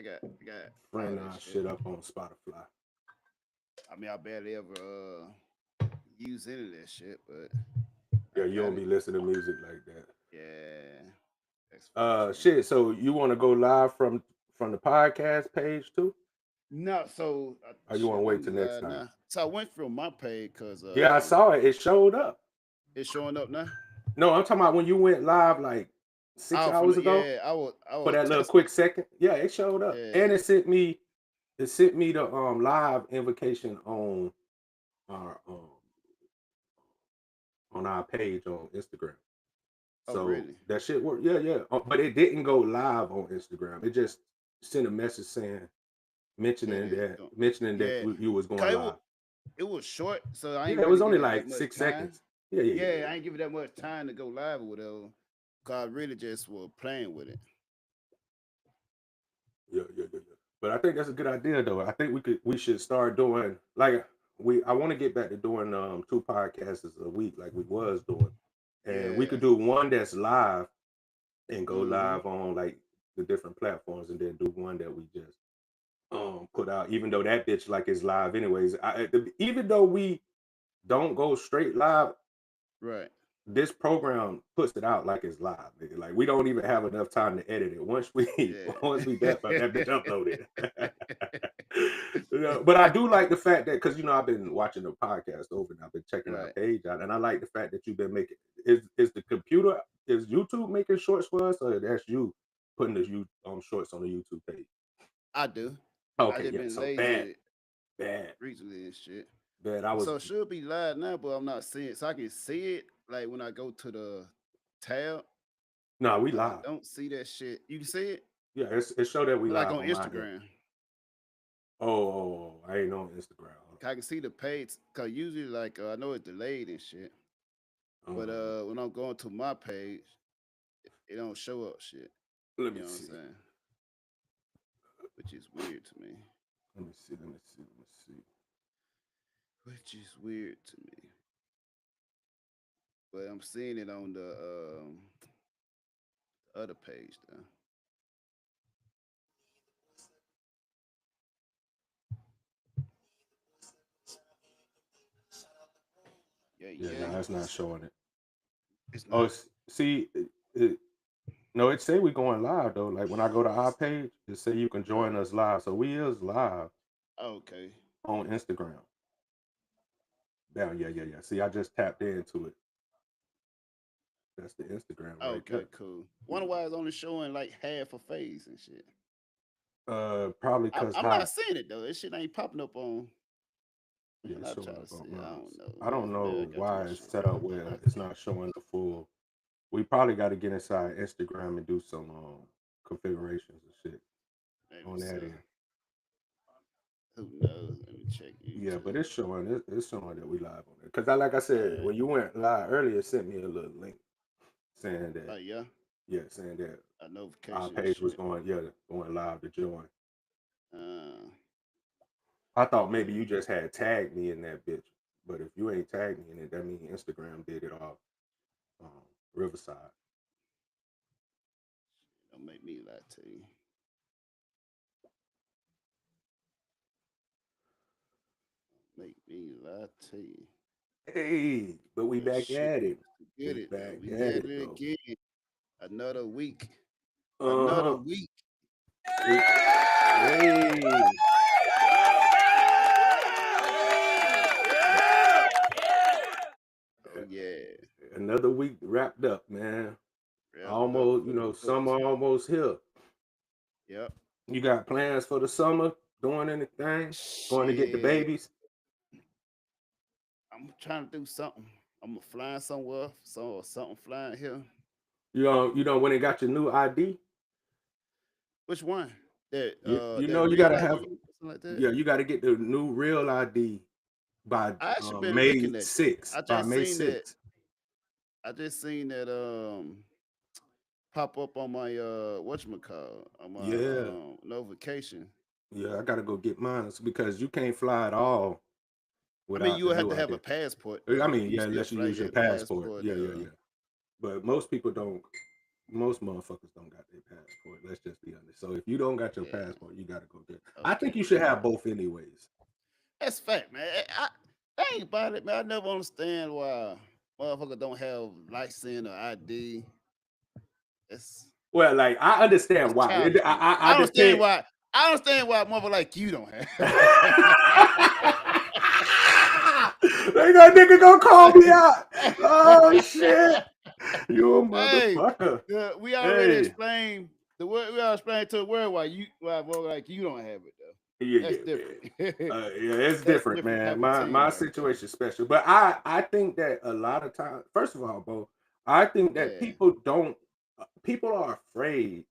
I got all Bring that our shit. shit up on Spotify. I mean, I barely ever use any of that shit, but I Yeah, you got don't it. be listening to music like that. Yeah, that's very true. Shit. So you want to go live from the podcast page too, No, so or you want shit. to Let wait me till next lie time? now. So I went from my page because Yeah, I saw it. It showed up. it's showing up now. No, I'm talking about when you went live like six Oh, from hours the, ago yeah, I for was that little testing. quick second. Yeah, it showed up, and Yeah. it sent me the live invocation on our page on Instagram. Oh, So really? that shit worked. Yeah, yeah. But it didn't go live on Instagram. It just sent a message saying That is going. mentioning that Yeah. you was Cause going live. it was short, so I Yeah, ain't it was really only give it that like much 6 seconds. time. Yeah, yeah, yeah, Yeah, yeah. I ain't give it that much time to go live or whatever. Cause I really just was playing with it. Yeah, yeah, yeah, yeah. But I think that's a good idea though. I think we should start doing like I want to get back to doing two podcasts a week like we was doing. And we Yeah. could do one that's live and go Mm-hmm. live on like the different platforms and then do one that we just put out, even though that bitch like is live anyways. Even though we don't go straight live, Right. this program puts it out like it's live, nigga. Like we don't even have enough time to edit it. Once we Yeah. that bitch uploaded. But I do like the fact that because I've been watching the podcast over and I've been checking our Right. page out, and I like the fact that you've been making is YouTube making shorts for us, or that's you putting the you shorts on the YouTube page? I do. I Okay, just yeah. been So bad, lazy bad, recently and shit. bad. I was So it should be live now, but I'm not seeing it. So I can see it like when I go to the tab, no, we but I live. don't see that shit. You can see it, Yeah, it showed that we but like live on on my end. Instagram, I ain't on Instagram. I can see the page. Cause usually like I know it's delayed and shit, but Um, when I'm going to my page, it don't show up shit. let You me know what I'm see. saying? Which is weird to me. Let me see. Let me see. Let me see. Which is weird to me. But I'm seeing it on the other page though. Yeah, Yeah, yeah. no, it's not showing it. It's Oh, not. see, no, it say we going live though. Like when I go to our page, it say you can Right. join us live. So we is live Okay. on Instagram. Down, yeah, yeah, yeah. See, I just tapped into it. That's the Instagram right Okay, there. cool. Wonder why it's only showing like half a face and shit. Probably cause I'm not how seeing it though. This shit ain't popping up on. yeah, When it's I showing try to up on see, I mine. don't know. I don't Maybe I know got too why much it's shit set going up where on. it's not showing the full. We probably got to get inside Instagram and do some configurations and shit Maybe on so. that end. Who knows? Let me check Yeah, but YouTube. it's showing that we live on it. Cause like I said, Uh, when you went live earlier, it sent me a little link saying that yeah, saying that a our notification and page was shit. going live to join. Uh, I thought maybe yeah, you just had tagged me in that bitch, but if you ain't tagged me in it, that means Instagram did it off Riverside. don't make me lie to you. Make me lie to you. Hey, but we But back shit, at it. get We it though. back We at at it it though. again. Another week. Uh Another huh. week. We hey. Oh yeah. Another week wrapped up, man. Wrapped up Almost, for the summer books. almost here. Yep. You got plans for the summer? Doing anything? Going to get the Shit. babies? I'm trying to do something. I'm flying somewhere, so something flying here. You know when they got your new ID? Which one? You That know you real gotta have ID, something like that. yeah, you gotta get the new real ID by I actually been May looking at that. 6th. I By just May seen that. 6th. I just seen that pop up on my whatchamacallit, on my Yeah. notification. Yeah, I gotta go get mine because you can't fly at all I mean, without you the would have new to have a ID. passport I though. mean, You yeah, still unless you fly, use you your get a passport. passport. Yeah, yeah, yeah. But most people don't. most motherfuckers don't got their passport. Let's just be honest. So if you don't got your Yeah. passport, you gotta go get. I think Okay. you should have both anyways. That's fact, man. I think about it, man. I never understand why motherfuckers don't have license or ID. It's Well, like I understand it's why. childish, man. I depend. I understand why motherfucker like you don't have. They got nigga gonna call me out. Oh shit. You a Hey, motherfucker. we already Hey. explained the word. We already explained to the world why motherfucker like you don't have it though. Yeah, That's yeah, different. yeah. Yeah, it's That's different, different man. type of My team right situation is special. But I think that a lot of times, first of all, bro, I think that there. people are afraid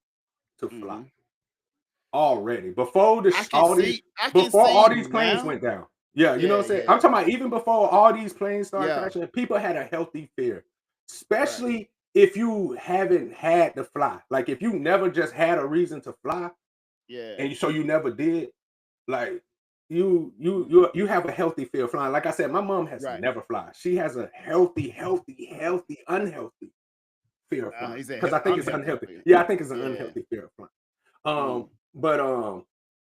to Yeah. fly Hmm. already. Before I can before see all these planes now. went down. Yeah, you know Yeah, what I'm saying? yeah, I'm talking about even before all these planes started yeah. crashing, people had a healthy fear, Right. especially if you haven't had to fly. Like if you never just had a reason to fly, Yeah. and so you never did, like Mm. you have a healthy fear of flying. Like I said, my mom has Right. never fly. She has a healthy, unhealthy fear of He flying said because I think it's unhealthy unhealthy. fear. Yeah, I think it's an Yeah. unhealthy fear of flying. Mm. But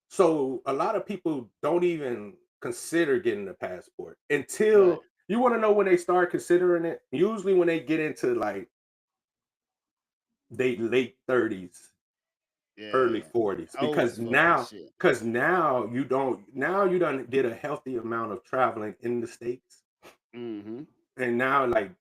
so a lot of people don't even consider getting a passport Right. until you want to know when they start considering it. Usually when they get into like they late 30s, early Yeah. 40s, Old as fuck and shit. because now you done did a healthy amount of traveling in the States. Mm-hmm. And now like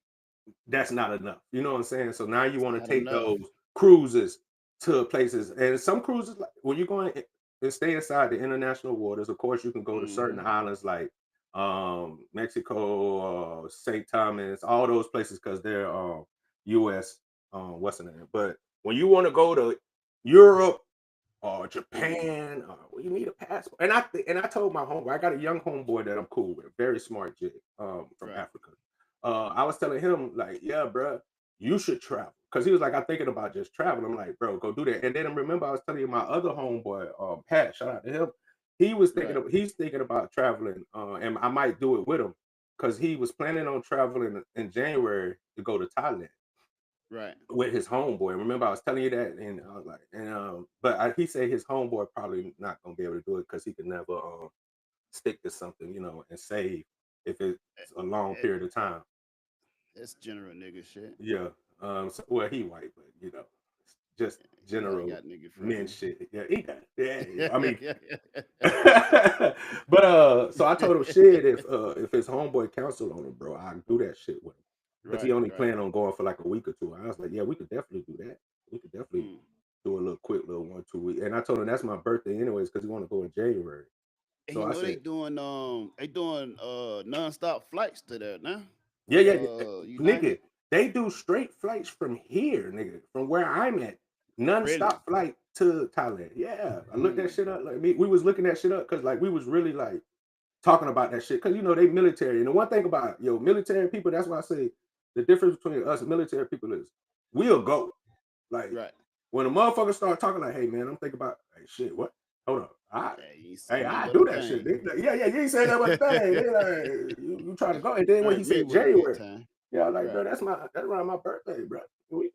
that's not enough. You know what I'm saying? So now you It's want to not take enough. those cruises to places. And some cruises, like when you're going and stay inside the international waters, of course you can go to certain Mm-hmm. islands like Mexico, St. Thomas, all those places because they're US what's the name. But when you want to go to Europe or Mm. Japan, well, you need a passport. And I told my homeboy, I got a young homeboy that I'm cool with, very smart jig, from Right. Africa. I was telling him like, yeah, bro, you should travel because he was like, I'm thinking about just traveling. I'm like, bro, go do that. And then remember, I was telling you my other homeboy, Pat, shout out to him. Right. He's thinking about traveling, and I might do it with him because he was planning on traveling in January to go to Thailand Right. with his homeboy. Remember, I was telling you that, and I was like, but he said his homeboy probably not gonna be able to do it because he can never stick to something, and save if it's a long It, period of time. it's general nigga shit. Yeah. Well, he white, but just He general got nigga men friends. shit. Yeah, he got. Yeah, yeah. I mean, Yeah. but so I told him shit if his homeboy counsel on him, bro, I'll do that shit with him because he Right. only Right. planned on going for like a week or two. I was like, yeah, we could definitely do that. We could definitely Mm. do a little quick little 1 2 week. And I told him that's my birthday anyways because he want to go in January. And So you I know said, they doing nonstop flights to there now. yeah, yeah, United. nigga, they do straight flights from here, nigga, from where I'm at, Really? non-stop flight to Thailand. Yeah, I looked that Mm. shit up. Like we was looking that shit up because like we was really like talking about that shit because they military. And the one thing about military people, that's why I say the difference between us and military people is we'll go. Like Right. when a motherfucker start talking like, hey man, I'm thinking about hey shit, what? Hold up. Hey, you ain't Hey, saying nothing I but a do that shit. thing. They like, yeah, you ain't saying that but a thing. They like you trying to go. And then when he Turn me said with a good January, time. yeah, I'm like, bro, Right. that's around my birthday, bro. We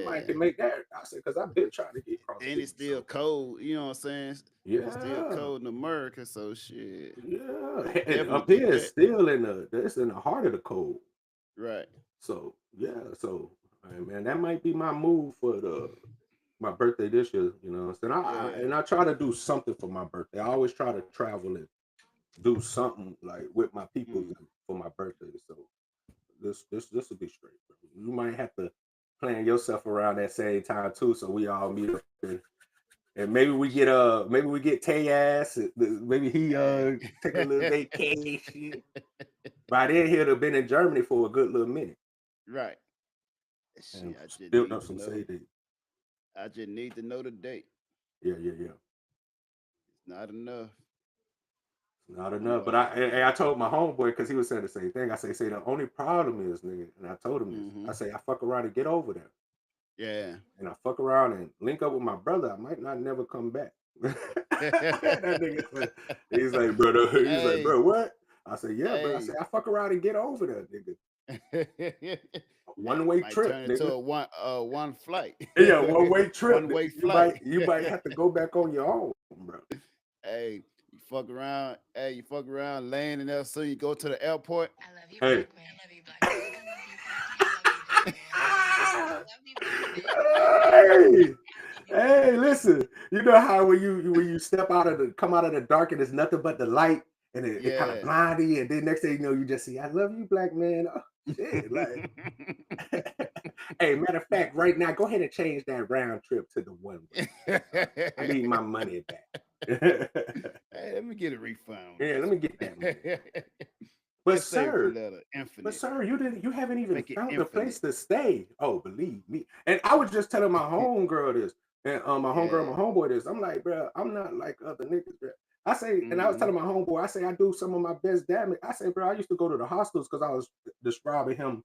might Yeah. can make that. I said, because I've been trying to get across And there. it's still So cold, you know what I'm saying? It's still yeah. cold in America, so shit. Yeah. We could And definitely up get here it's that. still it's in the heart of the cold. Right. So yeah, so hey, man, that might be my move for my birthday this year, So Yeah. I try to do something for my birthday. I always try to travel and do something like with my people Mm. for my birthday. So this will be straight. Bro. You might have to plan yourself around that same time too, so we all meet up and maybe we get Tay ass. Maybe he Hey. take a little vacation. By then he'd have been in Germany for a good little minute Right. and Shit, I just built need up to some know. say date. I just need to know the date. Yeah, yeah, yeah. It's not enough. Not enough. But Motherfucker. I told my homeboy because he was saying the same thing. I say the only problem is, nigga, and I told him this. Mm-hmm. I say I fuck around and get over there. Yeah. And I fuck around and link up with my brother. I might not never come back. That nigga said, he's like, brother, he's like, Hey, bro, what? I said, yeah, bro. I hey, said, I fuck around and get over there, nigga. One-way Might trip, turn into nigga. a one flight. Yeah, one-way trip. One way You flight. might have to go back on your own, bro. Hey, you fuck around. Hey, you fuck around, landing there. So you go to the airport. Hey. Hey, hey, listen. You know how when you step out of the come out of the dark and there's nothing but the light and it kind of Yeah. blinds you, and then next thing you know, you just see, I love you, black man. Oh, shit. Like, hey, matter of fact, right now, go ahead and change that round trip to the one way. I need my money back. Hey, let me get a refund. Yeah, let me get that money. But Let's save the sir, letter but infinite. sir, you haven't even Make it found a place infinite. to stay. Oh, believe me. And I was just telling my homegirl this, and my homegirl, Yeah. my homeboy this. I'm like, bro, I'm not like other niggas, bro. I say, and I was Hmm. telling my homeboy, I say I do some of my best damage. I say, bro, I used to go to the hostels because I was describing him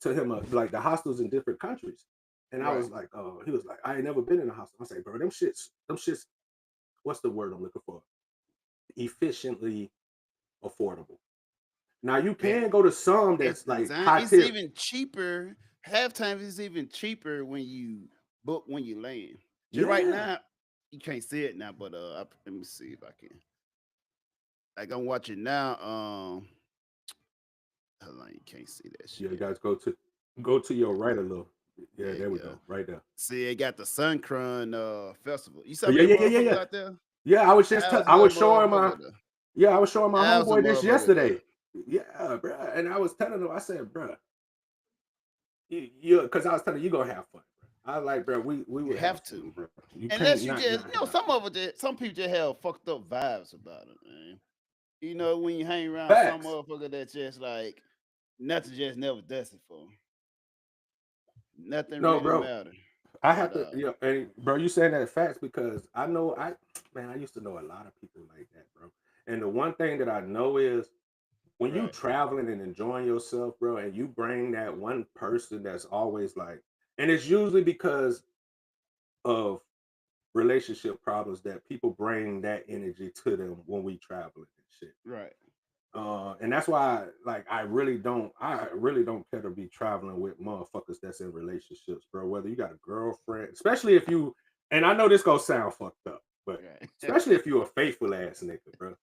to him like the hostels in different countries. And I Right. was like, oh, he was like, I ain't never been in a hostel. I say, bro, them shits, what's the word I'm looking for? Efficiently affordable. Now you can Very. go to some It's that's like designed. high It's tier. even cheaper. Half times it's even cheaper when you book when you land. Just right Yeah. now, you can't see it now, but let me see if I can. Like I'm watching now. Hold on, you can't see that Yeah, you shit. guys go to your right a little. Yeah, There you there we go. go. Right there. See, they got the Sun Crun festival. You saw Oh, yeah, many yeah, yeah, yeah, motherfuckers yeah. out there? Yeah, Thousands I of was showing motherfuckers there. I was showing my Thousands of homeboy this motherfuckers there. yesterday. Yeah, bro. And I was telling him, I said, bro, you because I was telling you gonna have fun, bro. I was like, bro, we You would have have fun, to. bro. You can't Unless you just, not some have of it, some people just have fucked up vibes about it, man. You know, when you hang around some facts. motherfucker that just like nothing just never does it for 'em. Nothing No, really bro. matter. I But have to, and bro, you saying that facts because I know man, I used to know a lot of people like that, bro. And the one thing that I know is when you right, traveling and enjoying yourself, bro, and you bring that one person that's always like, and it's usually because of relationship problems that people bring that energy to them when we traveling and shit. right. And that's why, like, I really don't care to be traveling with motherfuckers that's in relationships, bro. Whether you got a girlfriend, especially if you, and I know this gonna sound fucked up, but especially if you a faithful ass nigga, bro.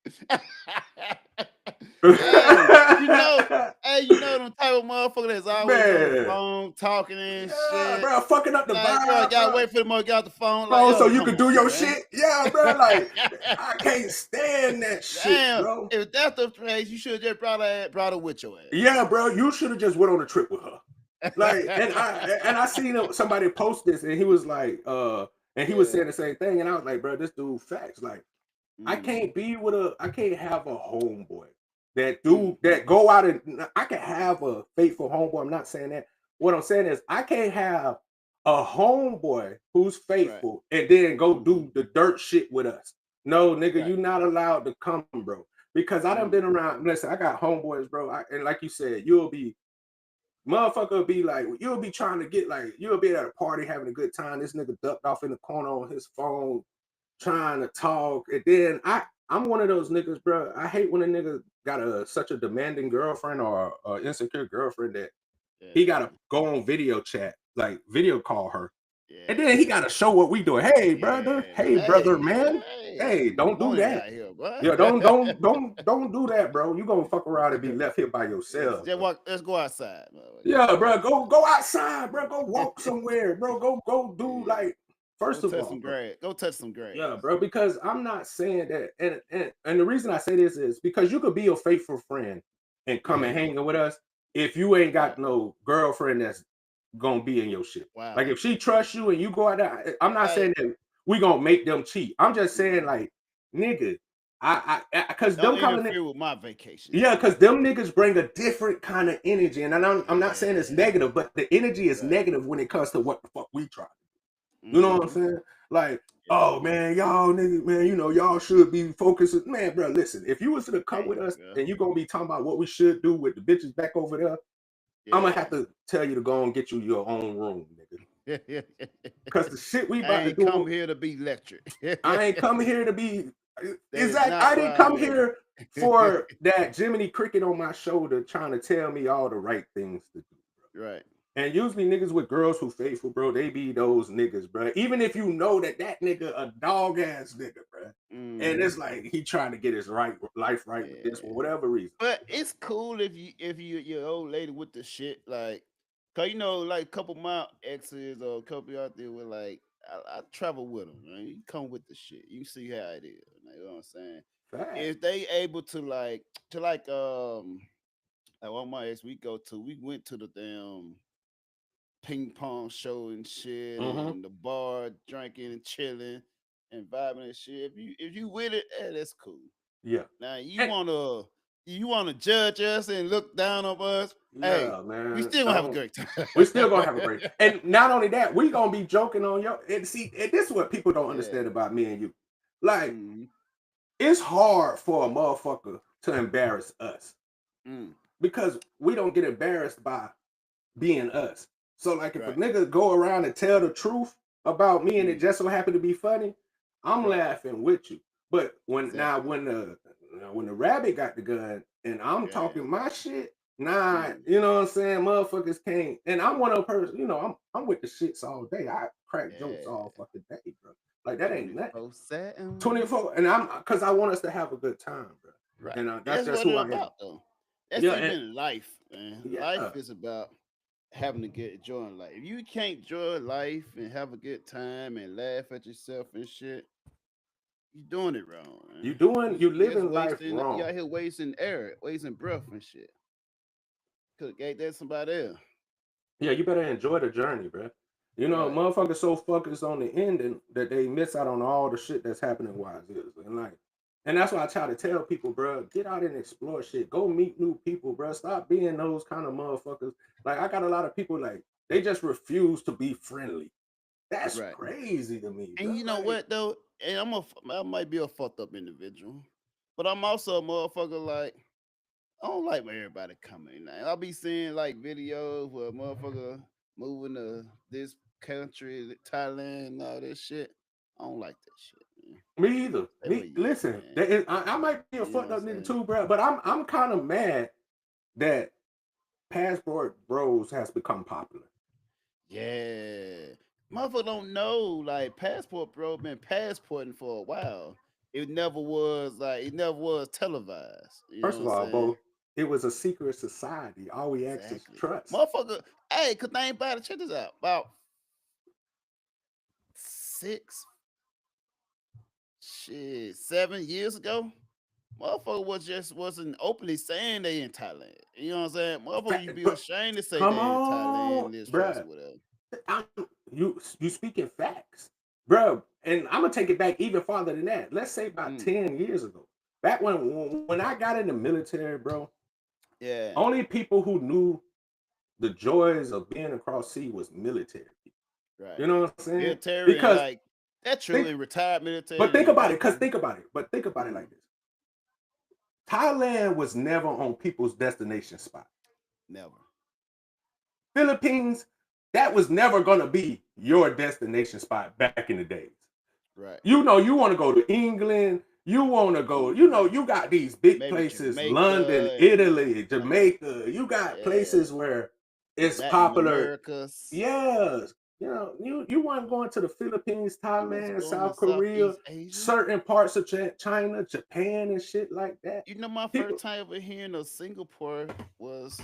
Hey, you know, hey, you know them type of motherfucker that's always on the Man, phone talking and yeah, shit. bro, fucking up the Like, bro, vibe, gotta bro. wait for the mother to get off the phone. Like, Bro, so yo, you come could do on, your man. shit. Yeah, bro. Like, I can't stand that shit, Damn, bro. if that's the place, you should have just brought her with your ass. Yeah, bro. You should have just went on a trip with her. Like, and I seen somebody post this, and he was like, and he was Yeah. saying the same thing, and I was like, bro, this dude facts. Like, Mm-hmm. I can't have a homeboy that Mm-hmm. go out and I can have a faithful homeboy. I'm not saying that. What I'm saying is I can't have a homeboy who's Right. faithful and then go Mm-hmm. do the dirt shit with us. No, nigga, Right. you not allowed to come, bro. Because I done been Mm-hmm. around. Listen, I got homeboys, bro. And like you said, you'll be motherfucker will be like, you'll be trying to get like, you'll be at a party having a good time. This nigga ducked off in the corner on his phone, trying to talk. And then I'm one of those niggas, bro. I hate when a nigga got such a demanding girlfriend or insecure girlfriend that he Yeah. gotta go on video chat, like video call her. And then he Yeah. gotta show what we doing. Hey, brother. Yeah. Hey, brother, Hey, man. hey, Hey, good don't do morning that. out here, boy. Yeah, don't do that, bro. You gonna fuck around and be left here by Let's yourself, just bro. walk. Let's go outside. Yeah, bro. Go outside, bro. Go walk somewhere, bro. Go do Yeah. like Go first of touch all, some bro. grass. Go touch some grass. Yeah, bro. Because I'm not saying that, and the reason I say this is because you could be a faithful friend and come and hang with us if you ain't Right. got no girlfriend that's gonna be in your shit. Wow. Like if she trusts you and you go out there, I'm not Hey. saying that we gonna make them cheat. I'm just saying Mhm. like, nigga, because Don't them kind of interfere with my vacation. yeah, because them niggas bring a different kind of energy. And I'm not saying it's Yeah. negative, but the energy is Right. negative when it comes to what the fuck we try. You know what I'm Mm-hmm. saying? Like, Yeah. oh man, y'all niggas, man, you know, y'all should be focusing. Man, bro, listen, if you was to come Hey, with us yeah. and you gonna be talking about what we should do with the bitches back over there, I'm gonna have Yeah. to tell you to go and get you your own room, nigga. Cause the shit we I about to ain't come do, here to be lectured. I ain't come here to be That is exact. not I why didn't I'm come here. here. for that Jiminy Cricket on my shoulder trying to tell me all the right things to do. Right. And usually niggas with girls who faithful, bro, they be those niggas, bro. Even if you know that nigga a dog ass nigga, bro. And it's like he trying to get his life right with this for Yeah. whatever reason. But it's cool if your old lady with the shit, like, cause like a couple of my exes or a couple out there were like, I travel with them, man. You come with the shit, you see how it is. You know what I'm saying? Fact. If they able to like one my ex we went to the damn ping pong show and shit Mm-hmm. and the bar drinking and chilling and vibing and shit. If you with it, that's cool. Yeah. Now you And, wanna judge us and look down on us. Hey, yeah, we man. still gonna have a great time. We still gonna have a great. And not only that, we gonna be joking on your. And see, and this is what people don't understand Yeah. about me and you. Like, Mhm. it's hard for a motherfucker to embarrass us Mm. because we don't get embarrassed by being us. So, like, if a Right. nigga go around and tell the truth about me and it Mm. just so happen to be funny, I'm Right. laughing with you. But Exactly. when the rabbit got the gun and I'm Yeah. talking my shit, nah, Mm. you know what I'm saying? Motherfuckers can't. And I'm one of the person, I'm with the shits all day. I crack jokes all Yeah. fucking day, bro. Like that ain't nothing. 24/7. 24, and I'm because I want us to have a good time, bro. Right. And that's That's just what who it's I am. about, though. That's Yeah, and even life, man. yeah, Life is about having to get joy in life. If you can't enjoy life and have a good time and laugh at yourself and shit, you doing it wrong, man. you You just living life wasting. You wrong. out here wasting air, wasting breath and shit. Could have gave that to somebody else. Yeah, you better enjoy the journey, bro. Right. Motherfuckers so focused on the ending that they miss out on all the shit that's happening while it is. And that's why I try to tell people, bro, get out and explore shit. Go meet new people, bro. Stop being those kind of motherfuckers. Like, I got a lot of people, like, they just refuse to be friendly. That's Right. crazy to me, And bro. you know Like, what though? And I might be a fucked up individual, but I'm also a motherfucker like I don't like when everybody coming. I'll be seeing like videos where a motherfucker moving to this country, Thailand, and all this shit. I don't like that shit, man. me either. Stay where Me, you at, listen, man. I might be a You know fucked what I'm up nigga saying? too, bro. But I'm kind of mad that Passport Bros has become popular. Yeah. Motherfucker don't know, like Passport Bro been passporting for a while. It never was televised. You know First what of I'm all, saying? bro, it was a secret society. All we asked is Exactly. trust. Motherfucker, hey, cause they ain't about to check this out. About six, 7 years ago, motherfucker wasn't openly saying they in Thailand. You know what I'm saying? Motherfucker, you be But ashamed to say come they in on, Thailand, this place, or bruh. whatever. I'm, you speaking facts, bro. And I'm gonna take it back even farther than that. Let's say about Mm, 10 years ago, back when I got in the military, bro. yeah. Only people who knew the joys of being across sea was military people. Right. You know what I'm saying? Military and Because like that think, truly retired military but think and about it. Cause veterans. think about it. But think about it Mm, like this: Thailand was never on people's destination spot. never. Philippines, that was never gonna be your destination spot back in the days. Right. You want to go to England. You want to go. Mm, You got these big maybe places: London, Jamaica and Italy, Jamaica. You got yeah, places where it's Latin popular. Americas. Yes, you weren't going to the Philippines, You wasn't Thailand, going to South Korea, Southeast Asia. certain parts of China, Japan, and shit like that. You know, my first People, time ever hearing of Singapore was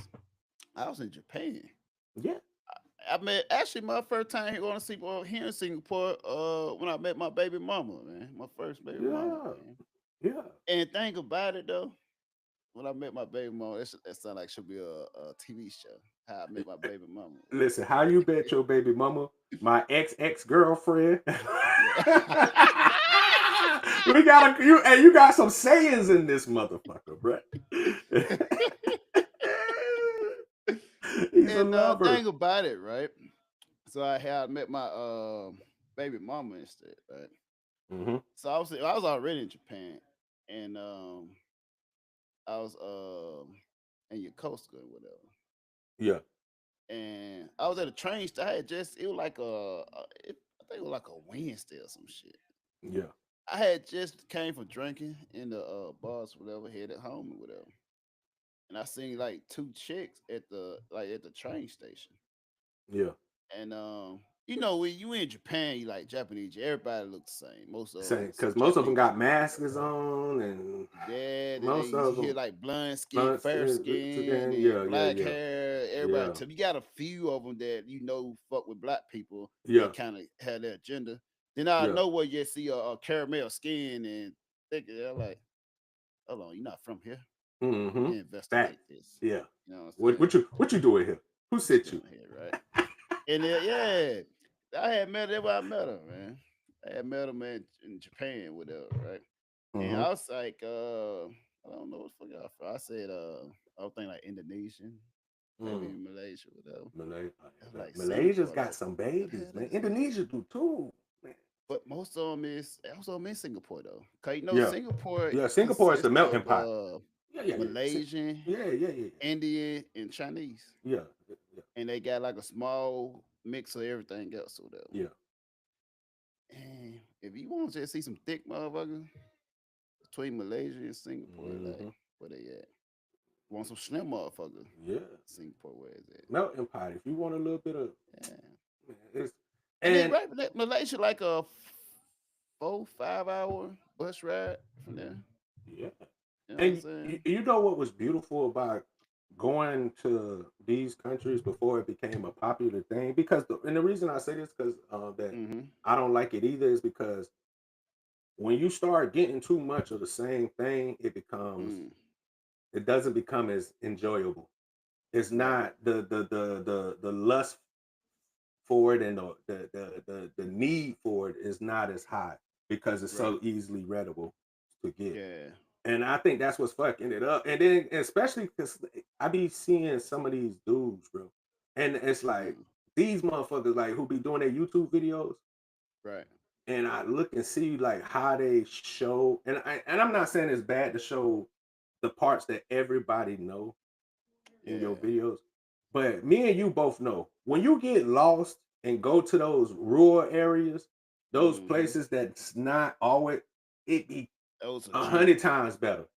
I was in Japan. yeah, I met actually my first time going to Singapore here in Singapore. When I met my baby mama, man, my first baby mama, yeah, man. yeah. And think about it though, when I met my baby mama, that sound like should be a TV show. How I met my baby mama. Listen, how you bet your baby mama, my ex girlfriend. Yeah. We got you got some sayings in this motherfucker, bro. He's a And lover. thing about it, right? So I had met my baby mama instead, right? Hmm. So I was already in Japan, and I was in Yokosuka or whatever, Yeah, and I was at a train station. I had just it was like I think it was like a Wednesday or some shit. yeah. I had just came from drinking in the bars, whatever, headed home or whatever, and I seen like two chicks at the train station. Yeah. And you know, when you in Japan, you like Japanese, everybody looks the same. Most of them, Same, because most of them Japanese got people, masks on, and yeah, they most of you hear them like blonde skin, blunts fair skin, again. and Yeah, yeah, black yeah, hair. Everybody, yeah, so you got a few of them that fuck with black people yeah, that kind of had their agenda. Then I yeah. know where you see a caramel skin and think they're like, hold on, you're not from here. Let Mm-hmm. me Fact. investigate this. Yeah. You know what I'm What saying? what you doing here? Who What you sent you? doing here, right? And yeah, I had met her. That's where I met her, man. I had met her, man, in Japan with her, right? And Mm-hmm. I was like, I don't know what the fuck I from. I said, I was thinking like Indonesian, maybe Mm. Malaysia, whatever. I was like Malaysia's Singapore, got like some what the babies, hell man. is this? Indonesia do too, man. But most of them is also in Singapore though, cause Yeah. Singapore Yeah. Singapore is the consists melting of pot. Yeah, yeah, yeah. Malaysian, Yeah, yeah, yeah, Indian, and Chinese, yeah, yeah, and they got like a small mix of everything else over there. yeah. And if you want to just see some thick motherfuckers between Malaysia and Singapore, like Mm-hmm. where they at? Want some slim motherfucker? Yeah. Singapore, where is it? Melting pot. If you want a little bit of, Yeah. it's And then and right, Malaysia like a 4-5 hour bus ride from there. yeah. You know what I'm And saying? you know what was beautiful about going to these countries before it became a popular thing? Because and the reason I say this because that Mm-hmm. I don't like it either is because when you start getting too much of the same thing, Mm. it doesn't become as enjoyable. It's Right. not the lust for it, and the need for it is not as high because it's Right. so easily readable to get. Yeah. And I think that's what's fucking it up. And then especially because I be seeing some of these dudes, bro. And it's like Mm. these motherfuckers like who be doing their YouTube videos. Right. And I look and see like how they show, and I'm not saying it's bad to show the parts that everybody know in your Yeah. videos, but me and you both know when you get lost and go to those rural areas, those Mm-hmm. places that's not always, it be Those are 100 times better.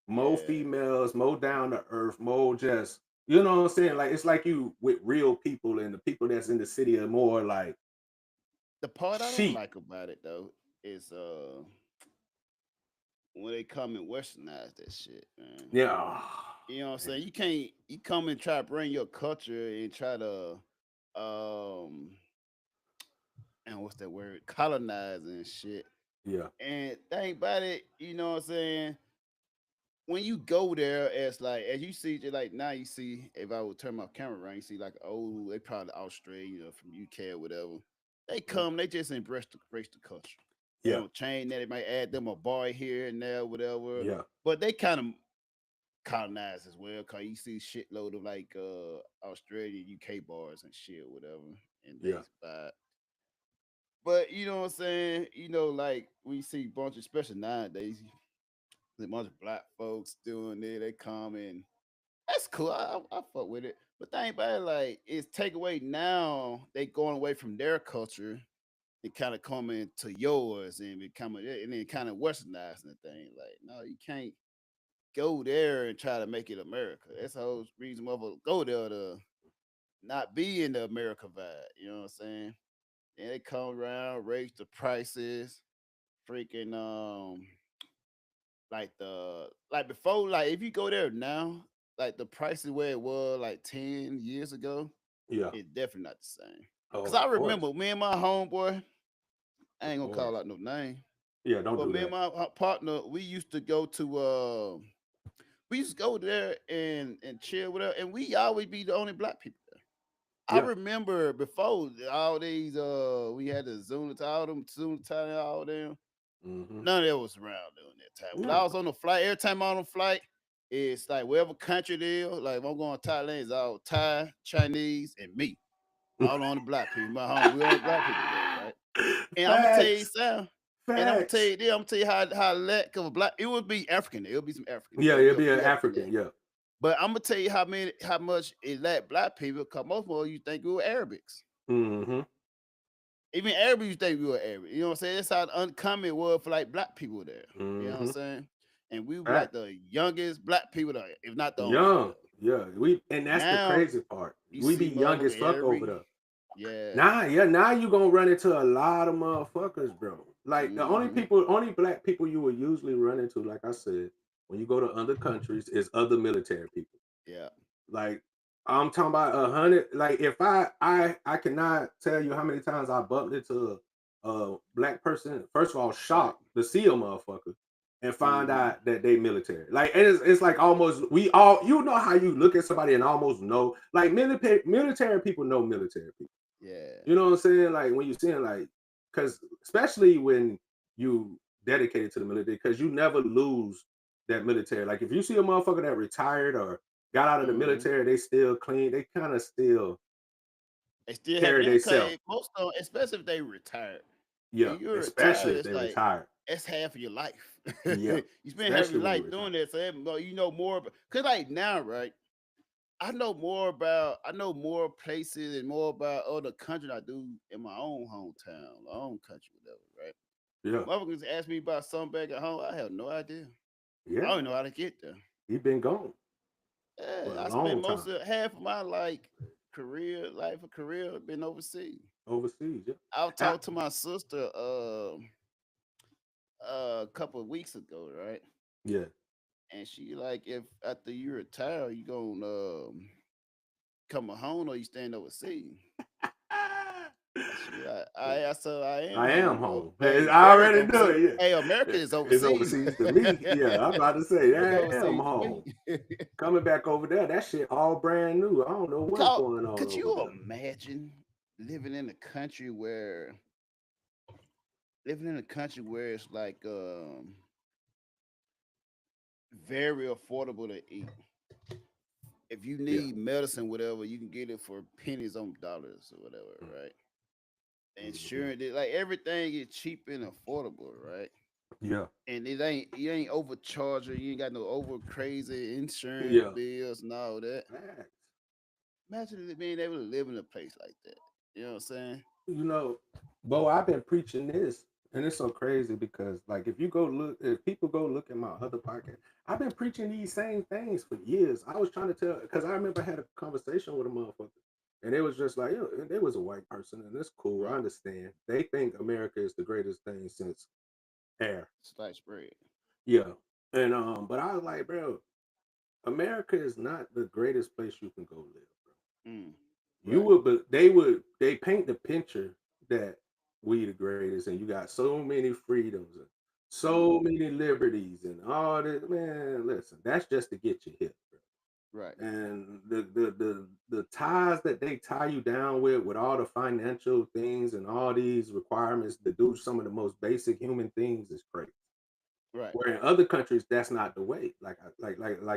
More yeah. females, more down to earth, more just, you know what I'm saying? Like it's like you with real people, and the people that's in the city are more like The part I don't sheep. like about it though is when they come and westernize that shit, man. Yeah. You know what I'm Man. saying? You come and try to bring your culture and try to um and what's that word? Colonize and shit. Yeah. And think about it, you know what I'm saying? When you go there, as like as you see, just like now you see, if I would turn my camera around, you see like oh, they probably Australia or from UK or whatever. They Mhm. come, they just embrace the culture. They Yeah. don't change that. They might add them a boy here and there, whatever. Yeah. But they kind of colonized as well, cause you see shitload of like Australian, UK bars and shit, whatever, and they Yeah. spot. But you know what I'm saying? You know, like we see bunch of, especially nowadays, a bunch of black folks doing it. They come and that's cool. I fuck with it. But think about it, like it's take away now. They going away from their culture and kind of coming to yours and becoming and then kind of westernizing the thing. Like, no, you can't go there and try to make it America. That's the whole reason why people go there to not be in the America vibe. You know what I'm saying? And they come around, raise the prices, freaking like before, like if you go there now, like the prices where it was like 10 years ago, Yeah. it's definitely not the same. Oh, Cause I of course. remember me and my homeboy, I Of ain't gonna call course. out no name, Yeah, don't but do me and that. my partner, we used to go to we used to go there and chill with her, and we always be the only black people there. I Yeah. remember before all these we had the Zoom all them Zoom time all them. Hmm. None of that was around during that time. When I No. was on the flight, every time I'm on the flight, it's like wherever country it is, like if I'm going to Thailand, it's all Thai, Chinese, and me. All on the black people. My home, we only black people there, right? And I'm gonna tell you Facts. something. And I'm gonna tell Facts. you this, I'm gonna tell you how lack of a black it would be African. It would be some African. Yeah, It'll be it'll a be an few African African. there. Yeah. But I'm gonna tell you how much it lacked black people, because most of you think we were Arabics. Hmm. Even Arabs used to think we were Arab. You know what I'm saying? That's how uncommon it was for like black people there. You know what I'm Mm-hmm. saying? And we were like Fact. the youngest black people there, if not the only. Young. Yeah. And that's the Now crazy part. you We be see young as motherfucker fuck over every there. yeah. Now you gonna run into a lot of motherfuckers, bro. Like the only Mm-hmm. people, only black people you will usually run into, like I said, when you go to other countries, is other military people. Yeah. Like I'm talking about 100. Like if I cannot tell you how many times I bumped into a black person. First of all, Right. shocked to see a motherfucker and find Mm-hmm. out that they military. Like it's like almost we all, you know how you look at somebody and almost know, like military people know military people. Yeah. You know what I'm saying? Like when you seeing like, because especially when you dedicated to the military, because you never lose that military. Like if you see a motherfucker that retired or got out of the Mm-hmm. military, they still clean. They kind of still They still have carry it themselves. because most of them, especially if they retired. Yeah, When you're especially retired, if it's they like retired. that's half of your life. Yeah, You spend half especially your when you life retire. doing that, so you know more. Cause like now, right? I know more places and more about other countries I do in my own hometown, my own country, whatever, right? Yeah, Motherfuckers ask me about something back at home. I have no idea. I yeah. don't know how to get there. He been gone for Yeah, a I spent long most time of half of my like career been overseas. overseas. Yeah, I was Ah, talking to my sister a couple of weeks ago, right? yeah. And she like, if after you retire, you gonna come home or you staying overseas? She like, I said I am I am home though. home. Hey, I America's already know overseas. it. Hey, Yeah, America is it's overseas. overseas to me. Yeah, I'm about to say It's I am overseas to me. home. Coming back over there, that shit all brand new. I don't know what's Call, going on could over you there. imagine living in a country where it's like very affordable to eat? If you Yeah. need medicine, whatever, you can get it for pennies on dollars or whatever, right? Mm-hmm. Insurance, like everything is cheap and affordable, right? Yeah. And it ain't you ain't overcharging, you ain't got no over crazy insurance Yeah. bills and all that. Facts. Imagine being able to live in a place like that. You know what I'm saying? You know, Bo, I've been preaching this, and it's so crazy because, like, if people go look at my other podcast, I've been preaching these same things for years. I was trying to tell, because I remember I had a conversation with a motherfucker, and it was just like, you know, they was a white person, and it's cool. I Right. understand. They think America is the greatest thing since air. Sliced bread. Yeah. And but I was like, bro, America is not the greatest place you can go live, bro. Mm. You Right. would, but they paint the picture that we the greatest, and you got so many freedoms and so Mm-hmm. many liberties and all this. Man, listen, that's just to get you hit, bro. Right. And the ties that they tie you down with all the financial things and all these requirements to do some of the most basic human things is crazy. Right. Where in other countries, that's not the way. Like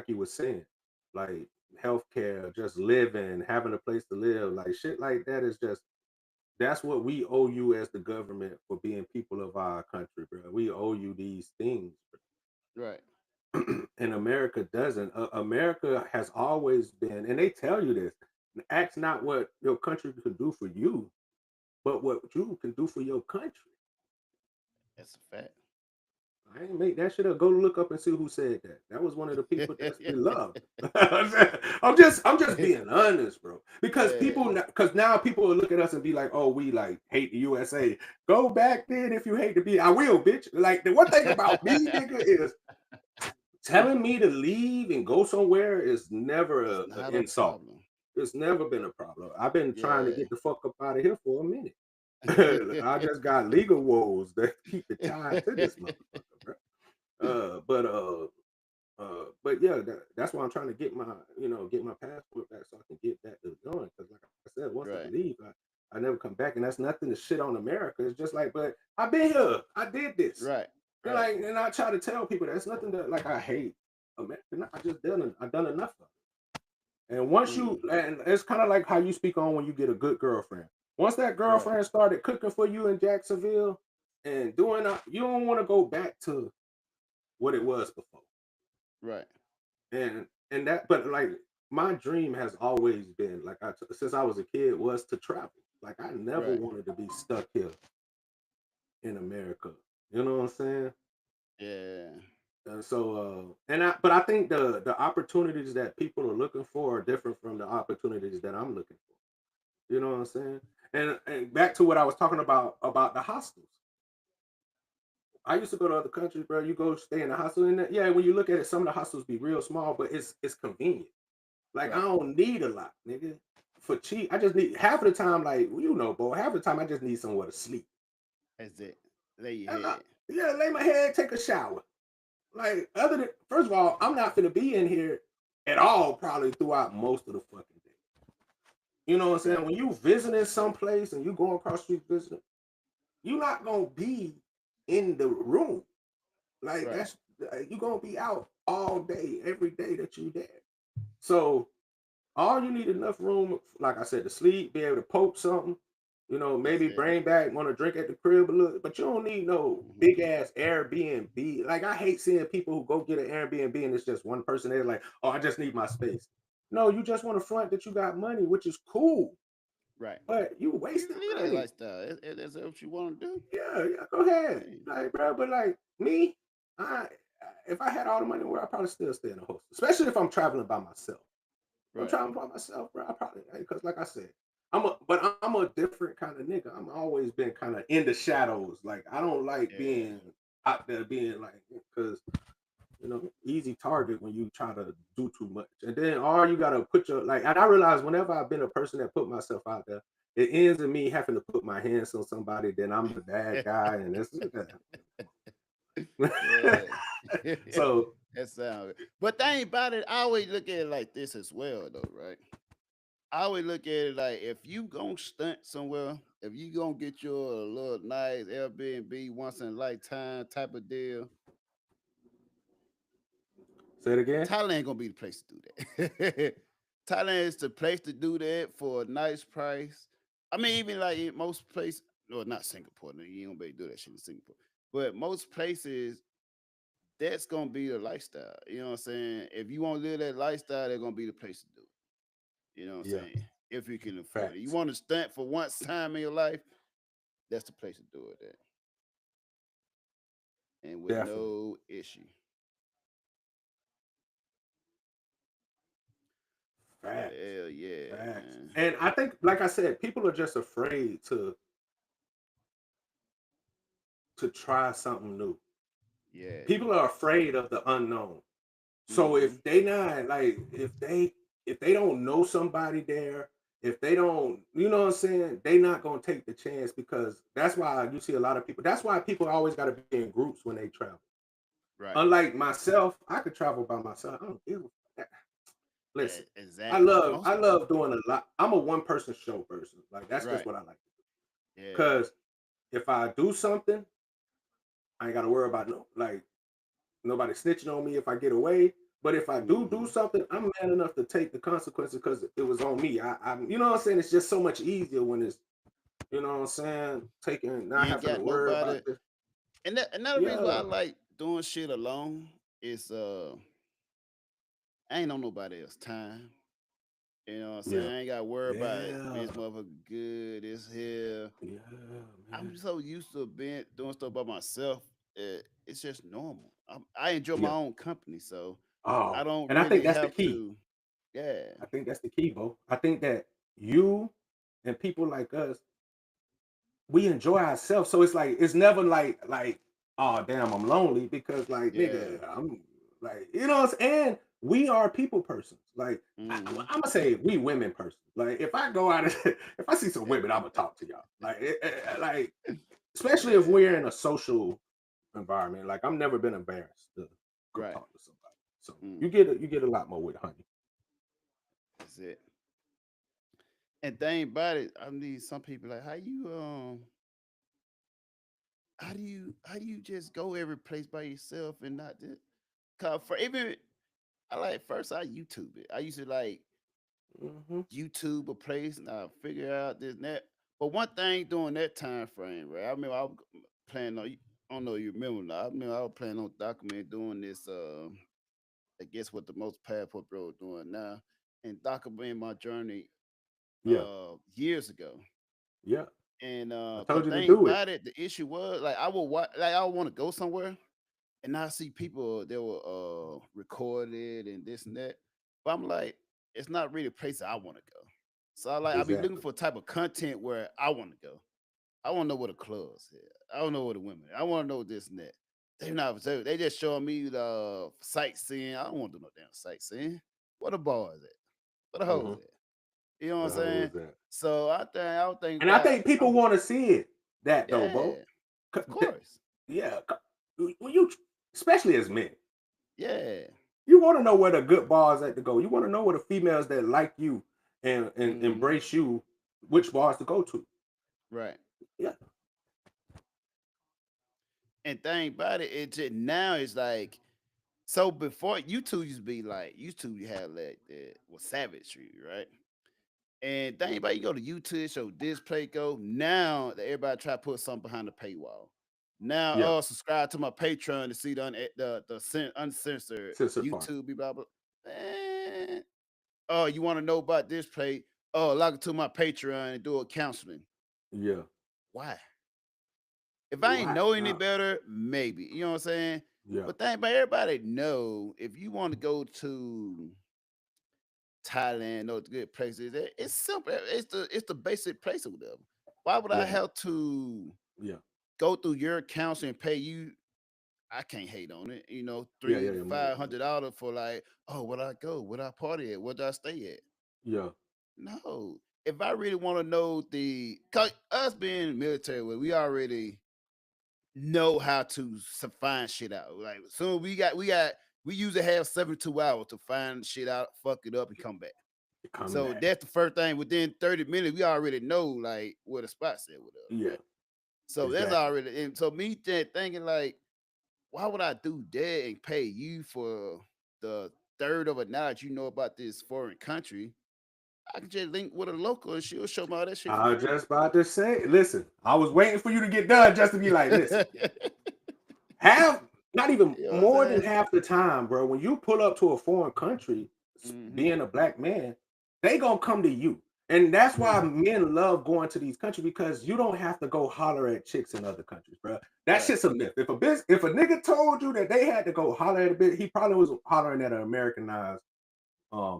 you were saying, like healthcare, just living, having a place to live, like shit like that is just that's what we owe you as the government for being people of our country, bro. We owe you these things, Right. and America doesn't. America has always been, and they tell you this: ask not what your country can do for you, but what you can do for your country. That's a fact. I ain't make that shit up. Go look up and see who said that. That was one of the people that's beloved. I'm just being honest, bro. Because Yeah. because now people will look at us and be like, "Oh, we like hate the USA." Go back then if you hate to be. I will, bitch. Like the one thing about me, nigga, is telling me to leave and go somewhere is never It's an not a insult. problem. It's never been a problem. I've been trying to Yeah. get the fuck up out of here for a minute. I just got legal woes that keep it tied to this motherfucker, bro. But yeah, that's why I'm trying to get get my passport back so I can get back to going. Because like I said, once I Right. leave, I never come back, and that's nothing to shit on America. It's just like, but I've been here, I did this, Right. and Right. like, and I try to tell people that's nothing that like I hate America. No, I've done enough of it. And Mm. and it's kind of like how you speak on when you get a good girlfriend. Once that Right. girlfriend started cooking for you in Jacksonville and doing, you don't want to go back to what it was before. Right. And that, but like my dream has always been like since I was a kid was to travel. Like I never Right. wanted to be stuck here in America. You know what I'm saying? Yeah. But I think the opportunities that people are looking for are different from the opportunities that I'm looking for. You know what I'm saying? And back to what I was talking about the hostels. I used to go to other countries, bro. You go stay in a hostel, and yeah, when you look at it, some of the hostels be real small, but it's convenient. Like I Right. don't need a lot, nigga. For cheap, I just need half of the time, like you know, boy. Half the time, I just need somewhere to sleep. That's it. Lay your And head. yeah, lay my head, take a shower. Like other than first of all, I'm not gonna be in here at all probably throughout most of the fucking day. You know what I'm saying? Right. When you visiting someplace and you going across the street visiting, you're not gonna be in the room. Like Right. that's you're gonna be out all day, every day that you there. So all you need enough room, like I said, to sleep, be able to poke something, you know, That's maybe it. bring back, want to drink at the crib a little, but you don't need no big Mhm. ass Airbnb. Like I hate seeing people who go get an Airbnb and it's just one person there, like, oh, I just need my space. No, you just want to front that you got money, which is cool, Right. but you You wasting can live that money. lifestyle. Is that what you want to do? Yeah, yeah, go ahead, Hey. like, bro. But like me, I if I had all the money, where I probably still stay in a hostel, especially if I'm traveling by myself. I'm Right. trying by myself, bro. I probably because, like I said, I'm a different kind of nigga. I'm always been kind of in the shadows. Like I don't like Yeah. being out there, being like because easy target when you try to do too much, and then all you gotta put your like. And I realize whenever I've been a person that put myself out there, it ends in me having to put my hands on somebody. Then I'm the bad guy, and it's Yeah. so That sounds good. But the thing about it, I always look at it like this as well, though, right? I always look at it like if you gonna stunt somewhere, if you gonna get your a little nice Airbnb once in a lifetime type of deal, say it again. Thailand gonna be the place to do that. Thailand is the place to do that for a nice price. I mean, even like in most places, no, not Singapore. No, you ain't gonna be able to do that shit in Singapore. But most places, that's gonna be the lifestyle. You know what I'm saying? If you want to live that lifestyle, they're gonna be the place to do it. You know what I'm Yeah, saying? If you can afford it. You facts, want to stunt for once time in your life, that's the place to do it at. And with definitely no issue. But facts. hell yeah, Facts. man. And I think, like I said, people are just afraid to try something new. Yeah. People are afraid of the unknown. So Hmm. if they not like if they don't know somebody there, if they don't, you know what I'm saying, they not gonna take the chance because that's why you see a lot of people. That's why people always gotta be in groups when they travel. Right. Unlike myself, I could travel by myself. I don't give a listen. I Exactly. love Most I love doing a lot. I'm a one person show person. Like that's just right. what I like. Yeah. Because if I do something, I ain't got to worry about nobody snitching on me if I get away. But if I do Hmm. something, I'm man enough to take the consequences because it was on me. You know what I'm saying? It's just so much easier when it's, you know what I'm saying, taking You not ain't having to got worry about nobody. this. And another reason why I Yeah, like doing shit alone is I ain't on nobody else time. You know what I'm saying? yeah, I ain't got to worry about yeah, this motherfucker good, this here. yeah, I'm man. so used to being doing stuff by myself. It's just normal. I enjoy my Yeah. own company, so I Oh, don't and I think really that's the have key. to. Yeah. I think that's the key, bro. I think that you and people like us, we enjoy ourselves. So it's like it's never like oh damn, I'm lonely because like Yeah. nigga, I'm like you know what I'm saying? And we are people persons. Like Hmm. I'm gonna say we women persons. Like if I go out and if I see some women, I'm gonna talk to y'all. Like like especially if Yeah. we're in a social environment. Like I've never been embarrassed to go Right. talk to somebody. So Mm, you get a lot more with honey. that's it. And thing about it, I need some people like how do you just go every place by yourself and not just cause for even I like first I YouTube it. I used to like Hmm. YouTube a place and I figure out this and that. But one thing during that time frame, right? I remember I was planning on. I don't know if you remember now. I remember I was planning on documenting doing this. I guess what the most passport bro doing now, and documenting my journey Yeah. years ago. Yeah. And I the told you to thing do it. about it, the issue was like I would watch, like I would want to go somewhere, and I see people they were recorded and this and that, but I'm like, it's not really a place that I want to go. So I be looking Exactly. for a type of content where I want to go. I want to know what the clubs here. I don't know what the women. I want to know this and that. They not. They just showing me the sightseeing. I don't want to do no damn sightseeing. Where the bars at? Where the hoes Mm-hmm. at? You know what I'm The whole saying? is that. So I would think And I about. think people want to see it that though, bro. Yeah, of course. Yeah, when you, especially as men, Yeah. you want to know where the good bars at to go. You want to know where the females that like you and Hmm. embrace you, which bars to go to. Right. Yeah, And thing about it, it just now it's like so before YouTube used to be like YouTube you had like that was savagery, right? And thing about it, you go to YouTube, show display go. Now that everybody try to put something behind the paywall. Now, yeah. subscribe to my Patreon to see the uncensored Censored part. YouTube, blah blah. Man, oh, you want to know about this play? Oh, log into my Patreon and do a counseling. Yeah. Why? If I ain't Why? know any better, maybe. You know what I'm saying? Yeah. But think about everybody know if you want to go to Thailand or good places, it's simple. It's the basic place or whatever. Why would I Yeah. have to Yeah. go through your council and pay you? I can't hate on it. You know, Yeah. three Yeah. to Yeah. Money. five hundred dollars for like, oh, where I go, where I party at, where I stay at. Yeah. No, if I really want to know cause us being military, we already know how to find shit out. Like soon we usually have 72 hours to find shit out, fuck it up, and come back. Come So back. that's the first thing. Within 30 minutes, we already know like where the spot's at with us, Yeah. right? So that's Exactly. already and so me just thinking like, why would I do that and pay you for the third of a knowledge you know about this foreign country? I can just link with a local and she'll show me all that shit for I was free. just about to say, listen, I was waiting for you to get done just to be like, listen, have not even You know what I'm more than saying? half the time, bro. When you pull up to a foreign country, Hmm. being a black man, they gonna come to you. And that's why Hmm. men love going to these countries because you don't have to go holler at chicks in other countries, bro. That Right. shit's a myth. If a nigga told you that they had to go holler at a bitch, he probably was hollering at an Americanized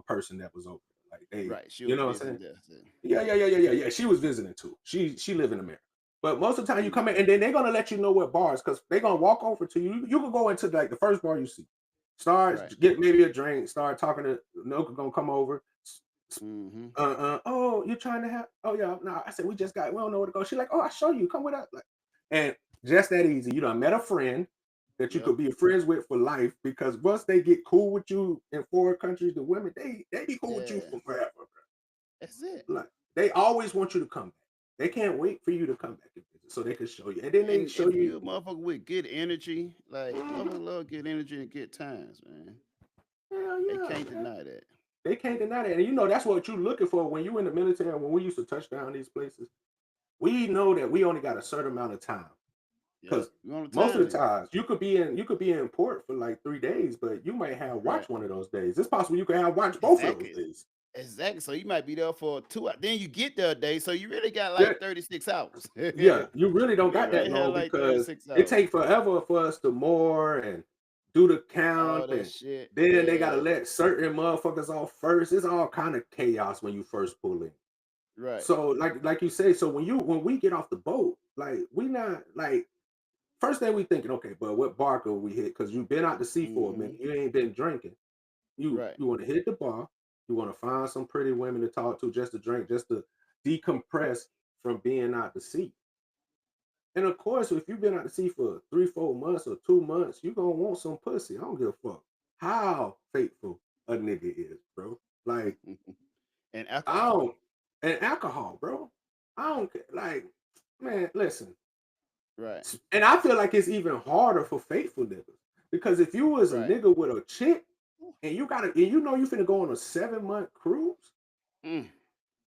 person that was over there. Like they, Right. She you was know what I'm visiting saying? this. Yeah. She was visiting too. She live in America. But most of the time you come in and then they're gonna let you know what bars because they're gonna walk over to you. You can go into like the first bar you see. Right. Start get maybe a drink, start talking to Noka gonna come over. Hmm. Oh, you're trying to have oh yeah, no, I said we just got we don't know where to go. She's like, oh, I'll show you, come with us. Like, and just that easy. You done met a friend that you Yep. could be friends with for life because once they get cool with you in foreign countries, the women they be cool with you Yeah. for forever. That's it. Like they always want you to come back. They can't wait for you to come back and visit so they can show you. And then they And show if you. you a motherfucker with good energy, like Mhm, motherfucker love good energy and good times, man. hell They yeah, can't man. deny that. They can't deny that. And you know that's what you're looking for when you in the military. When we used to touch down these places, we know that we only got a certain amount of time. Yep. Because You on a most time of the limit. times you could be in port for like 3 days, but you might have Right. watch one of those days. It's possible you can have watch both of those Exactly. days. Exactly. So you might be there for 2 hours. Then you get there a day. So you really got Yeah, like 36 hours. yeah, you really You don't got that really had long like because 36 it hours. take forever for us to moor and do the count All that and shit. then they gotta Yeah. let certain motherfuckers off first. It's all kind of chaos when you first pull in. Right. So like you say, so when we get off the boat, like we not like first thing we thinking, okay, but what bar could we hit? Because you've been out to sea for a minute, Hmm. you ain't been drinking. Right. You want to hit the bar, you want to find some pretty women to talk to, just to drink, just to decompress from being out to sea. And of course, if you've been out to sea for 3, 4 months or 2 months, you're gonna want some pussy. I don't give a fuck how faithful a nigga is, bro. Like And I alcohol. don't and alcohol, bro. I don't care. Like, man, listen. Right. And I feel like it's even harder for faithful niggas. Because if you was a Right. nigga with a chick and you know you finna go on a 7 month cruise, Mm.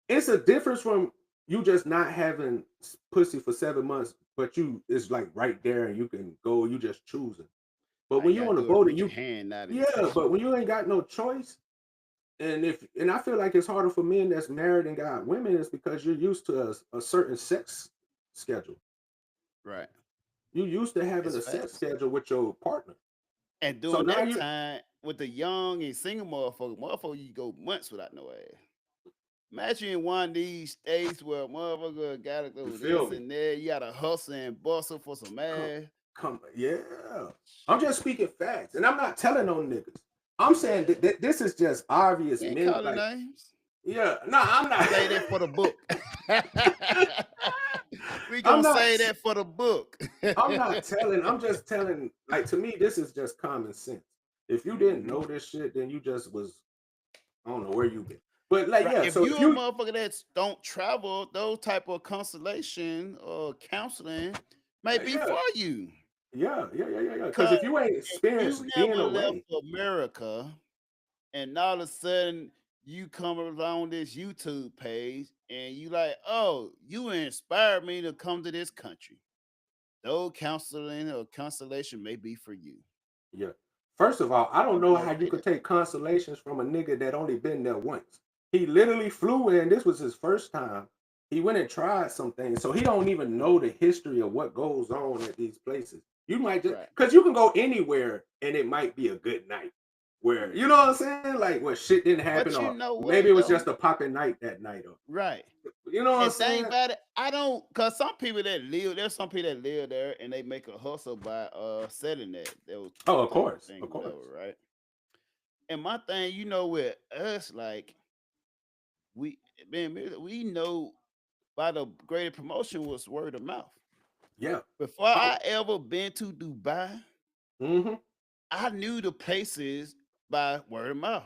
it's a difference from you just not having pussy for 7 months, but you it's like right there and you can go, you just choosing. But Now when you you gotta on the do it. boat and Put your you hand out and yeah, touch but it. when you ain't got no choice, and I feel like it's harder for men that's married and got women is because you're used to a certain sex schedule. Right. You used to having It's a sex facts. schedule with your partner. And So during now that you time, with the young and single motherfucker, you go months without no ass. Imagine in one of these states where motherfucker gotta you go feel this me? and there, you gotta hustle and bustle for some Come ass. yeah. I'm just speaking facts, and I'm not telling on niggas. I'm saying Yeah. that this is just obvious We ain't men calling like names. yeah. No, I'm not. Say that for the book. We I'm gonna not. say that for the book. I'm not telling. I'm just telling. Like to me, this is just common sense. If you didn't Mhm. know this shit, then you just was. I don't know where you been. But like Right. yeah. If So if you a you motherfucker that don't travel, those type of constellation or counseling may be yeah for you. yeah. Because Cause if you ain't if you experienced being never left away, America and all of a sudden you come along this YouTube page and you like, oh, you inspired me to come to this country. Though counseling or constellation may be for you. yeah. First of all, I don't I'll know be how you okay could there. take consolations from a nigga that only been there once. He literally flew in. This was his first time. He went and tried some things, so he don't even know the history of what goes on at these places. You might just Right. because you can go anywhere and it might be a good night. Where you know Mhm. what I'm saying, like where shit didn't happen, But you or know maybe what it was just though? a popping night that night, or Right. you know what I'm And thing saying? about it, I don't cause some people that live, there's some people that live there and they make a hustle by selling that those Oh, of type of course, thing, of whatever, course. right? And my thing, with us, like we man, we know by the greater promotion was word of mouth. Yeah. Before Oh, I ever been to Dubai, hmm I knew the places by word of mouth.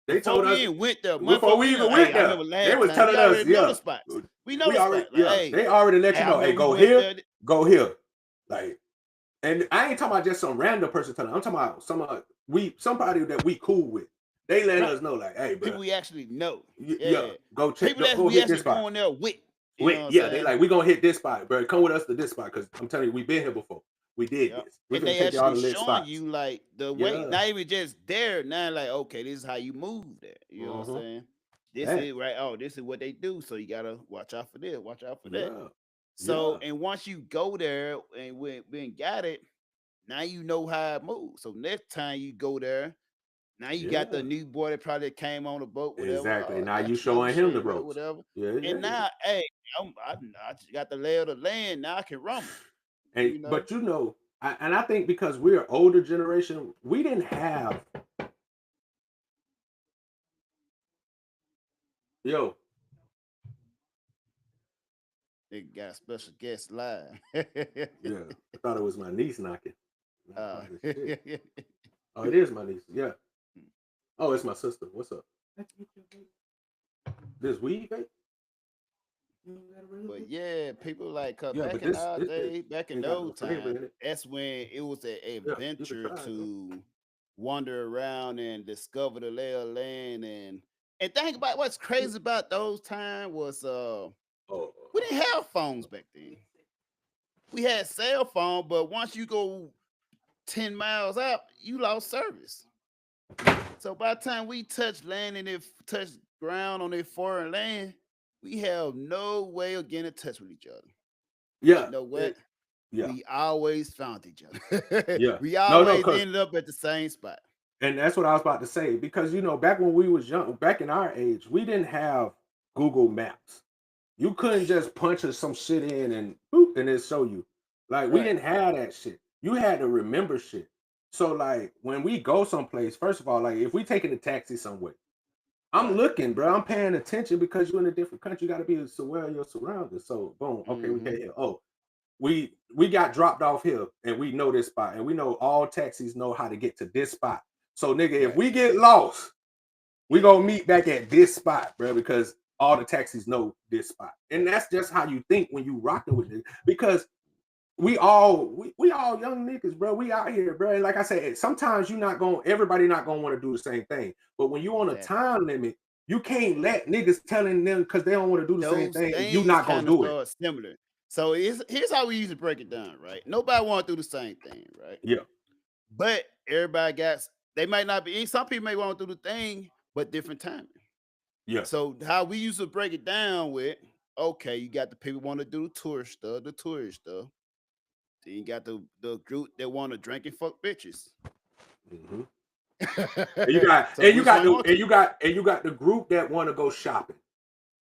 they Before told we us even went there, before motherfucker, we we know. even Hey, went I there. remember They last was time we telling us, already know yeah, the spots. We know we the already, spot. Like, yeah, hey, they already let hey, you I know, hey, remember we go went here, there. go here. Like, and I ain't talking about just some random person telling. I'm talking about somebody that we cool with. They let Right. us know, like, hey, People bro, we actually know. yeah, Yeah. go check, People that go we hit this actually spot. going there with. You know Wait, what I'm yeah, they saying? like, we gonna hit this spot, bro. Come with us to this spot because I'm telling you, we been here before. We did Yep. this. We And finna they take y'all actually to lit showing spots. you like the way, Yeah. not even just there. Now, like, okay, this is how you move there. You know what I'm Mm-hmm. saying? This That. is right. Oh, this is what they do. So you gotta watch out for this, watch out for that. Yeah. So, Yeah. and once you go there and we got it, now you know how it moves. So next time you go there, now you got the Yeah. new boy that probably came on the boat, whatever. Exactly. Oh, Now I you got you. I'm gonna showing show him the you right, ropes. whatever. Yeah. And now, hey, I just got the lay of the land. Now I can rumble. And You know, but and I think because we're older generation, we didn't have yo. they got a special guest live. Yeah, I thought it was my niece knocking. Not uh, quiet as shit. Oh, it is my niece. Yeah. Oh, it's my sister. What's up? This weed, babe? but yeah, people like cause Yeah, back but in this our this bitch day, back in ain't got no those flavor time, in it. that's when it was an Yeah, you can adventure try it though. to wander around and discover the lay of land and think about what's crazy about those times was Oh, we didn't have phones back then. We had cell phone, but once you go 10 miles out, you lost service. So by the time we touch land and if touch ground on their foreign land, we have no way of getting in touch with each other. But you yeah, know what? yeah, We always found each other. yeah. We No, always cause ended up at the same spot. and that's what I was about to say because back when we was young, back in our age, we didn't have Google Maps. You couldn't just punch some shit in and boop and it show you. Like we Right. didn't have that shit. You had to remember shit. So like when we go someplace, first of all, like if we taking a taxi somewhere, I'm Right. looking, bro. I'm paying attention because you're in a different country. You got to be aware of your surroundings. So boom, okay, we Mm-hmm. get here. Oh, we got dropped off here and we know this spot and we know all taxis know how to get to this spot. So nigga, if Right. we get lost, we gonna Yeah. meet back at this spot, bro, because all the taxis know this spot. And that's just how you think when you rocking with it. Because we all young niggas, bro. We out here, bro. And like I said, sometimes everybody not gonna want to do the same thing. But when you on a Exactly. time limit, you can't let niggas telling them because they don't want to do the same Those thing and you things not gonna kind of do it. start similar. So here's how we usually break it down, right? Nobody want to do the same thing, right? Yeah. But everybody got they might not be some people may want to do the thing, but different timing. Yeah. So how we used to break it down with, okay, you got the people want to do the tourist stuff. Then you got the group that want to drink and fuck bitches. Mm-hmm. And you got So and you which got one you the want and to? you got and you got the group that want to go shopping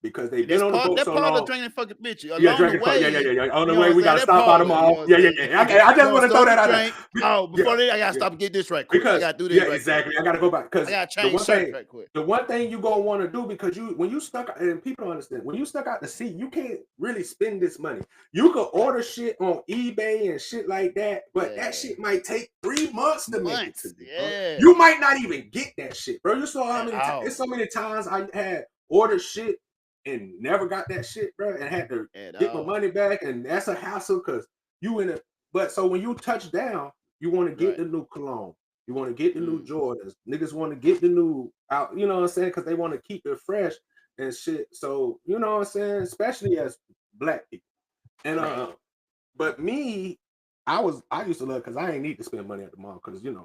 because they've been That's on the part boat that so part of long. drinking and fucking bitches. Yeah, Along the drinking. way, Yeah. On the you know way, what I'm we saying? gotta That stop by part the of it, you know mall. what Yeah. I'm saying? I You just want want to to throw start that to out there. drink. Oh, Yeah, before that, I gotta yeah. stop and get this right quick. I Because gotta do this yeah, right quick. exactly. I gotta go back I because gotta the change one shirts thing, right quick. the one thing you gonna want to do because when you stuck out, and people don't understand when you stuck out to sea, you can't really spend this money. You could order shit on eBay and shit like that, but that shit might take 3 months to make it to Months, you, bro. yeah. You might not even get that shit, bro. You saw how At many times? It's all. so many times I had ordered shit and never got that shit, bro, and had to At get my all. money back, and that's a hassle because you in it. But so when you touch down, you want to get Right. the new cologne. You want to get the new Mm. Jordans. Niggas want to get the new out, you know what I'm saying? Because they want to keep it fresh and shit. So, you know what I'm saying? Especially as black people. And Right. but me, I used to love because I ain't need to spend money at the mall because Yeah.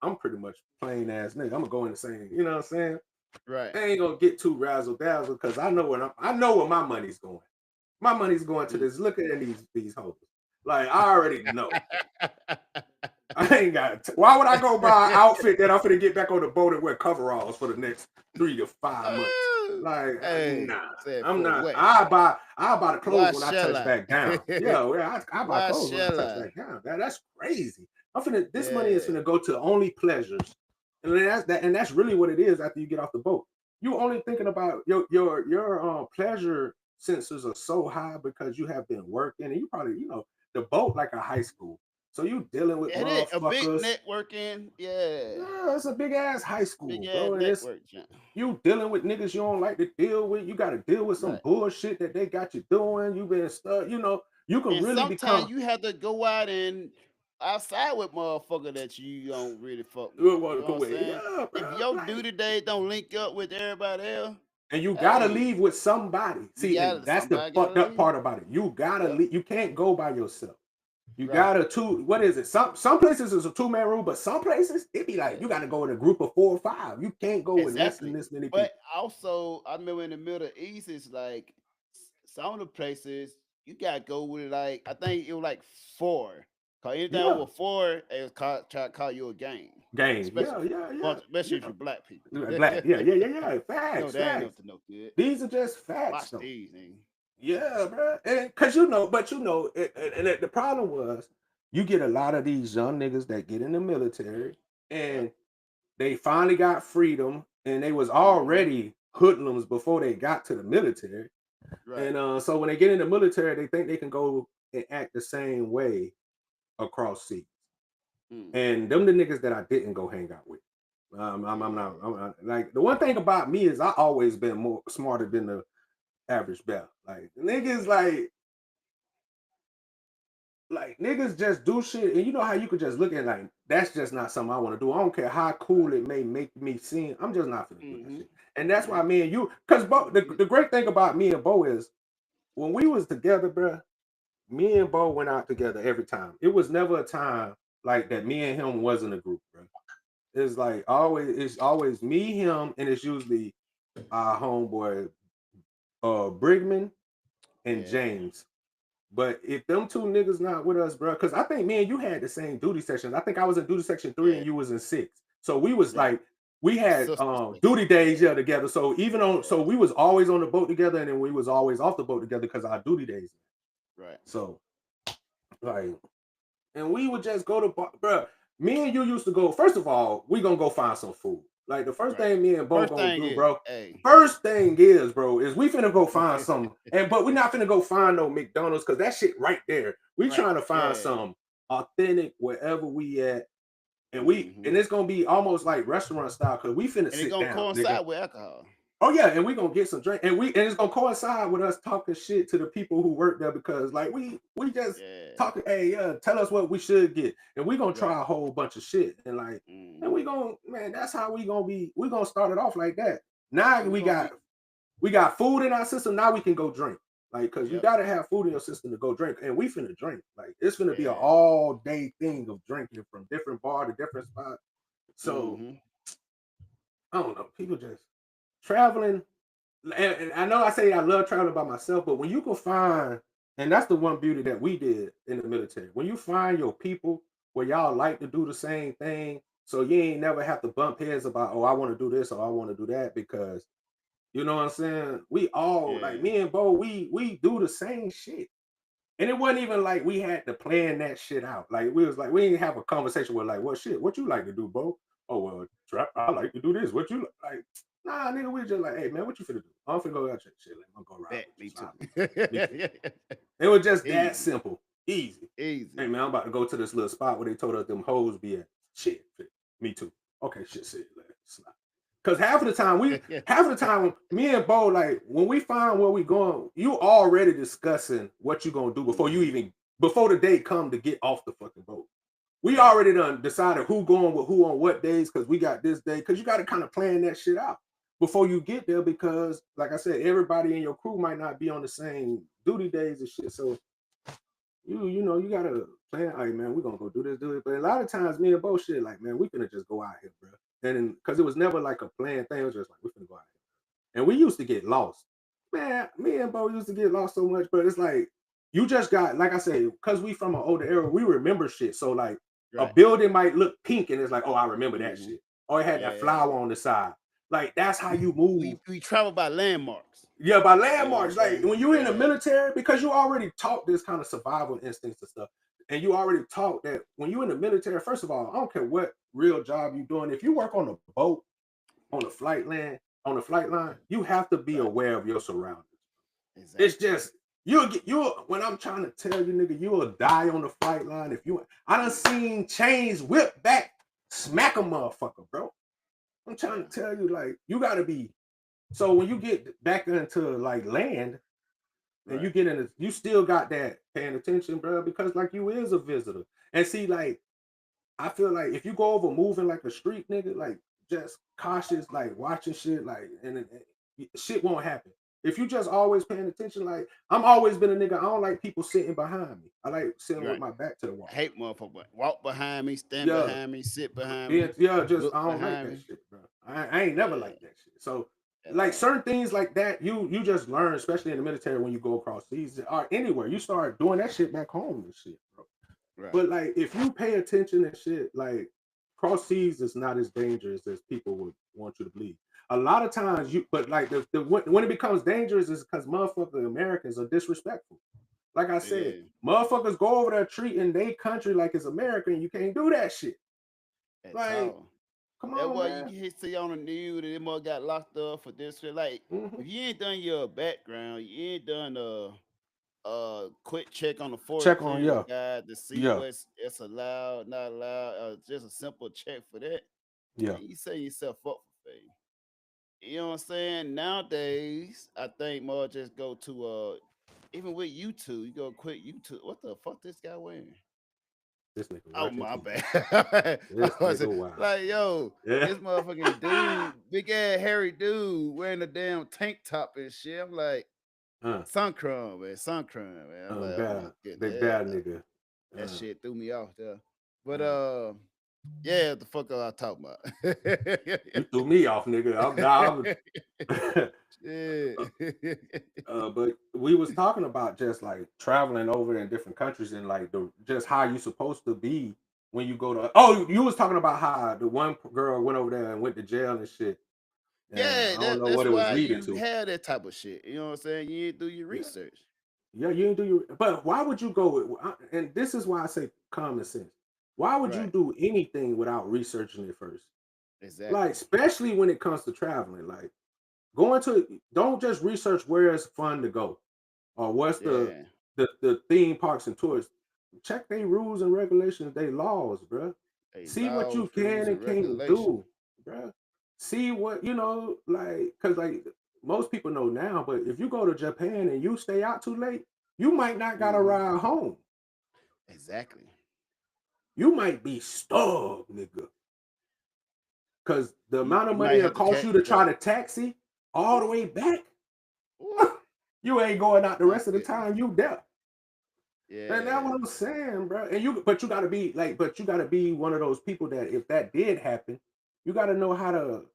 I'm pretty much plain ass nigga. I'm gonna go in the same, you know what I'm saying? Right. I ain't gonna get too razzle dazzle because I know where my money's going. My money's going to Mm. this. Look at these hoes. Like I already know. I ain't got. Why would I go buy an outfit that I'm gonna get back on the boat and wear coveralls for the next 3 to 5 months? Oh, Like, hey, nah, said I'm for not. what? I buy the Why clothes when I shall touch I? back down. Yeah, I buy Why clothes when I shall touch I? back down. That's crazy. This money is Yeah. gonna go to only pleasures, and that's really what it is after you get off the boat. You only thinking about your pleasure senses are so high because you have been working, and you probably the boat like a high school. So you dealing with It is a big motherfuckers. networking. Yeah. Yeah, it's a big ass high Big school, ass bro. And it's network, John. you dealing with niggas you don't like to deal with. You got to deal with some Right. bullshit that they got you doing. You been stuck. You can And really sometimes become. you have to go out and outside with motherfucker that you don't really fuck with. You want You to know go what I'm with saying? yeah, If bro. your Like, duty days don't link up with everybody else, and you gotta hey, leave with somebody. you See, and got that's the somebody fucked gotta up leave. part about it. You gotta Yep. leave. You can't go by yourself. You Right. gotta what is it? Some places is a 2-man rule, but some places it be like you Yeah. gotta go in a group of 4 or 5. You can't go with less than Exactly. this many But people. also, I remember in the Middle East, it's like some of the places you gotta go with like I think it was like 4. Cause anything Yeah. over 4, it was try to call you a gang, Game. especially Yeah. especially if you're black people. Black. Yeah. No, Facts. they ain't Facts. up to no good. These are just facts, Watch though. these nigga. Yeah, bro. And because the problem was you get a lot of these young niggas that get in the military Yep. and they finally got freedom and they was Hmm. already hoodlums before they got to the military. Right. And so when they get in the military, they think they can go and act the same way across seas. Mm. And them the niggas that I didn't go hang out with. Like the one thing about me is I always been more smarter than the average bell. Like niggas like niggas just do shit, and you know how you could just look at like that's just not something I want to do. I don't care how cool it may make me seem. I'm just not gonna do that Hmm. shit. And that's why Hmm. me and you, because the great thing about me and Bo is when we was together, bro. Me and Bo went out together every time. It was never a time like that. Me and him wasn't a group, bro. It's always me, him, and it's usually our homeboy Brigman and Yeah. James. But if them two niggas not with us, bro, because I think me and you had the same duty sections. I think I was in duty section 3 Yeah. and you was in 6. So we was Right. like, we had Sister duty section. days together. So so Yeah. we was always on the boat together, and then we was always off the boat together because our duty days. Right. So like, and we would just go to bro. Me and you used to go. First of all, we gonna go find some food. Like the first Right. thing me and Bo First gonna thing do, is, bro. hey. First thing is, bro, is we finna go find some, but we not finna go find no McDonald's because that shit right there. We Right. trying to find Yeah. some authentic wherever we at, and Hmm. it's gonna be almost like restaurant style because we finna And it's sit gonna down, nigga. coincide with alcohol. Oh yeah, and we gonna get some drink, and it's gonna coincide with us talking shit to the people who work there because like we just Yeah. talking. Hey, yeah, tell us what we should get, and we gonna Right. try a whole bunch of shit, and like, and Hmm. we gonna man, that's how we gonna be. We gonna start it off like that. Now And we're gonna be. we got food in our system. Now we can go drink, like, cause you Yep. gotta have food in your system to go drink, and we finna drink. Like it's finna be an Yeah. all day thing of drinking from different bar to different spot. So Hmm. I don't know, people just traveling. And I know I say I love traveling by myself, but when you can find, and that's the one beauty that we did in the military, when you find your people where y'all like to do the same thing, so you ain't never have to bump heads about, oh, I want to do this or I want to do that, because you know what I'm saying? We all, like Yeah. me and Bo, we do the same shit. And it wasn't even like we had to plan that shit out. Like we was like, we didn't have a conversation with like, well, shit, what you like to do, Bo? Oh well, I like to do this. What you like? Nah, nigga, we just like, hey man, what you finna do? I'm finna go out check shit. Like, I'm gonna go ride Bet with you. me too. Slide. Me too. It was just that Easy. simple, easy. Hey Easy. man, I'm about to go to this little spot where they told us them hoes be at. Shit, me too. Okay, shit, slide. Cause half of the time, me and Bo, like when we find where we going, you already discussing what you gonna do before you even before the day come to get off the fucking boat. We Right. already done decided who going with who on what days, because we got this day. Because you got to kind of plan that shit out before you get there. Because, like I said, everybody in your crew might not be on the same duty days and shit. So you know, you gotta plan. Like, man, we're gonna go do this. But a lot of times, me and Bo shit, like, man, we finna just go out here, bro. And because it was never like a planned thing, it was just like we finna go out here. And we used to get lost. Man, me and Bo used to get lost so much, but it's like you just got, like I said, because we from an older era, we remember shit. So like a Right. building might look pink and it's like, oh, I remember that Mhm. shit. Or it had that Yeah. flower on the side. Like that's how We, you move. we travel by landmarks. Yeah, by You know what I'm landmarks. Like saying? when you're in the Yeah. military, because you already taught this kind of survival instincts and stuff, and you already taught that when you're in the military, first of all, I don't care what real job you're doing. If you work on a boat, on the flight line, you have to be Right. aware of your surroundings. It's Exactly. just you'll when I'm trying to tell you, nigga, you'll die on the flight line if you. I done seen chains whip back, smack a motherfucker, bro. I'm trying Yeah. to tell you, like, you gotta be. So when you get back into like land and you Right. get in, you still got that paying attention, bro, because like you is a visitor. And see, like, I feel like if you go over moving like a street nigga, like just cautious, like watching shit, like and shit won't happen. If you just always paying attention, like I'm always been a nigga. I don't like people sitting behind me. I like sitting with Right. my back to the I wall. hate motherfucker. Walk behind me, stand Yeah, behind me, sit behind yeah, me, yeah. Just look I don't like behind that me. shit, bro. I ain't never Yeah. like that shit. So At like all. certain things like that, you just learn, especially in the military when you go across seas or anywhere. You start doing that shit back home and shit, bro. Right. But like if you pay attention and shit, like cross seas is not as dangerous as people would want you to believe. A lot of times you but like when it becomes dangerous is because motherfucking Americans are disrespectful. Like I said, Yeah. motherfuckers go over there treating their country like it's America and you can't do that shit. At Like, all. come That's on, why you man. can see on the news that they must got locked up for this shit. Like, Hmm. if you ain't done your background, you ain't done quick check on the force Check on clearance yeah. guide to see Yeah. what's it's allowed, not allowed, just a simple check for that, Yeah. man, you set yourself up for failure. You know what I'm saying? Nowadays, I think more just go to even with YouTube, you go quick YouTube. What the fuck this guy wearing? This nigga Oh working my too. bad. I This was nigga wild. like, yo, Yeah. this motherfucking dude, big ass hairy dude wearing a damn tank top and shit. I'm like, Uh, sun crime, man, sun crime, man. I'm like, oh my God. Big goodness, bad nigga. that Uh, shit threw me off there. But uh, yeah, the fuck I talking you about? threw me off, nigga. I'm now I'm Shit. but we was talking about just like traveling over in different countries and like the just how you supposed to be when you go to. Oh, you was talking about how the one girl went over there and went to jail and shit, and Yeah, I don't know that's what it was why leading you to. have that type of shit. You know what I'm saying? You ain't do your Yeah, research. yeah, you didn't do your. But why would you go with? And this is why I say common sense. Why would you Right. do anything without researching it first? Like, Exactly. especially when it comes to traveling, like going to don't just research where it's fun to go or what's Yeah. the theme parks and tours. Check their rules and regulations, they laws, bro. Hey, See what you laws, can rules, and and can't regulation. do, bro. See what like, cause like most people know now, but if you go to Japan and you stay out too late, you might not gotta Hmm. ride home. Exactly. You might be stuck, nigga. Cause the You amount of you money might it have to costs catch. you to try Yeah. to taxi all the Ooh, way back, ooh, you ain't going out the my rest of the goodness. time you there. And that's what Yeah. I'm saying, bro. And but you gotta be like, but you gotta be one of those people that if that did happen, you gotta know how to.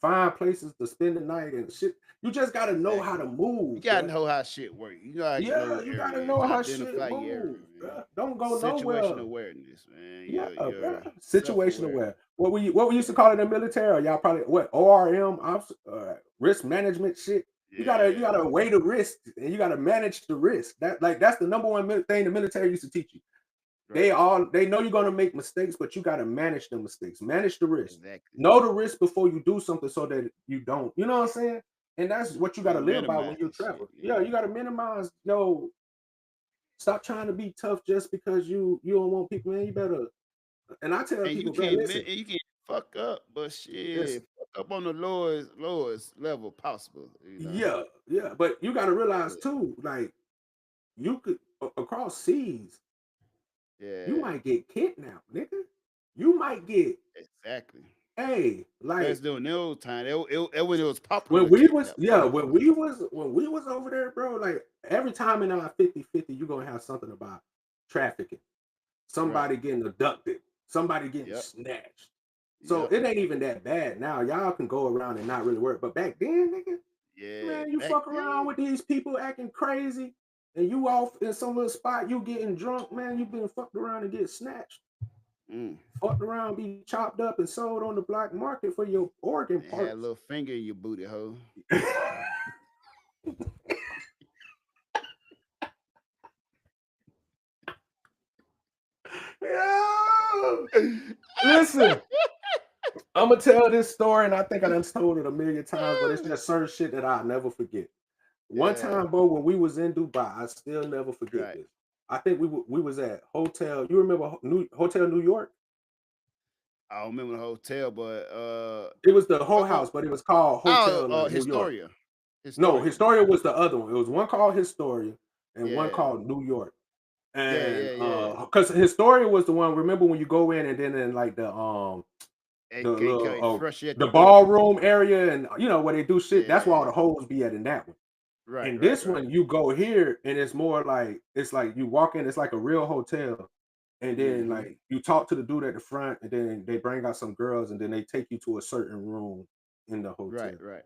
find places to spend the night and shit. You just gotta know how to Exactly. You move, gotta bro. know how shit work. You gotta know Yeah, your you gotta areas, know how shit identify your area, move, man. bro. Don't go Situation nowhere. awareness, man. Yeah, Your bro. self Situation awareness. aware. What we used to call it in the military? Y'all probably what ORM, risk management shit. You gotta Yeah. weigh the risk and you gotta manage the risk. That's the number one thing the military used to teach you. Right. They know you're gonna make mistakes, but you gotta manage the mistakes, manage the risk, Exactly. know the risk before you do something so that you don't. You know what I'm saying? And that's what you gotta You live by when minimize you shit. travel. Yeah, Yeah. you gotta minimize. Stop trying to be tough just because you don't want people. Man, you better. And I tell And you people, bro, can't listen, and you can't fuck up, but shit, listen. fuck up on the lowest level possible. Yeah, yeah, but you gotta realize Yeah. too, like you could across seas, you Yeah. might get kidnapped, nigga. You might get, Exactly. hey, like That's during the old time. When it was popular when to we was, kidnap yeah, motherfuckers. when we was over there, bro, like every time in our 50-50, you're gonna have something about trafficking, Right. somebody getting abducted, somebody getting Yep. snatched. So Yep. it ain't even that bad now. Y'all can go around and not really work. But back then, nigga, Yeah. man, you Back fuck around then. with these people acting crazy, and you off in some little spot, you getting drunk, man. You been fucked around and get snatched, Mm. fucked around, be chopped up and sold on the black market for your organ And had a parts. little finger in your booty hole. Yo! Listen, I'm gonna tell this story, and I think I done told it a million times, but it's just certain shit that I'll never forget. One Yeah. time, bro, when we was in Dubai, I still never forget Right. this. I think we was at hotel. You remember Hotel New York? I don't remember the hotel, but It was the whole what go house, but it was called oh Hotel New York. Historia. No, Historia. Historia was the other one. It was one called Historia and one Yeah. called New York. And Yeah. because Historia was the one. Remember when you go in and then in like the AK little fresh at the the door. ballroom area and where they do shit. That's where all Yeah. the hoes be at in that one. Right, In right, this right. one, you go here and it's more like it's like you walk in, it's like a real hotel, and then Mhm. like you talk to the dude at the front, and then they bring out some girls, and then they take you to a certain room in the Right, hotel. right.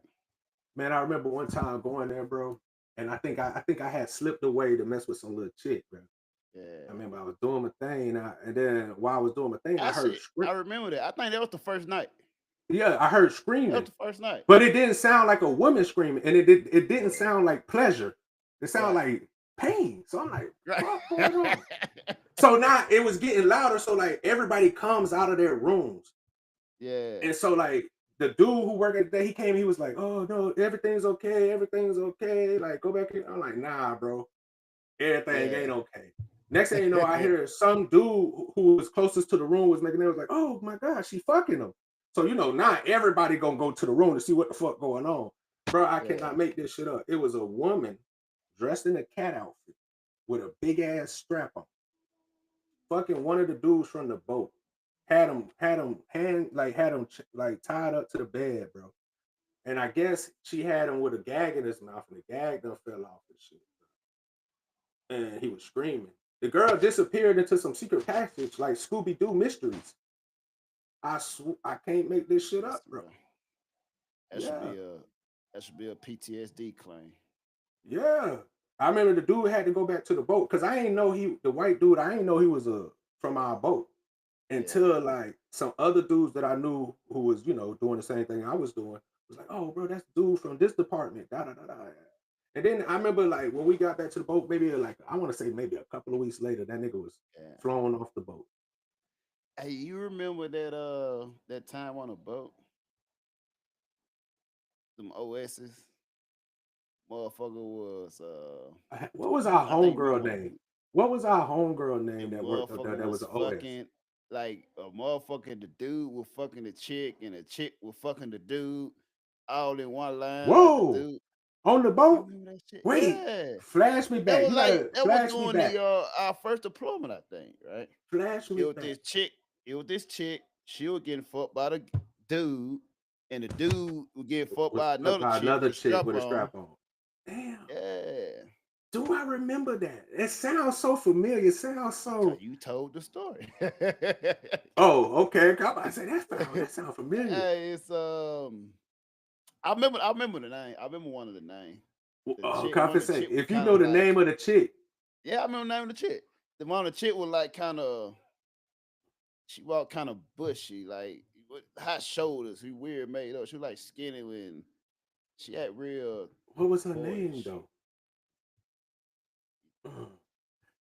Man, I remember one time going there, bro, and I think I had slipped away to mess with some little chick, bro. I Yeah. remember I was doing my thing, and then while I was doing my thing, I heard Actually, I remember that. I think that was the first night. yeah, I heard That was screaming, the first night. but it didn't sound like a woman screaming, and it didn't sound like pleasure. It sounded Right. like pain. So I'm like, Right. what going on? So now it was getting louder. So like everybody comes out of their rooms. Yeah. And so like the dude who worked at the day, he came, he was like, oh no, everything's okay, everything's okay. Like go back in. I'm like, nah, bro, everything Yeah. ain't okay. Next thing you know, I hear some dude who was closest to the room was making it was like, oh my god, she fucking him. So not everybody gonna go to the room to see what the fuck going on. Bro, I Yeah. cannot make this shit up. It was a woman dressed in a cat outfit with a big ass strap on. Fucking one of the dudes from the boat had him like tied up to the bed, bro. And I guess she had him with a gag in his mouth, and the gag done fell off and shit. And he was screaming. The girl disappeared into some secret passage like Scooby Doo mysteries. I can't make this shit up, bro. Bro, that should Yeah, be a PTSD claim. yeah. I remember the dude had to go back to the boat because I ain't know the white dude. I ain't know he was from our boat Yeah. until like some other dudes that I knew who was doing the same thing I was doing was like, oh bro, that's the dude from this department. Da da da da. And then I remember like when we got back to the boat, maybe like I want to say maybe a couple of weeks later, that nigga was Yeah. flown off the boat. Hey, you remember that time on a boat? Some OSs? Motherfucker was What was our I think homegirl name? What was our homegirl the name that worked up motherfucker there? That was was an OS. fucking like a motherfucker. The dude was fucking the chick, and the chick was fucking the dude, all in one line. Like the Whoa, dude, on the you boat. remember that shit? Wait, Yeah, flash me that back. was You gotta that was flash me during back. the our first deployment, I think. Right? Flash It me was back. this chick. It was this chick. She was getting fucked by the dude, and the dude was getting fucked Was by up another by chick another with a chick strap with a on. strap on. Damn. Yeah, Do I remember that? It sounds so familiar. It sounds cause so. you told the story. Oh, okay. I say that sound familiar. Hey, it's I remember the name. I remember one of the names. The chick, one of the Confident. chick was If you kind know of the like, name of the chick, yeah, I remember the name of the chick. The one of the chick was like kind of, she walked kind of bushy, like with hot shoulders. She weird made up. She was like skinny when she had real what was her name boyish. though?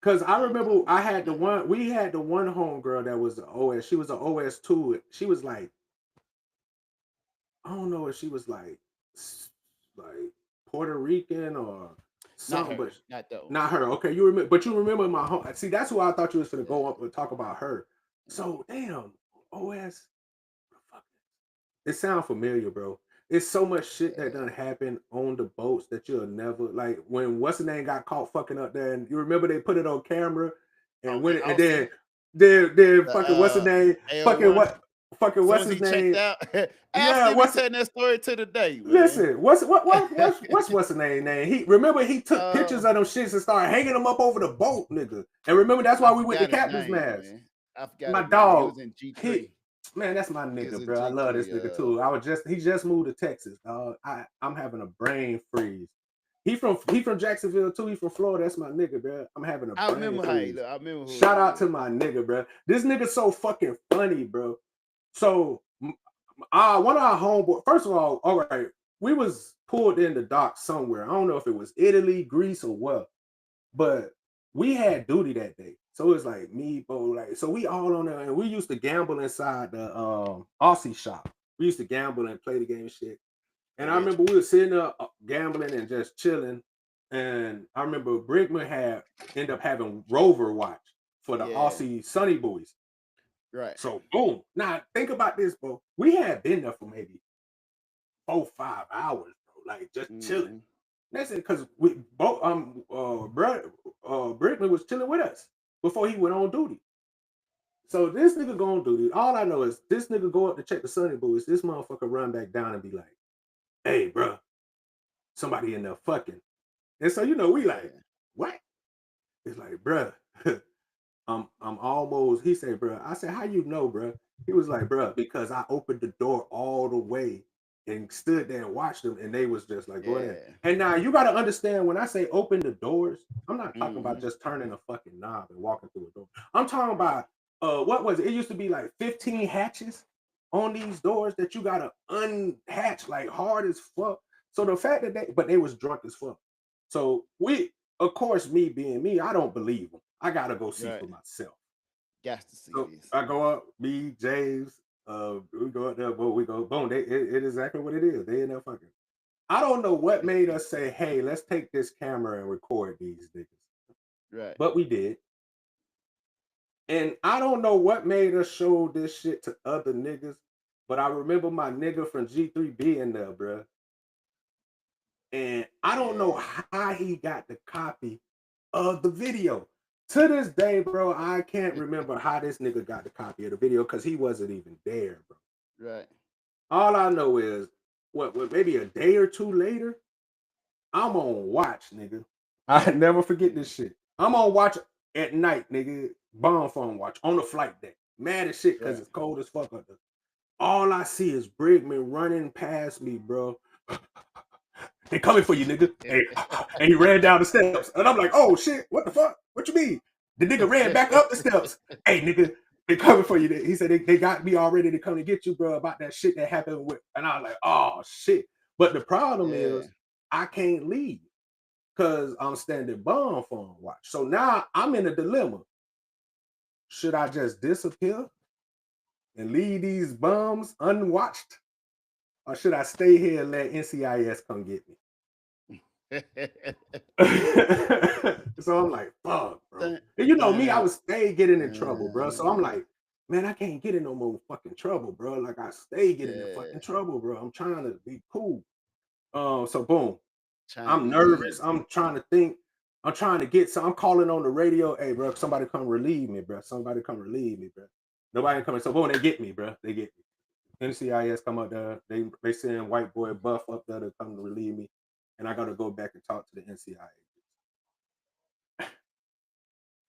Because I I ain't remember gonna I remember had the the name. one, we had the one homegirl that was the OS. She was an OS two. She was like, I don't know if she was like Puerto Rican or Not something, her. but Not that one. not her. Okay, you remember, but you remember my home. See, that's who I thought you was gonna go Yeah. up and talk about her. Yeah. So damn, OS. Fuck, it sounds familiar, bro. It's so much shit that done happened on the boats that you'll never like. When what's the name got caught fucking up there, and you remember they put it on camera, and Oh, when in it, and Austin, then the fucking what's the name, fucking L1. what, fucking As soon what's as his he checked name? out, I Yeah, still be telling that story to the day, man. listen, what's the name? He remember he took Uh, pictures of them shits and started hanging them up over the boat, nigga. And remember that's why I we went to forgot his Captain's name, Mass. man. I forgot My his name. He dog, was in G he three. man, that's my He was nigga, in bro. I G love this three. nigga too. He just moved to Texas, dog. I'm having a brain freeze. He from Jacksonville too. He from Florida. That's my nigga, bro. I'm having a I brain remember how he freeze. looked. I remember who Shout he out to is. my nigga, bro. This nigga so fucking funny, bro. So one of our homeboy. First of all right, we was pulled in the dock somewhere. I don't know if it was Italy, Greece, or what, but we had duty that day. So it was like me, bro, like so we all on there, and we used to gamble inside the Aussie shop. We used to gamble and play the game and shit. I And I got remember we were sitting there gambling and just chilling. And I remember Brickman had ended up having Rover watch for the you. Yeah. Aussie Sunny Boys. Right. So boom. Now think about this, bro. We had been there for maybe 4-5 hours, bro. Like just chilling. Mm-hmm. That's it, because we both Brickman was chilling with us before he went on duty. So this nigga go on duty. All I know is this nigga go up to check the Sunny Boys. This motherfucker run back down and be like, "Hey, bro, somebody in there fucking." And so we like, Yeah. what? It's like, bro, I'm almost. He said, bro. I said, how you know, bro? He was like, bro, because I opened the door all the way and stood there and watched them, and they was just like going in. Yeah. And now you got to understand when I say open the doors, I'm not talking about Mm-hmm. just turning a fucking knob and walking through a door. I'm talking Right. about what was it? It used to be like 15 hatches on these doors that you gotta unhatch like hard as fuck. So the fact that they was drunk as fuck. So of course, me being me, I don't believe them. I gotta go see Right. for myself. Got to see So this. I go up, me, James, we go up there, boom, we go, boom. It is exactly what it is. They in there fucking. I don't know what made us say, hey, let's take this camera and record these niggas. Right. But we did. And I don't know what made us show this shit to other niggas, but I remember my nigga from G3 being there, bro. And I don't know Yeah. how he got the copy of the video. To this day, bro, I can't remember how this nigga got the copy of the video because he wasn't even there, bro. Right. All I know is what maybe a day or two later, I'm on watch, nigga. I never forget this shit. I'm on watch at night, nigga. Bomb phone watch on the flight deck. Mad as shit because Right. it's cold as fuck up there. All I see is Brigman running past me, bro. They coming for you, nigga. Hey, and he ran down the steps. And I'm like, oh shit, what the fuck? What you mean? The nigga ran back up the steps. Hey, nigga, they coming for you. He said they got me already to come and get you, bro, about that shit that happened with. And I was like, oh shit. But the problem Yeah. is I can't leave because I'm standing bomb phone watch. So now I'm in a dilemma. Should I just disappear and leave these bums unwatched? Or should I stay here and let NCIS come get me? So I'm like, fuck, bro. And you know me, I would stay getting in trouble, bro. So I'm like, man, I can't get in no more fucking trouble, bro. Like I stay getting in fucking trouble, bro. I'm trying to be cool. So boom. Trying to I'm be nervous. easy. I'm trying to think. I'm trying to get I'm calling on the radio. Hey, bro, somebody come relieve me, bro. Somebody come relieve me, bro. Nobody coming. So boom, they get me, bro. They get me. NCIS come up there. They send white boy Buff up there to come to relieve me. And I gotta go back and talk to the NCIS.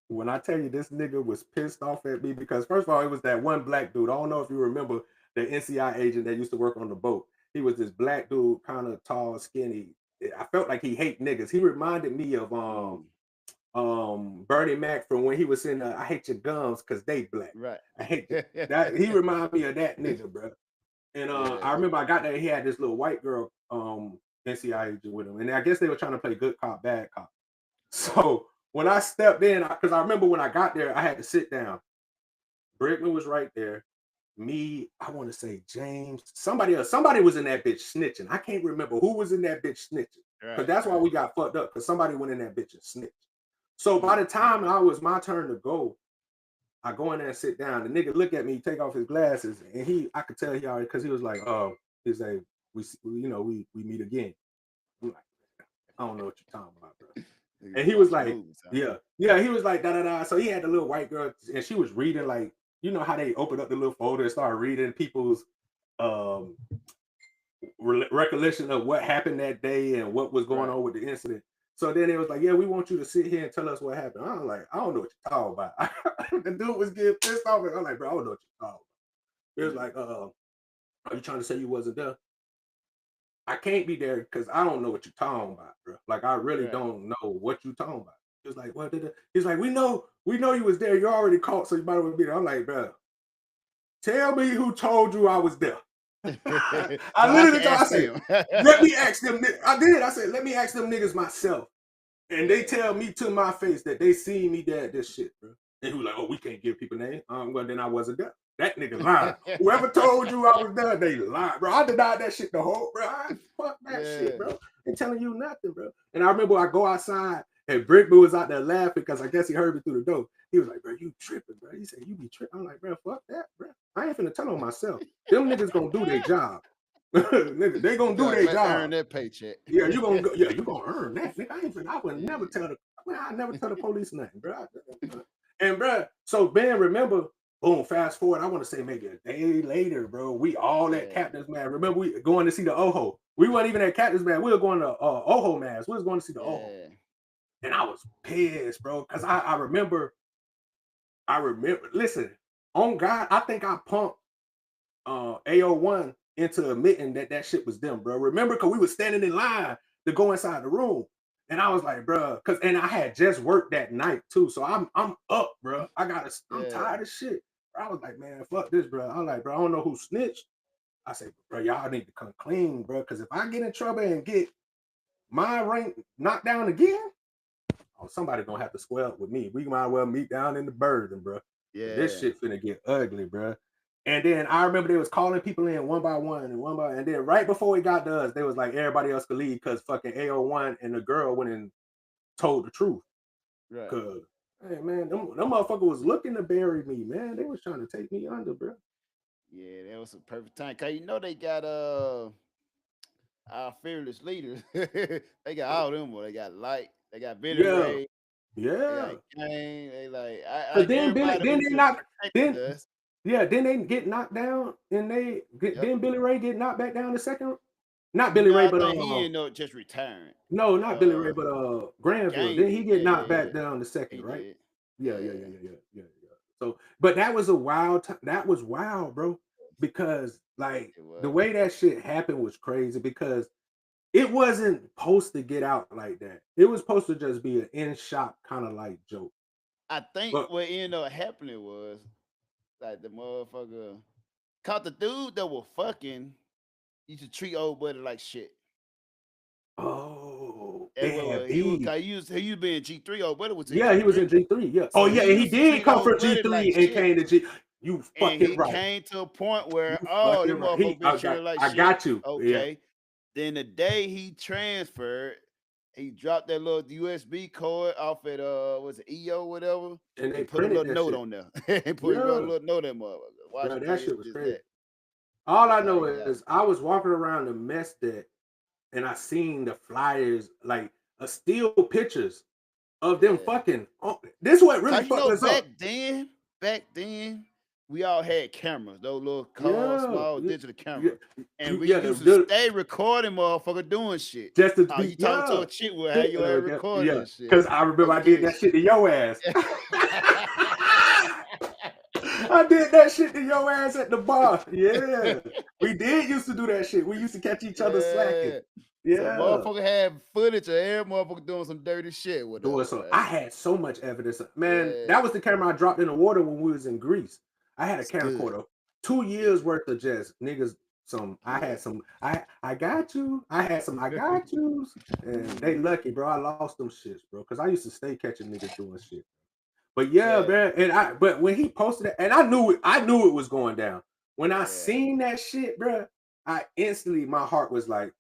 When I tell you this nigga was pissed off at me because first of all, it was that one black dude. I don't know if you remember the NCI agent that used to work on the boat. He was this black dude, kind of tall, skinny. I felt like he hate niggas. He reminded me of Bernie Mac from when he was in I Hate Your Gums because they black. Right. I hate that. He reminded me of that nigga, bro. And I remember I got there, he had this little white girl NCI agent with him. And I guess they were trying to play good cop, bad cop. So when I stepped in, because I remember when I got there, I had to sit down. Brickman was right there. Me, I want to say James, somebody else. Somebody was in that bitch snitching. I can't remember who was in that bitch snitching. Because that's why we got fucked up, because somebody went in that bitch and snitched. So by the time it was my turn to go, I go in there and sit down. The nigga look at me, take off his glasses, and I could tell he already, because he was like, "Oh, he's like, we meet again." I'm like, I don't know what you're talking about, bro. And he was like, yeah, he was like, da da da. So he had the little white girl, and she was reading, like, you know how they open up the little folder and start reading people's recollection of what happened that day and what was going on with the incident. So then it was like, yeah, we want you to sit here and tell us what happened. I'm like, I don't know what you're talking about. The dude was getting pissed off. I'm like, bro, I don't know what you're talking about. It was like, are you trying to say you wasn't there? I can't be there because I don't know what you're talking about, bro. Like, I really don't know what you're talking about. He was like, what did it? He's like, we know you was there. You're already caught, so you might as well be there. I'm like, bro, tell me who told you I was there. I literally told, I said, let me ask them. I did. I said, let me ask them niggas myself. And they tell me to my face that they seen me there at this shit, bro. And he was like, oh, we can't give people names. Well, then I wasn't there. That nigga lied. Whoever told you I was there, they lied, bro. I denied that shit the whole, bro. Fuck that shit, bro. Ain't telling you nothing, bro. And I remember I go outside and Brickman was out there laughing because I guess he heard me through the door. He was like, bro, you tripping, bro. He said, you be tripping. I'm like, bro, fuck that, bro. I ain't finna tell on myself. Them niggas gonna do their job. Nigga, they gonna do their job. Earn that paycheck. Yeah, you gonna go, you gonna earn that. Nigga, I would never tell the police nothing, bro. And bro, so Ben, remember, boom, fast forward, I want to say maybe a day later, bro. We all at Captain's Man. Remember, we going to see the Oho. We weren't even at Captain's Man. We were going to Oho Mass. We was going to see the Oho. And I was pissed, bro, because I remember, listen, on God, I think I pumped AO1 into admitting that shit was them, bro. Remember, because we were standing in line to go inside the room. And I was like, bro, and I had just worked that night too. So I'm up, bro. I'm tired of shit. I was like, man, fuck this, bro. I'm like, bro, I don't know who snitched. I said, bro, y'all need to come clean, bro. Because if I get in trouble and get my rank knocked down again, somebody gonna have to square up with me. We might as well meet down in the Burden, bro. Yeah, this shit finna get ugly, bro. And then I remember they was calling people in one by one, and then right before it got to us, they was like everybody else could leave because fucking AO1 and the girl went and told the truth. Right. Cause hey man, them motherfucker was looking to bury me, man. They was trying to take me under, bro. Yeah, that was a perfect time. Cause you know they got our fearless leaders. They got all them. They got Light. They got Billy Ray. Yeah. They got Kane. They like. But then then they get knocked down, and then Billy Ray get knocked back down the second. Not Billy Ray, but he ended up just retiring. No, not Billy Ray, but Granville. Then he get knocked back down the second, right? Yeah. So, but that was a wild time. That was wild, bro. Because like the way that shit happened was crazy. Because it wasn't supposed to get out like that. It was supposed to just be an in shop kind of like joke. I think what ended up happening was like the motherfucker caught the dude that was fucking. Used to treat old buddy like shit. Oh, he was being G3. Old buddy was he was in G3. Yeah. Oh yeah, and he did come from G3 like and came to G. You fucking right. He came to a point where the motherfucker been treated like shit. I got you. Okay. Yeah. Then the day he transferred, he dropped that little USB cord off at was it EO whatever, and they put a little note on there. Put a little note in motherfucker. That shit was crazy. All I know is I was walking around the mess deck and I seen the flyers, like still pictures of them fucking. This is what really fucked us up. Back then, we all had cameras, those little small digital cameras. And we used to stay recording motherfucker doing shit. Just to be, you talking to a chick with how you ever recording shit. Because I remember I did that shit to your ass. I did that shit to your ass at the bar. Yeah. We did used to do that shit. We used to catch each other slacking. Yeah. So Yeah. motherfucker had footage of every motherfucker doing some dirty shit with Doing us. so, Right? I had so much evidence. Man, Yeah. that was the camera I dropped in the water when we was in Greece. I had a It's good. camcorder. 2 years worth of just niggas. I had some. I got you. I had some. I got yous. And they lucky, bro. I lost them shits, bro. Because I used to stay catching niggas doing shit. But yeah, man. And but when he posted it, and I knew it was going down. When I seen that shit, bro, I instantly, my heart was like,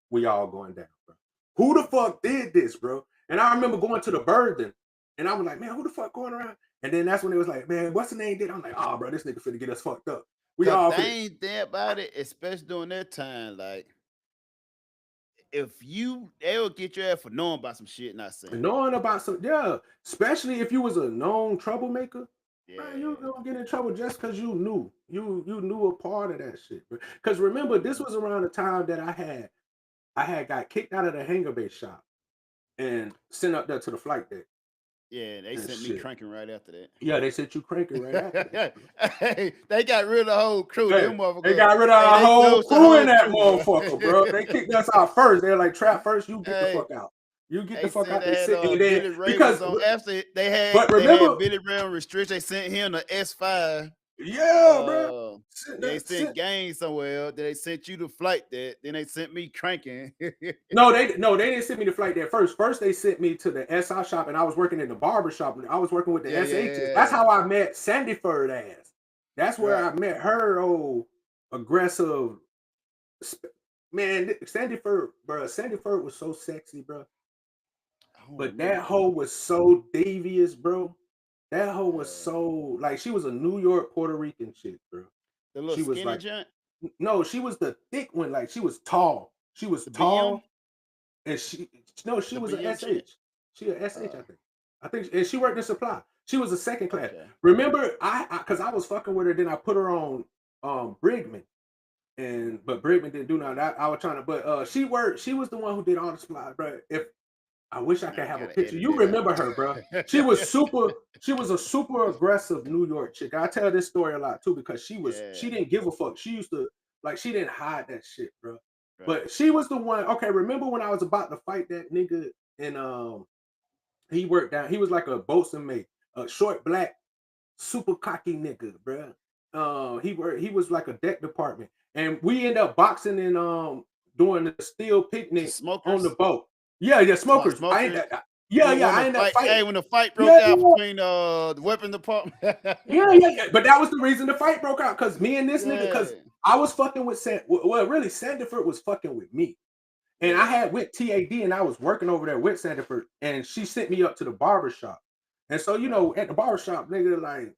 we all going down, bro. Who the fuck did this, bro? And I remember going to the Burden, and I was like, man, who the fuck going around? And then that's when it was like, man, what's the name did? I'm like, oh, bro, this nigga finna get us fucked up. We all they ain't there about it, especially during that time. Like, if they'll get your ass for knowing about some shit, not saying knowing about some, yeah, especially if you was a known troublemaker. Yeah. Man, you don't get in trouble just because you knew a part of that shit. Because remember, this was around the time that I had got kicked out of the hangar base shop and sent up there to the flight deck. Yeah, they sent me cranking right after that. Yeah, they sent you cranking right after that. Hey, they got rid of the whole crew. Hey, they got rid of our whole crew in that motherfucker, bro. They kicked us out first. They're like, Trap first, you get the fuck out. You get the fuck out. They had Billy Ray because on after they had, Billy Ray on restrict. They sent him the S5. Yeah, bro. They sent Gang somewhere else. Then they sent you to flight that. Then they sent me cranking. No, they didn't send me to flight that first. First, they sent me to the SI shop, and I was working in the barber shop. I was working with the SH. That's how I met Sandyford ass. That's where I met her old aggressive man. Sandyford, bro. Sandyford was so sexy, bro. But that hoe was so devious, bro. That hoe was so like she was a New York Puerto Rican chick, bro. The little she was skinny like, giant? No, she was the thick one. Like she was tall. She was tall, and she was an SH. She a SH, I think, and she worked in supply. She was a second class. Okay. Remember, because I was fucking with her. Then I put her on Brigman, but Brigman didn't do nothing. I was trying to, but she worked. She was the one who did all the supply, bro. If I wish I could have a picture. You remember her, bro. She was a super aggressive New York chick. I tell this story a lot too because she didn't give a fuck. She used to she didn't hide that shit, bro. Right. But she was the one. Okay, remember when I was about to fight that nigga and he worked down. He was like a boatswain mate, a short black, super cocky nigga, bro. He was like a deck department, and we end up boxing and doing the steel picnic on the boat. Yeah, smokers. I ended up fighting. Hey, when the fight broke out between the weapon department. yeah. But that was the reason the fight broke out because me and this nigga, because I was fucking with really Sandyford was fucking with me, and I had with TAD and I was working over there with Sandyford, and she sent me up to the barbershop, and so at the barbershop, nigga, like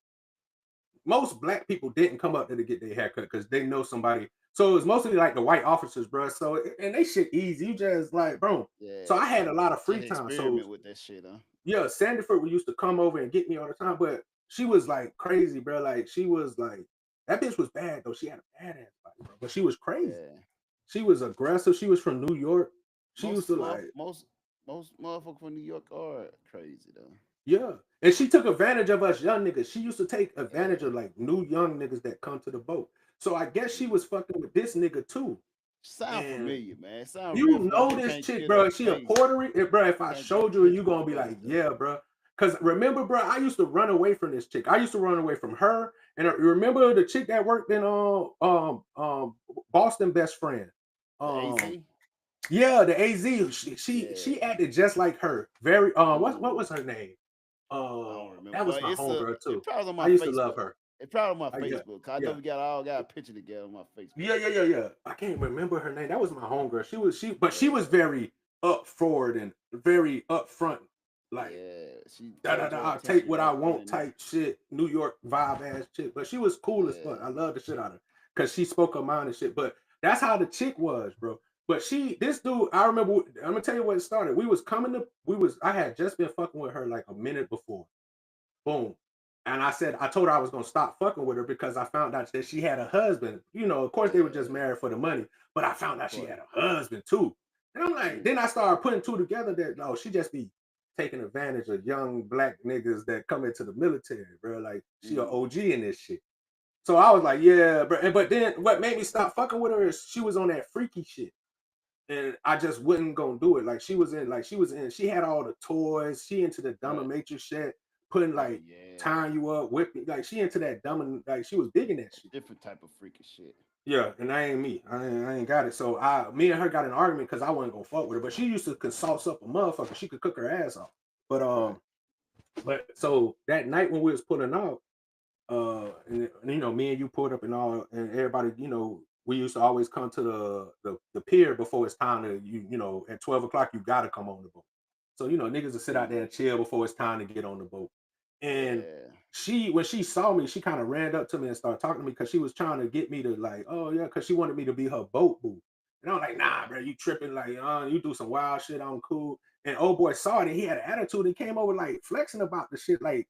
most black people didn't come up there to get their haircut because they know somebody. So it was mostly like the white officers, bro. So and they shit easy. You just like, bro. Yeah, so I had a lot of free time. So with that shit, huh? Yeah, Sandyford used to come over and get me all the time, but she was like crazy, bro. Like she was like that bitch was bad though. She had a badass body, bro. But she was crazy. Yeah. She was aggressive. She was from New York. She used to like most motherfuckers from New York are crazy though. Yeah. And she took advantage of us young niggas. She used to take advantage of like new young niggas that come to the boat. So I guess she was fucking with this nigga too. Sound familiar, man. You know this chick, bro. She a Puerto Rican, bro. If I showed you, you gonna be like, yeah, bro. Because remember, bro, I used to run away from this chick. I used to run away from her. And remember the chick that worked in Boston Best Friend. Yeah, the AZ. She acted just like her. Very what was her name? That was my homegirl too. I used to love her. It's probably on my Facebook. I know we got a picture together on my Facebook. Yeah. I can't remember her name. That was my homegirl. She was very up forward and very upfront. Like I'll take what I want type shit. New York vibe ass shit. But she was cool as fuck. I love the shit out of her. Cause she spoke her mind and shit. But that's how the chick was, bro. But this dude, I remember, I'm gonna tell you what it started. I had just been fucking with her like a minute before. Boom. And I told her I was gonna stop fucking with her because I found out that she had a husband. Of course they were just married for the money, but I found out she had a husband too. And I'm like, then I started putting two together that she just be taking advantage of young black niggas that come into the military, bro. Like she an OG in this shit. So I was like, yeah, bro. But then what made me stop fucking with her is she was on that freaky shit. And I just wasn't gonna do it. She had all the toys, she into the dominatrix shit, putting like tying you up, whipping, like she into that like she was digging that shit. Different type of freaky shit. Yeah, and that ain't me. I ain't got it. So me and her got an argument because I wasn't gonna fuck with her. But she used to sauce up a motherfucker. She could cook her ass off. But so that night when we was pulling out, and you know, me and you pulled up and all, and everybody, you know, we used to always come to the pier before it's time to you know, at 12 o'clock you gotta come on the boat. So you know, niggas will sit out there and chill before it's time to get on the boat. And when she saw me, she kind of ran up to me and started talking to me because she was trying to get me to like, oh yeah, because she wanted me to be her boat boo. And I'm like, nah, bro, you tripping, like, you do some wild shit, I'm cool. And old boy saw it and he had an attitude and came over like flexing about the shit, like,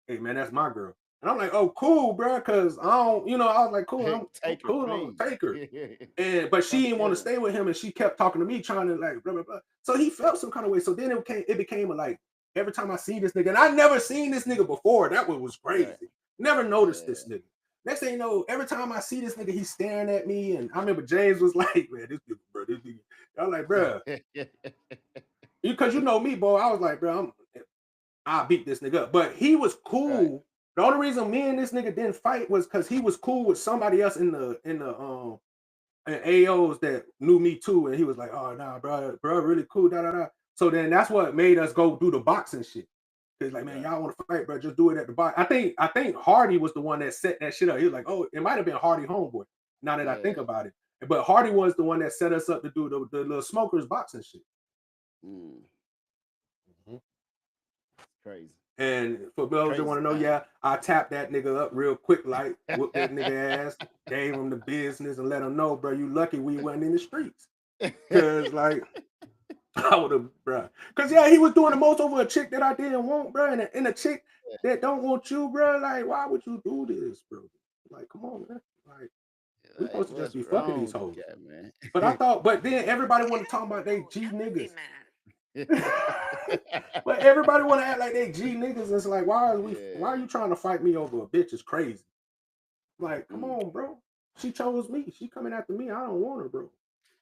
hey man, that's my girl. And I'm like, oh, cool, bro, because I don't, you know, I was like, cool, I'm cool, I'm gonna take her. But she didn't want to stay with him, and she kept talking to me, trying to like blah blah blah. So he felt some kind of way. So then it became a like every time I see this nigga, and I never seen this nigga before. That one was crazy. Never noticed this nigga. Next thing you know, every time I see this nigga, he's staring at me. And I remember James was like, man, this nigga, bro, this nigga. I'm like, bro, because you know me, boy. I was like, bro, I'll beat this nigga up. But he was cool. Right. The only reason me and this nigga didn't fight was because he was cool with somebody else in the AOs that knew me too. And he was like, oh nah, bro, really cool, da da da. So then that's what made us go do the boxing shit. Cause like, man, y'all want to fight, bro? Just do it at the box. I think Hardy was the one that set that shit up. He was like, oh, it might have been Hardy homeboy. Now that I think about it, but Hardy was the one that set us up to do the little smokers boxing shit. Crazy. And for those that want to know, I tapped that nigga up real quick, like whooped that nigga ass, gave him the business, and let him know, bro, you lucky we wasn't in the streets. Cause like I would have, bro. Cause he was doing the most over a chick that I didn't want, bro, and a chick that don't want you, bro. Like, why would you do this, bro? Like, come on, man. Like, we supposed to just be fucking these hoes, man. But then everybody want to talk about they G niggas. But everybody want to act like they G niggas. It's like, why are you trying to fight me over a bitch? Is crazy. Like, come on, bro. She chose me. She coming after me. I don't want her, bro.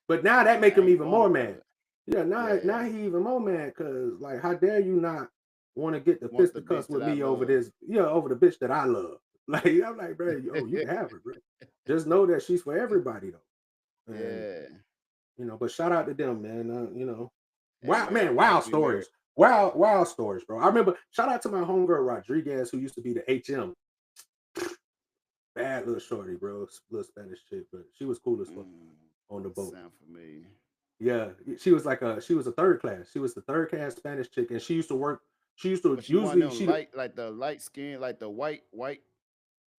But now that make him even more mad. Yeah, now he even more mad because, like, how dare you not want to get the fisticuffs with me over this? Yeah, over the bitch that I love. Like, I'm like, bro, you can have her, bro. Just know that she's for everybody, though. And, you know, but shout out to them, man. You know, wild stories. Wild stories, bro. I remember, shout out to my homegirl Rodriguez, who used to be the HM. Bad little shorty, bro. Little Spanish chick, but she was cool as fuck on the boat. Sound familiar. Yeah, she was a third class. She was the third class Spanish chick, and she used to work. She used to usually like the light skin, like the white.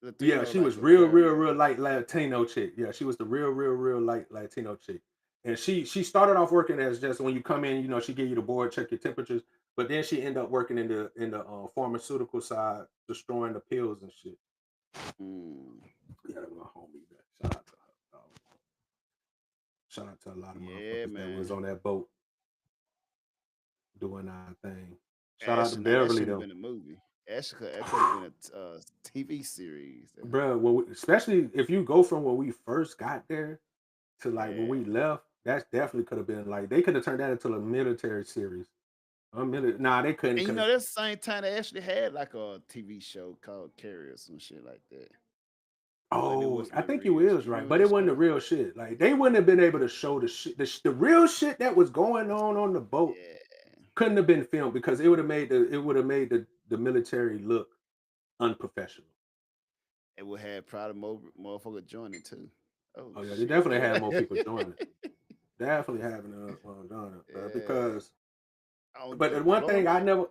Latino, yeah, she was real light Latino chick. Yeah, she was the real light Latino chick. And she started off working as just when you come in, you know, she give you the board, check your temperatures. But then she ended up working in the pharmaceutical side, destroying the pills and shit. Yeah, that was my homie. Shout out to her. Shout out to a lot of motherfuckers that was on that boat doing our thing. Shout out to Beverly though. Been a movie. Actually, it could have been a TV series, bro. Especially if you go from when we first got there to like when we left, that definitely could have been like they could have turned that into a military series. Nah, they couldn't. And you know, that's the same time they actually had like a TV show called Carrie or some shit like that. Oh, I think you is right, but it wasn't the real shit. Like they wouldn't have been able to show the shit, the real shit that was going on the boat. Yeah. Couldn't have been filmed because it would have made the military look unprofessional. It would have probably more motherfuckers joining too. Oh yeah, they definitely had more people joining. Definitely having done it because. But the one thing I never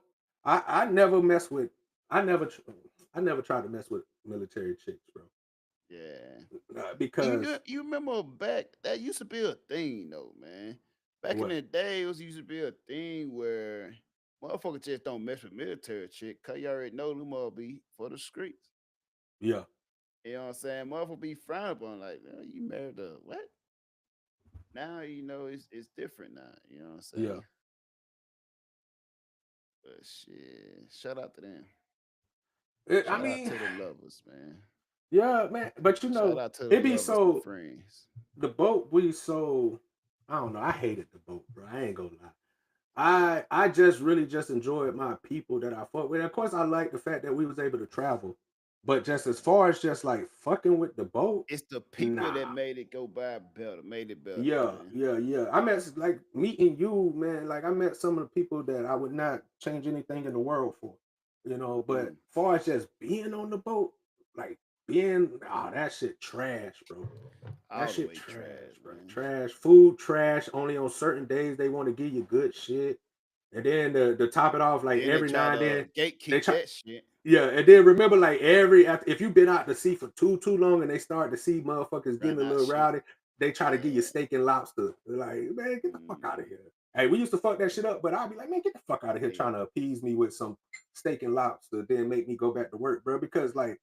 mess with. I never tried to mess with military chicks, bro. Yeah, because you remember back that used to be a thing though, man. Back in the day, it used to be a thing where motherfuckers just don't mess with military chick, cause you already know them all be for the streets. Yeah. You know what I'm saying? Motherfucker be frowned upon, like, you married a what? Now you know it's different now. You know what I'm saying? Yeah. But shit, shout out to them. I Shout out mean, to the lovers, man. yeah, man. But you Shout know, out to the it be lovers, the so friends. the boat be so. I don't know. I hated the boat, bro. I ain't gonna lie. I just really just enjoyed my people that I fought with. Of course, I like the fact that we was able to travel, but just as far as just like fucking with the boat, It's the people that nah. made it go by better, made it better, Yeah, man. yeah, yeah. I met like meeting you, man. Like I met some of the people that I would not change anything in the world for, you know. But Mm, far as just being on the boat, like being, oh, that shit trash, bro. That all the shit way trash, trash, bro. man. Trash. Food trash. Only on certain days they want to give you good shit. And then to top it off, like Then they every try now and to then they gatekeep try. that shit. Yeah, and then remember, like if you've been out to sea for too long and they start to see motherfuckers getting Run a out little shit. rowdy, they try to give you Yeah. steak and lobster. They're like, man, get the fuck out of Mm, here. Hey, we used to fuck that shit up, but I'd be like, man, get the fuck out of here hey, trying to appease me with some steak and lobster, then make me go back to work, bro. Because like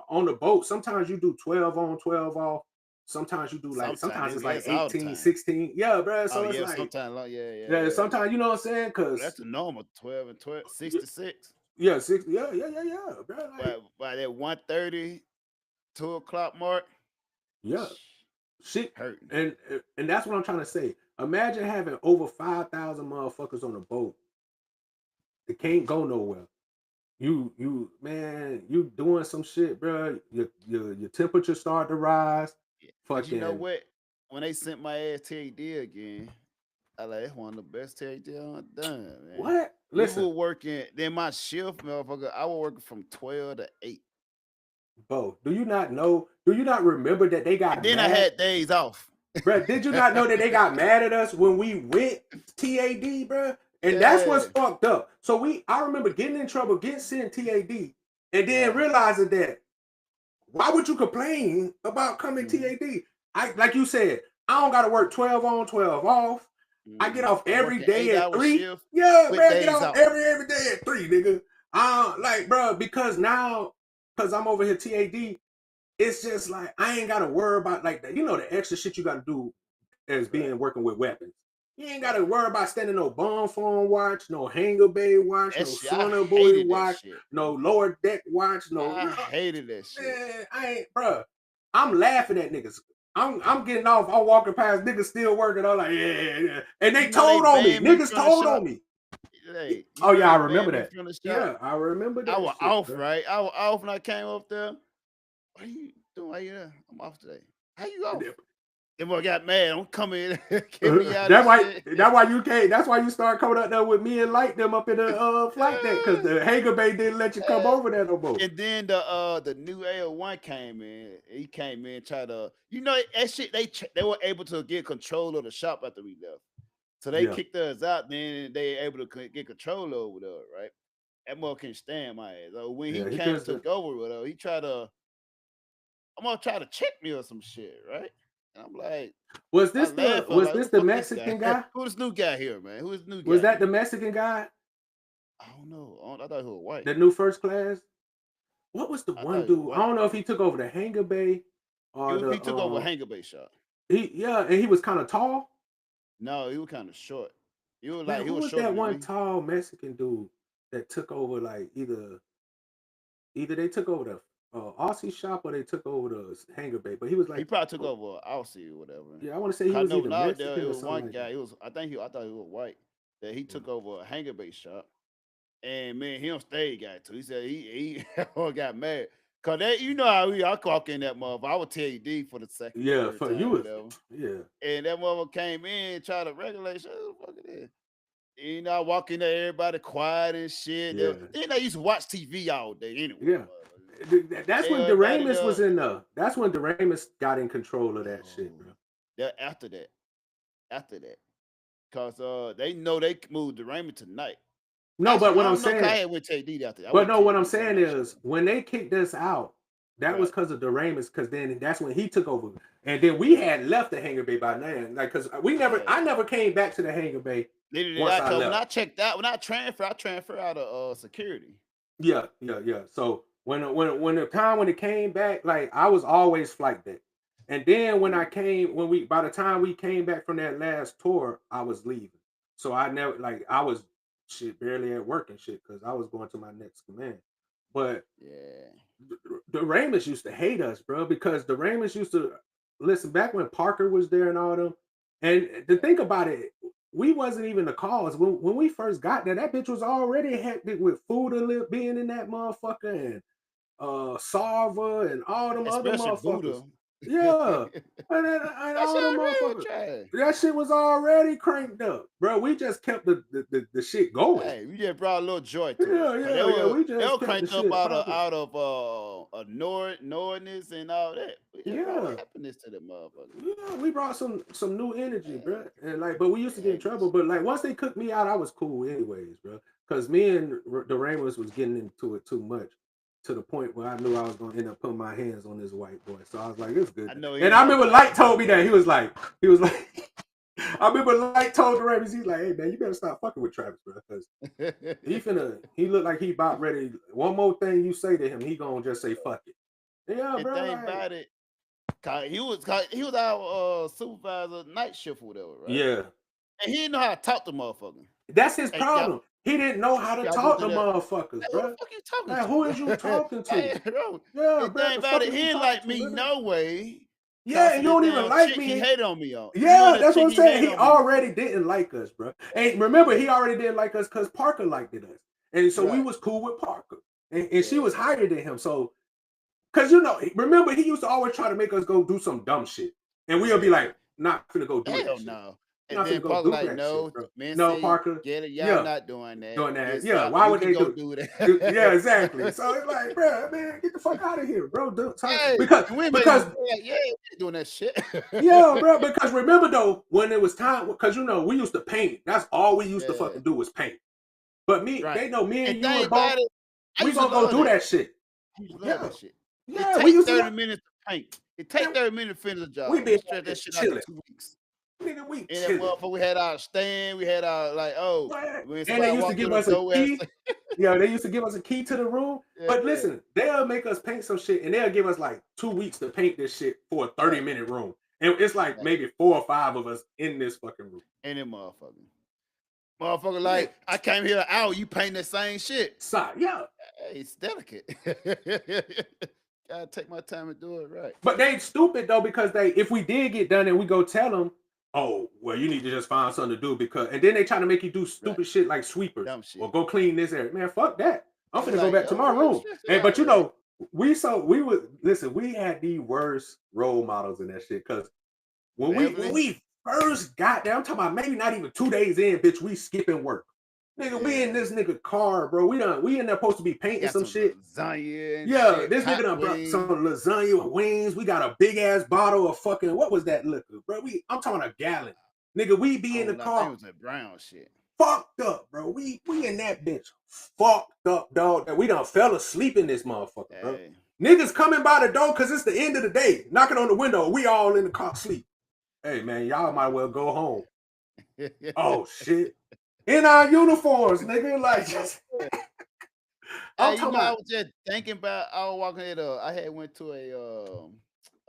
on the boat, sometimes you do 12 on, 12 off. Sometimes you do like sometimes sometimes it's like it's all the 18, time. 16. Yeah, bro. Oh So it's yeah, like, sometimes like yeah, yeah. sometimes you know what I'm saying? But Cause that's the normal 12 and 12, 66. yeah, 60, yeah, bro. Like, By that 1:30, 2 o'clock mark, yeah. Shit, hurting. and that's what I'm trying to say. Imagine having over 5,000 motherfuckers on a boat that can't go nowhere. Man, you doing some shit, bro. Your temperature start to rise. Yeah. But you know Fucking what? When they sent my ass TAD again, I like it's one of the best TAD I've done, man. what? We Listen, were working, then my shift, motherfucker, I was working from 12 to 8. bro. Do you not know? Do you not remember that they And got then I mad, had days off. bro? Did you not know that they got mad at us when we went TAD, bro? And that's what's Yeah. fucked up. So I remember getting in trouble, getting sent TAD, and then Yeah. realizing that why would you complain about coming Mm-hmm. TAD? I like you said, I don't gotta work 12 on, 12 off. I get Mm-hmm. off I'm every working eight day at hour 3. shift Yeah, with man, I get days off off. every day at 3, nigga. Like, bro, because now, because I'm over here TAD, it's just like I ain't gotta worry about like that. You know the extra shit you gotta do as Right. being working with weapons. You ain't gotta Right. worry about standing no bomb phone watch, no hangar bay watch, That no shit, I sonar buoy hated that watch, shit. no lower deck watch, no. I hated that shit. Man, I ain't, bro. I'm laughing at niggas. I'm getting off. I'm walking past niggas still working. I'm like, yeah. And they You know they told on me. banned me Niggas from the told on shop. me. Hey, you Oh know yeah, I they remember banned me that. from the shop. Yeah, I remember I that was shit, off, bro. right? I was off when I came up there. What are you doing? Why you there? I'm off today. How you off? Them boy got mad. Don't come in, get me out of That's why. shit. That's why you can't. That's why you start coming up there with me and Light them up in the flight deck because Yeah. the hangar bay didn't let you come over there no more. And then the new AO1 came in. He came in, tried to, that shit. They were able to get control of the shop after we left. So they Yeah, kicked us out. Then they able to get control over there, right? That mother can stand my ass. So when he yeah. He came just took over with her, he tried to, I'm gonna try to check me or some shit, right? And I'm like, was I this the laugh. I'm was like, who this the the fuck this guy? Mexican guy? Who this new guy here, man? Who is this new Was guy that the here? Mexican guy? I don't know. I thought he was white. The new first class? What was the I one thought he was dude? I white. don't know if he took over the hangar bay or He the took over a hangar base shop. he yeah, and he was kind of tall. No, he was kind of short. Man, He who was was shorter that than one me. tall Mexican dude that took over like either they took over the Aussie shop or they took over the hangar bay, but he was He like probably took over Aussie or whatever. yeah, I want to say he I was know either when I was there, it Mexican or was something one like guy. that. It was I thought he was white. That he Mm. took over a hangar base shop. And man, he don't stay guy too. He said he got mad. Cause that how I walk in that motherfucker. I would tell you D for the second, Yeah, third for you time, was whatever. yeah, And that motherfucker came in, tried to regulate shit. Who the fuck it is? I walk in there, everybody quiet and shit. yeah, Then they used to watch TV all day anyway. yeah. That's when Everybody Doremus there. was in the. That's when Doremus got in control of that shit, Oh, bro. after that, cause they know they moved the Raymond tonight. No, Actually, but I what I'm don't know. Cause I saying, had with TD after that. I but went no, what I'm TD for saying night shift. is when they kicked us out, that was Right, because of Doremus, because then that's when he took over, and then we right. had left the hangar bay by then, like because Yeah. I never came back to the hangar bay Literally, once I cause when left. I checked out, when I transfer out of security. Yeah, yeah, yeah. So when the time when it came back, like I was always flight deck, and then when I Mm, came when we by the time we came back from that last tour, I was leaving. So I never like I was shit barely at work and shit because I was going to my next command. But Yeah. the Raymonds used to hate us, bro, because the Raymonds used to listen back when Parker was there and all them. And to think about it, we wasn't even the cause. When we first got there, that bitch was already hectic with food being in that motherfucker and Sarva and all them other Especially motherfuckers. Buddha. Yeah. And That all shit them real motherfuckers. trash. That shit was already cranked up, bro. We just kept the shit going. Hey, we just brought a little joy to it. Yeah. We They just were kept the cranked shit up popping. out of annoyedness and all that. Yeah. Brought happiness to the motherfucker. Yeah, we brought some new energy, bro. And like, but we used to get in trouble. But like, once they cooked me out, I was cool anyways, bro. Because me and the Ramos was getting into it too much, to the point where I knew I was gonna end up putting my hands on this white boy. So I was like, it's good. And I remember Light told me that he was like, I remember Light told the Ramos, he's like, hey man, you better stop fucking with Travis, bro, because he looked like he about ready. One more thing you say to him, he gonna just say fuck it. Yeah, bro. Think about it. He was our supervisor night shift or whatever, right? Yeah. And he didn't know how to talk to motherfuckers. That's his problem. He didn't know how to talk to motherfuckers, bro. Who the fuck you talking to? Who is you talking to? Yeah, bro. Think about it. He didn't like me no way. Yeah, and you don't even like me. He hated on me on. Yeah, that's what I'm saying. He already didn't like us, bro. And remember, he already didn't like us because Parker liked us. And so we was cool with Parker. And she was higher than him. So, because, remember, he used to always try to make us go do some dumb shit. And we'll be like, not finna go do that shit. No. And then Parker like, no, shit, no, Parker. Get it. Y'all not doing that. Doing that. Yeah, why would they do that? Yeah, exactly. So it's like, bro, man, get the fuck out of here, bro. Because doing that shit. Yeah, bro. Because remember though, when it was time, because we used to paint. That's all we used to fucking do was paint. But they know me and you and both. We gonna go do that shit. That shit. Yeah, we used 30 minutes to paint. It takes 30 minutes to finish the job. We been stretch that shit out for 2 weeks. Nigga, we and that motherfucker, we had our stand, we had our and they used to give us a key. They used to give us a key to the room. But listen, they'll make us paint some shit and they'll give us like 2 weeks to paint this shit for a 30-minute room. And it's like maybe 4 or 5 of us in this fucking room. And then motherfucker like, I came here an hour, you paint the same shit. Yeah. Hey, it's delicate. Gotta take my time and do it right. But they stupid though, because if we did get done and we go tell them, oh, well, you need to just find something to do and then they try to make you do stupid shit like sweepers or go clean this area. Man, fuck that. I'm gonna go back to my room. But we had the worst role models in that shit. Cause when we first got there, I'm talking about maybe not even 2 days in, bitch, we skipping work. Nigga, we in this nigga car, bro. We in there supposed to be painting some shit. Lasagna this nigga done brought some lasagna with wings. We got a big ass bottle of fucking, what was that liquor, bro? I'm talking a gallon. Nigga, we be in the car. It was that brown shit. Fucked up, bro. We in that bitch. Fucked up, dog. We done fell asleep in this motherfucker, bro. Niggas coming by the door because it's the end of the day. Knocking on the window. We all in the car sleep. Hey, man, y'all might well go home. Oh, shit. In our uniforms, nigga, like just. I was just thinking about. I was walking at I had went to a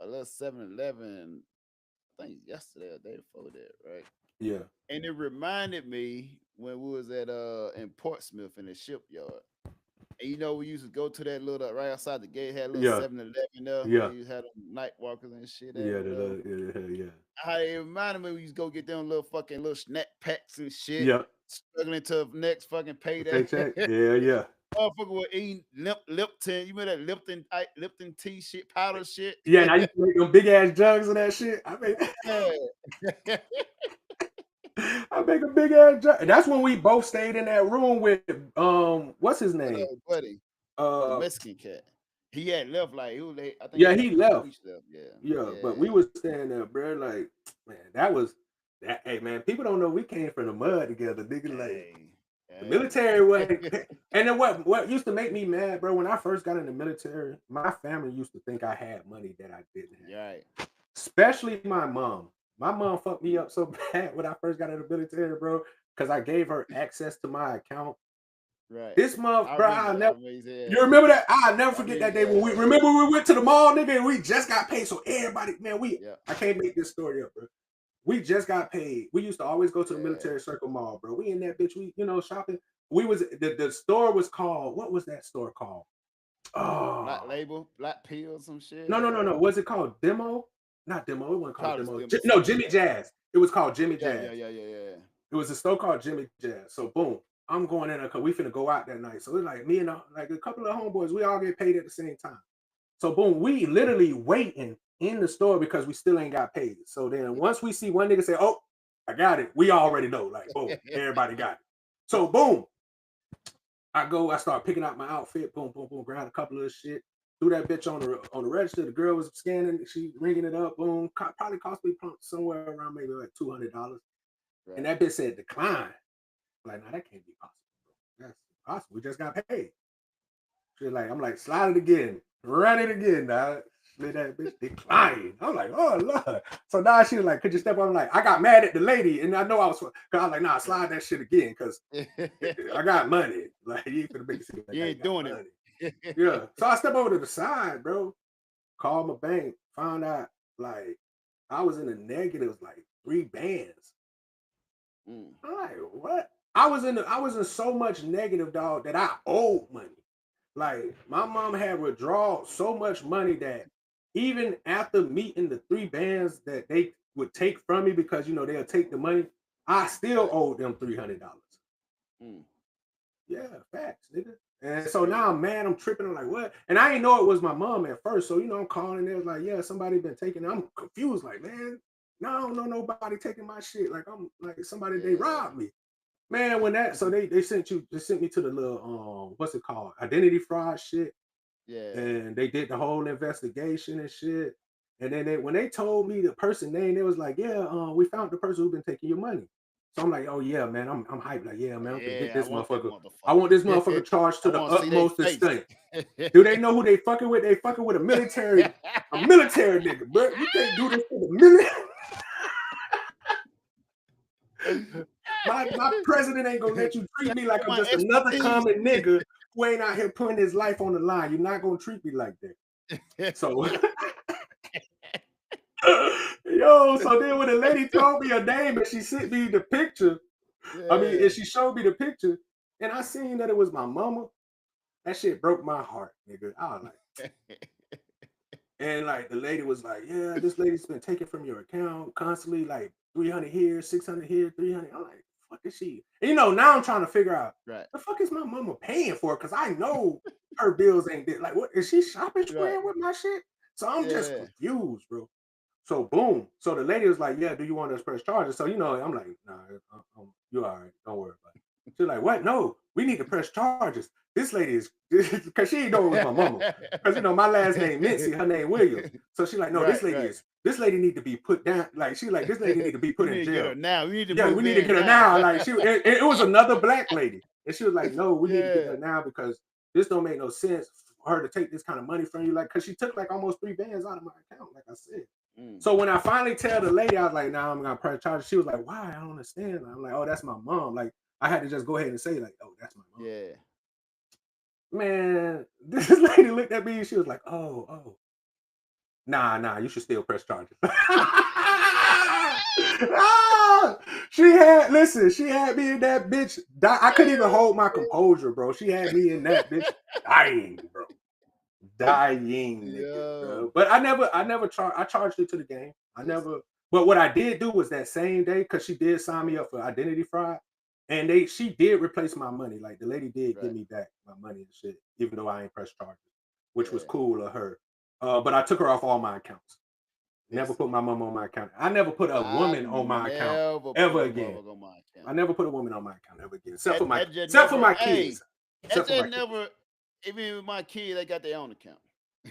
little 7-Eleven. I think yesterday or day before that, right? Yeah. And it reminded me when we was at in Portsmouth in the shipyard. And we used to go to that little right outside the gate, had a little 7-Eleven there. Yeah. You had night walkers and shit. Yeah. It reminded me we used to go get them little snack packs and shit. Yeah. Struggling to next fucking payday. Paycheck. Yeah. Motherfucker was eating Lipton. You remember that Lipton tea shit, powder shit? Yeah, and I used to make them big ass jugs of that shit. I make a big ass jug. And that's when we both stayed in that room with what's his name? Buddy. The Mexican cat. He had left like he was late. I think he left. Yeah. But we was staying there, bro. Like, man, that was that. Hey, man, people don't know we came from the mud together, nigga. Like, the military way. And then what used to make me mad, bro? When I first got in the military, my family used to think I had money that I didn't have. Right. Especially my mom. My mom fucked me up so bad when I first got in the military, bro, because I gave her access to my account. Right. This month, bro, you remember that? I'll never forget that day when we went to the mall, nigga, and we just got paid. So everybody, man, I can't make this story up, bro. We just got paid. We used to always go to the Yeah. Military Circle Mall, bro. We in that bitch. We, shopping. We was the store was called. What was that store called? Black Oh, Label, Black Pill, some shit. no. Was it called Demo? Not Demo. It wasn't called Probably Demo. still No, something like Jimmy that. Jazz. It was called Jimmy Jazz. Yeah. It was a store called Jimmy Jazz. So boom, I'm going in there because we finna go out that night. So it's like me and like a couple of homeboys, we all get paid at the same time. So boom, we literally waiting in the store because we still ain't got paid. So then once we see one nigga say, "Oh, I got it," we already know, like, boom, everybody got it. So boom, I start picking out my outfit, boom, grab a couple of shit, threw that bitch on the register. The girl was scanning, she ringing it up, boom, probably cost me somewhere around maybe like $200. Right. And that bitch said decline. I'm like, nah, that can't be possible, bro. That's impossible. We just got paid. She's like, I'm like, slide it again, run it again, dog. Let that bitch decline. I'm like, oh Lord. So now she was like, could you step up? I'm like, I got mad at the lady, and I know I was, cause I was like, nah, slide that shit again, cause I got money. Like, you ain't gonna make it seem like you ain't doing it. Yeah. So I step over to the side, bro. Call my bank, found out like I was in the negatives, like 3 bands. I'm like, what? I was in so much negative, dog, that I owed money. Like my mom had withdrawn so much money that even after meeting the 3 bands that they would take from me because they'll take the money, I still owed them $300. Yeah, facts, nigga. And so now I'm mad, I'm tripping. I'm like, what? And I didn't know it was my mom at first. So I'm calling. They was like, yeah, somebody been taking it. I'm confused, like, man, no, I don't know nobody taking my shit. Like I'm like somebody they robbed me. Man, when that so they sent me to the little what's it called? Identity fraud shit. Yeah. And they did the whole investigation and shit. And then when they told me the person name, they was like, yeah, we found the person who's been taking your money. So I'm like, oh yeah, man, I'm hyped. Like, yeah, man, I'm gonna get this motherfucker. I want this motherfucker charged to the utmost extent. Do they know who they fucking with? They fucking with a military nigga, bro. You can't do this to the military. My president ain't gonna let you treat me like I'm just another common nigga who ain't out here putting his life on the line. You're not gonna treat me like that. So so then when the lady told me her name and she sent me the picture, and she showed me the picture, and I seen that it was my mama, that shit broke my heart, nigga. I was like, and like the lady was like, yeah, this lady's been taking from your account constantly, like 300 here, 600 here, 300. I'm like, fuck is she? And, now I'm trying to figure out the fuck is my mama paying for? Because I know her bills ain't like, what is she shopping spraying with my shit? So I'm just confused, bro. So boom. So the lady was like, yeah, do you want us to press charges? So I'm like, nah, you all right, don't worry about it. She's like, what? No, we need to press charges. This lady is because she didn't know it was my mama. Because my last name Mincy, her name Williams. So she's like, no, this lady need to be put down. Like she like this lady need to be put in jail. Now we need to we need to get her now. Like it was another black lady, and she was like, no, we need to get her now because this don't make no sense for her to take this kind of money from you. Like because she took like almost 3 bands out of my account, like I said. So when I finally tell the lady, I was like, nah, I'm gonna press charges. She was like, why? I don't understand. I'm like, oh, that's my mom. Like I had to just go ahead and say like, oh, that's my mom. Yeah. Man, this lady looked at me and she was like, oh. Nah, you should still press charges. She had me in that bitch. I couldn't even hold my composure, bro. She had me in that bitch dying, bro. Nigga, bro. But I charged it to the game. But what I did do was that same day, because she did sign me up for identity fraud. And she did replace my money. Like the lady did give me back my money and shit, even though I ain't pressed charges, which was cool of her. But I took her off all my accounts. Never put my mom on my account. I never put a woman on my account ever again. I never put a woman on my account ever again, except for my kids. Even with my kids, they got their own account.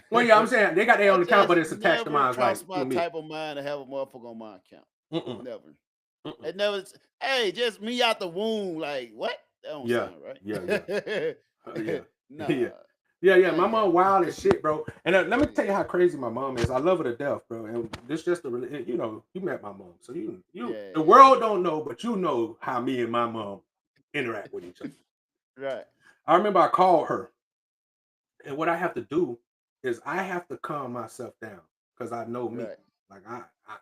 Well, yeah, I'm saying they got their own account, but it's attached to mine. Crossed my type of mind to have a motherfucker on my account. Never. It never. Hey, just me out the womb. Like what? That don't sound right. Yeah. My mom wild as shit, bro. And let me tell you how crazy my mom is. I love her to death, bro. And this just you met my mom, so the world don't know, but you know how me and my mom interact with each other. Right. I remember I called her, and what I have to do is I have to calm myself down because I know me. Like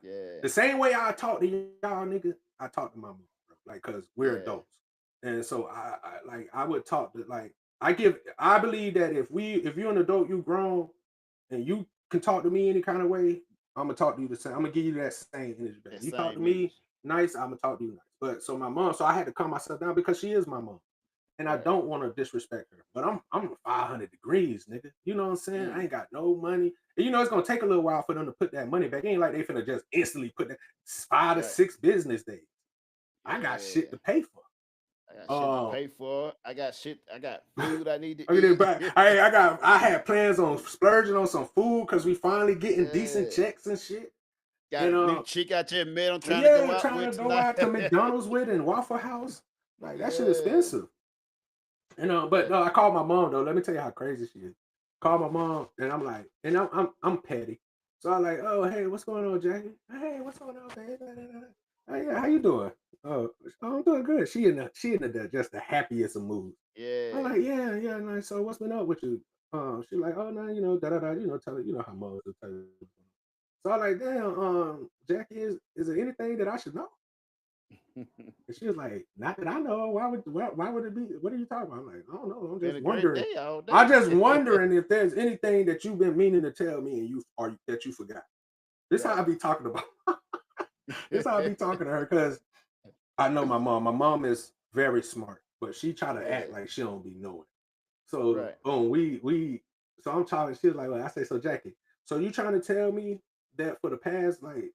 Yeah. the same way I talk to y'all niggas, I talk to my mom, bro. Like, cause we're Yeah. adults, and so I would talk to like I believe that if you're an adult, you grown, and you can talk to me any kind of way, I'm gonna talk to you the same. I'm gonna give you that same energy back. That You talk to same me energy. nice, I'm gonna talk to you nice. But so my mom, so I had to calm myself down because she is my mom and I Right. don't want to disrespect her. But I'm 500 degrees, nigga. You know what I'm saying? I Mm. ain't got no money. And you know it's gonna take a little while for them to put that money back. It ain't like they finna just instantly put that 5 to Right. 6 business days. I got shit Yeah. to pay for. I got shit to Um, pay for. I got shit. I got food I need to I eat. I had plans on splurging on some food because we finally getting decent Yeah. checks and shit. Got And a new chick out there, man. I'm trying to go yeah, out trying with to go tonight. out to McDonald's with and Waffle House. Like that shit Yeah. expensive. You know, but But no, I called my mom though. Let me tell you how crazy she is. Call my mom and I'm like, and I'm petty. So I'm like, oh hey, what's going on, Jackie? Hey, what's going on, babe? Hey, yeah, how you doing? Oh, I'm doing good. She in the just the happiest of moods. I'm yeah. like, yeah, nice. So what's been up with you? She like, oh no, da da da, tell her, how moms will tell you. So I'm like, damn, Jackie, is there anything that I should know? And she was like, not that I know. Why would it be? What are you talking about? I'm like, I don't know. I'm Been just a great wondering. day all I'm day. just wondering if there's anything that you've been meaning to tell me and that you forgot. This how Right. I be talking about. This how I be talking to her because I know my mom. My mom is very smart, but she try to act Yeah. like she don't be knowing. So Right. boom, we so I'm talking. She was like, well, I say, so Jackie, so you trying to tell me that for the past like,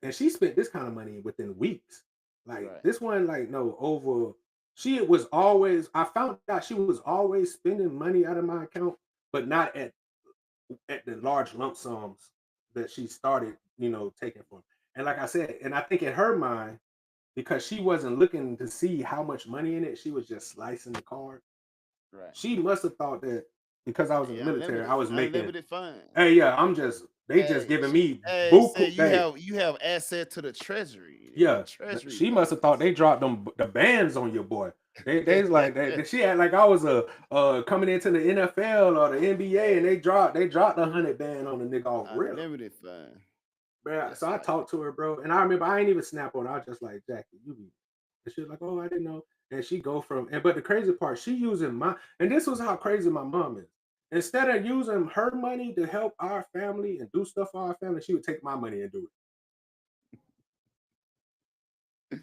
and she spent this kind of money within weeks. Like Right. this one, like no over. She was always. I found out she was always spending money out of my account, but not at the large lump sums that she started, taking from. And like I said, and I think in her mind, because she wasn't looking to see how much money in it, she was just slicing the card. Right. She must have thought that because I was in Hey, the military, I was making. unlimited fun. Hey, yeah, they just Hey, giving me hey, say buku. Hey, you have access to the treasury. The yeah, treasury she must have thought funds. they dropped them the bands on your boy. They's like she had like I was coming into the NFL or the NBA and Yeah. they dropped 100 band on the nigga off real. Unlimited fun. Bro, so That's I like talked to her, bro, and I remember I ain't even snap on her. I was just like, Jackie, you be. And she was like, oh, I didn't know. And she go from, and but the crazy part, she using and this was how crazy my mom is. Instead of using her money to help our family and do stuff for our family, she would take my money and do it.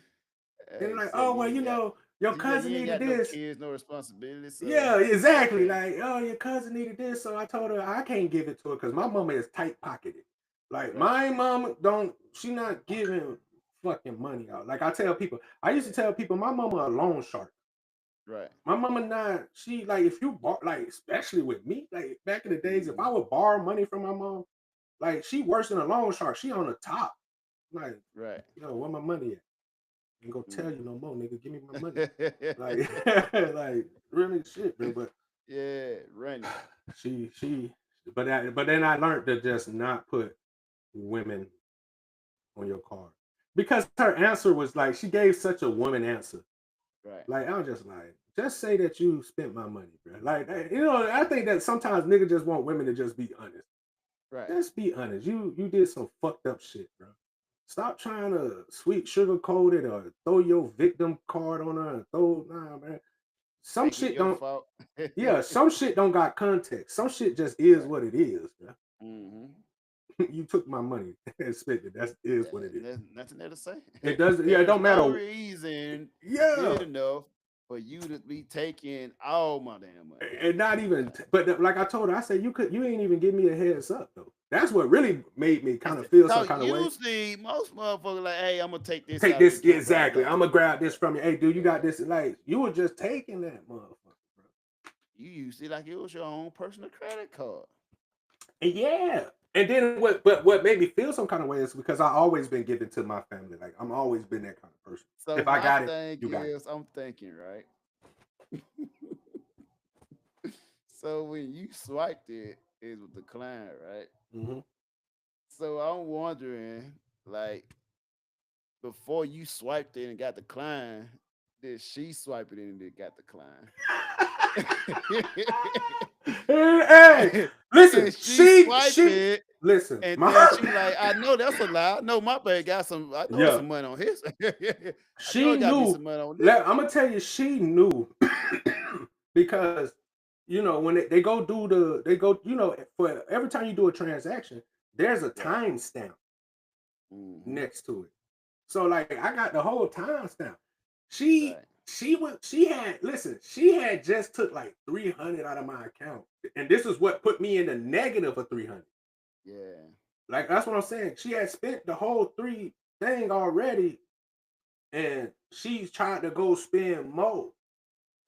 And hey, like, say oh you well, ain't got your you got cousin you ain't needed got no this. kids, no responsibilities, so Yeah, it's exactly. okay. Like, oh, your cousin needed this, so I told her I can't give it to her because my mama is tight pocketed. Like Right. my mom don't, she not giving fucking money out. Like I tell people, I used to tell people my mama a loan shark. Right. My mama not, she like if you bought like especially with me, like back in the days, if Mm-hmm. I would borrow money from my mom, like she worse than a loan shark. She on the top. Like, Right. yo, where my money at? I ain't gonna tell you Mm-hmm. no more, nigga. Give me my money. Like, like really shit, bro. But Yeah, run it. she but then I learned to just not put women on your card because her answer was like she gave such a woman answer. Right. Like I was just like, just say that you spent my money, bro. Like I think that sometimes niggas just want women to just be honest. Right. Just be honest. You did some fucked up shit, bro. Stop trying to sweet sugarcoat it or throw your victim card on her and throw nah, man. Some Make it shit your don't. fault. Yeah, some shit don't got context. Some shit just is Right. what it is, bro. Mm-hmm. You took my money and spent it. That is what it is. There's nothing there to say. It doesn't. Yeah, it There's don't no matter. reason good Yeah, enough for you to be taking all my damn money. and not even. But like I told her, I said you ain't even give me a heads up though. That's what really made me kind of feel So some kind of way. usually most motherfuckers like, hey, I'm gonna take this Take out the this account, blah exactly. blah. I'm gonna grab this Yeah, from you. Hey, dude, you got yeah. this. Like you were just taking that motherfucker, bro. You used it like it was your own personal credit card. And yeah. And then what made me feel some kind of way is because I always been given to my family. Like I'm always been that kind of person. So If I my got it, thing you got it. is, I'm thinking, right? So when you swiped it, it was declined, right? Mm-hmm. So I'm wondering, like, before you swiped it and got declined, did she swipe it in and it got declined? Hey, listen, And she swipe she it, listen. and My then she like, I know that's a lie. I know my baby got some. I know it's yeah, some money on his. I know she it got to be knew. some money on this. I'm gonna tell you, she knew because when they go do for every time you do a transaction, there's a Right. timestamp Mm-hmm. next to it. So like I got the whole timestamp. She Right. she had just took like 300 out of my account, and this is what put me in the negative of 300. Yeah. Like that's what I'm saying. She had spent the whole three thing already, and she's trying to go spend more.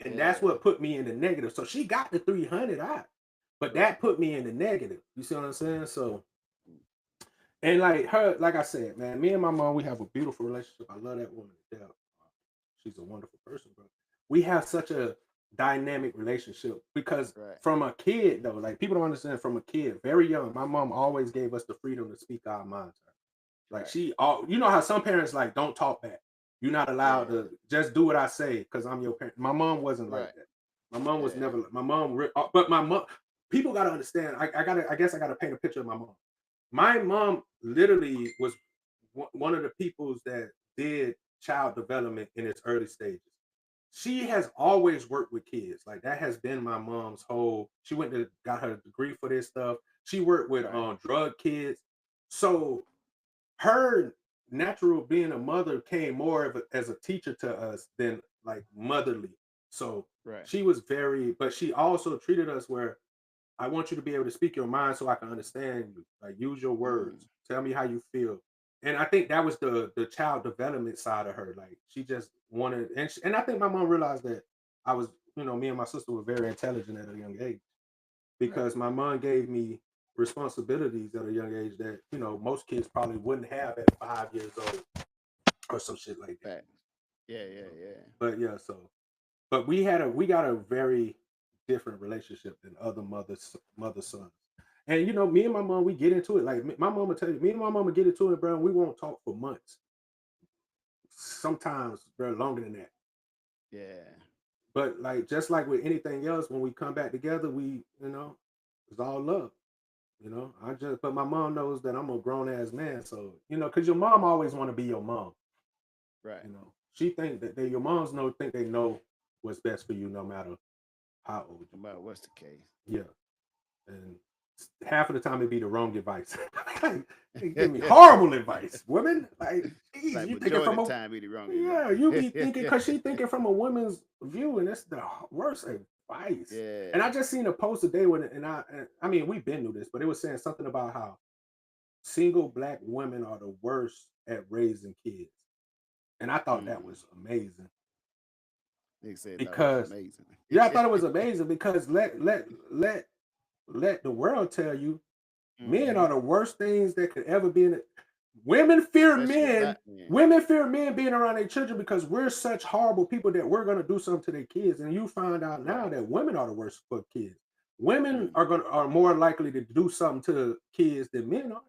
And that's Yeah. what put me in the negative. So she got the 300 out, but Right. that put me in the negative. You see what I'm saying? So, and like her, like I said, man, me and my mom, we have a beautiful relationship. I love that woman to death. She's a wonderful person, but we have such a dynamic relationship because Right. from a kid, though, like people don't understand, from a kid, very young, my mom always gave us the freedom to speak our minds. Like Right. you know how some parents like don't talk back. You're not allowed Yeah. to just do what I say because I'm your parent. My mom wasn't like Right. that. My mom was Yeah. never. My mom, but my mom. People gotta understand. I guess I gotta paint a picture of my mom. My mom literally was one of the peoples that did child development in its early stages. She has always worked with kids. Like that has been my mom's whole. She went to got her degree for this stuff. She worked with Right. drug kids. So her natural being a mother came more of as a teacher to us than like motherly. So Right. she was very, but she also treated us where I want you to be able to speak your mind so I can understand you. Like use your Mm. words. Tell me how you feel. And I think that was the child development side of her. Like she just wanted, and I think my mom realized that I was, me and my sister were very intelligent at a young age Right. because my mom gave me responsibilities at a young age that most kids probably wouldn't have at 5 years old or some shit like that. Right. Yeah. You Yeah. know? Yeah. But yeah, but we got a very different relationship than other mother sons. And me and my mom, we get into it. Like my mom will tell you, me and my mama get into it, bro. And we won't talk for months. Sometimes, bro, longer than that. Yeah. But like just like with anything else, when we come back together, it's all love. But my mom knows that I'm a grown ass man, so because your mom always want to be your mom. Right. She think that your moms think they know what's best for you, no matter how old you About what's the case? are. Yeah, and half of the time it be the wrong advice. They give me horrible advice, women. Like, geez, Like you thinking majority from of a the time, be the wrong you be advice. thinking because she thinking from a woman's view, and it's the worst advice. And I Yeah. just seen a post today with it, and I mean we've been through this, but it was saying something about how single black women are the worst at raising kids. And I thought that Mm. was amazing. They said that was Because amazing. yeah, I thought it was amazing because let the world tell you men Mm-hmm. are the worst things that could ever be in it. Women fear Especially men. black men. Women fear men being around their children because we're such horrible people that we're gonna do something to their kids. And you find out now Right. that women are the worst for kids. Women Mm. are more likely to do something to kids than men are.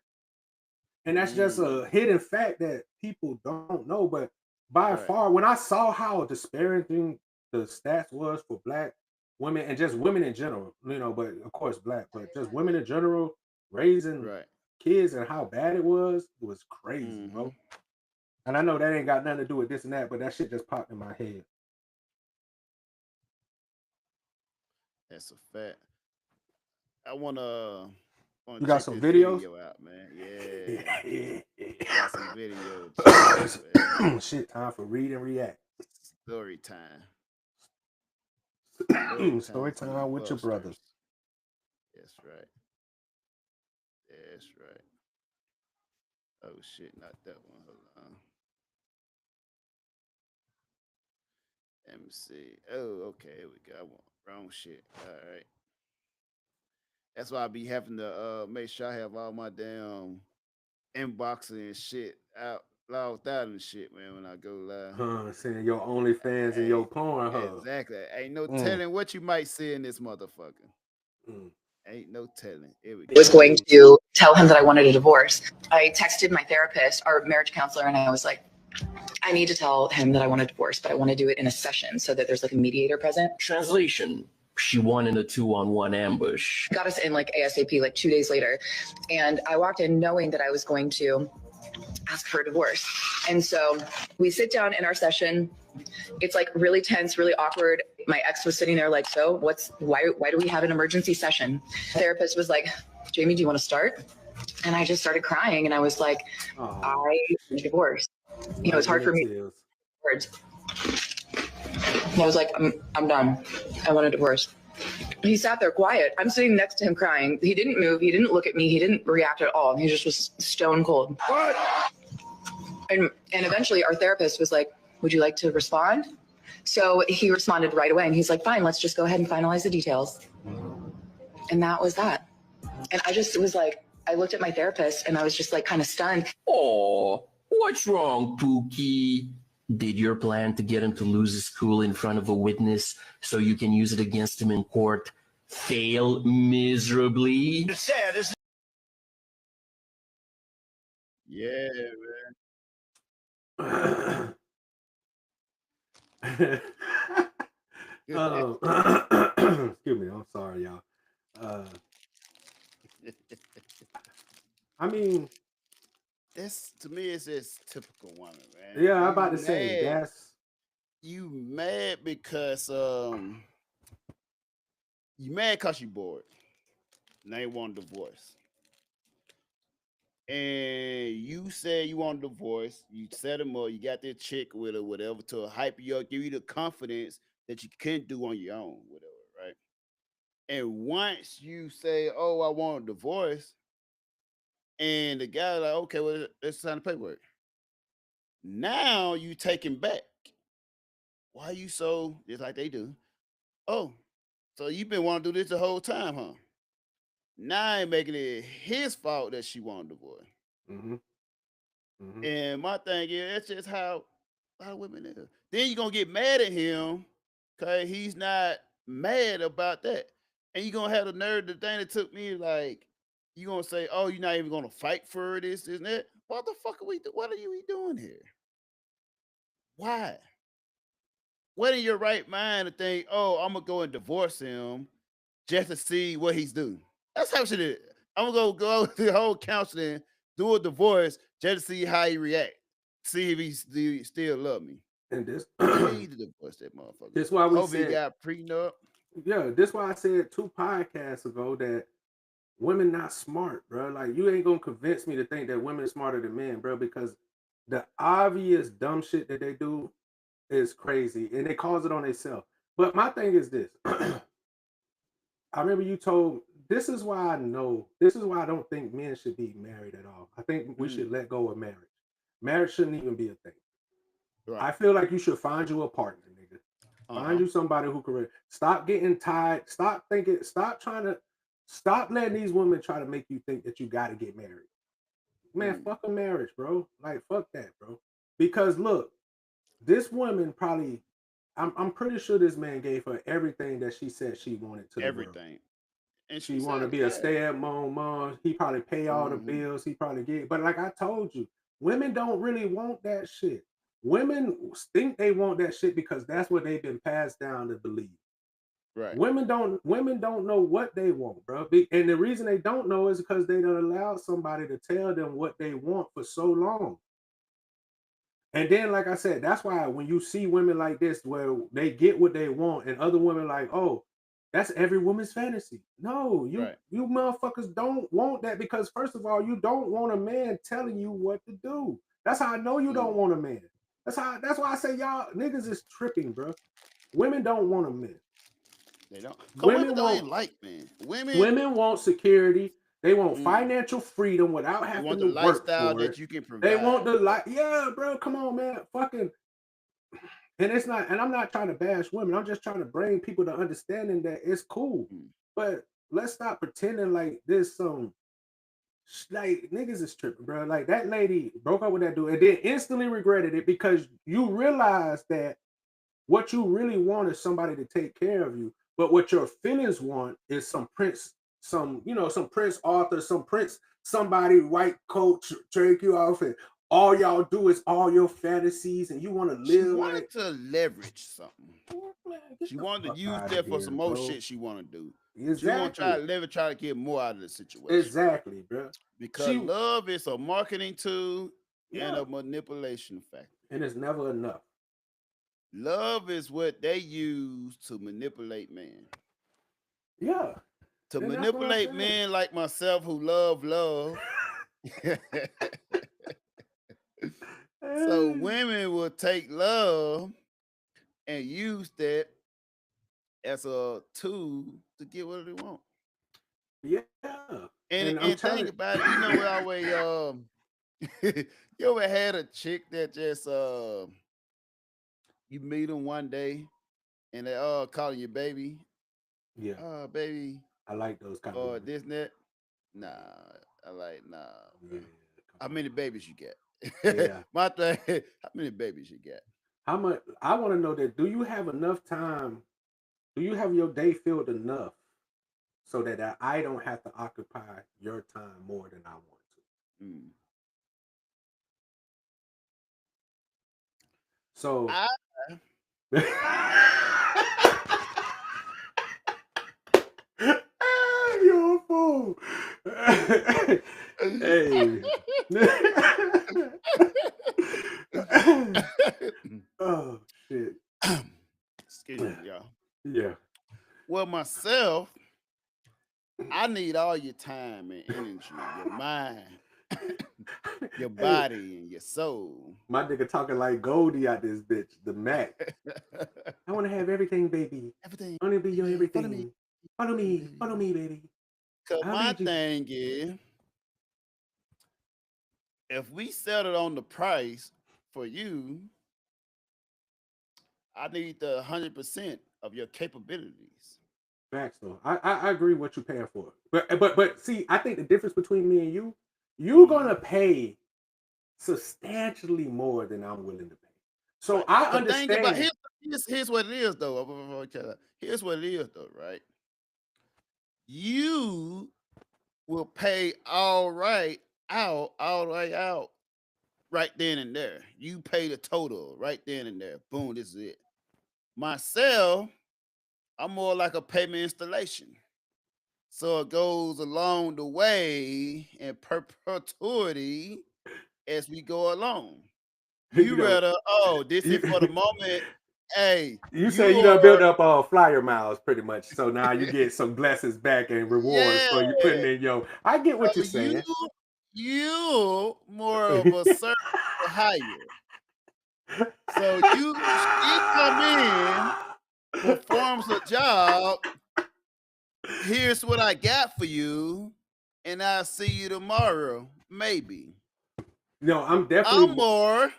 And that's just a Mm. hidden fact that people don't know. But by Right. far, when I saw how disparaging the stats was for black women and just women in general, but of course black, but just women in general raising Right. kids and how bad it was crazy, Mm-hmm. bro. And I know that ain't got nothing to do with this and that, but that shit just popped in my head. That's a fact. I wanna You got check some this videos? video out, man. Yeah. Yeah. Got some video to check out, man. Shit, time for read and react. Story time. Story Story time from the time with your brothers. Busters. That's right. That's right. Oh shit, not that one. Hold on. Let me see. Oh, okay. Here we go. I want wrong shit. All right. That's why I be having to make sure I have all my damn inboxing and shit out logged out and shit, man, when I go live. Saying your OnlyFans and your Hey, Pornhub. exactly. Ain't no Mm, telling what you might see in this motherfucker. mm. Ain't no telling. Here we Was go. going to tell him that I wanted a divorce. I texted my therapist, our marriage counselor, and I was like, I need to tell him that I want a divorce, but I want to do it in a session so that there's like a mediator present. Translation. she won in a 2-on-1 ambush. Got us in like ASAP, like 2 days later. And I walked in knowing that I was going to ask for a divorce. And so we sit down in our session. It's like really tense, really awkward. My ex was sitting there like, so why do we have an emergency session? The therapist was like, Jamie, do you want to start? And I just started crying. And I was like, I want a divorce. You know, it's hard for me to use words. And I was like, I'm done. I want a divorce. He sat there quiet. I'm sitting next to him crying. He didn't move. He didn't look at me. He didn't react at all. He just was stone cold. What? And eventually our therapist was like, would you like to respond? So he responded right away. And he's like, fine, let's just go ahead and finalize the details. And that was that. And I just was like, I looked at my therapist and I was just like kind of stunned. Oh, what's wrong, Pookie? Did your plan to get him to lose his cool in front of a witness so you can use it against him in court fail miserably? Yeah, Oh, man. excuse me. I'm sorry, y'all. I mean, This to me is just typical woman, man. yeah, I'm You about to say mad- that's you mad because you mad because you bored. Now you want a divorce. And you said you want a divorce, you set him up, you got that chick with her, whatever, to hype you up, give you the confidence that you can't do on your own, whatever, right? And once you say, oh, I want a divorce, and the guy like, okay, well, let's sign the paperwork. Now you take him back. Why you so just like they do? Oh, so you've been wanting to do this the whole time, huh? Now I'm making it his fault that she wanted a divorce. mhm, mhm. And my thing is, that's just how a lot of women is. Then you're gonna get mad at him because he's not mad about that. And you're gonna have the nerve, the thing that took me, like, you're gonna say, oh, you're not even gonna fight for this, isn't it? What the fuck are we what are you doing here? Why? What in your right mind to think, oh, I'm gonna go and divorce him just to see what he's doing? That's how shit is. I'm gonna go through the whole counseling, do a divorce just to see how he react, see if he still love me. And this You need to divorce that motherfucker. this why we Hope he said got prenup. yeah, this why I said 2 podcasts ago that women not smart, bro. Like you ain't gonna convince me to think that women are smarter than men, bro, because the obvious dumb shit that they do is crazy and they cause it on themselves. But my thing is this. I remember you told this is why I don't think men should be married at all. I think we should let go of marriage. Marriage shouldn't even be a thing. Right. I feel like you should find you a partner, nigga. Find you somebody who can stop getting tied. Stop thinking. Stop letting these women try to make you think that you got to get married. Man, fuck a marriage, bro. Like, fuck that, bro. Because look, this woman probably, I'm pretty sure this man gave her everything that she said she wanted to. Everything. And she wanted to be a stay-at-home mom. He probably pay all the bills. He probably get. But like I told you, women don't really want that shit. Women think they want that shit because that's what they've been passed down to believe. Right. Women don't know what they want, bro. And the reason they don't know is because they don't allow somebody to tell them what they want for so long. And then, like I said, that's why when you see women like this, where they get what they want, and other women like, oh, that's every woman's fantasy. No, you motherfuckers don't want that because first of all, you don't want a man telling you what to do. That's how I know you don't want a man. That's why I say y'all niggas is tripping, bro. Women don't want a man. They don't. Women don't like men. Women want security. They want financial freedom without having to work for that it. you can provide. They want the yeah, bro. Come on, man. Fucking. And it's not. And I'm not trying to bash women. I'm just trying to bring people to understanding that it's cool. But let's stop pretending like this. Like niggas is tripping, bro. Like that lady broke up with that dude and then instantly regretted it because you realize that what you really want is somebody to take care of you. But what your feelings want is some prince, some prince author, some prince, somebody white coat take you off, and all y'all do is all your fantasies, and you want to live like to leverage something. Get She the wanted to fuck use outta that for here, some more bro. shit she want to do. She want to Exactly. try to get more out of the situation. Exactly, bro. Because She, love is a marketing tool and yeah, a manipulation factor. and it's never enough. Love is what they use to manipulate men. Yeah, To and that's what I'm manipulate saying. men like myself who love love. So women will take love and use that as a tool to get what they want. Yeah, and I'm And telling think about it, you know, we always you ever had a chick that just you meet them one day and they calling you baby, yeah, baby, I like those kind of or women. this and that. Nah, I like nah, bro. Yeah, How many babies you get? yeah. My thing, how many babies you get? How much? I want to know that. Do you have enough time? Do you have your day filled enough so that I don't have to occupy your time more than I want to? Mm. So. I You're a fool. Hey. Oh shit. excuse me, y'all. Yeah. Well, myself, I need all your time and energy, your mind, your Hey, body, and your soul. my nigga talking like Goldie out this bitch, the Mac. I want to have everything, baby. Everything, I want to be your baby, follow me, everything. Follow me, follow me, baby. Cause I'll my lead you. thing is, if we settled on the price for you, I need the 100% of your capabilities. Facts though. I agree what you're paying for. But see, I think the difference between me and you're gonna pay substantially more than I'm willing to pay. So Right. I The thing about understand. here's what it is though. Here's what it is though, right? You will pay all right out, right then and there. You pay the total right then and there. Boom, this is it. Myself, I'm more like a payment installation. So it goes along the way in perpetuity as we go along. You You know, rather, this is for the you, moment. Hey, you say you you done built are, up all flyer miles pretty much. So now you get some blessings back and rewards yeah. for you putting in your. I get what So you're saying. you more of a service for hire. So she come in, performs a job. Here's what I got for you, and I'll see you tomorrow, maybe. No, I'm definitely. I'm more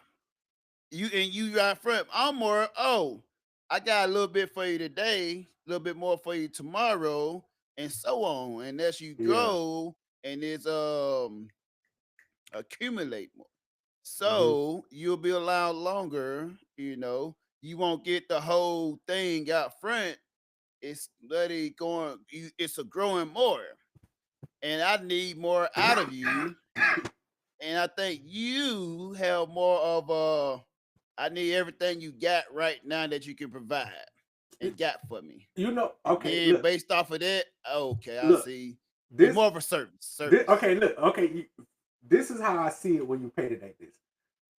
you right front. I'm more. Oh, I got a little bit for you today, a little bit more for you tomorrow, and so on. And as you Yeah. grow, and it's accumulate more. Mm-hmm. So you'll be allowed longer, you won't get the whole thing out front. It's steady going, it's a growing more. And I need more out of you. And I think you have more of I need everything you got right now that you can provide and got for me. And Okay. then Look, based off of that, okay, I look. see. You're This more of a service. okay, look, okay. This is how I see it when you paint it like this.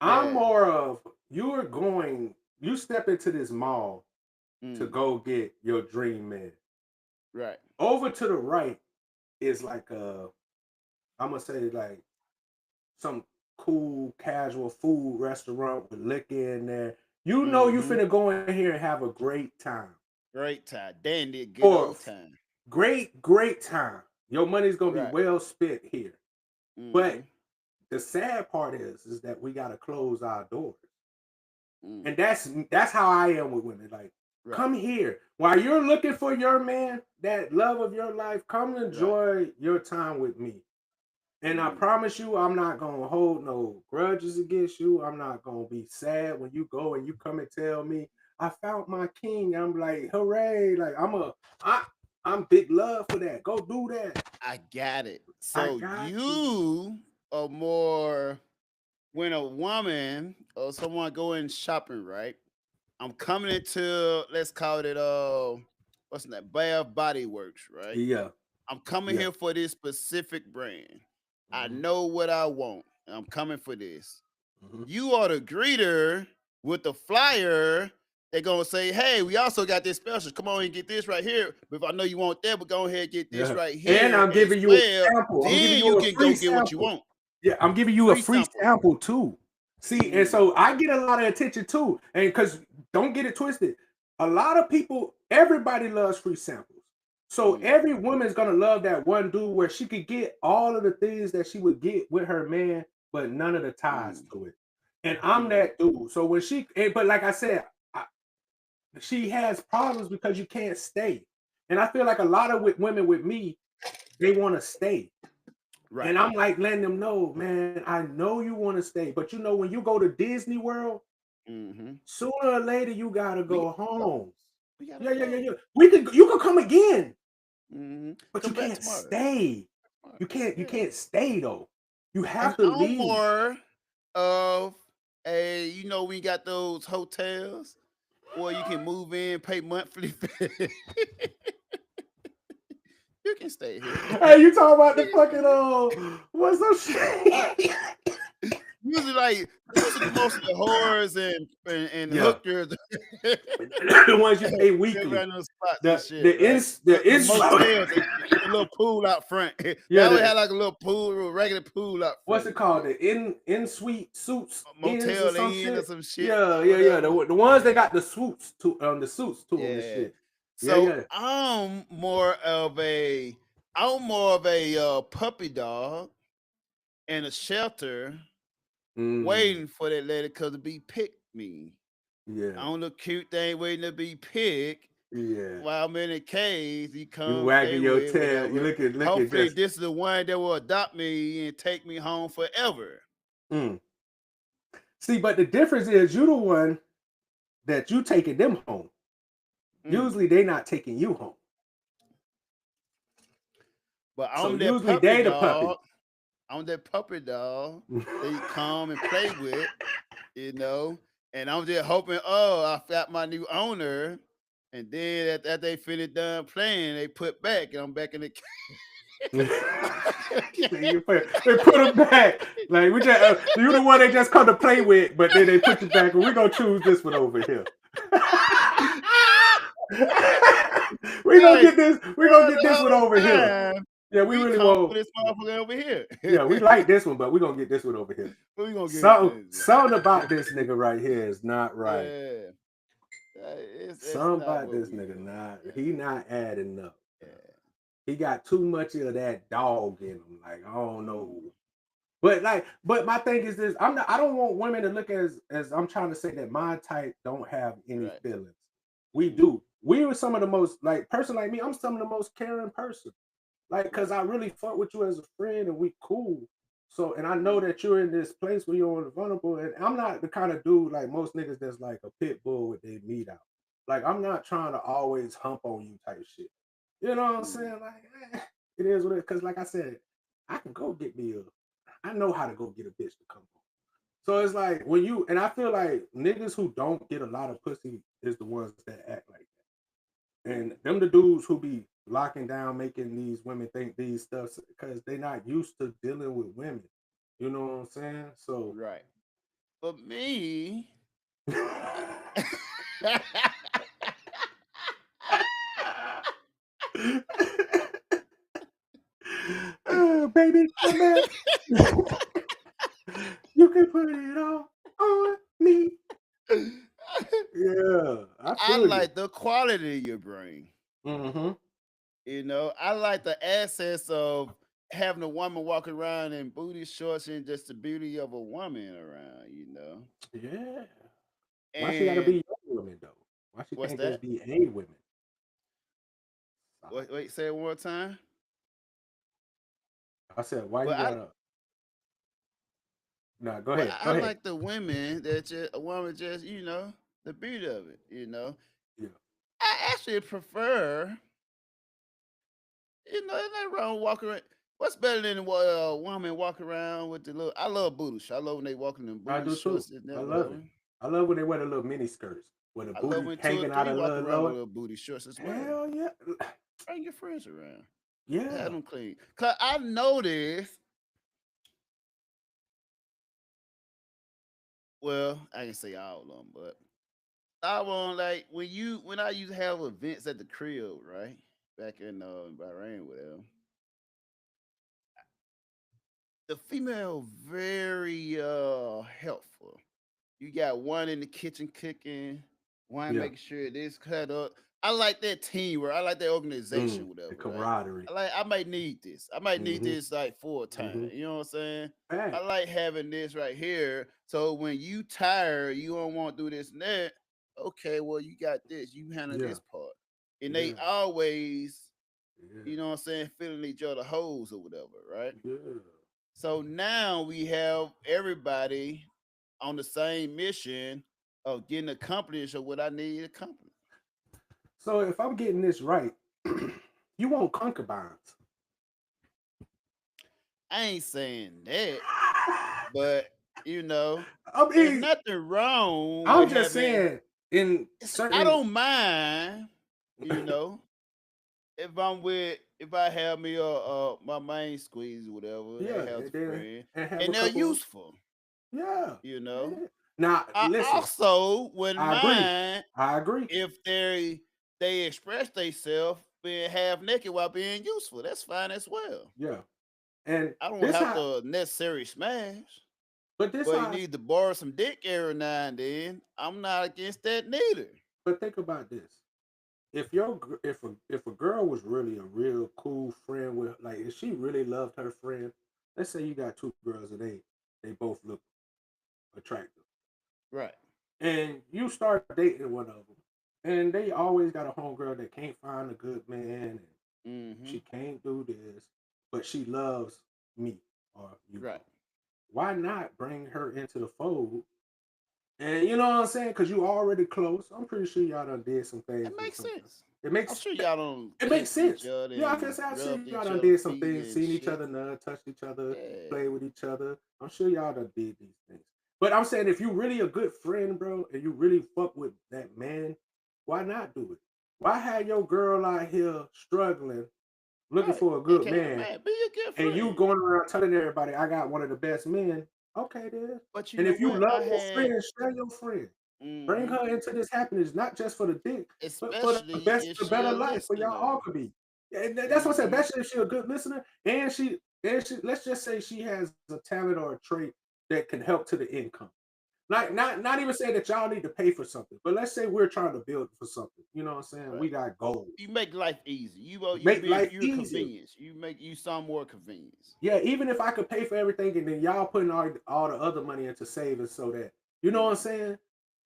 I'm Yeah. more of you step into this mall to Mm, go get your dream man. right. Over to the right is like I'm gonna say like some cool casual food restaurant with liquor in there. You know you Mm-hmm. finna go in here and have a great time. Great time. Dandy, good Or old time. great time. Your money's gonna be Right. well spent here. Mm-hmm. But the sad part is that we gotta close our doors. Mm, And that's how I am with women. Like, right. come here. While you're looking for your man, that love of your life, come Right. enjoy your time with me. And I Mm, promise you, I'm not gonna hold no grudges against you. I'm not gonna be sad when you go and you come and tell me I found my king. I'm like, hooray! Like I'm big love for that. Go do that. I got it. I So got you. you are more when a woman or someone going shopping, right? I'm coming into, let's call it what's that? Bath Body Works, right? Yeah. I'm coming Yeah. here for this specific brand. I Mhm, know what I want. And I'm coming for this. mhm. You are the greeter with the flyer. They're gonna say, "Hey, we also got this special. Come on and get this right here. But if I know you want that, but go ahead and get this Yeah. right And here I'm as giving you a well. sample. I'm giving Then you you a can free go get what you sample. want. Yeah, I'm giving you a Free free sample. sample too. See, and Mm, so I get a lot of attention too. And because don't get it twisted, a lot of people, everybody loves free samples. So mm, every woman's gonna love that one dude where she could get all of the things that she would get with her man, but none of the ties mm, to it. And I'm mm, that dude. So when but like I said, she has problems because you can't stay. And I feel like a lot of women with me, they want to stay. right. And I'm like letting them know, man, I know you want to stay, but you know, when you go to Disney World, Mm-hmm. sooner or later you gotta We go gotta go. home. We gotta Yeah. go. You can come again, Mm-hmm. but you Come back can't tomorrow. stay. Tomorrow. You Yeah. can't stay though. You And have to I'm leave. more of a, we got those hotels where you can move in, pay monthly. You can stay here. Hey, you talking about the fucking what's up shit? Usually most of the whores and Yeah. hookers The ones you pay live weekly. around those spots and The shit, the right? ins the The ins motels with the little pool out front. They yeah, always had like a little pool, a regular pool out what's front it and called? shit. The in suite suits, A inns or Motel some Inn or shit. some shit Yeah, or yeah. whatever. The ones that got the suits to the suits to them and Yeah. shit. So Yeah. I'm more of a puppy dog in a shelter Mm, waiting for that lady cause to be picked me. yeah. I don't look cute thing waiting to be picked. Yeah. While I'm in a cage, he You come stay wagging your with tail. You whatever. looking Hopefully, just this is the one that will adopt me and take me home forever. mm. See, but the difference is you the one that you taking them home. Mm. Usually they not taking you home. But So I'm that usually puppy they the puppy. dog. I'm that puppy dog that you come and play with, and I'm just hoping, I got my new owner. And then after they finish done playing, they put back, and I'm back in the They put them back. Like we just you the one they just come to play with, but then they put you back, and we're gonna choose this one over here. We're gonna Hey, get this. We're gonna well, get the this one whole over here. time Yeah, we we really come for won't. this motherfucker over here. Yeah, we like this one, but we're gonna get this one over here. We gonna get this. Something about this nigga right here is not right. Yeah, it's Something not about what this we nigga do. he not adding up. Yeah. He got too much of that dog in him. Like, I don't know. But my thing is this: I don't want women to look as I'm trying to say that my type don't have any Right. feelings. We do. We were some of the most like person like me. I'm some of the most caring person. Like, because I really fuck with you as a friend and we cool. So, and I know that you're in this place where you're vulnerable. And I'm not the kind of dude like most niggas that's like a pit bull with their meat out. Like, I'm not trying to always hump on you type shit. You know what I'm saying? Like, it is what it is. Because, like I said, I can go get me I know how to go get a bitch to come home. So it's like and I feel like niggas who don't get a lot of pussy is the ones that act like that. And them the dudes who be locking down, making these women think these stuff because they're not used to dealing with women. You know what I'm saying? So Right. For me, oh, baby, come back. You can put it all on me. Yeah, I I feel you. like the quality you bring. Mm-hmm. I like the assets of having a woman walk around in booty shorts and just the beauty of a woman around. Yeah. Why she gotta And be your woman though? Why she what's can't that? just be a woman? Wait, say it one more time. I said, why you Well, gotta? Nah, go well, ahead. Go I ahead. like the women that just a woman just the beauty of it. Yeah. I actually prefer. Ain't nothing wrong walking around. What's better than a woman walking around with the little? I love booty. I love when they walking in I booty do too. shorts and I that love it. whatever. I love when they wear the little mini skirts where the I love booty when 2 or hanging out 3 a walk little around with lower. little booty shorts as well. Hell yeah. Bring your friends around. Yeah. Have them clean. Cause I noticed. Well, I can say all of them, but I want like when I used to have events at the crib, right? Back in Bahrain with them. The female very helpful. You got one in the kitchen cooking, one Yeah. making sure this cut up. I like that teamwork. I like that organization, The whatever, right? camaraderie. I might need this. I might need Mm-hmm. this like full time. Mm-hmm. You know what I'm saying? I Fact. like having this right here. So when you tired, you don't want to do this and that. Okay, well, you got this. You handle Yeah. this part. And Yeah. they always, Yeah. you know what I'm saying, filling each other holes or whatever, right? Yeah. So now we have everybody on the same mission of getting accomplished of what I need accomplished. So if I'm getting this right, you want concubines. I ain't saying that, but you know, I there's mean, nothing wrong I'm with just having. saying in I certain don't mind, you know, if I have me my main squeeze or whatever, yeah, they have and the then friend, and have and a they're couple. useful, Yeah. you know. Yeah. Now I listen, also wouldn't I agree. mind I agree. if they express themselves being half naked while being useful. That's fine as well. Yeah. And I don't this have how to necessarily smash, but this but you how need to borrow some dick every now and then. I'm not against that neither. but think about this. If a girl was really a real cool friend with, like, if she really loved her friend, let's say you got two girls and they both look attractive, Right. and you start dating one of them, and they always got a homegirl that can't find a good man, and Mm-hmm. she can't do this, but she loves me or you. Right. Why not bring her into the fold? And you know what I'm saying? Because you already close. I'm pretty sure y'all done did some things. It makes sense. It I'm makes sure y'all don't it makes kiss each sense. other Yeah, I and can say I'm sure rubbed y'all each done other did some feet things, and seen each shit. other nut, touched each other, Yeah. played with each other. I'm sure y'all done did these things. But I'm saying if you really a good friend, bro, and you really fuck with that man, why not do it? Why have your girl out here struggling, looking Right. for a It good can't man, man. Be a good and you friend. going around telling everybody I got one of the best men? Okay, then. But you And know if you what? love I your had friend, share your friend. Bring mm-hmm. her into this happiness, not just for the dick, but for the Especially best, if the she better a life for y'all all listener. could be. Yeah, and that's what I said. Mm-hmm. Especially if she's a good listener, and she, let's just say she has a talent or a trait that can help to the income. Like Right. not even saying that y'all need to pay for something, but let's say we're trying to build for something. You know what I'm saying? Right. We got goals. You make life easy. Make life You're easier. convenience. You make you some more convenience. Yeah, even if I could pay for everything and then y'all putting all the other money into savings so that you know what I'm Mm. saying?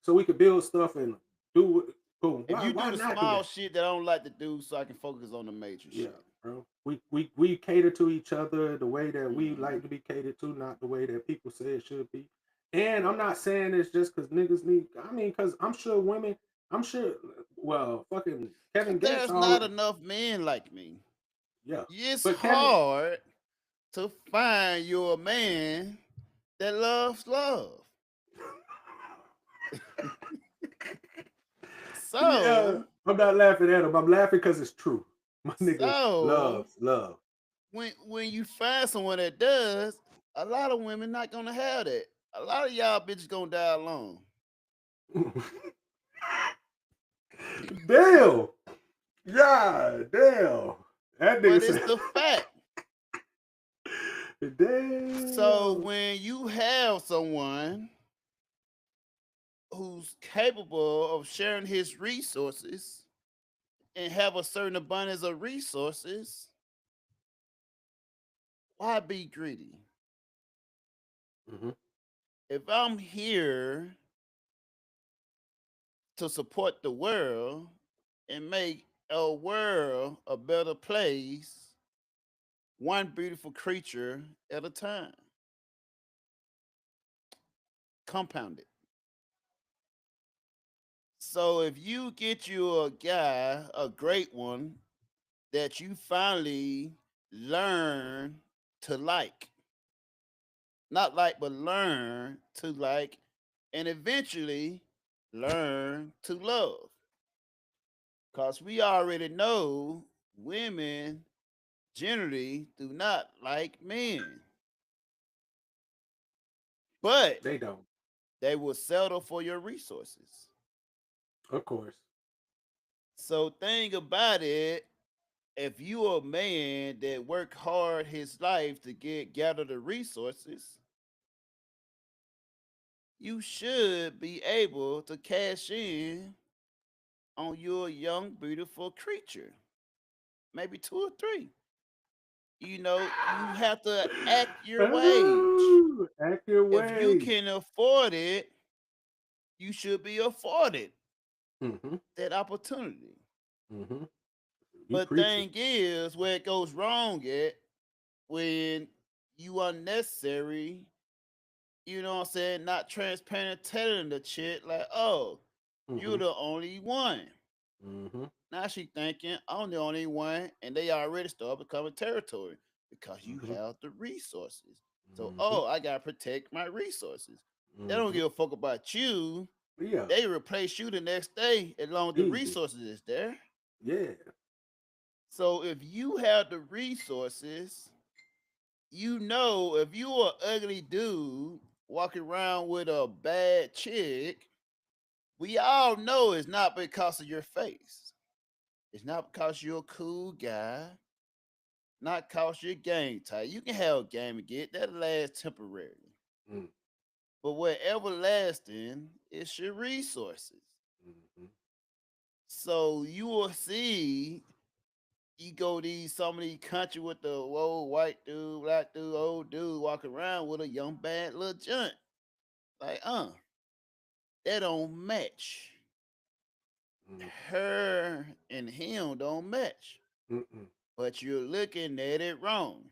So we could build stuff and do boom. If you Why do the not do small that? shit that I don't like to do, so I can focus on the major Yeah, shit. bro. We cater to each other the way that we Mm-hmm. like to be catered to, not the way that people say it should be. And I'm not saying it's just because niggas need. I mean, because I'm sure women. I'm sure. Well, fucking Cause Kevin Gates there's not already. enough men like me. Yeah, It's but Kevin. hard to find you a man that loves love. Yeah, So, I'm not laughing at him. I'm laughing because it's true. My nigga so loves love. when you find someone that does, a lot of women not gonna have that. A lot of y'all bitches gonna die alone. Damn. Yeah, damn. That nigga But it's said. the fact. So Damn. when you have someone who's capable of sharing his resources and have a certain abundance of resources, why be greedy? Mhm. If I'm here to support the world and make a world a better place, one beautiful creature at a time, compounded. So if you get you a guy, a great one, that you finally learn to like, not like, but learn to like, and eventually learn to love. Because we already know women generally do not like men, but They don't. they will settle for your resources. Of course. So think about it. If you a man that work hard his life to gather the resources, you should be able to cash in on your young, beautiful creature. Maybe 2 or 3. You have to act your wage. Ooh, act your If you way. can afford it, you should be afforded Mm-hmm. that opportunity. Mm-hmm. You But preaching. thing is, where it goes wrong at when you unnecessary, what I'm saying, not transparent, telling the chick like, oh, you're Mm-hmm. the only one. Mm-hmm. Now she thinking I'm the only one, and they already start becoming territory because you Mm-hmm. have the resources. So, Mm-hmm. oh, I gotta protect my resources. They don't Mm-hmm. give a fuck about you. Yeah. They replace you the next day as long as the Easy. resources is there. Yeah. So if you have the resources, if you an ugly dude walking around with a bad chick, we all know it's not because of your face. It's not because you're a cool guy. Not because you're game tight. You can have a game and get that last temporarily. Mm. But what everlasting is your resources. Mm-hmm. So you will see you go some of these country with the old white dude, black dude, old dude walking around with a young bad little junt. Like, that don't match. Mm. Her and him don't match. Mm-mm. But you're looking at it wrong.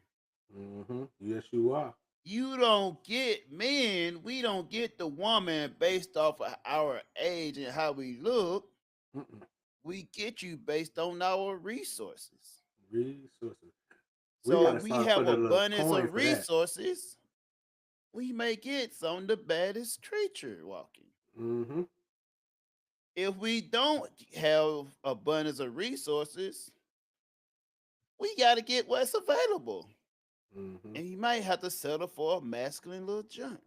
Mm-hmm. Yes, you are. You don't get men, we don't get the woman based off of our age and how we look. Mm-mm. We get you based on our resources. Resources. We So gotta if we start have putting a little abundance coin of for that. resources, we may get some of the baddest creature walking. Mm-hmm. If we don't have abundance of resources, we got to get what's available. Mm-hmm. And you might have to settle for a masculine little junk.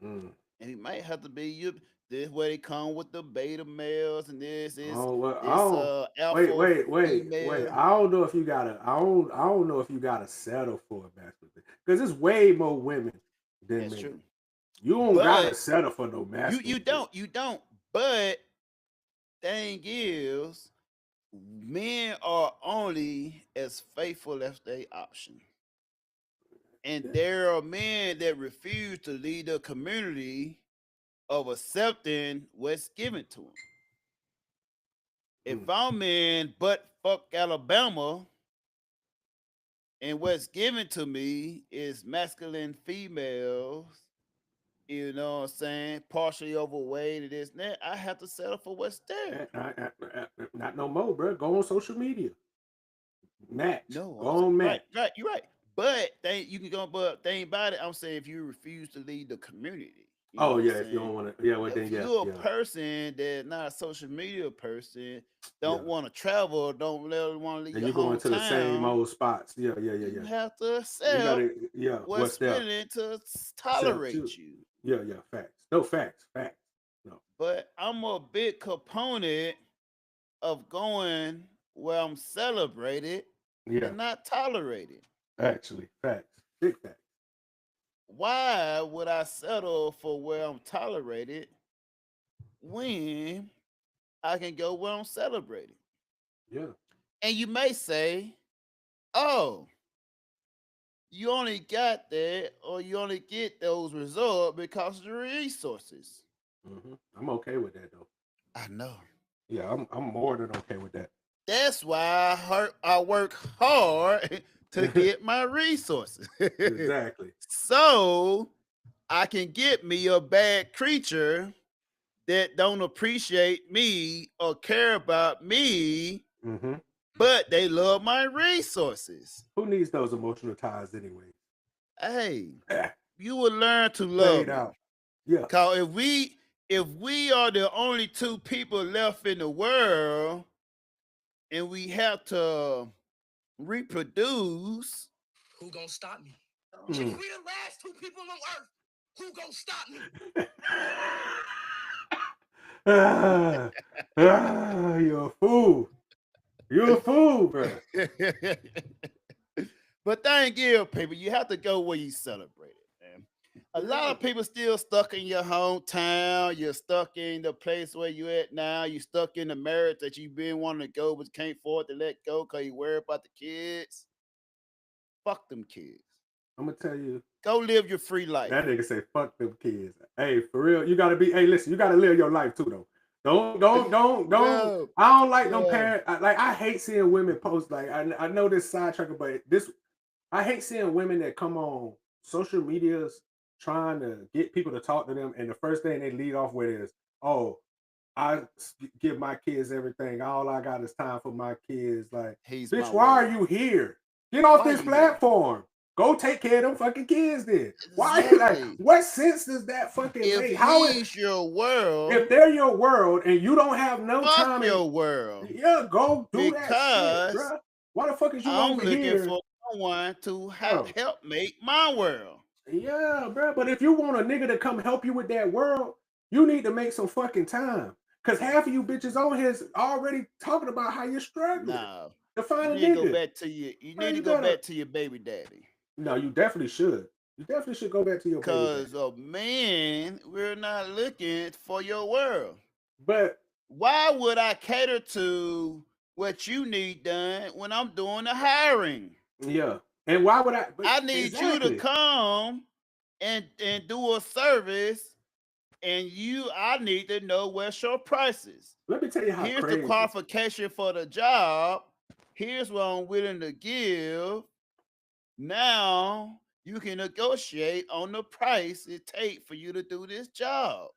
Mm. And he might have to be this way they come with the beta males and this is Oh well. this Wait, alpha wait, wait, wait. female. I don't know if you gotta. I don't know if you gotta settle for a masculine because there's way more women than That's men. true. You don't gotta But settle for no masculine. you don't. But thing is, men are only as faithful as they option. And Yeah. there are men that refuse to lead the community of accepting what's given to them. If I'm in but fuck Alabama and what's given to me is masculine females, you know what I'm saying, partially overweight and this and that, I have to settle for what's there. Not no more, bro. Go on social media. Match. No, Go I'm saying, on match. right, you're right. But you can go, but thing about it, I'm saying if you refuse to lead the community, you know Oh what yeah, I'm if you saying? don't want to, yeah, well then If yeah, you're a yeah, person that's not a social media person, yeah. don't want to travel, don't really want to leave And your you going to the same hometown, old spots. Yeah, you have to You accept gotta, yeah. What's what's there? willing to Accept too. tolerate you. Yeah, facts. No facts. No. But I'm a big component of going where I'm celebrated Yeah, and not tolerated. actually, facts. Big facts. Why would I settle for where I'm tolerated when I can go where I'm celebrated? Yeah. And you may say, oh, you only got that or you only get those results because of the resources. I'm okay with that though. I know. Yeah, I'm more than okay with that. That's why I work hard to get my resources. Exactly. So I can get me a bad creature that don't appreciate me or care about me, Mm-hmm. but they love my resources. Who needs those emotional ties anyway? Hey, Ah, you will learn to played love me. out. Yeah. Cause if we are the only two people left in the world and we have to reproduce, Who gonna stop me? Hmm. If we the last two people on earth, who gonna stop me? You're a fool. You're a fool, bro. but thank you, people. You have to go where you celebrate it, man. A lot of people still stuck in your hometown. You're stuck in the place where you at now. You're stuck in the marriage that you've been wanting to go, but can't afford to let go because you worry about the kids. Fuck them kids. I'm gonna tell you. Go live your free life. That nigga say, "Fuck them kids." Hey, for real, you gotta be. Hey, listen, you gotta live your life too, though. Don't. No. I don't like no Yeah. parent. I hate seeing women post like. I know this sidetracker, but this. I hate seeing women that come on social medias trying to get people to talk to them, and the first thing they lead off with is, "Oh, I give my kids everything. All I got is time for my kids." Like, He's bitch, my why word. are you here? Get off Why this you here? platform. Go take care of them fucking kids then. Why? Like, Exactly. what sense does that fucking If make? How is he's your world, if they're your world and you don't have no fuck time? your world. Yeah, go do that shit, Because bro. Why the fuck is you I'm over looking here? for someone to Bro. help make my world. Yeah, bro. But if you want a nigga to come help you with that world, you need to make some fucking time. Cause half of you bitches on here is already talking about how you're struggling No, to find you a need to go nigga. back to your. You Bro, need to you go gotta- back to your baby daddy. No, you definitely should. You definitely should go back to your baby Because daddy. of men, we're not looking for your world. But Why would I cater to what you need done when I'm doing the hiring? yeah, and why would I? But I need you to exactly. come and do a service, and I need to know what's your prices. Let me tell you how Here's crazy. the qualification for the job. Here's what I'm willing to give. Now you can negotiate on the price it takes for you to do this job.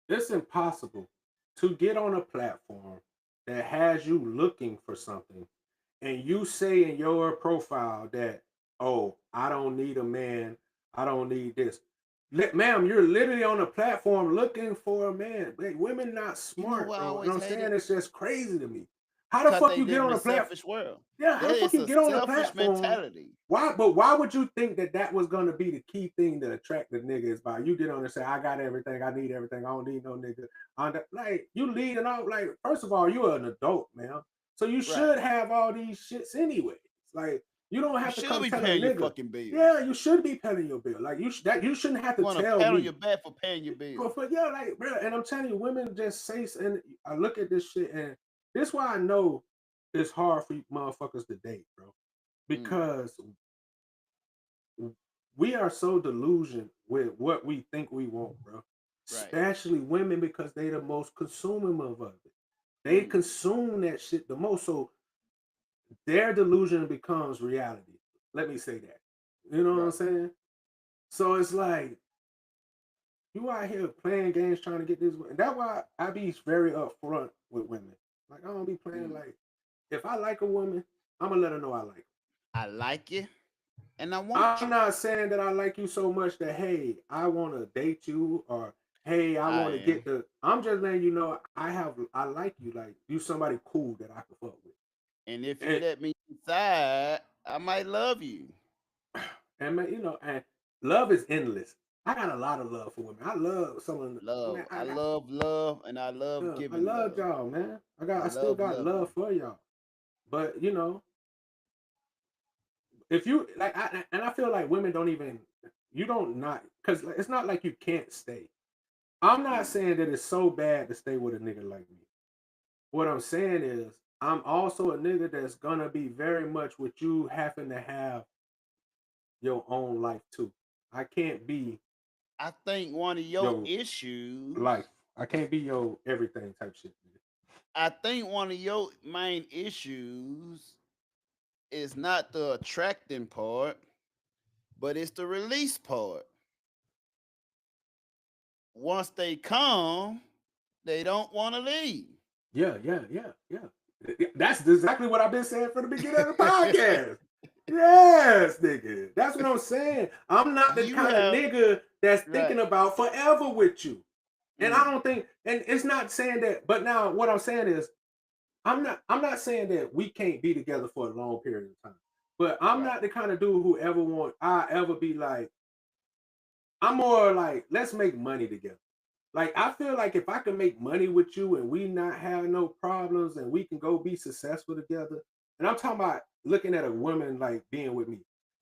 It's impossible to get on a platform that has you looking for something and you say in your profile that, oh, I don't need a man, I don't need this. Ma'am, you're literally on a platform looking for a man. Like, women not smart, what I bro. always You know what I'm saying? hated? It's just crazy to me. How the Because fuck they you get live on in a a platform? selfish world. Yeah, how the That fuck is you a get on a selfish platform? mentality. Why? But why would you think that that was going to be the key thing to attract the niggas? By you get on and say, I got everything, I need everything, I don't need no nigga. Like, you leading off, like, first of all, you're an adult, man. So you should have all these shits anyway. Like, you don't have to should come be tell a paying your nigga. fucking bills. Yeah, you should be paying your bill. Like, you shouldn't have to You want to tell pat on me. your back for paying your bills. But yeah, like, bro, and I'm telling you, women just say, and I look at this shit, and this is why I know it's hard for you motherfuckers to date, bro. Because we are so delusioned with what we think we want, bro. Especially women, because they the most consuming of it. They consume that shit the most. So their delusion becomes reality. Let me say that. You know what I'm saying? So it's like you out here playing games trying to get this. And that's why I be very upfront with women. Like, I don't be playing like, if I like a woman, I'm gonna let her know I like her. I like you, and I want you. I'm not saying that I like you so much that, hey, I want to date you, or hey, I want to get the. I'm just letting you know I like you. Like, you somebody cool that I can fuck with. And if you let me decide, I might love you. And man, you know, and love is endless. I got a lot of love for women. I love someone. Love. Man, I love love, and I love giving. I love y'all, man. I still got loving. love for y'all. But you know, if you like, I feel like women don't even. You don't not because it's not like you can't stay. I'm not saying that it's so bad to stay with a nigga like me. What I'm saying is, I'm also a nigga that's gonna be very much with you having to have your own life too. I can't be. I think one of your issues, life. I can't be your everything type shit. I think one of your main issues is not the attracting part, but it's the release part. Once they come, they don't want to leave. Yeah. That's exactly what I've been saying from the beginning of the podcast. Yes, nigga. That's what I'm saying. I'm not the You kind have- of nigga that's Right. thinking about forever with you. And I Mm. don't think, and it's not saying that, but now what I'm saying is I'm not saying that we can't be together for a long period of time. But I'm Right. not the kind of dude who I ever be like, I'm more like, let's make money together. Like, I feel like if I can make money with you and we not have no problems and we can go be successful together, and I'm talking about looking at a woman like being with me.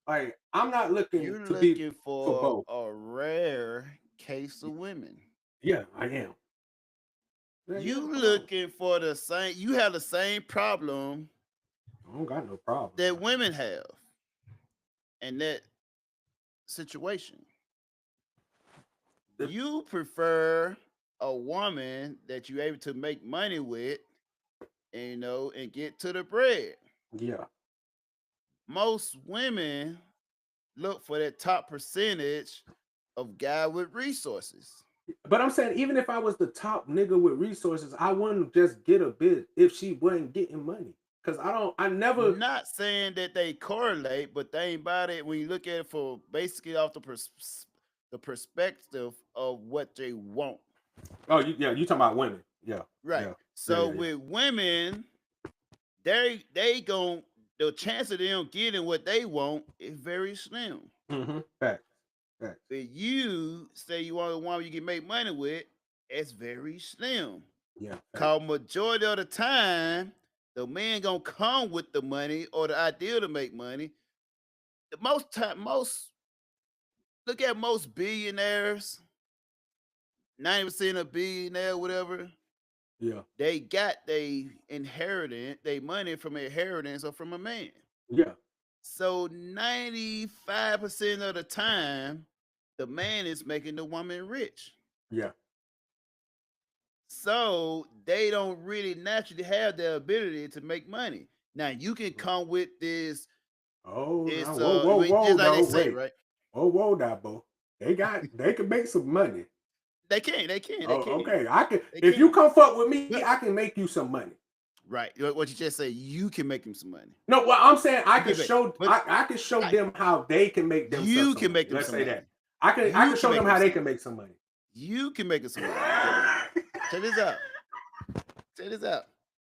Like, I'm not looking You're to be looking for for both. a rare case of women. Yeah, I am. Yeah, You come on. looking for the same. You have the same problem I don't got no problem. that women have in that situation. The- You prefer a woman that you're able to make money with, and, and get to the bread. Yeah. Most women look for that top percentage of guy with resources. But I'm saying, even if I was the top nigga with resources, I wouldn't just get a bit if she wasn't getting money. Cause I never. Not saying that they correlate, but they ain't about it when you look at it for basically off the perspective of what they want. Oh, you talking about women? Yeah, Right. yeah, So yeah. with women, they gon' the chance of them getting what they want is very slim. Mm-hmm. Facts. If you say you want a woman you can make money with, it's very slim. Yeah. Cause majority of the time, the man gonna come with the money or the idea to make money. Most look at most billionaires, 90% of billionaire, whatever, Yeah. they got they money from inheritance or from a man. Yeah. So 95% of the time, the man is making the woman rich. Yeah. So they don't really naturally have the ability to make money. Now you can come with this. Oh, This, now, whoa, just like they no, say, wait. right? Whoa, now, bro. They can make some money. They can. Okay, I can. They If can. you come fuck with me, But- I can make you some money. Right. What you just say, you can make him some money. No, what I'm saying, I You can can make- show. but- I can show Right. them how they can make themselves. You some can make money. them Let's some say money. that. I You can can show make them them how they some can make some money. You can make him some money. Check this out.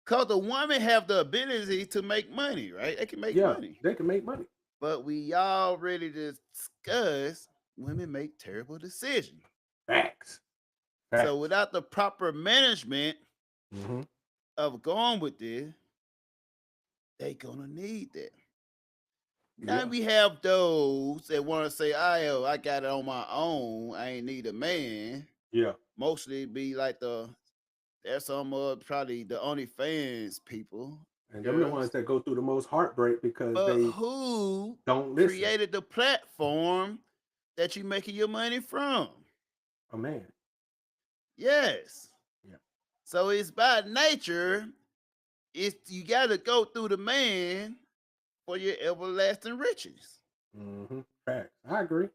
Cause the woman have the ability to make money, right? They can make money. They can make money. But we already discussed women make terrible decisions. Facts. So without the proper management Mm-hmm. of going with this, they gonna need that. Now Yeah. we have those that want to say, I got it on my own. I ain't need a man. Yeah. Mostly be like there's some probably the OnlyFans people. And them the ones that go through the most heartbreak because But they who don't listen. created the platform that you making your money from? A man. Yes. Yeah. So it's by nature, you got to go through the man for your everlasting riches. Mm-hmm. Facts. I agree.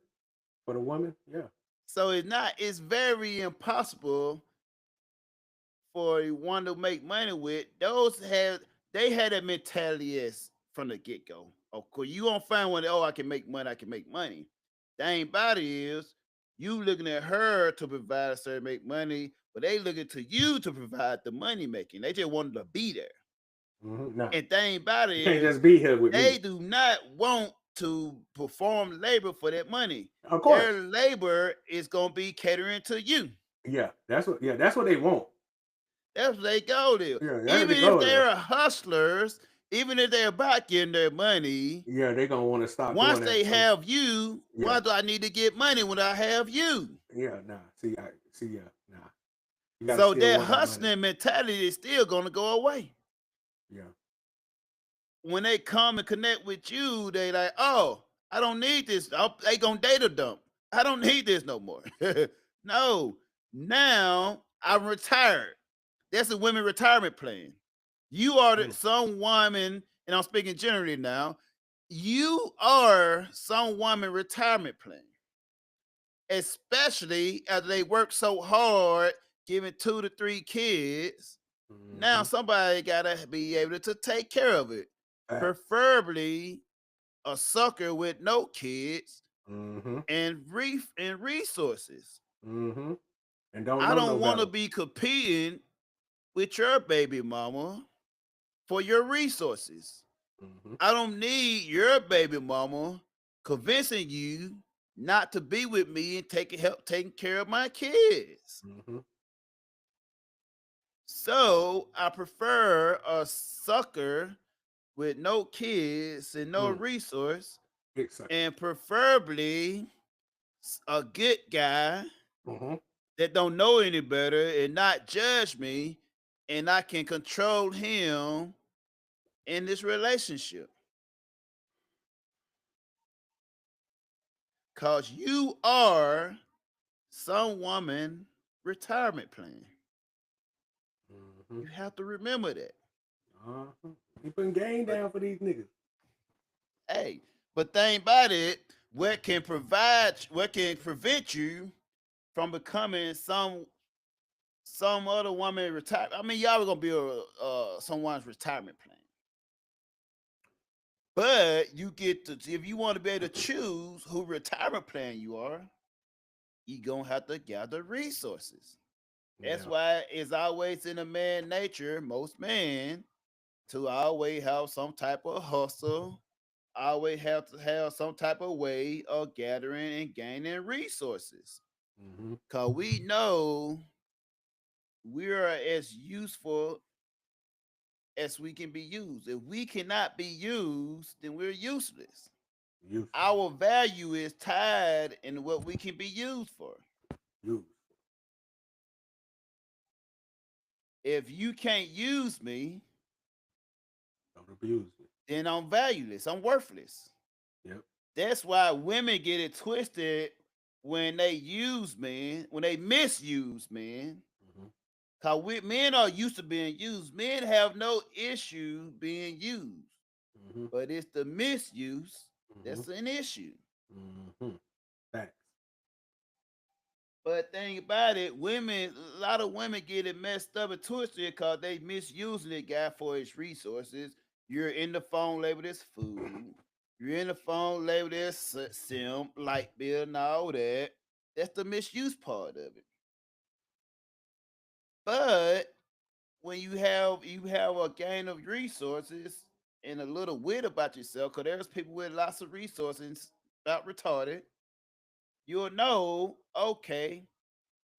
For the woman, yeah. So it's very impossible for one to make money with. They had that mentality as from the get-go. Of course, you won't find one, I can make money. The ain't about it is you looking at her to provide to make money, but they looking to you to provide the money making. They just wanted to be there. Mm-hmm. No. And thing about it You can't is just be here with they me. do not want to perform labor for that money. Of course. Their labor is gonna be catering to you. Yeah, that's what they want. That's what they go there. Yeah, that's Even they go if there. they're hustlers, even if they're about getting their money, Yeah, they're gonna want to stop. once doing they that. have you, why Yeah. do I need to get money when I have you? Yeah, nah. See, yeah, nah. You gotta So still that want money. hustling mentality is still gonna go away. Yeah. When they come and connect with you, they like, I don't need this. They gonna data dump. I don't need this no more. No, now I'm retired. That's a women retirement plan. You are some woman, and I'm speaking generally now. You are some woman retirement plan, especially as they work so hard, giving 2 to 3 kids. Now somebody gotta be able to take care of it. Facts. Preferably a sucker with no kids Mm-hmm. and resources. Mm-hmm. And don't I know no don't want to better. be competing with your baby mama for your resources. Mm-hmm. I don't need your baby mama convincing you not to be with me and taking care of my kids. Mm-hmm. So I prefer a sucker with no kids and no resource, Big sucker. and preferably a good guy Mm-hmm. that don't know any better and not judge me, and I can control him in this relationship. Cause you are some woman retirement plan. Mm-hmm. You have to remember that. Uh-huh. You putting game But down for these niggas. hey, but think about it, what can prevent you from becoming some other woman retire? I mean, y'all are gonna be someone's retirement plan. But you get to, if you want to be able to choose who retirement plan you are, you gonna have to gather resources. That's Yeah. why it's always in a man nature, most men, to always have some type of hustle, always have to have some type of way of gathering and gaining resources. Mm-hmm. Cause we know we are as useful as we can be used. If we cannot be used, then we're useless. Youth. Our value is tied in what we can be used for. Youth. If you can't use me, Don't abuse me. then I'm valueless. I'm worthless. Yep. That's why women get it twisted when they use men, when they misuse men. Mm-hmm. Cause men are used to being used. Men have no issue being used, Mm-hmm. but it's the misuse Mm-hmm. that's an issue. Mm-hmm. Facts. But thing about it, women, a lot of women get it messed up and twisted because they misusing the guy for his resources. You're in the phone labeled as food. You're in the phone labeled as simp, light bill, and all that. That's the misuse part of it. But when you have a gain of resources and a little wit about yourself, because there's people with lots of resources about retarded, you'll know, okay,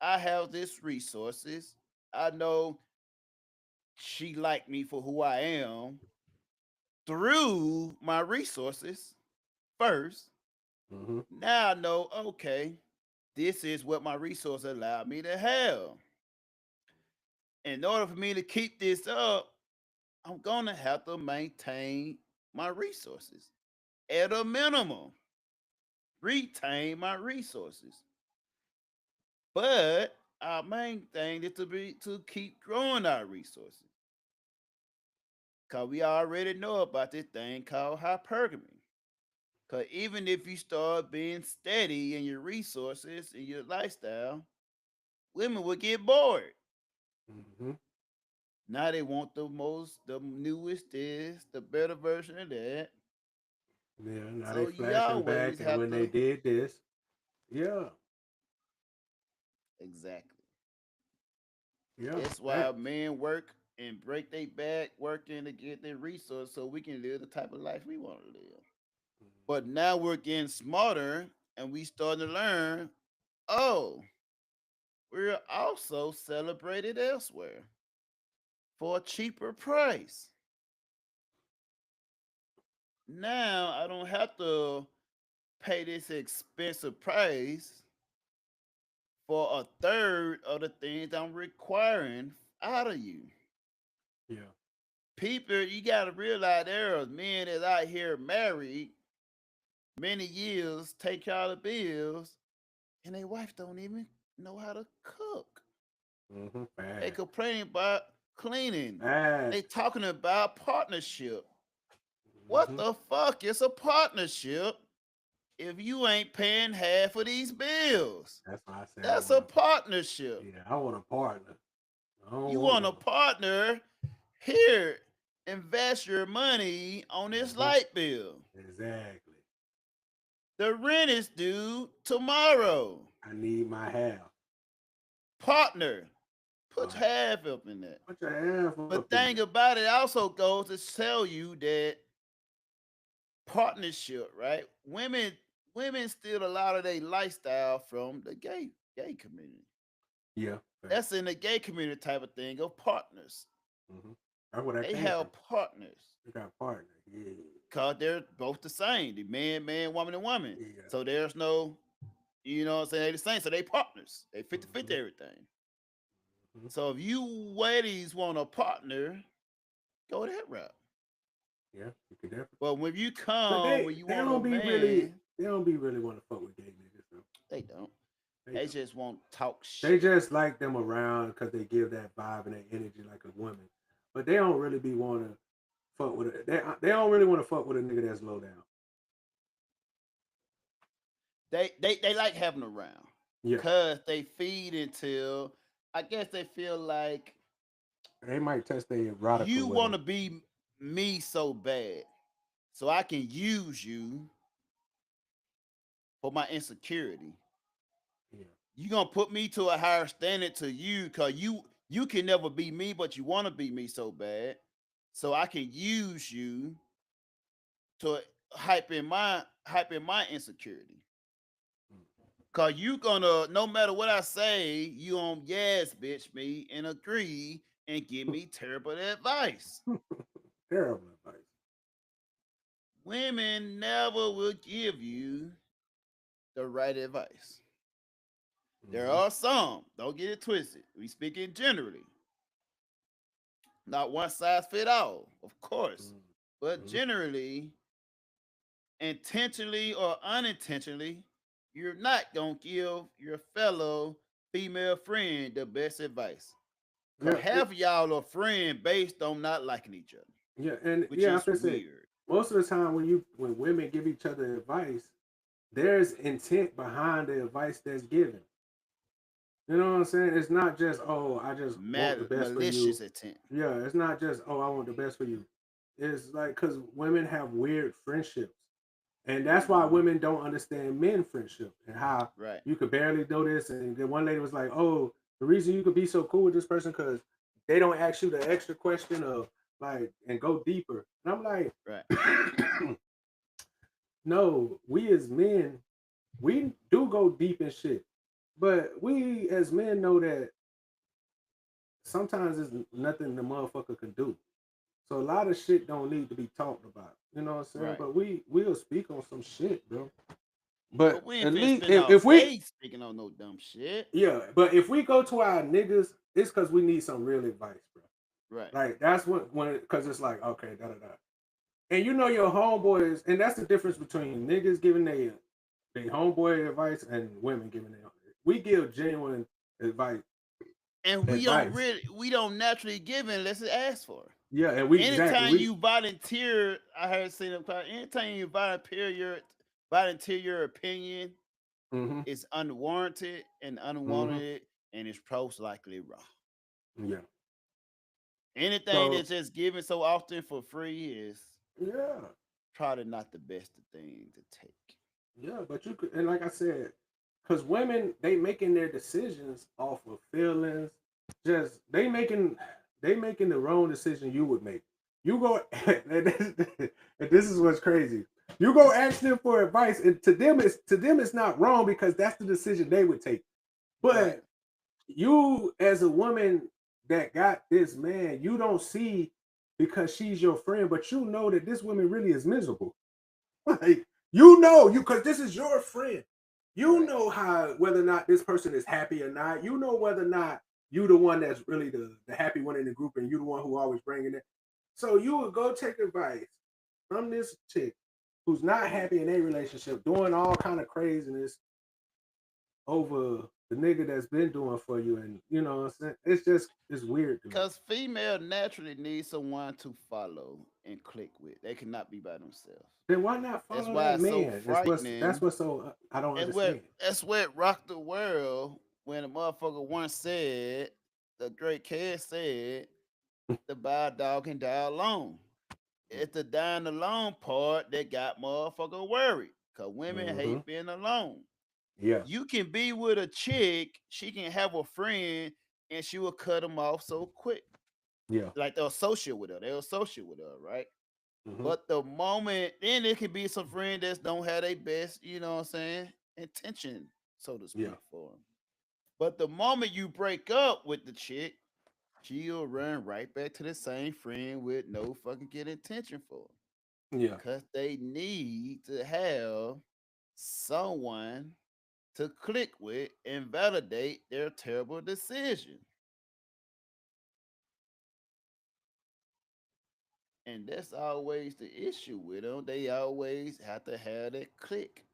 I have this resources. I know she liked me for who I am through my resources first. Mm-hmm. Now I know, okay, this is what my resource allowed me to have. In order for me to keep this up, I'm gonna have to maintain my resources at a minimum. Retain my resources. But our main thing is to keep growing our resources. Cause we already know about this thing called hypergamy. Cause even if you start being steady in your resources and your lifestyle, women will get bored. Mm-hmm. Now they want the newest this, the better version of that. Yeah. Now they So you flashing always back and have when they to did this. Yeah. exactly. Yeah. That's why Facts. men work and break their back working to get their resources so we can live the type of life we want to live. But now we're getting smarter and we starting to learn, oh, we're also celebrated elsewhere for a cheaper price. Now I don't have to pay this expensive price for a third of the things I'm requiring out of you. Yeah. People, you got to realize there are men that out here married many years, take care of the bills, and their wife don't even know how to cook. Mm-hmm. They Facts. complaining about cleaning. They Facts. talking about partnership. What Mm-hmm. the fuck is a partnership if you ain't paying half of these bills? That's why I say I That's want a a partnership. yeah, I want a partner. I don't You want want a no partner? Here, invest your money on this mm-hmm. light bill. Exactly. The rent is due tomorrow. I need my half. Partner, put Right. half up in that. Put your half But up in thing there. about it also goes to tell you that partnership, right? Women steal a lot of their lifestyle from the gay community. Yeah. That's in the gay community type of thing of partners. Mm-hmm. That's where that They came have from. partners You got partner. Yeah. because they're both the same. The man, woman, and woman. Yeah. So there's no, you know what I'm saying? They the same. So they partners. They 50-50 Mhm. everything. Mhm. So if you ladies want a partner, go that route. Yeah. You could definitely. But when you But come, when you they want a don't be man, really they don't be really want to fuck with gay niggas though. they don't. They They don't. just won't talk They shit. just like them around because they give that vibe and that energy like a woman. But they don't really be want to fuck with it. They don't really want to fuck with a nigga that's low down. They like having around Yeah. because they feed until I guess they feel like They might test their erotica you with want to them. be me so bad, so I can use you for my insecurity. Yeah. You gonna put me to a higher standard to you because you can never be me, but you want to be me so bad, so I can use you to hype in my insecurity. Cause you gonna, no matter what I say, you on yes, bitch me and agree and give me terrible advice. Terrible advice. Women never will give you the right advice. There Mhm. are some, don't get it twisted. We speaking generally. Not one size fit all, of course. But Mhm. generally, intentionally or unintentionally, you're not gonna give your fellow female friend the best advice. Cause Yeah. half of y'all are friend based on not liking each other, Yeah. And which yeah, is I said weird. most of the time when women give each other advice, there's intent behind the advice that's given. You know what I'm saying? It's not just, oh, I just want the best for you. Malicious intent. Yeah, it's not just, oh, I want the best for you. It's like because women have weird friendships. And that's why Mhm. women don't understand men friendship and how Right. you could barely do this. And then one lady was like, oh, the reason you could be so cool with this person because they don't ask you the extra question of like and go deeper. And I'm like, Right. no, we as men, we do go deep in shit. But we as men know that sometimes there's nothing the motherfucker can do. So a lot of shit don't need to be talked about. You know what I'm saying? Right. But we'll speak on some shit, bro. But But we ain't at finna least spend all if we day speaking on no dumb shit. yeah, but if we go to our niggas, it's because we need some real advice, bro. Right. Like that's what when because it's like okay, da da da. And you know your homeboys, and that's the difference between niggas giving their homeboy advice and women giving their. We give genuine advice. And Advice. we don't naturally give it unless it's asked for. Yeah, and we exactly Anytime we you volunteer, I heard say them. Anytime you volunteer your opinion, mm-hmm, it's unwarranted and mm-hmm, unwanted, and it's most likely wrong. yeah. Anything So that's just given so often for free is yeah, probably not the best thing to take. yeah, but you could and like I said, because women they making their decisions off of feelings, just they making the wrong decision you would make. You go and this is what's crazy. You go ask them for advice, and to them it's not wrong because that's the decision they would take. But Right. you as a woman that got this man, you don't see because she's your friend, but you know that this woman really is miserable. Like you know you because this is your friend. You Right. know how whether or not this person is happy or not. You know whether or not you the one that's really the happy one in the group, and you the one who always bringing it. So you would go take advice from this chick who's not happy in a relationship, doing all kind of craziness over the nigga that's been doing for you, and you know what I'm saying? It's weird to me. Because female naturally need someone to follow and click with. They cannot be by themselves. Then why not That's follow why that it's so man? That's frightening. what's so I don't understand. That's what rocked the world when a motherfucker once said, the great Kid said, the bad dog can die alone. it's the dying alone part that got motherfucker worried. Cause women Mm-hmm. hate being alone. Yeah. You can be with a chick, she can have a friend, and she will cut them off so quick. Yeah. Like they'll associate with her, right? Mm-hmm. But the moment then it could be some friend that don't have their best, you know what I'm saying, intention, so to Yeah. speak, for them. But the moment you break up with the chick, she'll run right back to the same friend with no fucking good intention for them. Yeah. Because they need to have someone to click with and validate their terrible decision. And that's always the issue with them. They always have to have that click.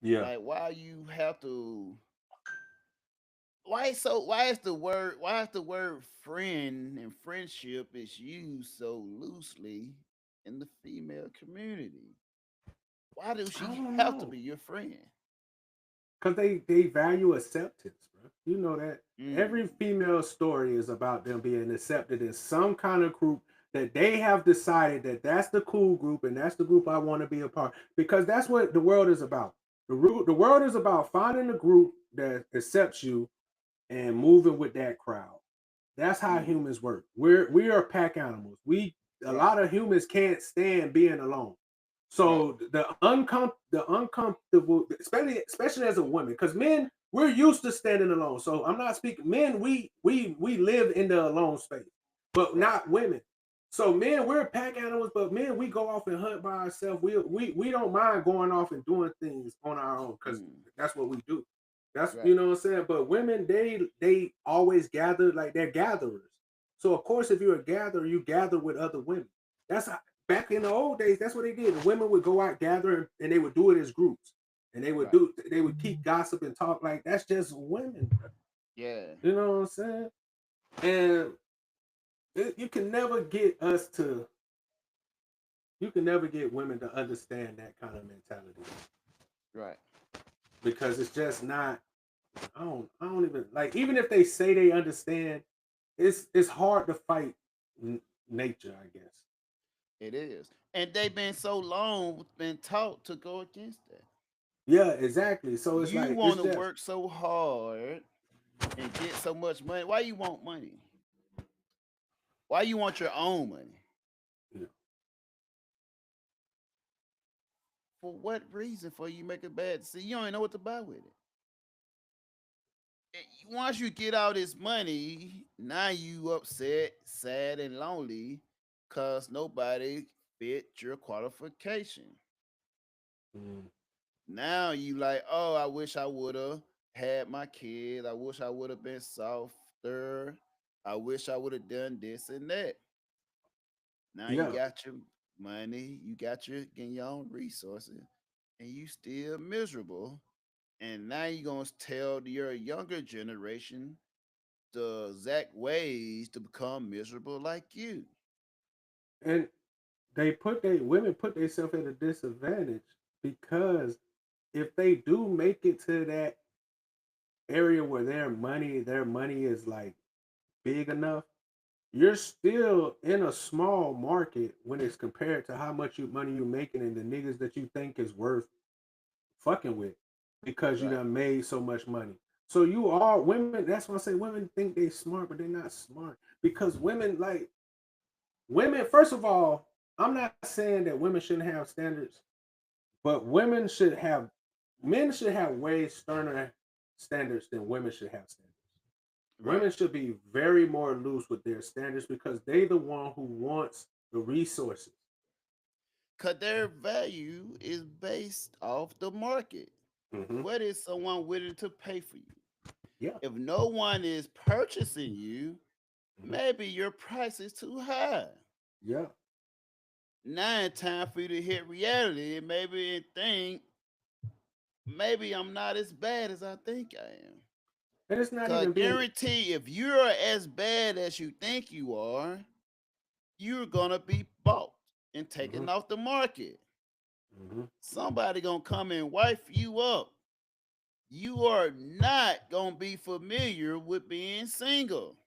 Yeah. Like, why you have to? Why is the word friend and friendship is used so loosely in the female community? Why does I she don't have to know. be your friend? Because they value acceptance, bro. You know that every Mm, female story is about them being accepted in some kind of group that they have decided that that's the cool group and that's the group I want to be a part. Because that's what the world is about. The world is about finding a group that accepts you and moving with that crowd. That's how mm, humans work. We are pack animals. We a right, lot of humans can't stand being alone. right. So the uncomfortable, especially as a woman, because men we're used to standing alone. So I'm not speaking men. We live in the alone space, but Right. not women. So men we're pack animals, but men we go off and hunt by ourselves. We don't mind going off and doing things on our own because Mm, that's what we do. That's right. you know what I'm saying. But women they always gather like they're gatherers. So of course, if you're a gatherer, you gather with other women. That's how, back in the old days. That's what they did. The women would go out gather and they would do it as groups, and Right. they would keep gossip and talk like that's just women. Yeah. You know what I'm saying? And you can never get us to. You can never get women to understand that kind of mentality Right. because it's just not. I don't even like even if they say they understand, it's hard to fight nature, I guess. It is. And they've been so long been taught to go against that. Yeah, exactly. So it's You like want it's to just work so hard and get so much money. Why you want money? Why you want your own money? you know, For what reason? For you make a bad decision? You don't even know what to buy with it. Once you get all this money, now you upset, sad, and lonely because nobody fit your qualification. mm, Now you like, oh, I wish I would have had my kids. I wish I would have been softer. I wish I would have done this and that. Now you yeah, got your money, you got getting your own resources, and you still miserable. And now you're gonna tell your younger generation the exact ways to become miserable like you. and they put they women put themselves at a disadvantage because if they do make it to that area where their money is like big enough, you're still in a small market when it's compared to how much money you're making and the niggas that you think is worth fucking with because you Right. done made so much money. So you are women. That's why I say women think they smart, but they're not smart because women like women. First of all, I'm not saying that women shouldn't have standards, but men should have way sterner standards than women should have standards. Right. Women should be very more loose with their standards because they the one who wants the resources. Cause their value is based off the market. Hmm. What is someone willing to pay for you? Yeah. If no one is purchasing you, Hmm. maybe your price is too high. Yeah. Now it's time for you to hit reality and maybe think maybe I'm not as bad as I think I am. And it's not Cause even being. guarantee if you're as bad as you think you are, you're gonna be bought and Hmm. taken off the market. Hmm. Somebody gonna come and wipe you up. You are not gonna be familiar with being single.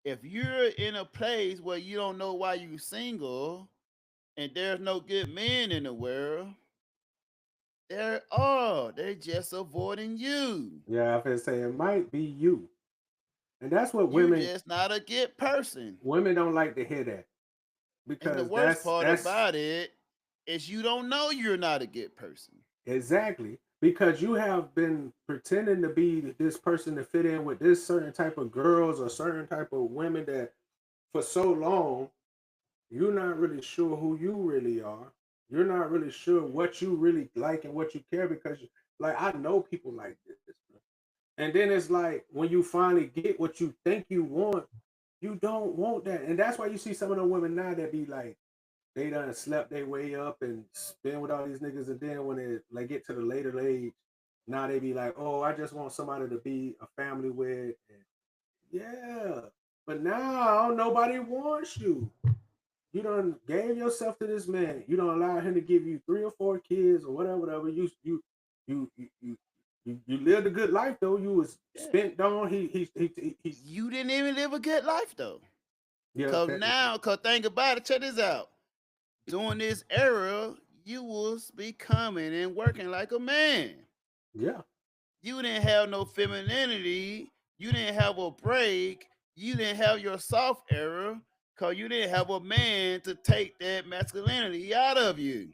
If you're in a place where you don't know why you single and there's no good men in the world, there are. They're just avoiding you. Yeah, I've been saying it might be you. And that's what You women just not a good person. don't like to hear that. And the Because worst part that's about it is you don't know you're not a good person. exactly because you have been pretending to be this person to fit in with this certain type of girls or certain type of women that for so long you're not really sure who you really are. You're not really sure what you really like and what you care because like I know people like this. Bro. And then it's like when you finally get what you think you want, you don't want that. And that's why you see some of the women now that be like they done slept their way up and spend with all these niggas, and then when they like get to the later age, now they be like, oh, I just want somebody to be a family with. And yeah, but now nobody wants you. You done gave yourself to this man. You don't allow him to give you 3 or 4 kids or whatever. You lived a good life though. You was spent on. He You didn't even live a good life though. yeah. Cause think about it, check this out. During this era, you was becoming and working like a man. Yeah. You didn't have no femininity. You didn't have a break. You didn't have your soft era because you didn't have a man to take that masculinity out of you.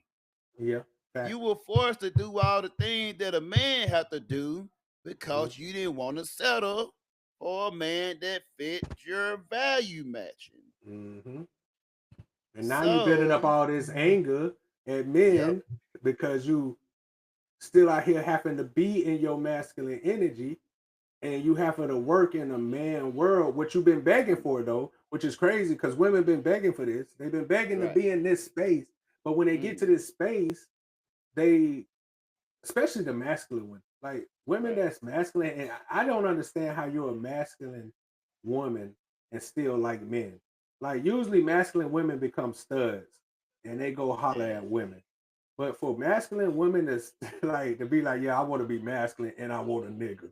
Yeah. You were forced to do all the things that a man had to do because Mm-hmm. you didn't want to settle for a man that fit your value matching. Mm-hmm. And now you building up So, all this anger at yep, men because you still out here having to be in your masculine energy and you having to work in a man world, what you've been begging for though, which is crazy because women been begging for this. They've been begging to right. be in this space. But when they get to Mm, this space, they, especially the masculine women, like women right. that's masculine, and I don't understand how you're a masculine woman and still like men. Like usually masculine women become studs and they go holler at Man, women. But for masculine women to like to be like, yeah, I want to be masculine and I want a nigga.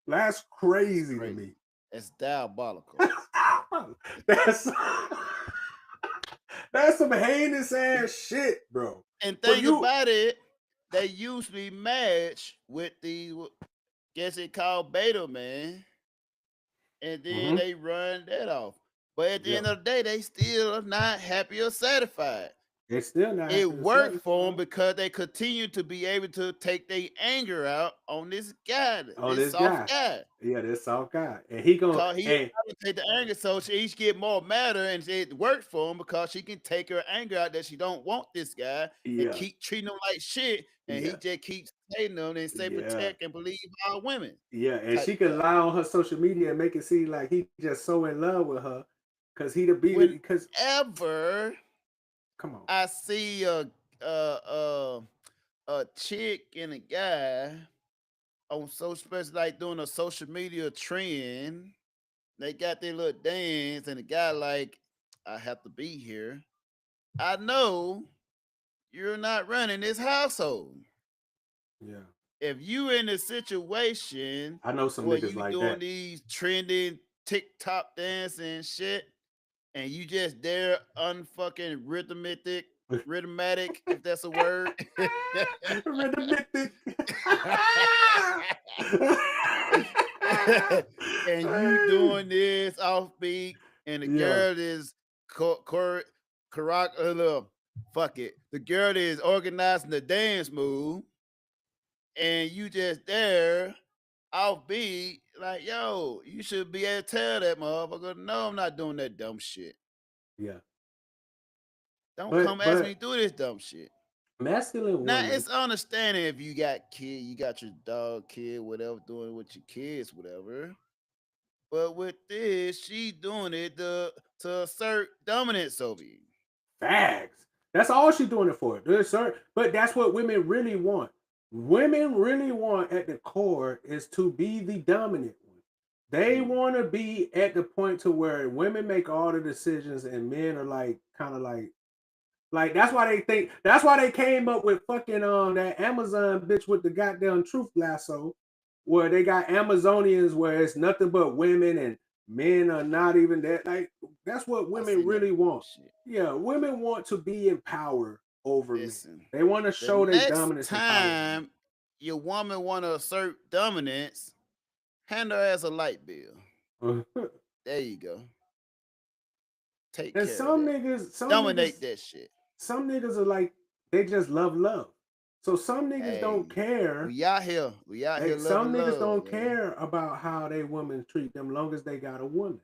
That's it's crazy to crazy. me. It's diabolical. that's that's some heinous ass shit, bro. And For think you, about it, they usually match with the guess it called beta man, and then mm-hmm. they run that off. But at the Yeah, end of the day, they still are not happy or satisfied. they still not It happy to worked for them satisfy because they continue to be able to take their anger out on this guy, on this this soft guy. guy. Yeah, this soft guy, and he gonna Cause he and take the anger, so she each get more madder, and it worked for him because she can take her anger out that she don't want this guy and yeah, keep treating him like shit, and he yeah, just keeps hating them and say yeah, protect and believe all women yeah, and type she can stuff. lie on her social media and make it seem like he just so in love with her because he the beat it. Because Whenever come on, I see a a chick and a guy on social, especially like doing a social media trend, they got their little dance, and the guy like, I have to be here. I know you're not running this household. yeah, If you in a situation I know some where niggas you like doing that. these trending TikTok dance and shit, and you just there unfucking rhythmatic, if that's a word. Rhythmic. And you doing this offbeat, and the Yeah, girl is fuck it. The girl is organizing the dance move, and you just there offbeat, like, yo, you should be able to tell that motherfucker, no, I'm not doing that dumb shit. yeah, Don't but come ask me but to do this dumb shit. masculine Now women, it's understanding if you got kid, you got your dog, kid, whatever, doing with your kids, whatever. But with this, she doing it to assert dominance over you. facts. That's all she's doing it for. But that's what women really want. Women really want at the core is to be the dominant one. They Mm. want to be at the point to where women make all the decisions and men are like kind of like that's why they think that's why they came up with fucking that Amazon bitch with the goddamn truth lasso, where they got Amazonians where it's nothing but women and men are not even that. Like that's what I women seen that really want. shit. Yeah, women want to be in power over men. Listen, They want to the show their next dominance and power. time your woman want to assert dominance, hand her as a light bill. over There you go. Take and care of some that. niggas, Dominate that shit. some niggas are like they just love. So some niggas Hey, don't care. we out here. We out here Some loving niggas love, don't man. care about how they women treat them, long as they got a woman.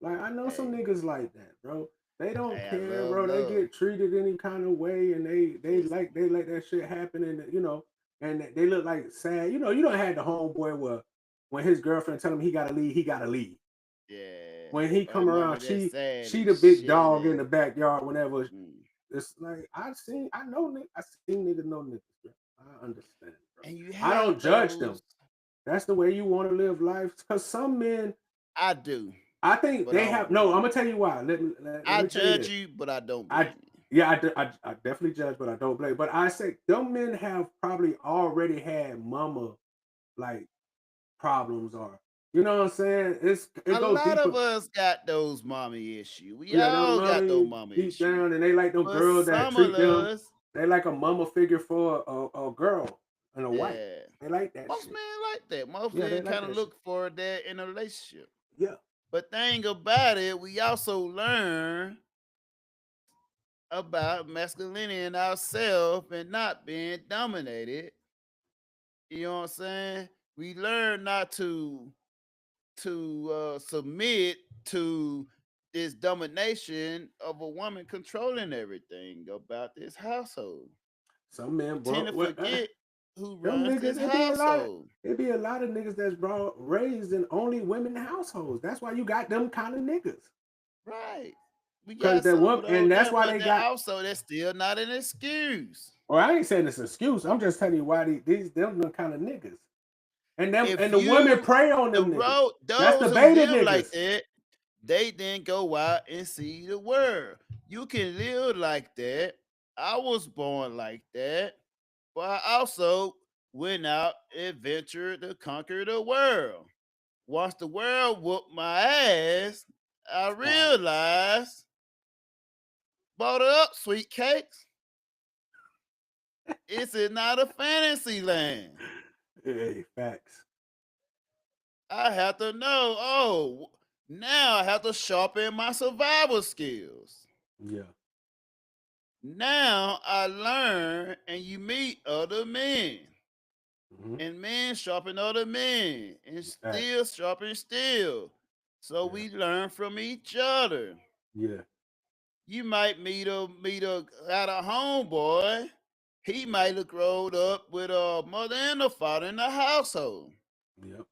Like I know some Hey, niggas like that, bro. They don't hey, I care, love bro. They love. get treated any kind of way, and they Listen, let that shit happen, and you know, and they look like sad. You know, you don't have the homeboy where when his girlfriend tell him he gotta leave. yeah. When he Or come mama around, that sad she and the big shit. dog in the backyard. Whenever Mm. it's like I seen niggas know niggas, bro. I understand, bro. And you I have don't judge them. those. That's the way you want to live life. Because some men, I do, I think but they I have. don't No, blame I'm gonna you. tell you why. Let me I tell you judge this. you, but I don't I blame you. yeah, I definitely judge, but I don't blame. But I say them men have probably already had mama like problems, or you know what I'm saying. It A goes lot deeper. of us got those mommy issues. We Yeah, them all got those mommy mama deep issues. down, and they like them But girls that some treat of them. us, They like a mama figure for a girl and a wife. yeah, They like that most shit. men like that. Most Yeah, they men like kind of that shit. look for that in a relationship. Yeah. But thing about it, we also learn about masculinity in ourselves and not being dominated. You know what I'm saying? We learn not to submit to this domination of a woman controlling everything about this household. Some men, We tend to bro. forget who Them runs niggas, this household. it be a lot of niggas that's raised in only women households. That's why you got them kind of niggas. Right. We Because got that some one, of and those that's there, why but they they're got. also that's still not an excuse. Or I ain't saying it's an excuse. I'm just telling you why them kind of niggas. And them If and the women you prey on the them niggas. road That's the those who beta live like niggas. that, they then go out and see the world. You can live like that. I was born like that, but I also went out and ventured to conquer the world. Once the world whooped my ass, I realized, bought it up, sweet cakes. It's not a fantasy land. Hey, facts. I have to know, oh, now I have to sharpen my survival skills. Yeah. Now I learn and you meet other men. Mhm. And men sharpen other men. And Facts. still sharpen still. So Yeah. we learn from each other. Yeah. You might meet a at a homeboy. He might have grown up with a mother and a father in the household. Yep.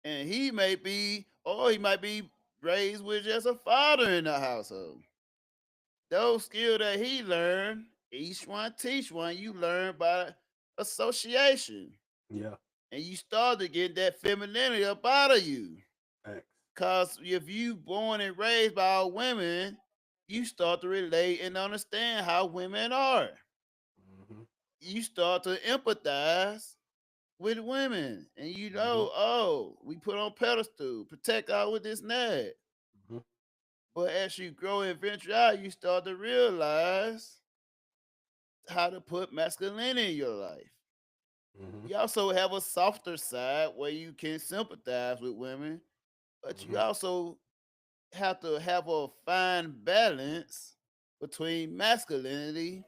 And he might be raised with just a father in the household. Those skills that he learned, each one teach one, you learn by association. Yeah. And you start to get that femininity up out of you. Facts. Because if you born and raised by all women, you start to relate and understand how women are. Mm-hmm. You start to empathize with women. And you know, oh, we put on pedestal, protect our with this and that. Mm-hmm. But as you grow and venture out, you start to realize how to put masculinity in your life. Mm-hmm. You also have a softer side where you can sympathize with women, but you also have to have a fine balance between masculinity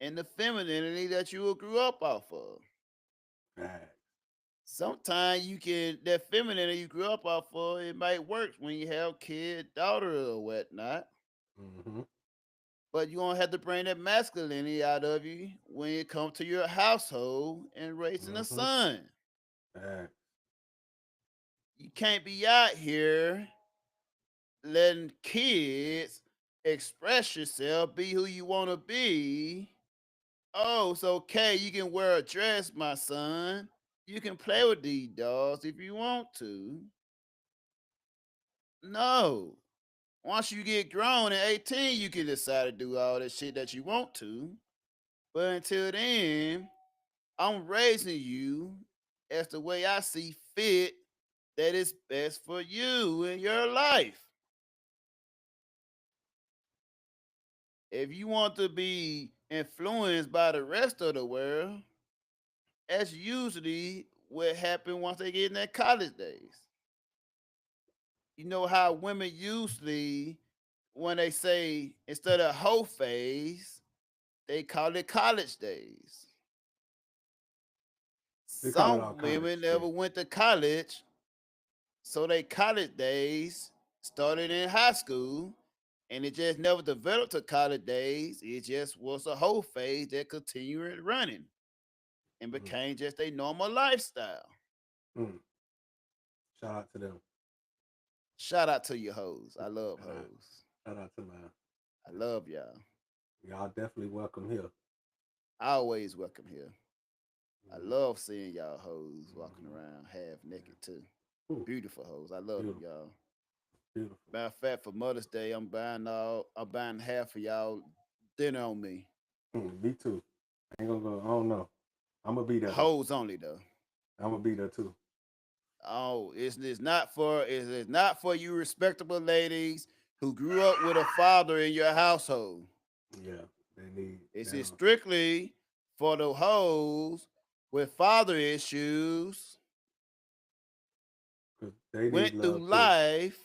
and the femininity that you grew up off of. Facts. Sometimes that femininity you grew up off of, it might work when you have kid, daughter, or whatnot. Mm-hmm. But you're gonna have to bring that masculinity out of you when it comes to your household and raising a son. Facts. You can't be out here letting kids express yourself, be who you want to be. Oh, it's okay. You can wear a dress, my son. You can play with these dolls if you want to. No. Once you get grown at 18, you can decide to do all that shit that you want to. But until then, I'm raising you as the way I see fit that is best for you in your life. If you want to be influenced by the rest of the world, that's usually what happens once they get in their college days. You know how women usually, when they say instead of hoe phase, they call it college days. They call it all Some kinds of women shit. never went to college, so they college days started in high school, and it just never developed to college days. It just was a whole phase that continued running and Mhm. became just a normal lifestyle. Mm. Shout out to them. Shout out to you hoes. I love Shout out. hoes. Shout out to man. I love y'all. Y'all definitely welcome here. Always welcome here. I Mhm. love seeing y'all hoes walking around half naked too. Ooh, Beautiful hoes. I love them, beautiful, y'all. beautiful. Matter of fact, for Mother's Day, I'm buying half of y'all dinner on me. Me too. I ain't gonna go. I don't know. I'm gonna be there. Hoes only though. I'm gonna be there too. Oh, it's not for you respectable ladies who grew up with a father in your household. Yeah, they need. It's them. strictly for the hoes with father issues, 'Cause they need went through love too. life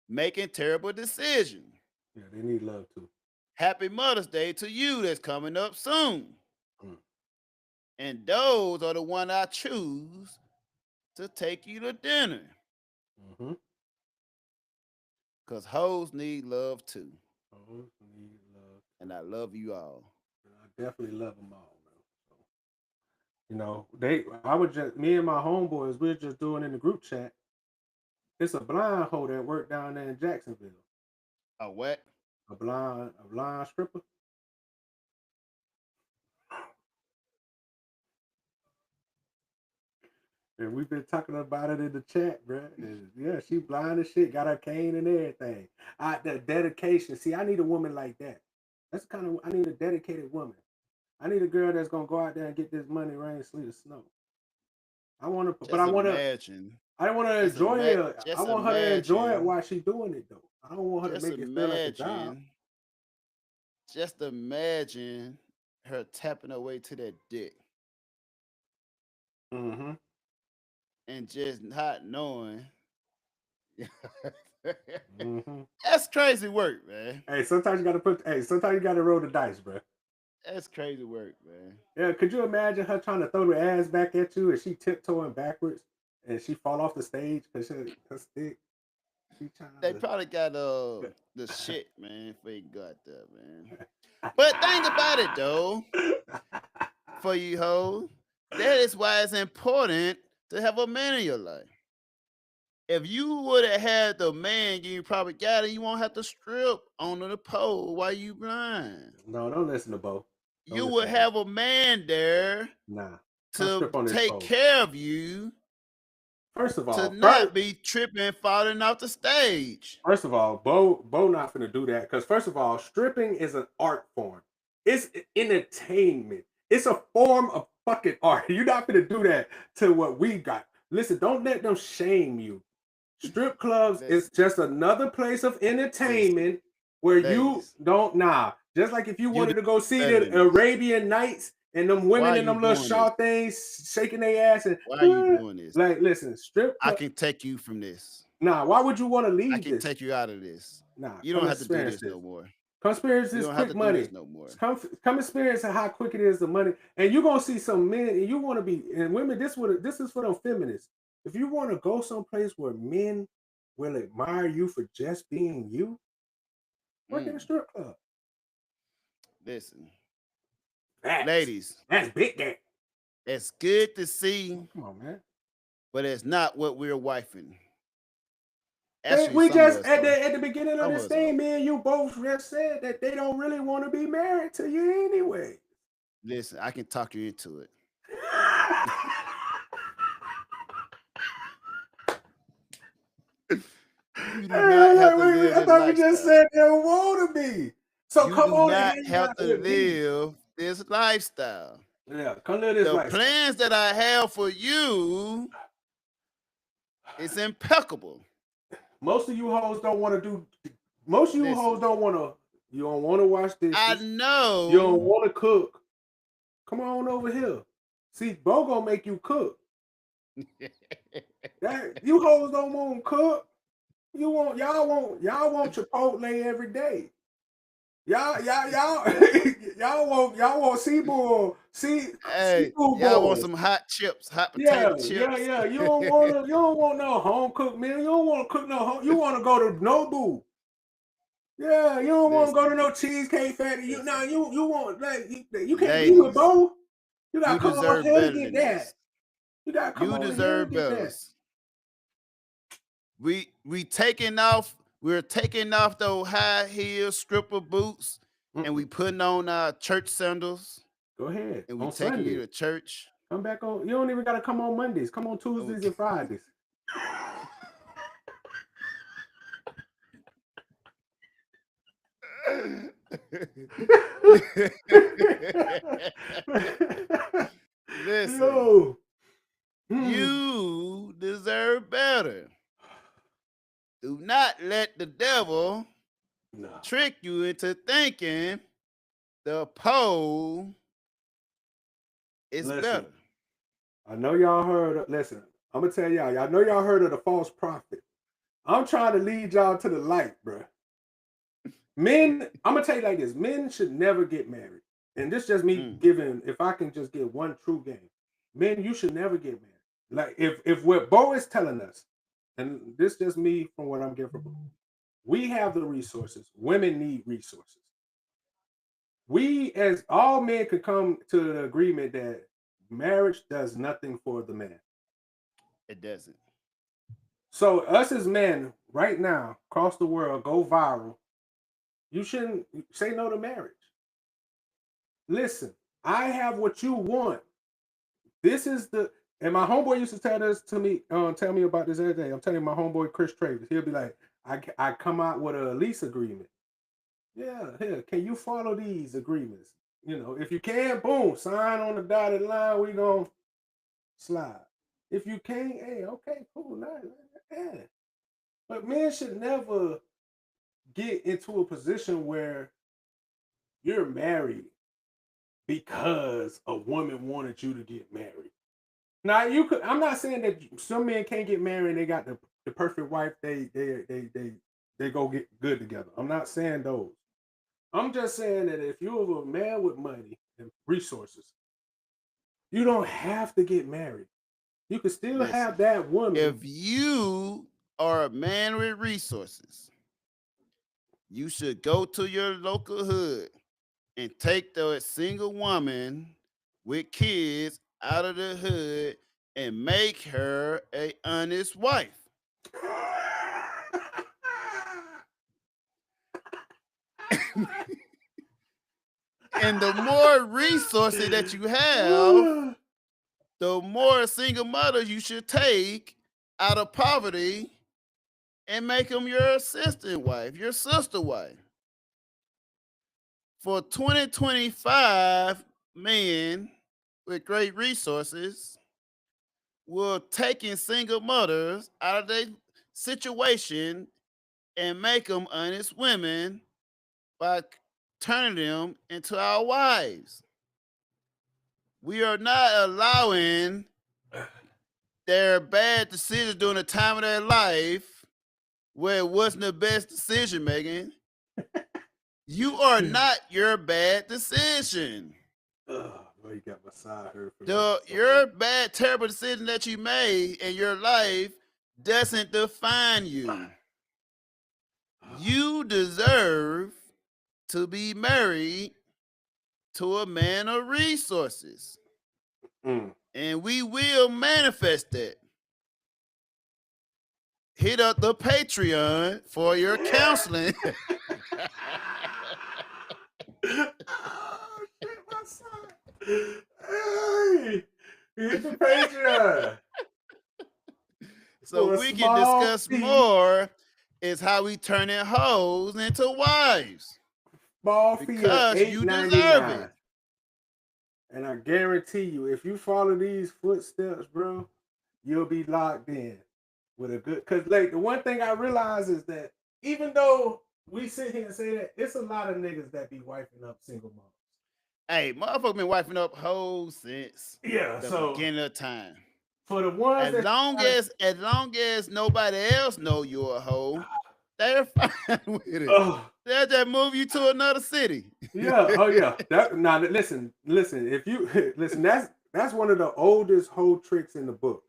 making terrible decisions. Yeah, they need love too. Happy Mother's Day to you that's coming up soon. Mm. And those are the one I choose to take you to dinner. Mm-hmm. Because hoes need love too. Hoes need love. And I love you all. I definitely love them all, man. So, you know, I was just me and my homeboys. We were just doing in the group chat. It's a blind hoe that worked down there in Jacksonville. A what? A blind stripper. And we've been talking about it in the chat, bro. And yeah, she blind as shit, got her cane and everything. The dedication. See, I need a woman like that. That's kind of I need a dedicated woman. I need a girl that's gonna go out there and get this money, rain, sleet, or snow. I want to, but I want to. Imagine. I want to Just enjoy it. I just want her to enjoy it imagine. while she's doing it, though. I don't want her to Just make it feel like a job. imagine. Just imagine her tapping her way to that dick Mm-hmm. and just not knowing. Mm-hmm. That's crazy work, man. Hey, sometimes you gotta roll the dice, bro. That's crazy work, man. Yeah, could you imagine her trying to throw her ass back at you and she tiptoeing backwards and she fall off the stage because her stick? She trying They to. probably got the shit, man, if they got that, man. But think about it though, for you hoes, that is why it's important to have a man in your life. If you would have had the man, you probably got it. You won't have to strip on the pole while you blind. No, don't listen to Bo. Don't You listen would to Bo. have a man there Nah. Don't to strip on this take pole. care of you, First of all, to not be tripping and falling off the stage. First of all, Bo not gonna do that because first of all, stripping is an art form. It's entertainment. It's a form of fucking art. You're not gonna do that to what we got. Listen, don't let them shame you. Strip clubs is just another place of entertainment where you don't Just like if you wanted to go see the Arabian Nights and them women in them little short things shaking their ass and why are you doing this? Like, listen, strip club, I can take you from this. Nah, why would you want to leave I can this? take you out of this. Nah, you don't have to do this no more. Conspiracy is quick money. No more. Come experience how quick it is the money, and you're gonna see some men, and you want to be and women. This is for them feminists. If you want to go someplace where men will admire you for just being you, work in a strip club. Listen, ladies, that's big game. It's good to see. Come on, man. But it's not what we're wifing. We just at the beginning of this thing, me and you both just said that they don't really want to be married to you anyway. Listen, I can talk you into it. I thought we just said they don't want to be. So come on, you have to live this lifestyle. Yeah, come live this lifestyle. The plans that I have for you It's impeccable. Most of you hoes don't want to do. Most of you Listen. hoes don't want to. You don't want to wash dishes. I know. You don't want to cook. Come on over here. See, Bo gonna make you cook. That you hoes don't want to cook. Y'all want Chipotle every day. Y'all want seaboard. Hey, seafood y'all want boys. some hot chips, hot potato chips. Yeah. You don't want no home cooked meal. You don't want to cook no home. You want to go to Nobu. Yeah, you don't want to go to no Cheesecake Factory. You want you can't be with both. You gotta come over here to get that. You gotta come over here to get that. We taking off. We're taking off those high heel stripper boots, and we putting on our church sandals. Go ahead. And we on taking Sunday. you to church. Come back on. You don't even gotta come on Mondays. Come on Tuesdays and Fridays. Listen, Yo. You deserve better. Do not let the devil trick you into thinking the pole is better. I know y'all heard. Listen, I'm gonna tell y'all. Y'all know y'all heard of the false prophet. I'm trying to lead y'all to the light, bro. Men, I'm gonna tell you like this: men should never get married, and this just me giving. If I can just get one true game, men, you should never get married. Like if what Bo is telling us, and this just me from what I'm getting from Bo, we have the resources. Women need resources. We, as all men, could come to the agreement that marriage does nothing for the man. It doesn't. So us as men, right now, across the world, go viral. You shouldn't say no to marriage. Listen, I have what you want. This is the, and my homeboy used to tell this to me, tell me about this every day. I'm telling my homeboy Chris Travis. He'll be like, I come out with a lease agreement. Yeah, here, can you follow these agreements? You know, if you can, boom, sign on the dotted line, we gonna slide. If you can't, hey, okay, cool, yeah. But men should never get into a position where you're married because a woman wanted you to get married. Now you could. I'm not saying that some men can't get married. They got the perfect wife. They go get good together. I'm not saying those. I'm just saying that if you're a man with money and resources, you don't have to get married. You can still have that woman. If you are a man with resources, you should go to your local hood and take the single woman with kids out of the hood and make her an honest wife. And the more resources that you have, the more single mothers you should take out of poverty and make them your assistant wife, your sister wife. For 2025 men with great resources will taking single mothers out of their situation and make them honest women by turning them into our wives. We are not allowing their bad decisions during the time of their life where it wasn't the best decision making. You are not your bad decision. Oh, you got my side hurt. Your bad, terrible decision that you made in your life doesn't define you. You deserve to be married to a man of resources. And we will manifest that. Hit up the Patreon for your counseling. Oh, shit, my son. Hey, hit the Patreon. So we can discuss more is how we turning hoes into wives. Small fee because you deserve it. And I guarantee you, if you follow these footsteps, bro, you'll be locked in. with a good, because like the one thing I realize is that even though we sit here and say that, it's a lot of niggas that be wiping up single moms. Hey, motherfucker been wiping up hoes since Yeah, the so beginning of time. for the ones As long as nobody else know you're a hoe, they're fine with it. oh They'll just move you to another city. yeah, oh yeah. That now listen. If you listen, that's one of the oldest hoe tricks in the book.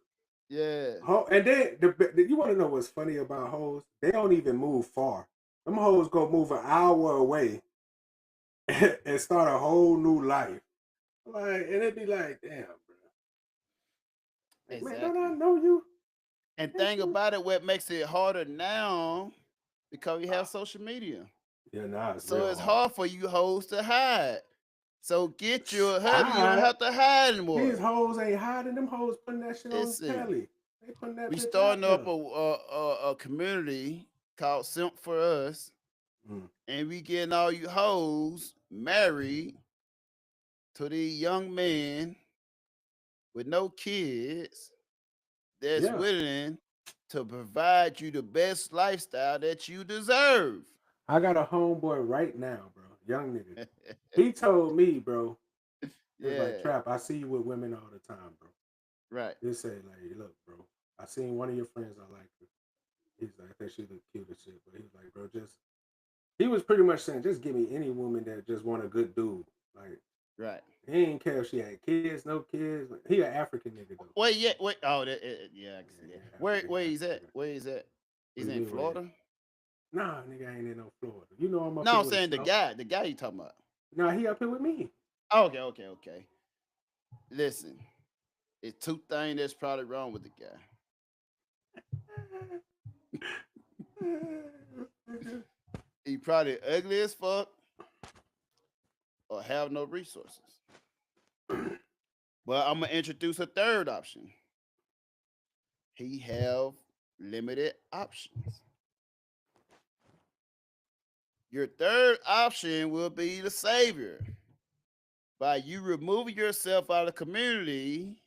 Yeah. And then you want to know what's funny about hoes? They don't even move far. Them hoes go move an hour away and start a whole new life. Like, and it'd be like, damn, bro. Like, Exactly. man, don't I know you? And thing about it, what makes it harder now, because we have social media. Yeah, nah. So it's hard for you hoes to hide. So get your hubby, you don't have to hide anymore. These hoes ain't hiding. Them hoes putting that shit Listen, on telly. They putting that we bitch starting out up there. a community called Simp for Us, and we getting all you hoes married to these young men with no kids that's willing to provide you the best lifestyle that you deserve. I got a homeboy right now, bro. Young nigga. He told me, bro. He was like, Trap, I see you with women all the time, bro. Right. He said, like, look, bro, I seen one of your friends I like her. He's like, I think she look cute as shit. But he was like, bro, he was pretty much saying, just give me any woman that just want a good dude. Like, right. He ain't care if she had kids, no kids. He an African nigga though. Wait. Oh, yeah. I can see that. Where he's at? Where he's at? He's in Florida. Nah, nigga ain't in no Florida. You know I'm up No, here I'm saying the guy you talking about. Nah, he up here with me. Okay. Listen, it's two things that's probably wrong with the guy. He probably ugly as fuck or have no resources. But I'm gonna introduce a third option. He have limited options. Your third option will be the savior. By you removing yourself out of the community,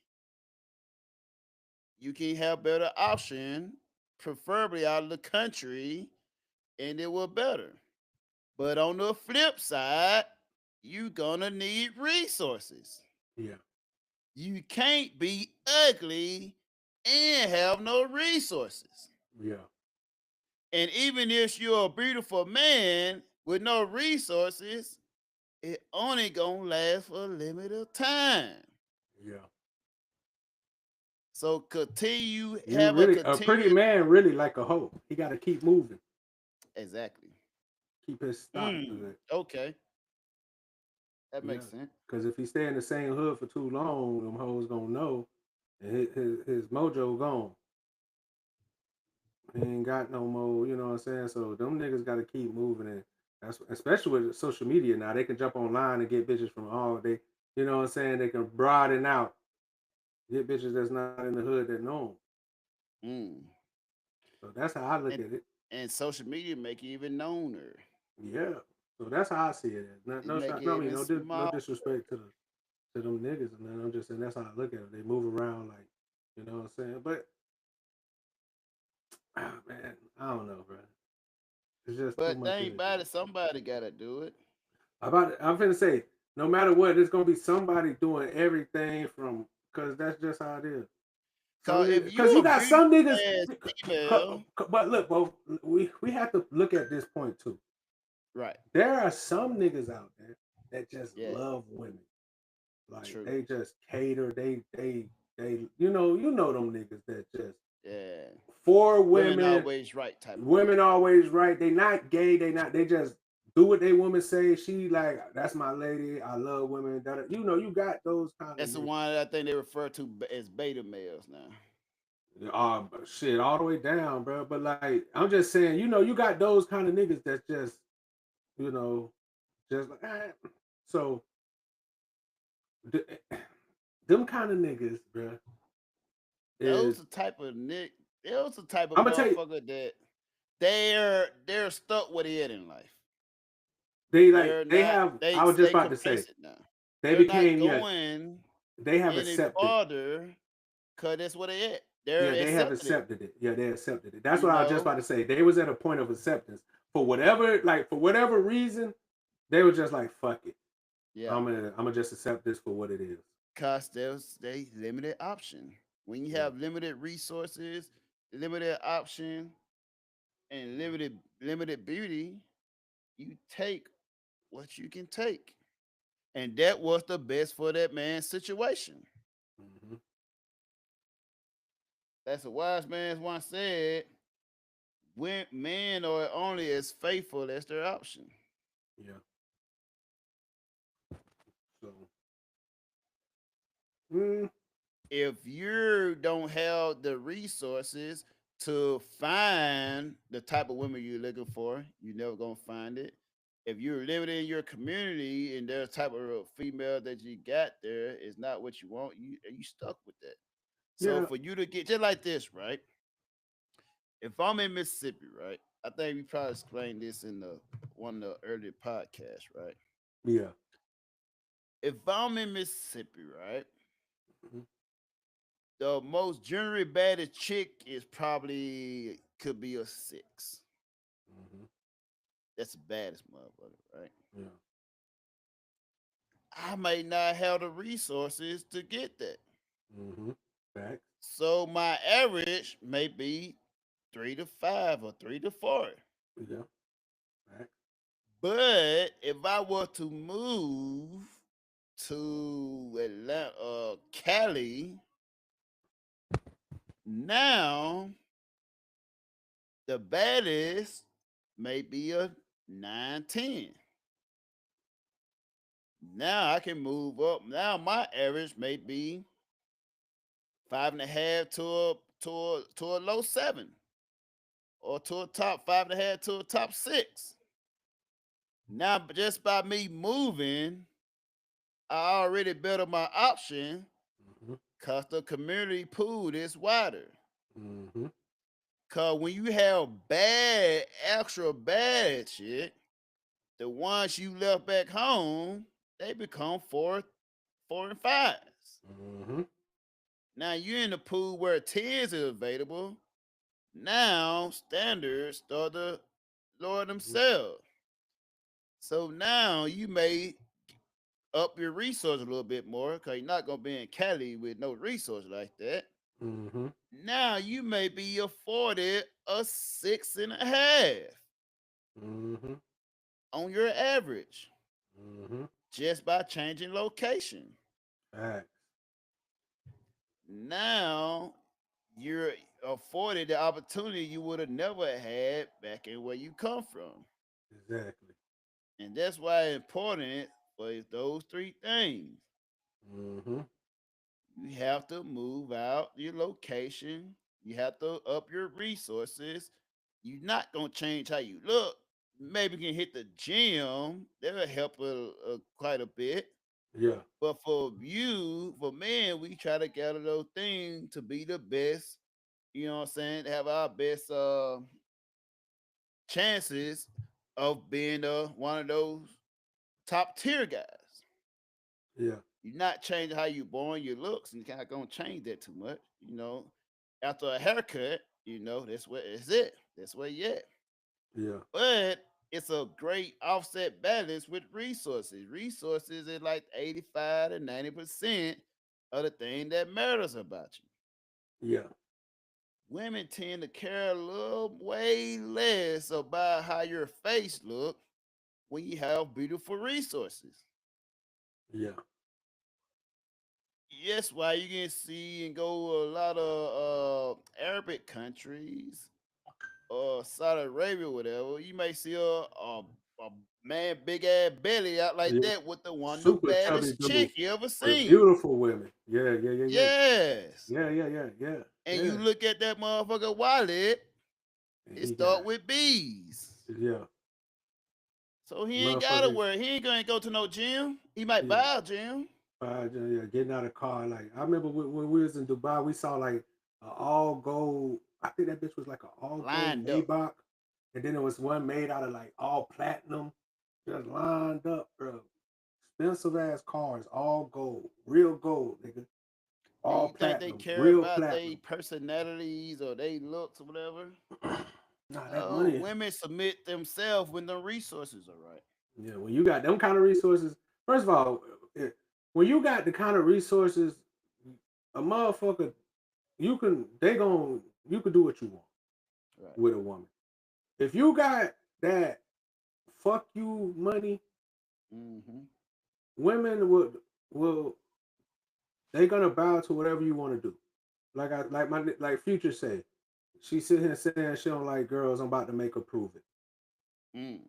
you can have better option, preferably out of the country, and it will better. But on the flip side, you gonna need resources. Yeah. You can't be ugly and have no resources. Yeah. And even if you're a beautiful man with no resources, it only gonna last for a limited time. Yeah. So continue a pretty man really like a hoe. He got to keep moving. Exactly. Keep his stock. Okay. That makes sense. Because if he stay in the same hood for too long, them hoes gonna know, and his mojo gone. He ain't got no more. You know what I'm saying? So them niggas got to keep moving, and that's especially with social media now. They can jump online and get bitches from all day. You know what I'm saying? They can broaden out, get bitches that's not in the hood that know them. So that's how I look at it. And social media make you even knowner. Yeah. So that's how I see it. No disrespect to them niggas, and then I'm just saying that's how I look at it. They move around like, you know what I'm saying? But man, I don't know, bro. It's just but they ain't about it. Somebody gotta do it. I'm finna say, no matter what, there's gonna be somebody doing everything from, because that's just how it is. Because you got some niggas. But look, bro, we have to look at this point too. Right. There are some niggas out there that just love women. Like they just cater. They you know them niggas that just for women always right type. Women always right. They not gay. They just do what they women say. She like, that's my lady. I love women. You know, you got those kind of. That's the one I think they refer to as beta males now. Shit, all the way down, bro. But like, I'm just saying, you know, you got those kind of niggas that's just, you know, just like, so them kind of niggas, bro. Those the type of motherfucker that they're stuck with it in life. They I was just about to say they became they have accepted because because that's what they at. They're they have accepting it. accepted it. Yeah, they accepted it. That's You what I was just know? about to say. They was at a point of acceptance for whatever reason. They were just like, fuck it. Yeah. I'm gonna just accept this for what it is. Because they limited option. When you Yeah. have limited resources, limited option, and limited beauty, you take what you can take. And that was the best for that man's situation. Mm-hmm. That's a wise man once said, when men are only as faithful as their option. Yeah. So. Mm, If you don't have the resources to find the type of women you're looking for, you're never gonna find it. If you're living in your community and there's type of female that you got there is not what you want, you stuck with that. So Yeah. for you to get just like this, right? If I'm in Mississippi, right? I think we probably explained this in one of the earlier podcasts, right? Yeah. If I'm in Mississippi, right? Mhm. The most generally baddest chick is probably could be a 6. Mm-hmm. That's the baddest motherfucker, right? Yeah. I may not have the resources to get that. Mm-hmm. Facts. So my average may be 3 to 5 or 3 to 4. Yeah. Facts. But if I were to move to Atlanta, Cali, now the baddest may be a 9-10. Now I can move up. Now my average may be 5.5 to a low 7, or to a top 5.5 to a top 6. Now just by me moving, I already better my option Mm-hmm. because the community pool is wider. Mm-hmm. Cause when you have bad, extra bad shit, the ones you left back home, they become 4 and 5s. Mm-hmm. Now you're in the pool where 10s are available. Now standards start to lower themselves. So now you may up your resource a little bit more because you're not gonna be in Cali with no resource like that. Mm-hmm. Now you may be afforded a 6.5 Mm-hmm. on your average Mm-hmm. just by changing location. Facts. Now you're afforded the opportunity you would have never had back in where you come from. Exactly. And that's why it's important for those 3 things. Mm-hmm. You have to move out your location. You have to up your resources. You're not going to change how you look. Maybe you can hit the gym. That'll help quite a bit. Yeah. But for men, we try to gather those things to be the best, you know what I'm saying, to have our best chances of being one of those top tier guys. Yeah. You're not changing how you born your looks, and you're not gonna change that too much. You know, after a haircut, that's what it's it. That's where you at. Yeah. But it's a great offset balance with resources. Resources is like 85 to 90% of the thing that matters about you. Yeah. Women tend to care a little way less about how your face look when you have beautiful resources. Yeah. Yes, why you can see and go a lot of Arabic countries or Saudi Arabia, whatever. You may see a man big ass belly out like Yeah. that with the Super chubby baddest chick you ever with seen. beautiful women. Yeah. Yeah. Yeah. Yeah. Yes. Yeah. And Yeah. you look at that motherfucker wallet, And it he start got with B's. yeah. So he ain't gotta Motherfucker. worry. He ain't gonna go to no gym. He might Yeah. buy a gym. Yeah, getting out of the car. Like I remember when we was in Dubai, we saw like an all gold. I think that bitch was like an all gold Lined up. Maybach, and then there was one made out of like all platinum, just lined up, bro. Expensive ass cars, all gold, real gold, nigga. Do all you think they platinum, care real about their platinum. personalities or they looks or whatever? Nah, that Oh, money. women submit themselves when the resources are right. Yeah, when you got them kind of resources, first of all, when you got the kind of resources, a motherfucker, you can do what you want Right. with a woman. If you got that fuck you money, Mm-hmm. women will they gonna bow to whatever you want to do. Like Future say, she sit here saying she don't like girls. I'm about to make her prove it. Mm.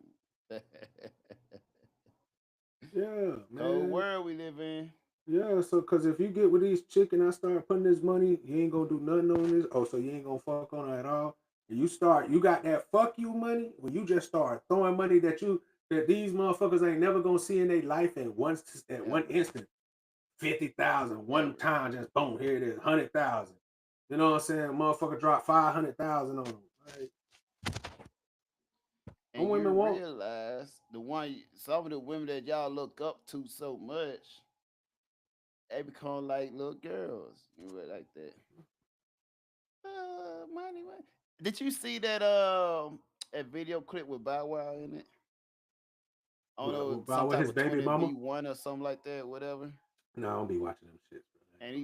Yeah, Cold man. world we live in. Yeah, so because if you get with these chick and I start putting this money, you ain't gonna do nothing on this. Oh, so you ain't gonna fuck on her at all. And you got that fuck you money when you just start throwing money that these motherfuckers ain't never gonna see in their life at one Ever. instant. 50,000 one Ever. time, just boom, here it is, 100,000. You know what I'm saying? Motherfucker drop 500,000 on them. Right? And you Women won't. realize some of the women that y'all look up to so much, they become like little girls. You know, like that. Money. Did you see that a video clip with Bow Wow in it? I don't know, About some with type his of baby mama? 20v1 or something like that, whatever. No, I don't be watching them shit. And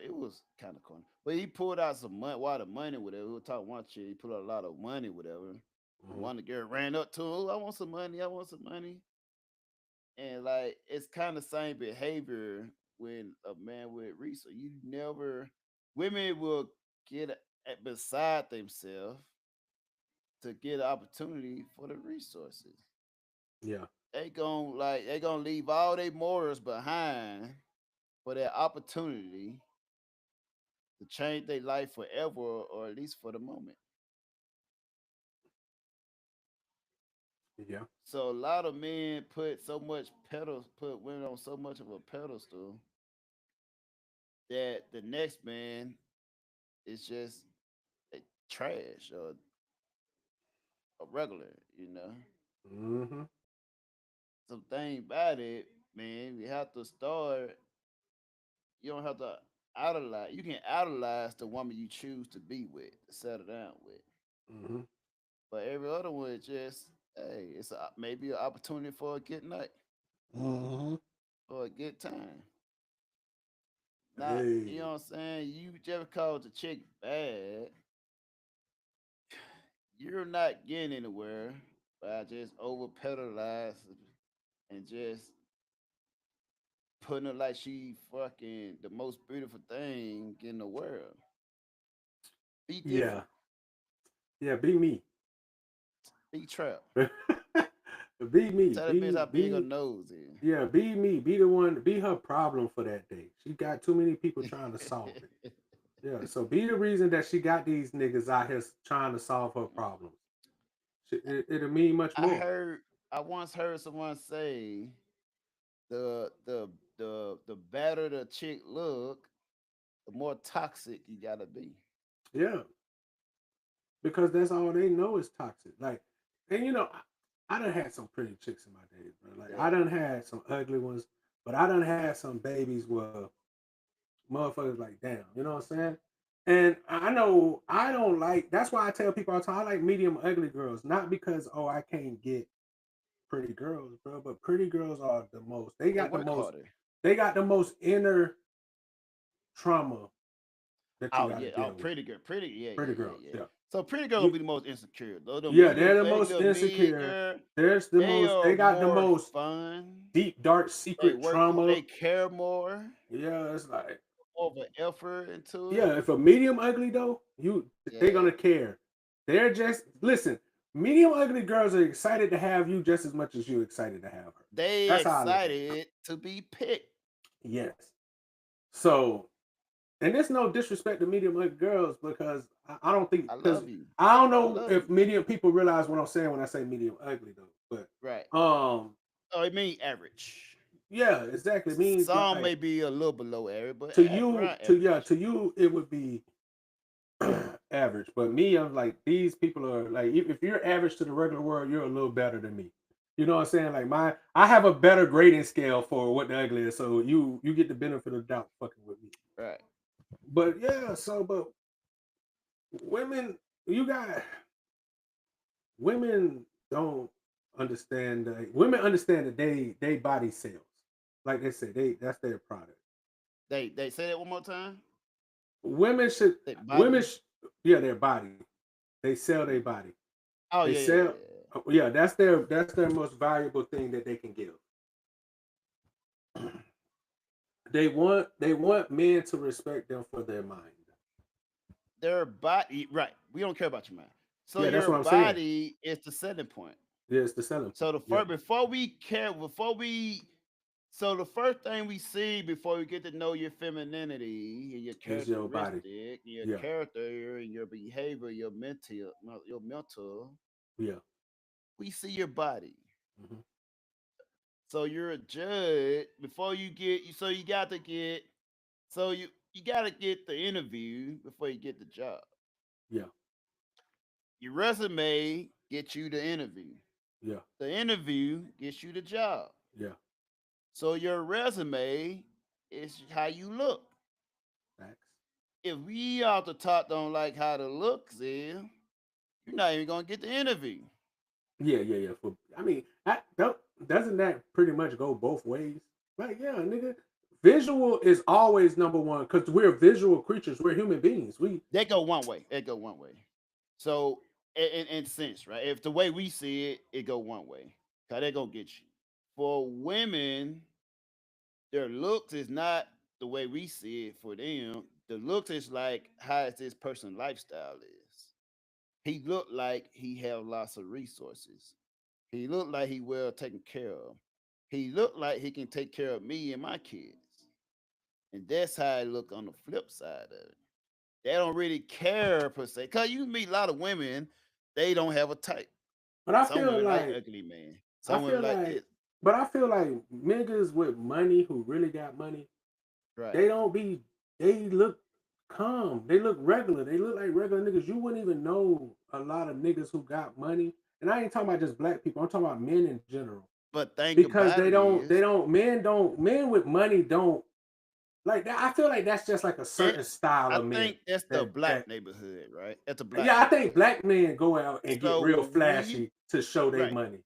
it was kind of corny, but he pulled out some money, the money, whatever. We were talking one shit. He pulled out a lot of money, whatever. Mhm. One of the girl ran up to him. Oh, I want some money. I want some money. And like it's kind of same behavior when a man with resource. Women will get beside themselves to get an opportunity for the resources. Yeah. They gonna leave all their morals behind for that opportunity to change their life forever, or at least for the moment. Yeah. So a lot of men put women on so much of a pedestal that the next man is just a trash or a regular, you know. Mm-hmm. So thing about it, man, we have to start. You don't have to idolize. You can idolize the woman you choose to be with, to settle down with. Mm-hmm. But every other one is just, hey, maybe an opportunity for a good night Mm-hmm. or a good time. Not, you Hey. know what I'm saying? You just called the chick bad, you're not getting anywhere by just over pedalizing and just putting her like she fucking the most beautiful thing in the world. Be Yeah. different. Yeah, be me. Be trap. Be me. Tell that bitch how big her nose is. Yeah, be me. Be the one. Be her problem for that day. She got too many people trying to solve it. Yeah, so be the reason that she got these niggas out here trying to solve her problems. It'll mean much more. I once heard someone say the better the chick look, the more toxic you gotta be. Yeah, because that's all they know is toxic. Like, and I done had some pretty chicks in my days, bro. Like, I Yeah. done had some ugly ones, but I done had some babies where motherfuckers like, damn, you know what I'm saying? And I know I don't like. That's why I tell people all the time I like medium ugly girls, not because I can't get pretty girls, bro. But pretty girls are the most. They work harder. They got the most inner trauma that you Oh got to yeah. deal Oh, with. pretty girl. Pretty. Yeah. Pretty Yeah. Yeah. girls, Yeah. yeah. So pretty girl will You, be the most insecure. Though the yeah, medium they're the most ugly or mid insecure. girl, There's the they most. are They got the more most fun. deep, dark, They secret work. trauma. They care more. Yeah, it's like More of an effort into it. yeah. If a medium ugly though, they're Yeah. gonna care. They're just listen. Medium ugly girls are excited to have you just as much as you're excited to have her. They That's how I look at it. excited to be picked. Yes. So, and there's no disrespect to medium ugly girls because I don't think I because love you. I don't I know love if you. medium people realize what I'm saying when I say medium ugly though. But Right. um, Oh, it means average. yeah, exactly. It means Some may like be a little below average, but to you, around average. to you, it would be average. But me, I'm like these people are like if you're average to the regular world, you're a little better than me. You know what I'm saying? Like I have a better grading scale for what the ugly is, so you get the benefit of the doubt fucking with me. Right. But yeah, so but women, women don't understand women understand that they body sells. Like they say, that's their product. They say that one more time. Women should They women body. sh- yeah, their body. They sell their body. Oh They yeah, yeah, sell yeah. yeah, that's their most valuable thing that they can give. They want men to respect them for their mind. Their body, right? We don't care about your mind. So Yeah, that's your what I'm saying. body is the selling point. Yeah, it's the selling So point. the Yeah. first, so the first thing we see before we get to know your femininity and your Is your body. characteristic, your Yeah. character, and your behavior, your mental, Yeah. we see your body. Hmm. So you're a judge before you get. So you got to get. So you got to get the interview before you get the job. Yeah. Your resume gets you the interview. Yeah. The interview gets you the job. Yeah. So your resume is how you look. Facts. If we out the top don't like how the looks is, you're not even gonna get the interview. Yeah, yeah, yeah. I mean, doesn't that pretty much go both ways? Like, yeah, nigga, visual is always number one because we're visual creatures. We're human beings. They go one way. It go one way. So in sense, right? If the way we see it, it go one way. Cause they gonna get you. For women, their looks is not the way we see it for them. The looks is like how is this person lifestyle is. He looked like he have lots of resources. He looked like he well taken care of. He looked like he can take care of me and my kids. And that's how it look on the flip side of it. They don't really care per se. Cause you meet a lot of women, they don't have a type. but I Some feel women like like ugly men. I Some feel women like like, this. but I feel like niggas with money who really got money, Right. they don't be. They look calm. They look regular. They look like regular niggas. You wouldn't even know a lot of niggas who got money. And I ain't talking about just black people. I'm talking about men in general. But think Because about it is men with money don't like that. I feel like that's just like a that certain style I of men. think that's the That black neighborhood, right? That's the black yeah, I think neighborhood. black men go out and get So real when you flashy to show their right, money.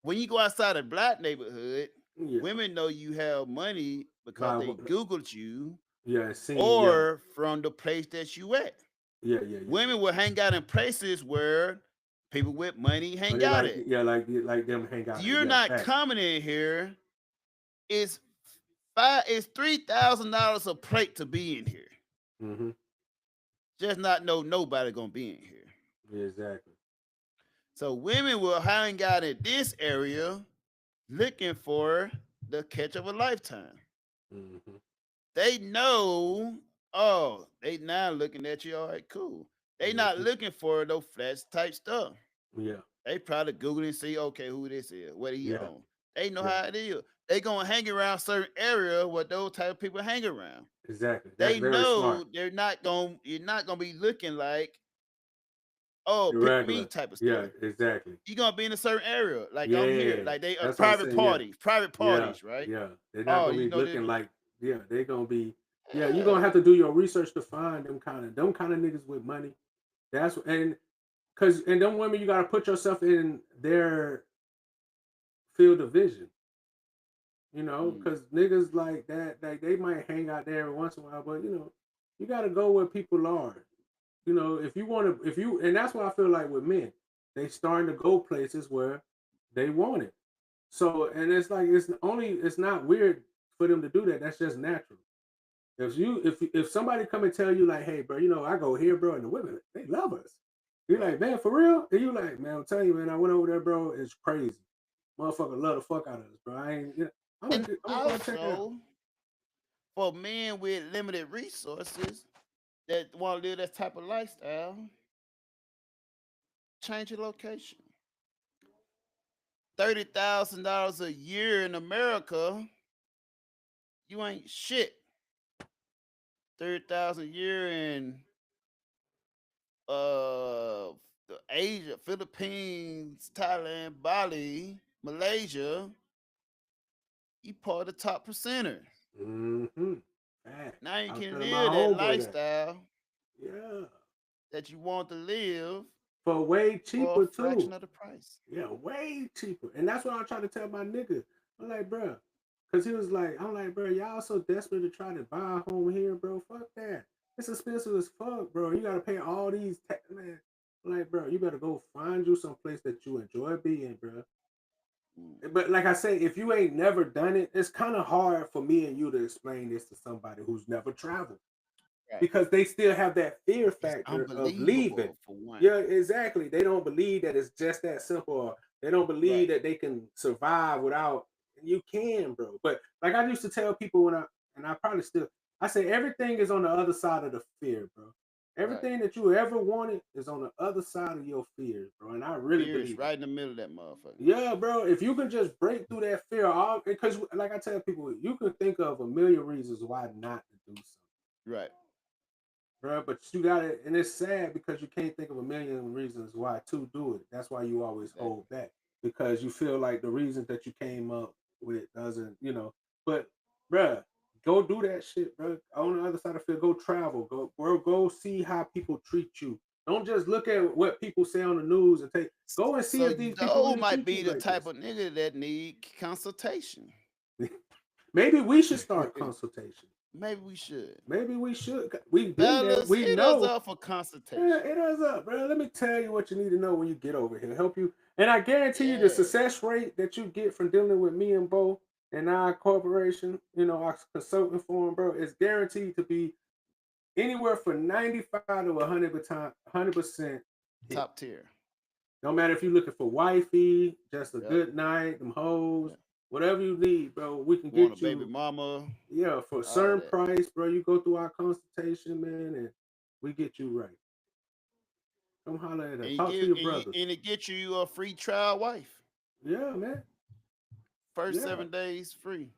when you go outside the black neighborhood, Yeah, women know you have money because Nah, they Googled you yeah, seen, yeah, or from the place that you at. yeah, yeah, yeah, yeah. Women will hang out in places where people with money Oh, hang they out like, at. yeah, like them hang out. You're Yeah, not fact. coming in here. It's it's $3,000 a plate to be in here. Mm-hmm. Just not know nobody gonna be in here. Yeah, exactly. So women will hang out in this area looking for the catch of a lifetime. Mm-hmm. They know, oh, they now looking at you, all right, cool. They not Mm-hmm. looking for no flash type stuff. Yeah, They probably Google and see, okay, who this is, what he yeah, own. They know yeah, how it is. They gonna hang around certain area where those type of people hang around. exactly. That's They very smart. know you're not gonna be looking like, oh, pick me Irregular. type of Yeah, stuff. exactly. You're gonna be in a certain area, like I'm here, Yeah, like they that's what I'm private saying. Yeah, parties, yeah, right? yeah. They're not Oh, gonna you be know this. looking like, yeah, they're gonna be, yeah, you're gonna Yeah. have to do your research to find them kind of niggas with money. And them women, you gotta put yourself in their field of vision, Mm. because niggas like that, like they might hang out there every once in a while, but you gotta go where people are. If you want to, and that's what I feel like with men, they starting to go places where they want it. So, and it's like it's not weird for them to do that. That's just natural. If somebody come and tell you like, hey, bro, I go here, bro, and the women they love us. You're Right. like, man, for real? And you like, man, I'm telling you, man, I went over there, bro. It's crazy. Motherfucker love the fuck out of us, bro. I ain't. I'm And gonna go check it out. also for men with limited resources that want to live that type of lifestyle, change your location. $30,000 a year in America, you ain't shit. 30,000 a year in the Asia, Philippines, Thailand, Bali, Malaysia, you part of the top percenter. Mm-hmm. Facts. Now you I was can telling live my that homeboy that. lifestyle Yeah. that you want to live For way for cheaper a fraction too. of the price. Yeah, way cheaper. And that's what I'm trying to tell my nigga. I'm like, bro, because he was like, I'm like, bro, y'all so desperate to try to buy a home here, bro. Fuck that. It's expensive as fuck, bro. You gotta pay all these man. I'm like, bro, you better go find you some place that you enjoy being, bro. But like I say, if you ain't never done it, it's kind of hard for me and you to explain this to somebody who's never traveled. Right. Because they still have that fear It's factor of leaving. unbelievable for one. Yeah, exactly. They don't believe that it's just that simple. Or they don't believe Right. that they can survive without. You can, bro. But like I used to tell people and I probably still, I say everything is on the other side of the fear, bro. Everything that you ever wanted is on the other side of your fears, bro. And I really Fear is believe right in the middle of that motherfucker. yeah, bro. If you can just break through that fear, because like I tell people, you can think of a million reasons why not to do something. Right. Bro, but you got it, and it's sad because you can't think of a million reasons why to do it. That's why you always hold back because you feel like the reasons that you came up with doesn't, But, bro, go do that shit, bro. On the other side of the field, go travel, go see how people treat you. Don't just look at what people say on the news and go and see So if these people really might treat be you the like type this. of nigga that need consultation. Maybe we should start consultation. Maybe we should. Maybe we should. We've been there. We hit know. us up for consultation. Yeah, hit us up, bro. Let me tell you what you need to know when you get over here. Help you. And I guarantee you the success rate that you get from dealing with me and Bo and our corporation, our consulting firm, bro, is guaranteed to be anywhere from 95 to 100% top tier. No matter if you're looking for wifey, just a good night, them hoes, whatever you need, bro, we can get you. Baby mama. Yeah, for a certain price, bro. You go through our consultation, man, and we get you right. Come holler at us. Talk to your brothers. And it gets you a free trial wife. Yeah, man. First 7 days free.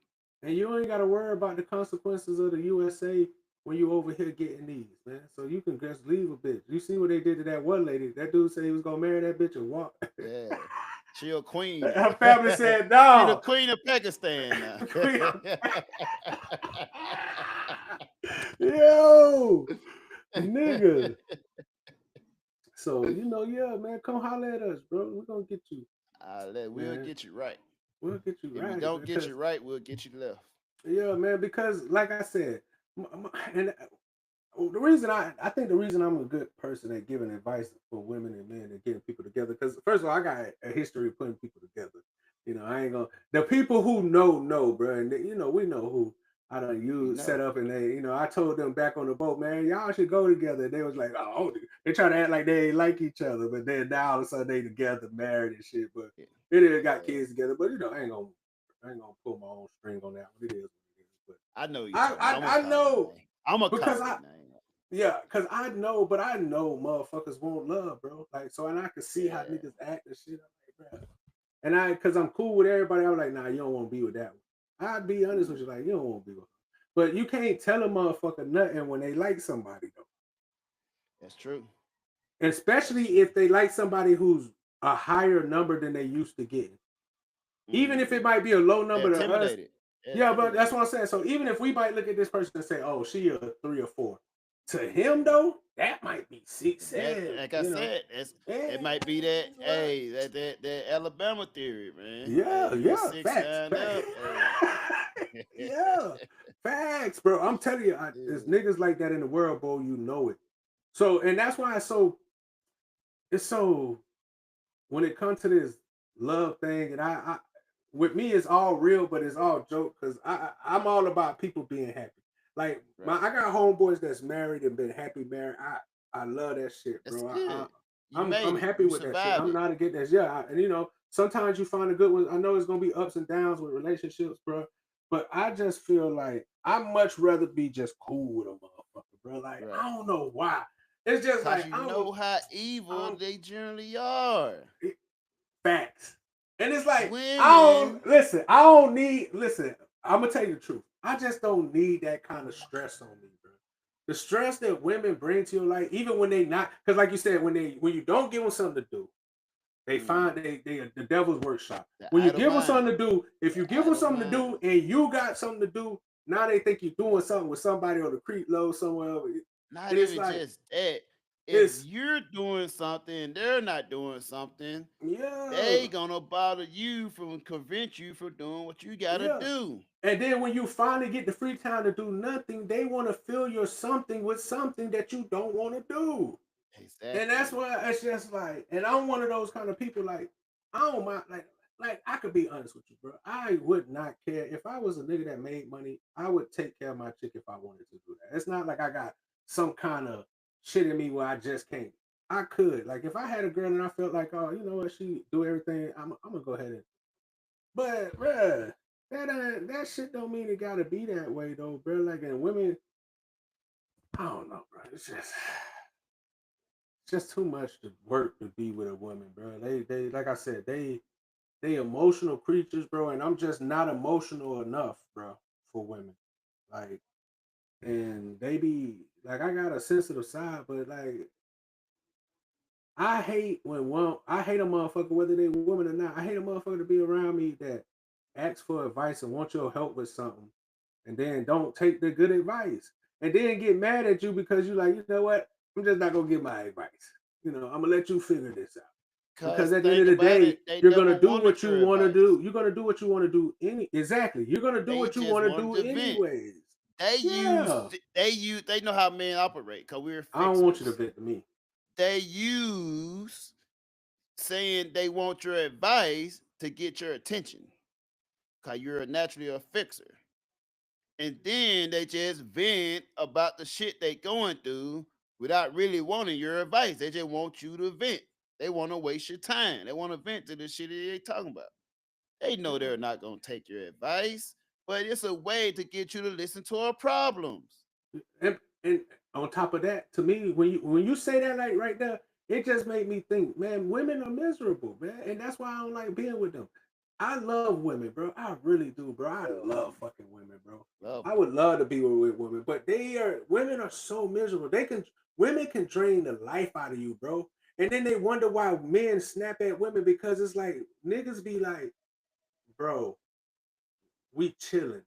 And you ain't got to worry about the consequences of the USA when you over here getting these, man. So you can just leave a bitch. You see what they did to that one lady? That dude said he was gonna marry that bitch and walk. Yeah. She a queen. Her family said no. She the queen of Pakistan. Yo, nigga. So yeah, man, come holler at us, bro. We're gonna get you. We'll get you right. We'll get you right. If we don't get you right, we'll get you left. Yeah, man. Because like I said, and the reason I think the reason I'm a good person at giving advice for women and men and getting people together, because first of all, I got a history of putting people together. I ain't gonna. The people who know, bro, and we know who I done set up, and they, I told them back on the boat, man, y'all should go together. And they was like, oh, they try to act like they ain't like each other, but then now all of a sudden they together, married and shit. But they got kids together. But I ain't gonna pull my own string on that one. It is what it is. But I know you. I know. I'm a because because I know motherfuckers won't love, bro. Like, so, and I can see how niggas act and shit. I'm like, bro. And because I'm cool with everybody, I'm like, nah, you don't want to be with that one. I'd be honest with you, like, you don't want to be with her. But you can't tell a motherfucker nothing when they like somebody, though. That's true. Especially if they like somebody who's a higher number than they used to get. Even if it might be a low number to us. Yeah, but that's what I'm saying. So even if we might look at this person and say, oh, she a 3 or 4. To him, though, that might be 6, 7. Like I said, it might be that, that Alabama theory, man. Yeah, facts. Yeah, facts, bro. I'm telling you, there's niggas like that in the world, bro. You know it. So, and that's why it's so, when it comes to this love thing, and I with me, it's all real, but it's all joke, because I'm all about people being happy. Like, I got homeboys that's married and been happy married. I love that shit, bro. I'm happy with that shit. I'm not against that. Yeah, and sometimes you find a good one. I know it's gonna be ups and downs with relationships, bro. But I just feel like I'd much rather be just cool with a motherfucker, bro. Like, I don't know why. It's just like, you know how evil they generally are. Facts. And it's like, women. I'm gonna tell you the truth. I just don't need that kind of stress on me, bro. The stress that women bring to your life, even when they not, because like you said, when you don't give them something to do, they find they the devil's workshop. When you give them something to do, if you give them something to do and you got something to do, now they think you're doing something with somebody on the creek low somewhere. Not And it's even like just that. If it's you're doing something and they're not doing something, yeah, they gonna bother you from prevent you from doing what you gotta yeah. do. And then when you finally get the free time to do nothing, they want to fill your something with something that you don't want to do. And that's Exactly. why it's just like, and I'm one of those kind of people. Like, I don't mind. Like I could be honest with you, bro. I would not care if I was a nigga that made money. I would take care of my chick if I wanted to do that. It's not like I got some kind of shit in me where I just can't. I could, like, if I had a girl and I felt like, oh, you know what, she do everything. I'm gonna go ahead and. But, bruh, that shit don't mean it gotta be that way though, bro. Like, and women, I don't know, bro. It's just too much to work to be with a woman, bro. They like I said, they emotional creatures, bro, and I'm just not emotional enough, bro, for women. Like, and they be like, I got a sensitive side, but like, I hate a motherfucker whether they woman or not. I hate a motherfucker to be around me that asks for advice and want your help with something, and then don't take the good advice, and then get mad at you because you like, you know what? I'm just not gonna give my advice. You know, I'm gonna let you figure this out. Because Cause at the end of think the about day, it, they you're never gonna do wanted what you your want to advice. do. You're gonna do what you want to do. Exactly. You're gonna do They what you just want to wanted do to vent. anyways. They Yeah. they know how men operate because we're I don't want you to fixers. vent to me. They use saying they want your advice to get your attention because you're naturally a fixer. And then they just vent about the shit they going through without really wanting your advice. They just want you to vent. They want to waste your time. They want to vent to the shit that they talking about. They know Yeah. they're not gonna take your advice, but it's a way to get you to listen to our problems. And on top of that, to me, when you say that like right there, it just made me think, man, women are miserable, man, and that's why I don't like being with them. I love women, bro. I really do, bro. I love fucking women, bro. Love I them. would love to be with women, but women are so miserable. Women can drain the life out of you, bro. And then they wonder why men snap at women because it's like niggas be like, bro, we chilling.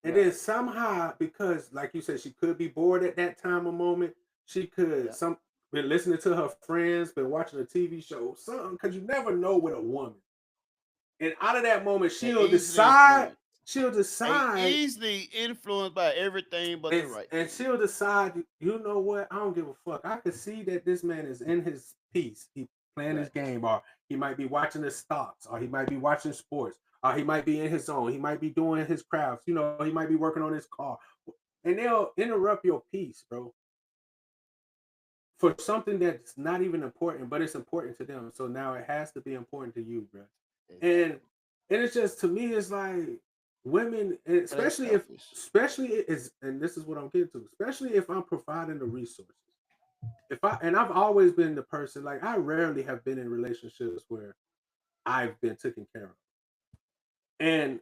And then Right. somehow, because like you said, she could be bored at that time of moment. She could Yeah. been listening to her friends, been watching a TV show, something. Because you never know with a woman. And out of that moment, They easily influenced. she'll They decide, easily influenced by everything but the right and thing. she'll decide. You know what? I don't give a fuck. I can see that this man is in his piece. He playing his Right. game, or he might be watching the stocks, or he might be watching sports, or he might be in his zone. He might be doing his crafts. You know, he might be working on his car, and they'll interrupt your peace, bro, for something that's not even important, but it's important to them. So now it has to be important to you, bro. And Exactly. and it's just, to me, it's like women, and But they selfish. especially is, and this is what I'm getting to, especially if I'm providing the resources. I've always been the person, like, I rarely have been in relationships where I've been taken care of. And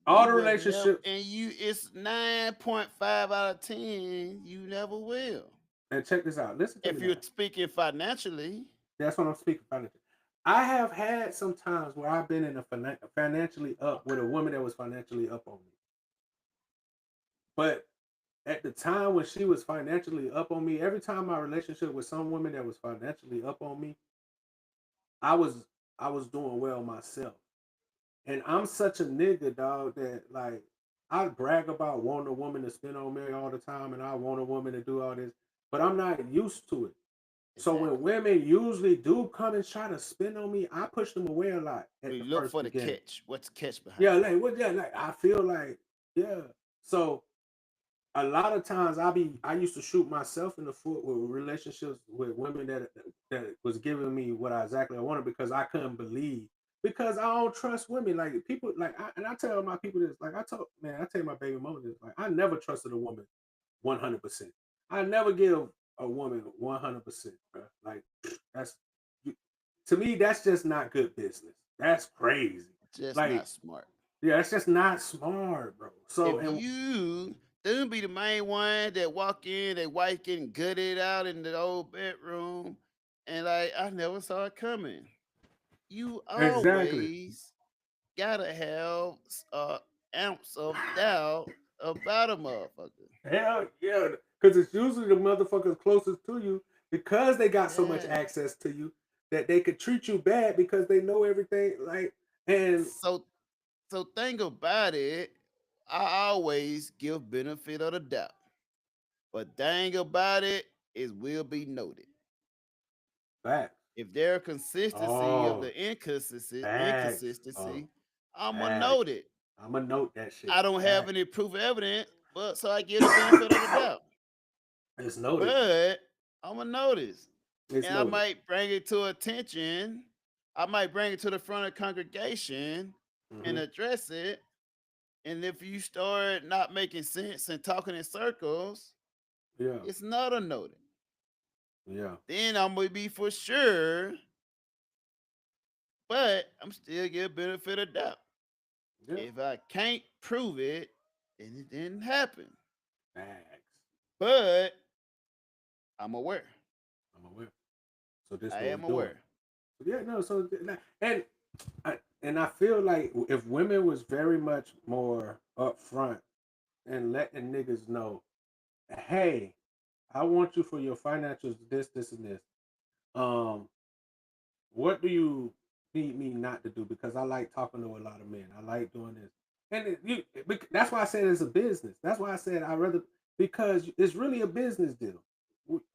all You the will never, relationships, and you it's 9.5 out of 10. You never will. and check this out, listen to me If you're now. speaking financially, That's what I'm speaking financially. I have had some times where I've been in financially up with a woman that was financially up on me. But at the time when she was financially up on me, every time my relationship with some woman that was financially up on me, I was I was doing well myself. And I'm such a nigga, dog, that like I brag about wanting a woman to spend on me all the time and I want a woman to do all this, but I'm not used to it. So when exactly. women usually do come and try to spin on me, I push them away a lot at We the look first for the beginning. catch. What's the catch Yeah, behind it? like what? Yeah, like I feel like yeah. So a lot of times I used to shoot myself in the foot with relationships with women that was giving me what I exactly wanted because I couldn't believe, because I don't trust women, like people, like I tell my people this, like I tell my baby mama this, like I never trusted a woman 100%. I never give a woman 100%, bro. Like that's to me that's just not good business. That's crazy. Just Like not smart. yeah, it's just not smart, bro. So If and you them be the main one that walk in, their wife getting gutted out in the old bedroom, and like I never saw it coming. You exactly. always gotta have a ounce of doubt about a motherfucker. Hell yeah, because it's usually the motherfuckers closest to you because they got so much Yeah. access to you that they could treat you bad because they know everything. Like, and So think about it. I always give benefit of the doubt. But thing about it is will be noted. facts. If there consistency of Oh, the inconsistency, facts. Oh, I'ma facts. note it. I'm gonna note that shit. I don't have Facts. any proof of evidence, but so I give the benefit of the doubt. It's noted. But I'ma notice. It's And I noted. might bring it to attention. I might bring it to the front of the congregation and Mhm. address it. And if you start not making sense and talking in circles, Yeah, it's not a noted. yeah, Then I'm gonna be for sure, but I'm still give benefit of doubt. yeah. If I can't prove it, then it didn't happen. Facts. But I'm aware. I'm aware. So this I what am we're doing. aware. Yeah, no. So and I feel like if women was very much more upfront and letting niggas know, hey, I want you for your financials, this, and this. What do you need me not to do? Because I like talking to a lot of men. I like doing this, and that's why I said it's a business. That's why I said I rather because it's really a business deal.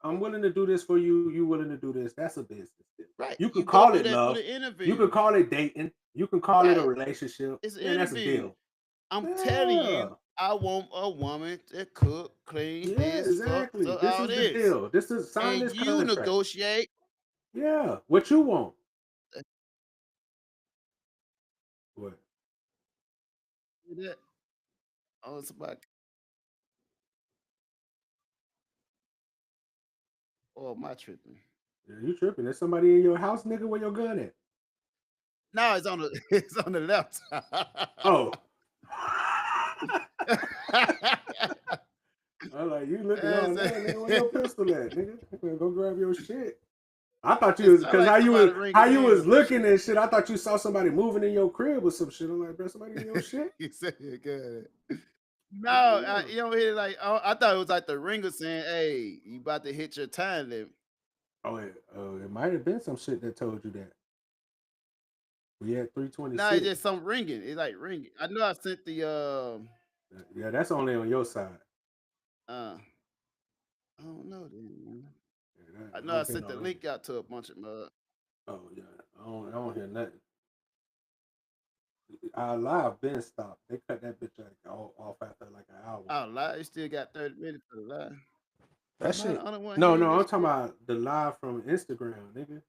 I'm willing to do this for you. You willing to do this? That's a business deal. Right. You You can go call through it that through love. the interview. You can call it dating. You can call it a Right. relationship. It's an Man, that's a interview. deal. I'm telling Yeah. you, I want a woman to cook, clean, Yeah, this, exactly. so This all is the this. deal. This is sign And this you contract. negotiate. Yeah, what you want. What? That. Oh, it's about. Oh, my tripping. Yeah, you tripping? There's somebody in your house, nigga. Where your gun at? No, it's on the it's on the left. Oh. I'm like, you looking all that, nigga. Where your pistol at, nigga? Go grab your shit. I thought you It was sound because like somebody ringing how you in was or some looking shit. and shit. I thought you saw somebody moving in your crib or some shit. I'm like, bro, somebody in your shit. You said it good. No, Yeah. you don't hear like I thought it was like the ringer saying, "Hey, you about to hit your time limit." Oh, it might have been some shit that told you that. We at No, it's 326. just some ringing. It's like ringing. I know I sent the Yeah, that's only on your side. I don't know. Then. Yeah, I that know I don't sent been the on me. link out to a bunch of mud. Oh yeah, I don't hear nothing. Our live been stopped. They cut that bitch off after like an hour. Oh, live. You still got 30 minutes for the live. That Am I shit. the only one No, hearing I'm this talking shit? about the live from Instagram, nigga.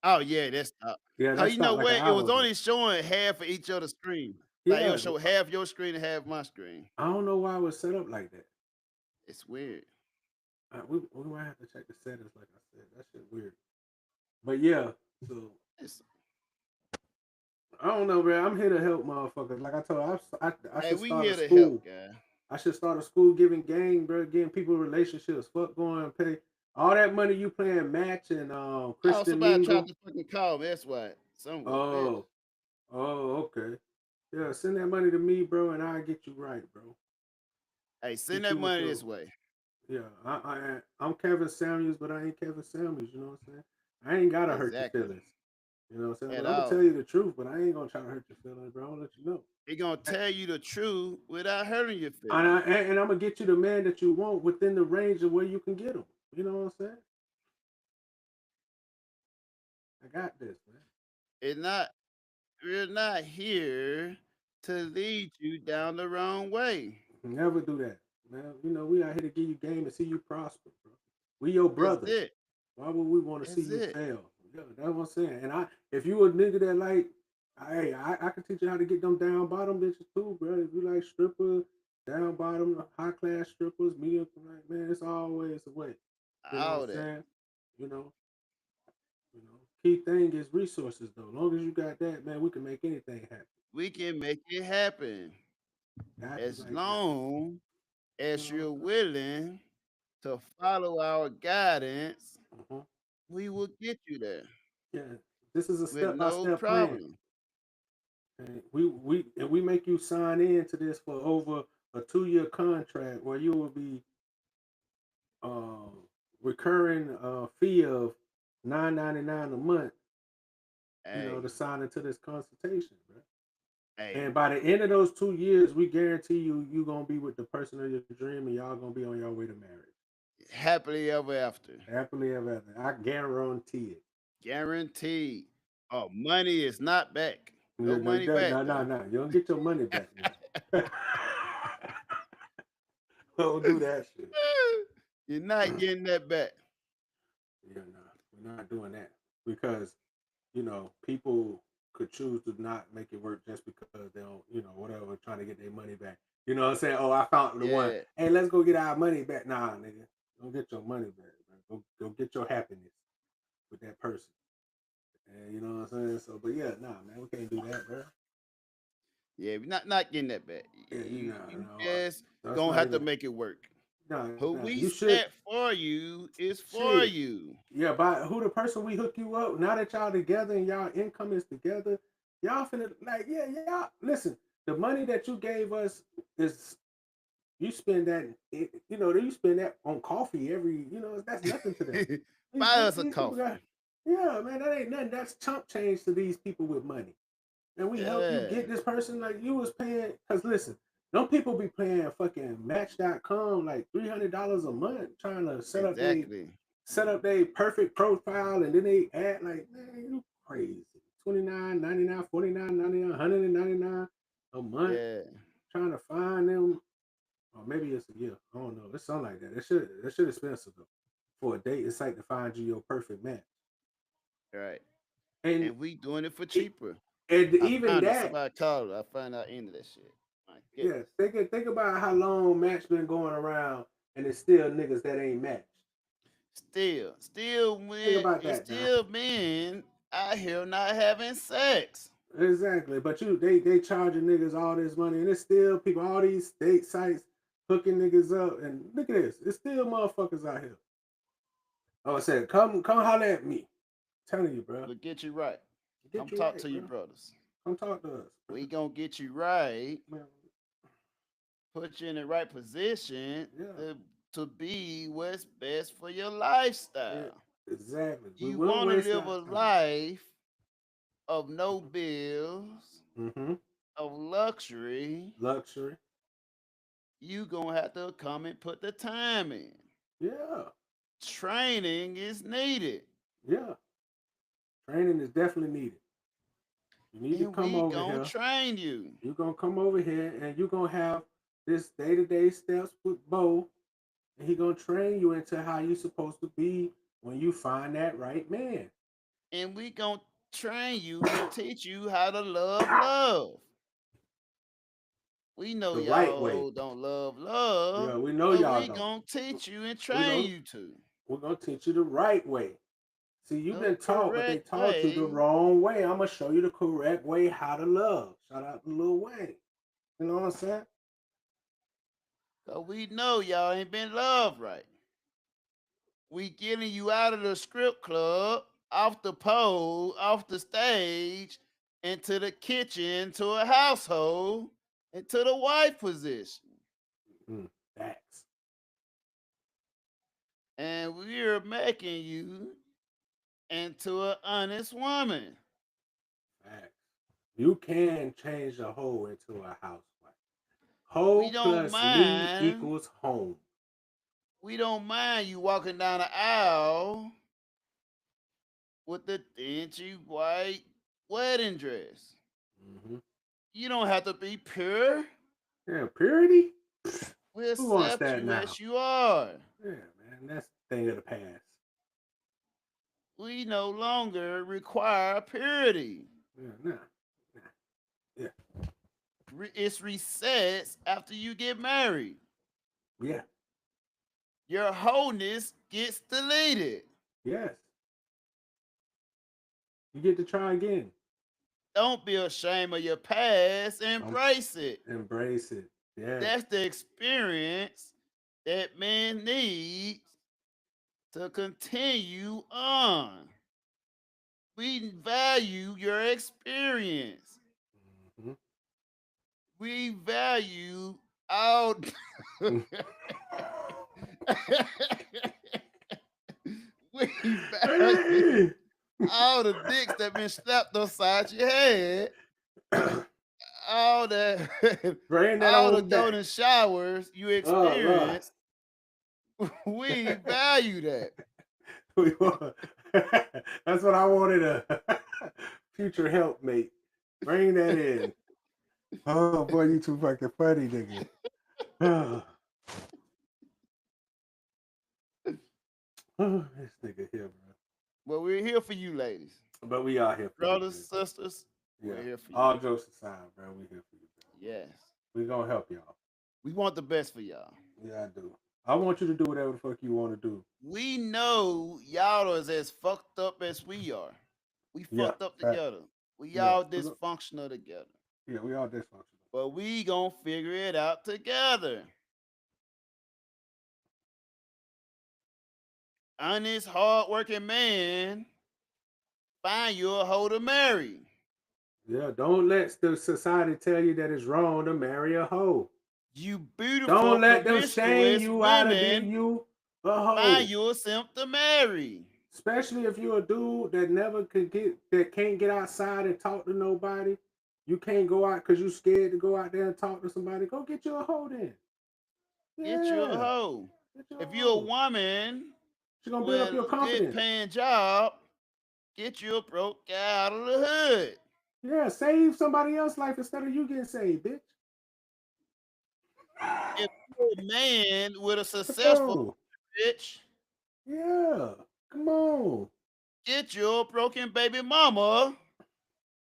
Oh yeah, that's stopped. Yeah, Oh, that you know stopped like an what? It hour was ago. only showing half of each other's screen. Like Yeah, it'll show half your screen and half my screen. I don't know why it was set up like that. It's weird. We might have to check the settings, like I said. That shit weird. But yeah, so It's, I don't know, man. I'm here to help motherfuckers. Like I told you, I hey, should we start here a to school. help, guy. I should start a school giving game, bro, getting people relationships. Fuck going and pay all that money you playing match and Oh, Christian somebody tried Mingle. to fucking call me. That's why. Some bitch. Oh, okay. Yeah, send that money to me, bro, and I'll get you right, bro. Hey, send Get that you with money your this way. yeah. I'm Kevin Samuels, but I ain't Kevin Samuels. You know what I'm saying? I ain't gotta hurt your Exactly. feelings. You know what I'm saying? At But I'm gonna all. tell you the truth, but I ain't gonna try to hurt your feelings, bro. I'm gonna let you know. He gonna tell you the truth without hurting your feelings. And I'm gonna get you the man that you want within the range of where you can get him. You know what I'm saying? I got this, man. We're not here to lead you down the wrong way. Never do that, man. You know we out here to give you game and see you prosper, bro. We your That's brothers. it. Why would we want to see That's you it. fail? Yeah, that's what I'm saying. And if you a nigga that like, hey, I can teach you how to get them down bottom bitches too, bro. If you like strippers, down bottom, high class strippers, medium, like, man, it's always a way. You know All what I'm that. saying? You know, key thing is resources though. As long as you got that, man, we can make anything happen. We can make it happen as Like that. long as You know you're what I'm willing to follow our guidance. saying? We will get you there Yeah, this is a with step by no step plan. problem. And we make you sign in to this for over a 2-year contract where you will be recurring fee of $9.99 a month, Hey, to sign into this consultation, bro. hey, And by the end of those 2 years, we guarantee you're gonna be with the person of your dream, and y'all gonna be on your way to marriage, happily ever after. happily ever after. I guarantee it. Guaranteed. Oh, money is not back. No, No no, money back no, no, though. no. You don't get your money back now. Don't do that shit. You're not getting that back. Yeah, no, we're not doing that because people could choose to not make it work just because they don't, whatever, trying to get their money back. You know what I'm saying? Oh, I found the one. Yeah, Hey, let's go get our money back. Nah, nigga, don't get your money back. Man. Go get your happiness with that person. And you know what I'm saying? So, but yeah, nah, man, we can't do that, bro. yeah, we're not getting that back. Yeah, You no, just that's gonna not have to even. make it work. No, Who no, we you should. set for you is for Shit. you. Yeah, by who the person we hook you up, now that y'all together and y'all income is together, y'all finna y'all listen, the money that you gave us is you spend that you spend that on coffee every that's nothing to them. These, Buy us a these people got coffee. yeah, man, that ain't nothing. That's chump change to these people with money. And we help you Yeah, get this person like you was paying. Cause listen, don't people be paying fucking Match.com like $300 a month trying to exactly. set up their perfect profile, and then they add like, man, you crazy. 29.99, 49.99, 199 a month Yeah, trying to find them. Or maybe it's a year. I don't know. It's something like that. That shit expensive though. For a date, it's like to find you your perfect match. right. And And we doing it for it, cheaper. and I even found it. that, Somebody called it. I found out into that shit. My yeah, goodness. think about how long Match been going around and it's still niggas that ain't matched. Still Think men, about it's that now. still men out here not having sex. Exactly, but they charging niggas all this money, and it's still people, all these state sites hooking niggas up, and look at this, it's still motherfuckers out here. Oh, I said, come holler at me, I'm telling you, bro, We'll get you right. get Come you talk right, to your bro. brothers. Come talk to us, We gonna get you right, man. put you in the right position Yeah, to be what's best for your yeah, lifestyle. exactly. We You won't want to waste live our a time. life of no bills, Mm-hmm. of luxury. Luxury. You gonna have to come and put the time in. Yeah, Training is needed. yeah. Training is definitely needed. You need to And come we over gonna here. train you. You're gonna come over here, and you're gonna have this day-to-day steps with Bo. And he gonna train you into how you supposed to be when you find that right man. And we gonna train you and teach you how to love. We know The right way. y'all don't love, Yeah, we know but y'all we don't. gonna teach you and We train gonna you to we're gonna teach you the right way. See, you've the been taught, but they correct taught you the way. wrong way. I'm gonna show you the correct way how to love. Shout out to Lil Wayne. You know what I'm saying? Cause we know y'all ain't been loved right. We getting you out of the script club, off the pole, off the stage, into the kitchen, to a household, into the wife position. Facts. And we're making you into an honest woman. Facts. You can change a hoe into a housewife. We Hoe don't plus me mind. equals home. We don't mind you walking down the aisle with the dingy white wedding dress. Mm-hmm. You don't have to be pure. Yeah, purity. We Who wants accept that you now? as you are. Yeah, man, that's the thing of the past. We no longer require purity. Yeah, nah. Yeah, It's resets after you get married. yeah, Your wholeness gets deleted. yes. You get to try again. Don't be ashamed of your past. Don't Embrace it. embrace it. Yeah. That's the experience that man needs to continue on. We value your experience. Mm-hmm. We value all we value all the dicks that been slapped upside your head, all that, Bring that all the on back. golden showers you Oh, Lord. experienced. We value that. We want- That's what I wanted a future helpmate. Bring that in. Oh boy, you too fucking funny, nigga. Oh, this nigga here, bro. Well, we're here for you, ladies, But we are here for brothers, you, bro. sisters. Yeah. We're here for you. All jokes aside, bro. We here for you, bro. Yes, We gonna help y'all. we want the best for y'all. Yeah, I do. I want you to do whatever the fuck you want to do. We know y'all is as fucked up as we are. We Yeah, fucked up fact. together. We Yeah. all dysfunctional together. Yeah, we all dysfunctional. But we gonna figure it out together. Honest, hardworking man, find you a hoe to marry. Yeah, don't let the society tell you that it's wrong to marry a hoe. You beautiful, Don't let them shame promiscuous you out of being women, you a hoe. find you a simp to marry. Especially if you're a dude that can't get outside and talk to nobody. You can't go out because you're scared to go out there and talk to somebody. Go get you a hoe then. Get you a Yeah, hoe. get you a If you're a hoe. woman She's gonna build with up your a good confidence. paying job, get you a broke guy out of the hood. Yeah, save somebody else's life instead of you getting saved, bitch. If you're a man with a successful bitch, Yeah, come on. get your broken baby mama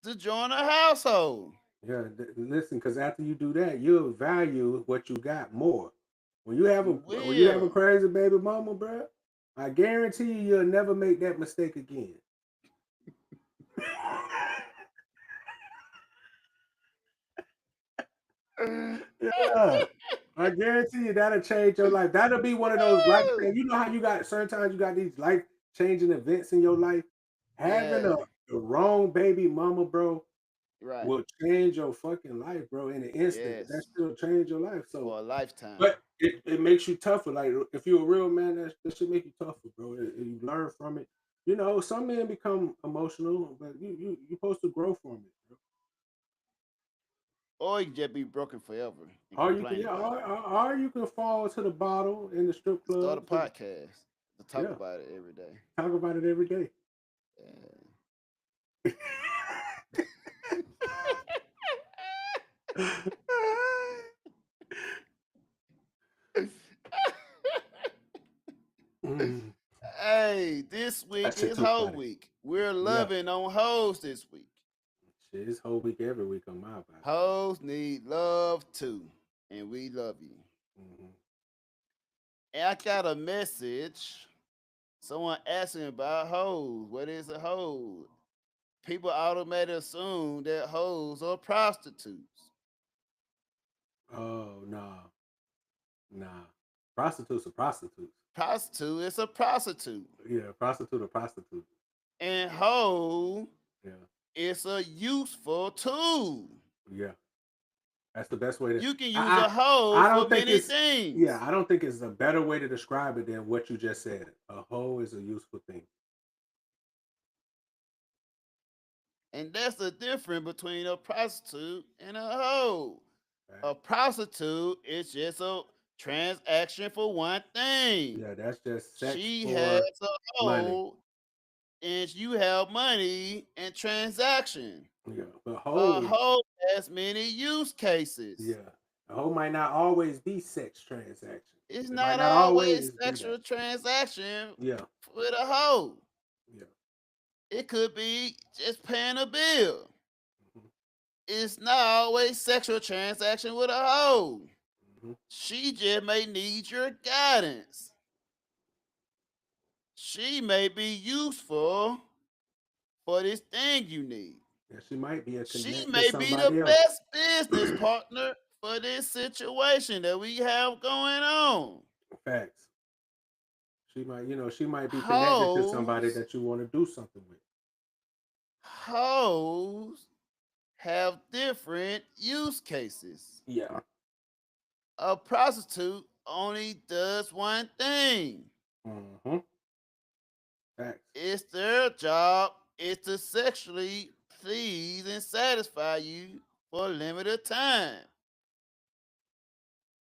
to join a household. Yeah, listen, because after you do that, you'll value what you got more. When you have a crazy baby mama, bro, I guarantee you'll never make that mistake again. Yeah, I guarantee you that'll change your life. That'll be one of those life things. You know how you got certain times you got these life changing events in your life. Having the wrong baby mama, bro, will change your fucking life, bro, in an instant. That still change your life. So for a lifetime. But it makes you tougher. Like if you're a real man, that should make you tougher, bro. You learn from it. You know, some men become emotional, but you're supposed to grow from it, bro. Or you can just be broken forever. Or you can fall to the bottle in the strip club. Start a podcast to talk about it every day. Talk about it every day. Hey, this week is hoe week. We're loving on hoes this week. Shit, it's hoe week every week on my body. Hoes need love too, and we love you. And I got a message. Someone asking about hoes. What is a hoe? People automatically assume that hoes are prostitutes. Oh, nah. Prostitutes are prostitutes. Prostitute is a prostitute. Yeah, prostitute or prostitute. And hoe is a useful tool. Yeah. That's the best way to. You can use a hoe for many things. Yeah, I don't think it's a better way to describe it than what you just said. A hoe is a useful thing. And that's the difference between a prostitute and a hoe. Right. A prostitute is just a transaction for one thing. Yeah, that's just sex. She has a hoe, and you have money and transaction. Yeah, but a hoe has many use cases. Yeah, a hoe might not always be sex transaction. It's not always sexual transaction. Yeah, with a hoe. Yeah, it could be just paying a bill. It's not always sexual transaction with a hoe. She just may need your guidance. She may be useful for this thing you need. Yeah, she might be she may be the best business partner for this situation that we have going on. Facts. She might be connected to somebody that you want to do something with. Hoes have different use cases. Yeah. A prostitute only does one thing. Mm-hmm. Facts. It's their job is to sexually please and satisfy you for a limited time.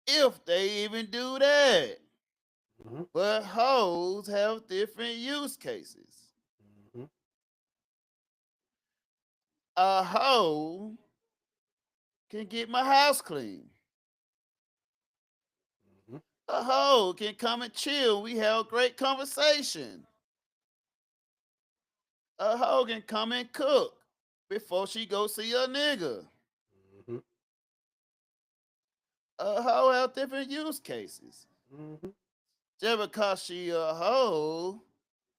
If they even do that. Mm-hmm. But hoes have different use cases. Mm-hmm. A hoe can get my house clean. Mm-hmm. A hoe can come and chill. We have a great conversation. A hoe can come and cook before she go see a nigga. Mm-hmm. A hoe have different use cases. Mm-hmm. Just because she a hoe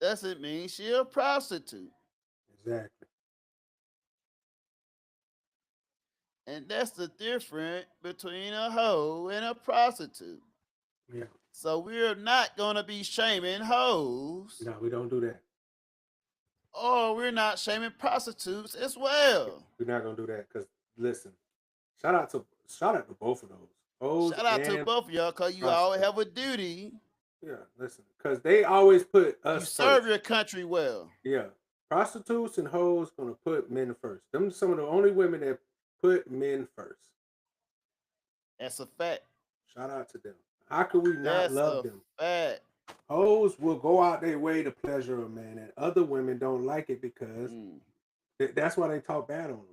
doesn't mean she a prostitute. Exactly. And that's the difference between a hoe and a prostitute. Yeah. So we're not gonna be shaming hoes, No, we don't do that. or we're not shaming prostitutes as well. We're not gonna do that because listen, shout out to both of those. Hoes Shout out to and both of y'all, cause you all prostitutes. have a duty. Yeah, listen, because they always put You us serve first. your country well. Yeah, prostitutes and hoes gonna put men first. Them some of the only women that put men first. That's a fact. Shout out to them. How could we not That's love a them? fact. Hoes will go out their way to pleasure a man, and other women don't like it because that's why they talk bad on them.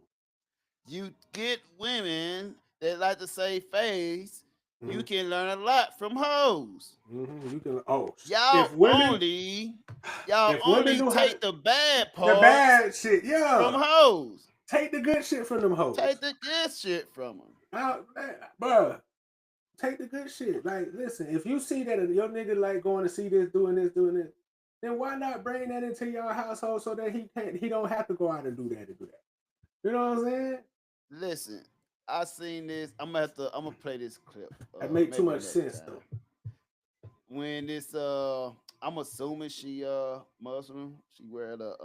You get women that like to say face. You Mhm. can learn a lot from hoes. Mm-hmm. You can. Oh, Y'all if women only knew how take the bad the parts bad shit, from yeah, hoes. take the good shit from them hoes. Take the good shit from them. Bruh, take the good shit. Like, listen, if you see that your nigga like going to see this, doing this, then why not bring that into your household so that he don't have to go out and do that. You know what I'm saying? Listen, I seen this. I'm gonna play this clip. That make too maybe much next sense time. though. When this I'm assuming she Muslim. She wear the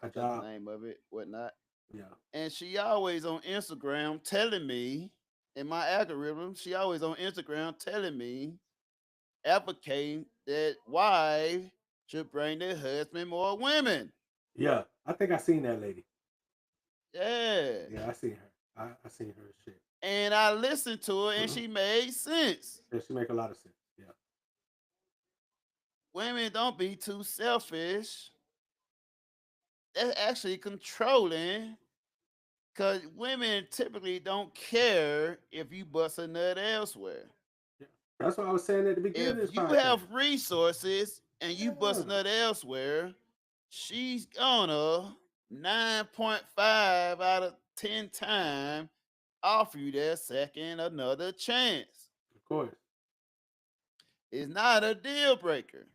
that's the Hijab. name of it, whatnot. Yeah. And she always on Instagram telling me in my algorithm, she always on Instagram telling me, advocating that wife should bring their husband more women. Yeah. I think I seen that lady. Yeah. Yeah, I seen her. I seen her shit. And I listened to her and she made sense. Yeah, she make a lot of sense. Yeah. Women don't be too selfish. That's actually controlling, because women typically don't care if you bust a nut elsewhere. Yeah. That's what I was saying at the beginning of this If you podcast. have resources and you bust a nut elsewhere, she's gonna 9.5 out of 10 times offer you that second another chance. Of course. It's not a deal breaker.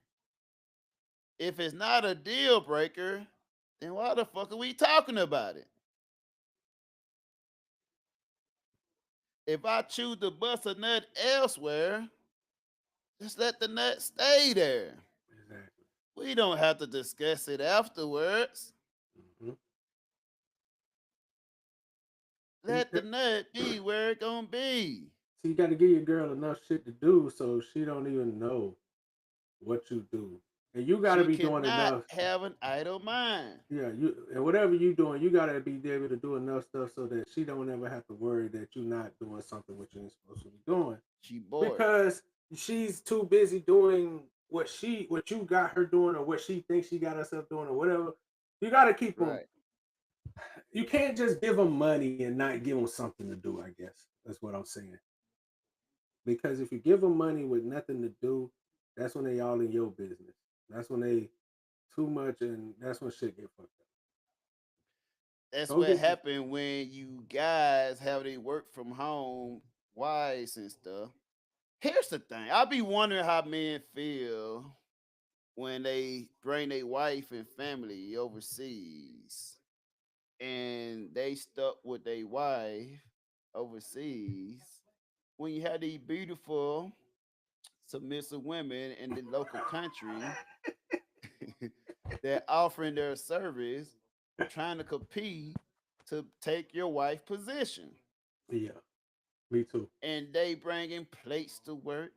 If it's not a deal breaker, then why the fuck are we talking about it? If I choose to bust a nut elsewhere, just let the nut stay there. Exactly. We don't have to discuss it afterwards. Mm-hmm. Let the nut be where it gonna be. So you got to give your girl enough shit to do so she don't even know what you do. And you got to be doing enough. Have an idle mind. Yeah, and whatever you doing, you got to be able to do enough stuff so that she don't ever have to worry that you're not doing something which you ain't supposed to be doing. She bored. Because she's too busy doing what you got her doing, or what she thinks she got herself doing, or whatever. You got to keep them. Right. You can't just give them money and not give them something to do, I guess. That's what I'm saying. Because if you give them money with nothing to do, that's when they all in your business. That's when they too much, and that's when shit get fucked up. That's what happened when you guys have they work from home wives and stuff. Here's the thing. I be wondering how men feel when they bring their wife and family overseas and they stuck with their wife overseas, when you have these beautiful submissive women in the local country that offering their service, trying to compete to take your wife position. Yeah. Me too. and they bringing plates to work.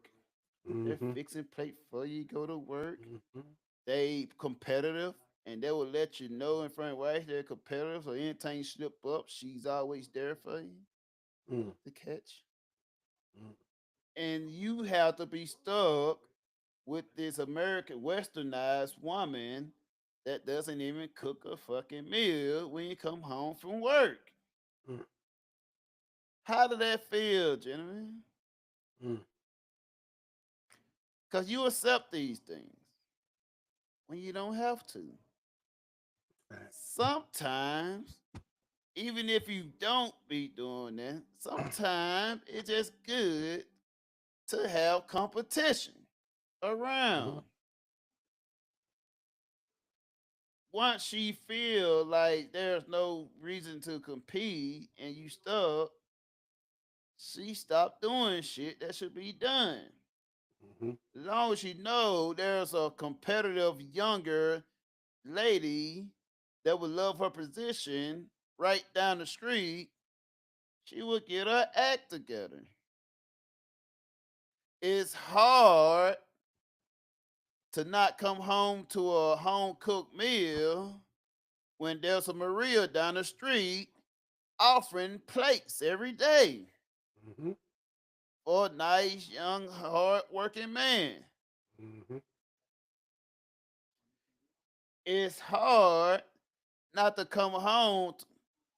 They're Mm-hmm. fixing plate for you go to work. Mm-hmm. They competitive, and they will let you know in front of wife they're competitive. So anytime you slip up, she's always there for you Mm-hmm. to catch. And you have to be stuck with this American westernized woman that doesn't even cook a fucking meal when you come home from work. Mm-hmm. How did that feel, gentlemen? Mm-hmm. Because you accept these things when you don't have to. Sometimes, even if you don't be doing that, sometimes it's just good to have competition around. Once she feel like there's no reason to compete and you stuck, she stopped doing shit that should be done. Mm-hmm. As long as you know there's a competitive younger lady that would love her position right down the street, she would get her act together. It's hard to not come home to a home cooked meal when there's a Maria down the street offering plates every day Mm-hmm. for a nice, young, hard working man. Mm-hmm. It's hard not to come home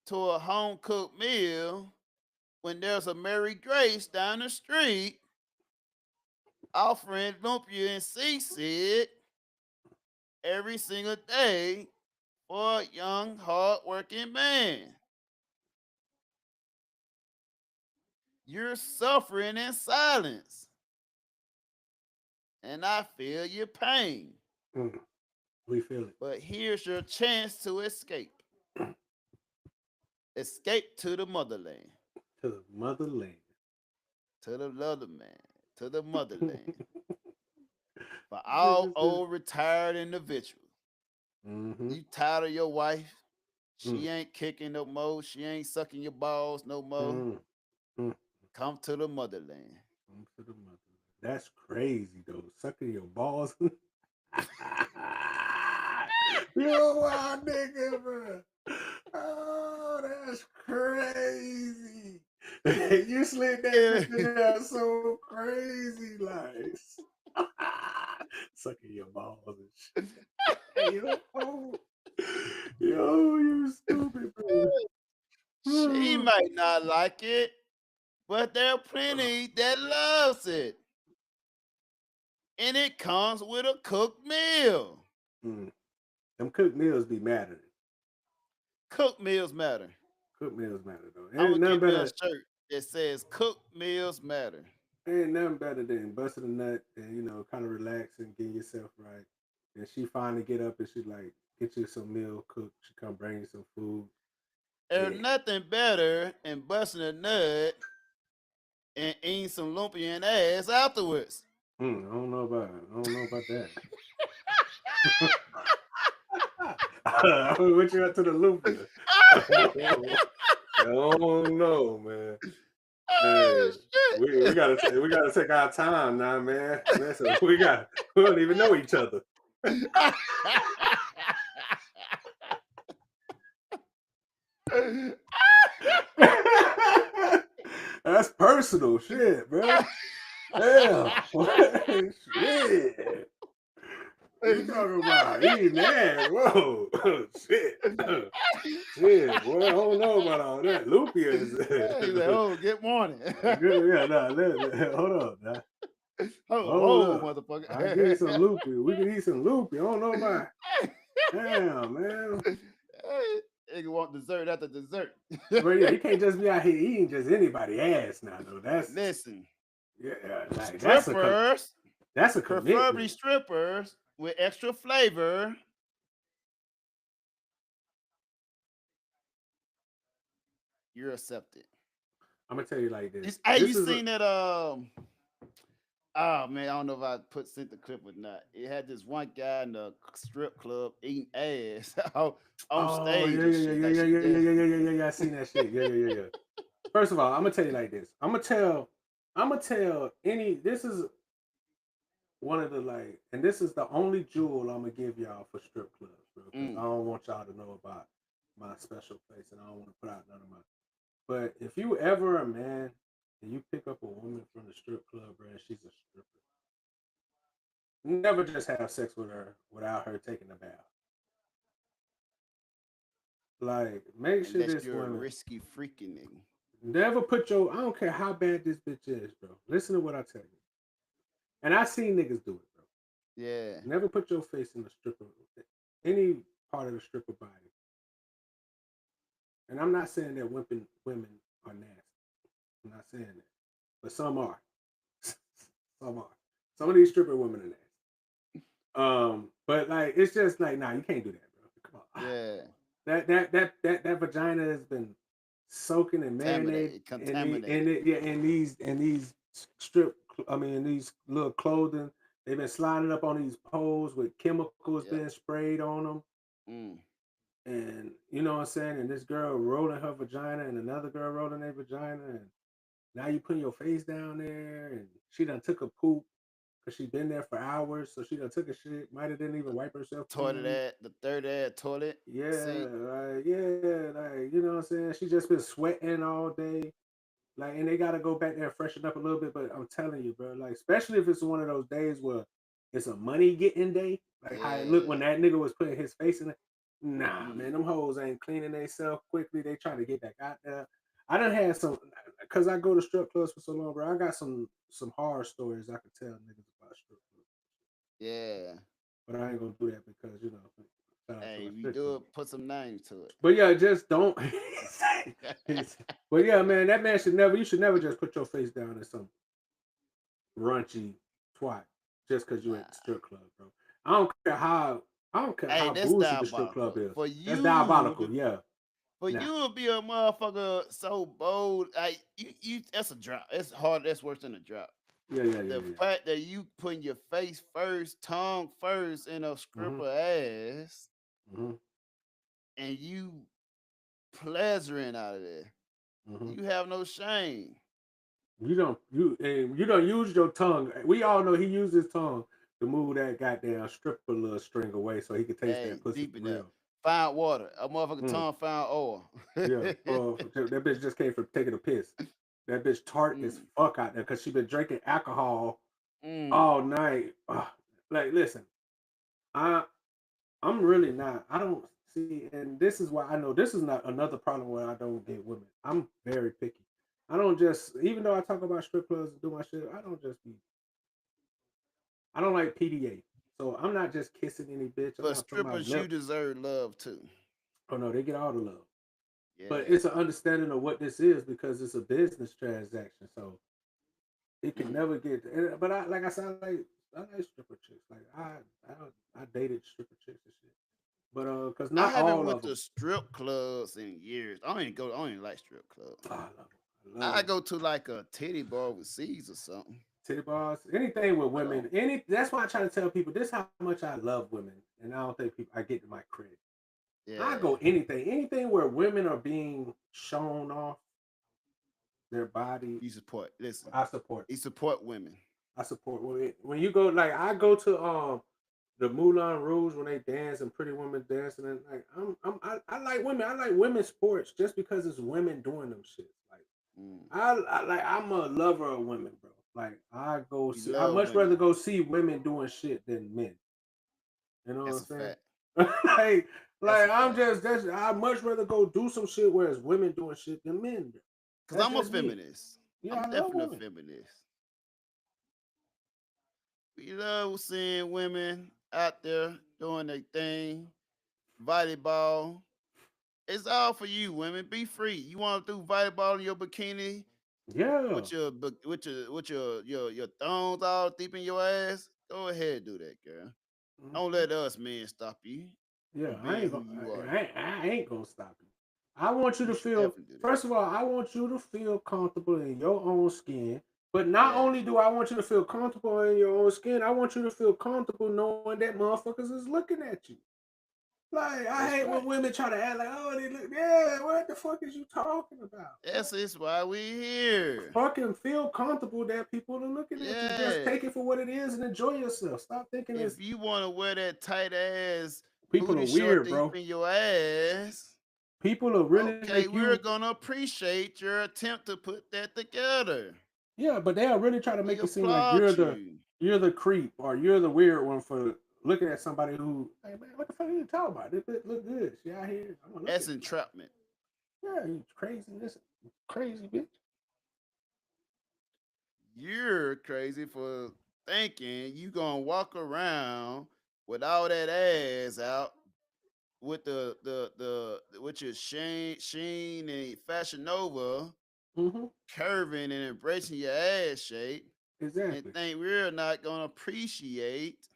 to a home cooked meal when there's a Mary Grace down the street offering lumpia and seafood every single day for a young, hard-working man. You're suffering in silence, and I feel your pain. Mm-hmm. We feel it. But here's your chance to escape. Escape to the motherland, To the motherland. to the other man, to the motherland. For all old retired individuals. Mm-hmm. You tired of your wife? She Mm. ain't kicking no more. She ain't sucking your balls no more. Mm. Come to the motherland. Come to the motherland. That's crazy though. Sucking your balls. You a wild nigga, bro. Oh, that's crazy. You slid that shit down so crazy, like sucking your balls and shit. Yo, you stupid, bro. She might not like it, but there are plenty that loves it. And it comes with a cooked meal. Them cooked meals be mattering. Cooked meals matter. Cooked meals matter though. I'm Ain't gonna nothing give you a better. shirt that says "Cooked meals matter." Ain't nothing better than busting a nut and kind of relax and getting yourself right. And she finally get up and she like get you some meal cooked. She come bring you some food. There's nothing better than busting a nut and eating some lumpy and ass afterwards. I don't know about it. I don't know about that. What you up to the loopy? I don't know, man. Oh, shit. We gotta take our time now, man. Listen, we don't even know each other. That's personal shit, bro. Damn. Shit. You talking about eating ass? Whoa, shit, shit, boy. I don't know about all that. Loopy is. He's like, oh, good morning. Yeah, hold up, now. Oh, Hold up. motherfucker. I get some loopy. We can eat some loopy. I don't know about. Damn, man. Nigga want dessert after dessert. But yeah, you can't just be out here eating just anybody ass now, though. That's Listen. Yeah, like, Strippers. that's a preferably commitment. strippers with extra flavor. You're accepted. I'm gonna tell you like this. Hey, This you is seen that? Oh man, I don't know if I sent the clip or not. It had this one guy in the strip club eating ass on Oh stage. yeah. I seen that shit. Yeah. First of all, I'm gonna tell you like this. I'm gonna tell any. This is one of the like, and this is the only jewel I'm gonna give y'all for strip clubs, bro. Because I don't want y'all to know about my special place, and I don't want to put out none of my. But if you ever a man and you pick up a woman from the strip club, bro, and she's a stripper, never just have sex with her without her taking a bath. Like, make sure Unless this you're a woman risky freaking nigga. never put your. I don't care how bad this bitch is, bro. Listen to what I tell you. And I seen niggas do it, bro. Yeah. Never put your face in the stripper, any part of the stripper body. And I'm not saying that women are nasty. I'm not saying that, but some are. Some are. Some of these stripper women are nasty. But like, it's just like, nah, you can't do that, bro. Come on. Yeah. That vagina has been soaking and marinated, Contaminated. and these strip. I mean, these little clothing. They've been sliding up on these poles with chemicals being sprayed on them. And you know what I'm saying? And this girl rolling her vagina and another girl rolling their vagina. And now you putting your face down there. And she done took a poop because she been there for hours. So she done took a shit. Might have didn't even wipe herself. The third toilet. Yeah, seat. like, you know what I'm saying? She just been sweating all day. Like, and they got to go back there and freshen up a little bit. But I'm telling you, bro, like, especially if it's one of those days where it's a money getting day, like how it looked when that nigga was putting his face in it. Nah, man, them hoes ain't cleaning themselves quickly. They trying to get back out there. I done had some, because I go to strip clubs for so long, bro. I got some horror stories I could tell niggas about strip clubs. Yeah. But I ain't gonna do that because, you know. Hey, if you do it, put some names to it. But yeah, just don't. But yeah, man, that man you should never just put your face down in some raunchy twat just because you at the strip club, bro. I don't care how bougie the strip club is. For you, that's diabolical, yeah. For you to be a motherfucker so bold, like you that's a drop. It's hard, that's worse than a drop. The fact that you putting your face first, tongue first in a stripper ass, and you pleasuring out of there. You have no shame. You don't use your tongue. We all know he used his tongue to move that goddamn stripper little string away so he could taste that pussy for real. Found water. A motherfucking tongue found oil. Yeah. That bitch just came from taking a piss. That bitch tart as fuck out there because she been drinking alcohol all night. Like, listen, I'm really not. I don't see, and this is why I know this is not another problem where I don't get women. I'm very picky. I don't just, even though I talk about strip clubs and do my shit, I don't like PDA. So I'm not just kissing any bitch. But strippers, you deserve love too. Oh no, they get all the love. Yeah. But it's an understanding of what this is because it's a business transaction. So it can never get. But I like stripper chicks. Like I dated stripper chicks and shit. But because not all of them. I haven't went to strip clubs in years. I don't even like strip clubs. I love it. I go to like a titty bar overseas or something. Titty bars, anything with women. That's why I try to tell people this: how much I love women, and I don't think I get my credit. Yeah. I go anything where women are being shown off their body. You support. Listen, I support. You support women. I support women. When you go, like I go to the Moulin Rouge when they dance and Pretty Women dancing, and like I like women. I like women's sports just because it's women doing them shit. Like I'm a lover of women, bro. Like I much rather go see women doing shit than men. You know what I'm saying? I'd much rather go do some shit where it's women doing shit than men. Because I'm a feminist. Yeah, I'm definitely a feminist. We love seeing women out there doing their thing. Volleyball. It's all for you, women. Be free. You want to do volleyball in your bikini? Yeah. With your thongs all deep in your ass? Go ahead and do that, girl. Don't let us men stop you. Yeah, I ain't gonna stop you. I want you to feel. First of all, I want you to feel comfortable in your own skin. But not only do I want you to feel comfortable in your own skin, I want you to feel comfortable knowing that motherfuckers is looking at you. Like, I That's hate when right. women try to act like, oh, they look, yeah, what the fuck is you talking about? That's is why we here. Fucking feel comfortable that people are looking at you. Just Yeah. take it for what it is and enjoy yourself. Stop thinking it's If you want to wear that tight ass people are booty short weird, deep bro. in your ass, People are really okay, make we're you, gonna appreciate your attempt to put that together. yeah, but they'll really try to We make it seem like applaud you. you're the creep or you're the weird one for looking at somebody who, hey man, what the fuck are you talking about? This bitch look good. She out here. I'm gonna look That's at you. entrapment. Yeah, you crazy. This crazy bitch. You're crazy for thinking you gonna walk around with all that ass out with the with your Sheen and Fashion Nova Mm-hmm. curving and embracing your ass shape and Exactly. think we're not gonna appreciate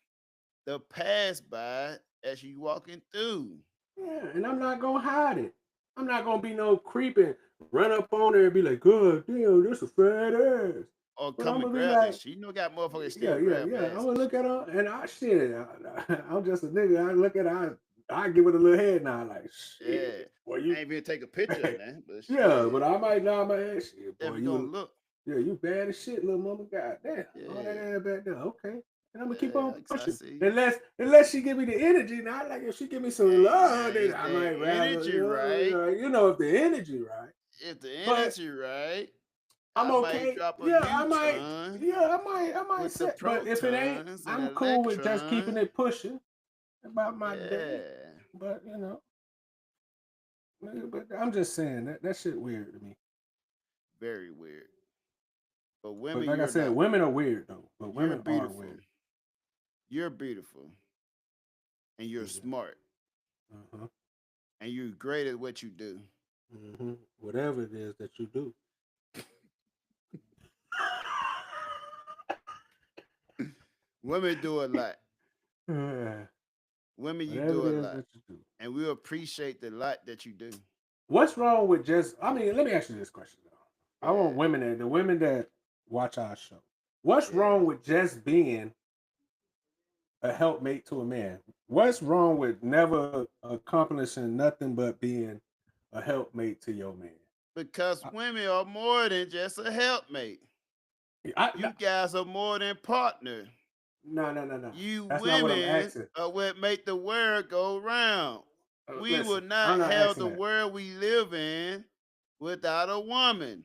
the pass by as you walking through. Yeah, and I'm not gonna hide it. I'm not gonna be no creeping, run up on her and be like, "God damn, this a fat ass." Or But come I'm and gonna be grab that like, shit. You know, got motherfuckers "Yeah, still yeah, grab yeah." I'm ass gonna and look at shit. her and I shit. I'm just a nigga. I look at her, I give it a little head nod, like, Yeah. "Shit, boy, you." I ain't even take a picture of that, but Yeah, shit. but I might nod my head. Shit, boy, If you gonna you, look, yeah, you bad as shit, little mama. God damn, all that yeah. ass back there. Okay, and I'm gonna keep Yeah, on I pushing. see. Unless she give me the energy, not like if she give me some Hey, love, now then is I that might rather, energy right? if the energy right. If the But energy right, I'm I might okay. drop a Yeah, I might. neutron Yeah, I might with the set. But if it ain't, protons and I'm cool with just keeping electrons. it pushing about my day. Yeah, But but I'm just saying that shit weird to me. very weird. But But women, like I you're said, not women weird. are weird though. But You're women are beautiful. weird. You're beautiful, and you're Yeah. smart, Uh-huh. and you're great at what you do. Whatever it is that you do. Women do a lot. Yeah. Women, you Whatever do it a is lot, that you do. and we appreciate the lot that you do. What's wrong with just? I mean, let me ask you this question though. I want Yeah, the women that watch our show. What's yeah. wrong with just being a helpmate to a man? What's wrong with never accomplishing nothing but being a helpmate to your man? Because women are more than just a helpmate. No, You guys are more than partner. no. You That's not what I'm women asking. are what make the world go round. We will Listen, not I'm not have asking the that. world we live in without a woman.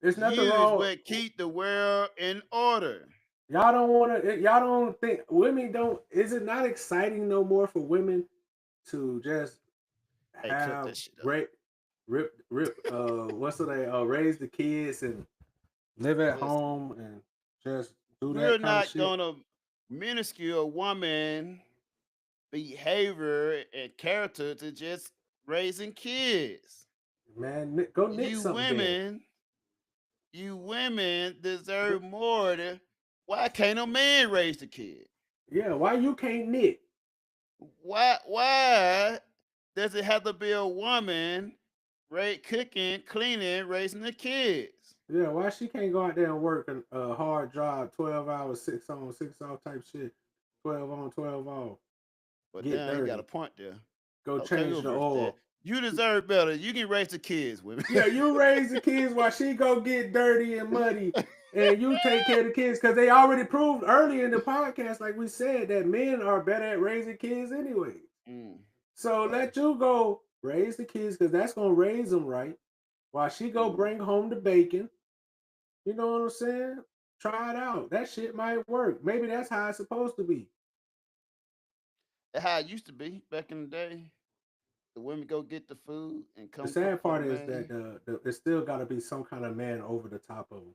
There's nothing You is wrong. what keep the world in order. Y'all don't want to. Y'all don't think women don't. Is it not exciting no more for women to just Hey, cut have that shit up. rip what's the name, raise the kids and live at Listen, home and just do we're that kind of not shit? gonna minuscule woman behavior and character to just raising kids. Man, go knit You something then. women, you women deserve more than why can't a man raise the kid? Yeah, why you can't knit? Why does it have to be a woman cooking, cleaning, raising the kids? Yeah, why she can't go out there and work a hard job, 12 hours, 6 on, 6 off type shit, 12 on, 12 off, But get then you got a dirty, point there. go Okay, change we'll the verse that. oil. You deserve better. You can raise the kids, women. Yeah, you raise the kids while she go get dirty and muddy, and you take care of the kids because they already proved early in the podcast, like we said, that men are better at raising kids anyway. So Right. let you go raise the kids because that's gonna raise them right. While she go bring home the bacon, you know what I'm saying? Try it out. That shit might work. Maybe that's how it's supposed to be. That's how it used to be back in the day. The women go get the food and The come cook sad for the part is that man. it's still got to be some kind of man over the top of them.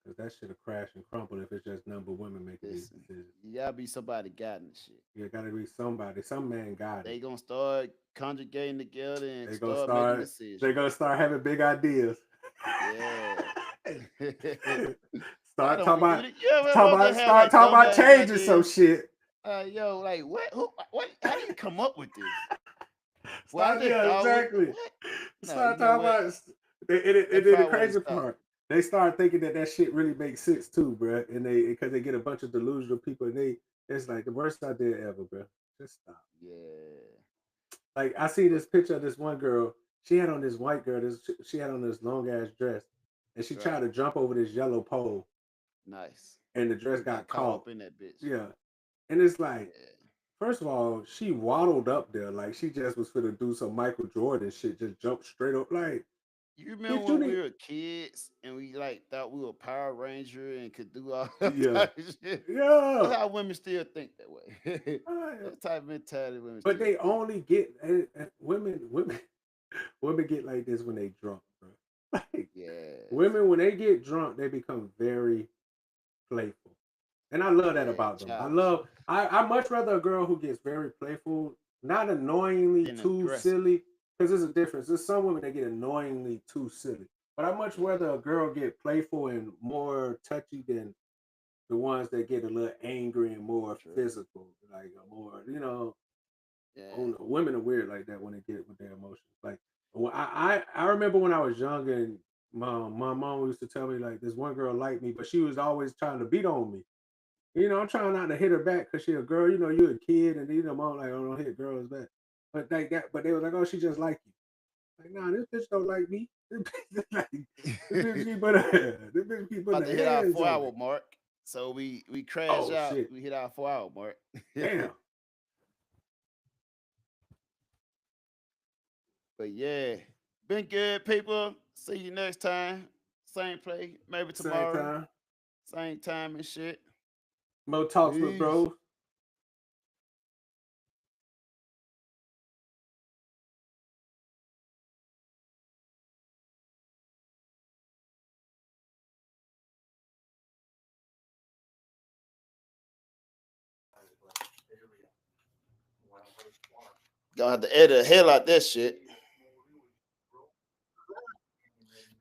Because that shit'll crash and crumble if it's just number women making these Listen, decisions. you gotta be somebody guiding the shit. You gotta be somebody. Some man got They it. gonna start conjugating together and They gonna start making start. They decisions. gonna start having big ideas. Yeah. I start don't talking be. about. You ever mother have Start like talking about dumbass changing some ideas? shit. Yo, like what? Who? What? How do you come up with this? Well, I Start, just yeah, thought with exactly. what? No, you Start know talking what? about. That Then the probably where they crazy stop. part, they start thinking that shit really makes sense too, bro. And because they get a bunch of delusional people, and it's like the worst idea ever, bro. Just stop. Yeah. Like I see this picture of this one girl. She had on this white girl. She had on this long ass dress, and she tried to jump over this yellow pole. Nice. And the dress got caught up in that bitch. Yeah, and it's like, first of all, she waddled up there like she just was finna do some Michael Jordan shit. Just jumped straight up. Like, you remember when we were kids and we like thought we were Power Ranger and could do all that type of shit? Yeah. That's how women still think that way. That type of mentality women. But they only get women get like this when they drunk, bro. Like, women when they get drunk, they become very playful. And I love that about them. I much rather a girl who gets very playful, not annoyingly too silly, because there's a difference. There's some women that get annoyingly too silly. But I much rather a girl get playful and more touchy than the ones that get a little angry and more physical, like more, you know. Women are weird like that when they get with their emotions. Like I remember when I was young and my mom used to tell me like this one girl liked me, but she was always trying to beat on me. You know, I'm trying not to hit her back because she's a girl. You know, you're a kid, and you know, mom like, oh, don't hit girls back. But like that, but they were like, oh, she just like you. Like, nah, this bitch don't like me. This bitch keep about to hit our 4-hour mark, so we crash out. Shit. We hit our 4-hour mark. Damn. But yeah, been good, people. See you next time. Same play, maybe tomorrow. Same time and shit. Mo talks with bros. Gonna have to edit the hell out that shit.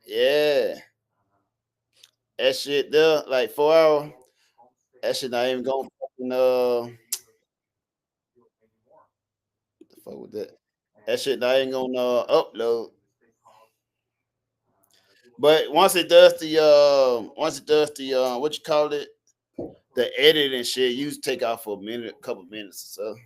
Yeah. That shit there, like 4 hours. That shit not even gonna fucking what the fuck with that? That shit not even gonna upload. But once it does the what you call it, the edit and shit, you take off for a couple minutes or so.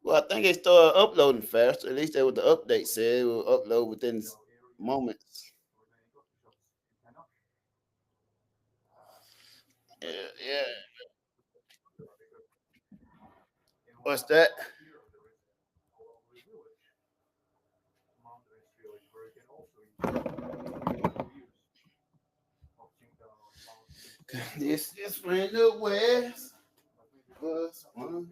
Well, I think they started uploading faster. At least that's what the update said. It will upload within moments. Yeah. What's that? This is when the West was one.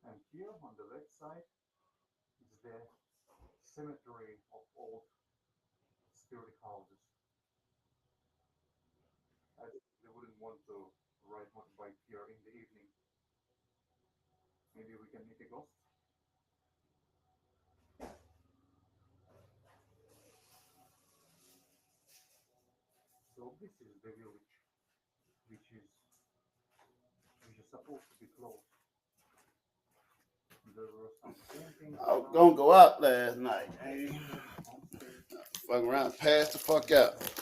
And here on the left side is the cemetery of old sturdy houses. I wouldn't want to ride motorbike here in the evening. Maybe we can meet a ghost. So this is the village, which is supposed to be closed. There were some paintings. I was gonna go out last night. Fuck around, pass the fuck out.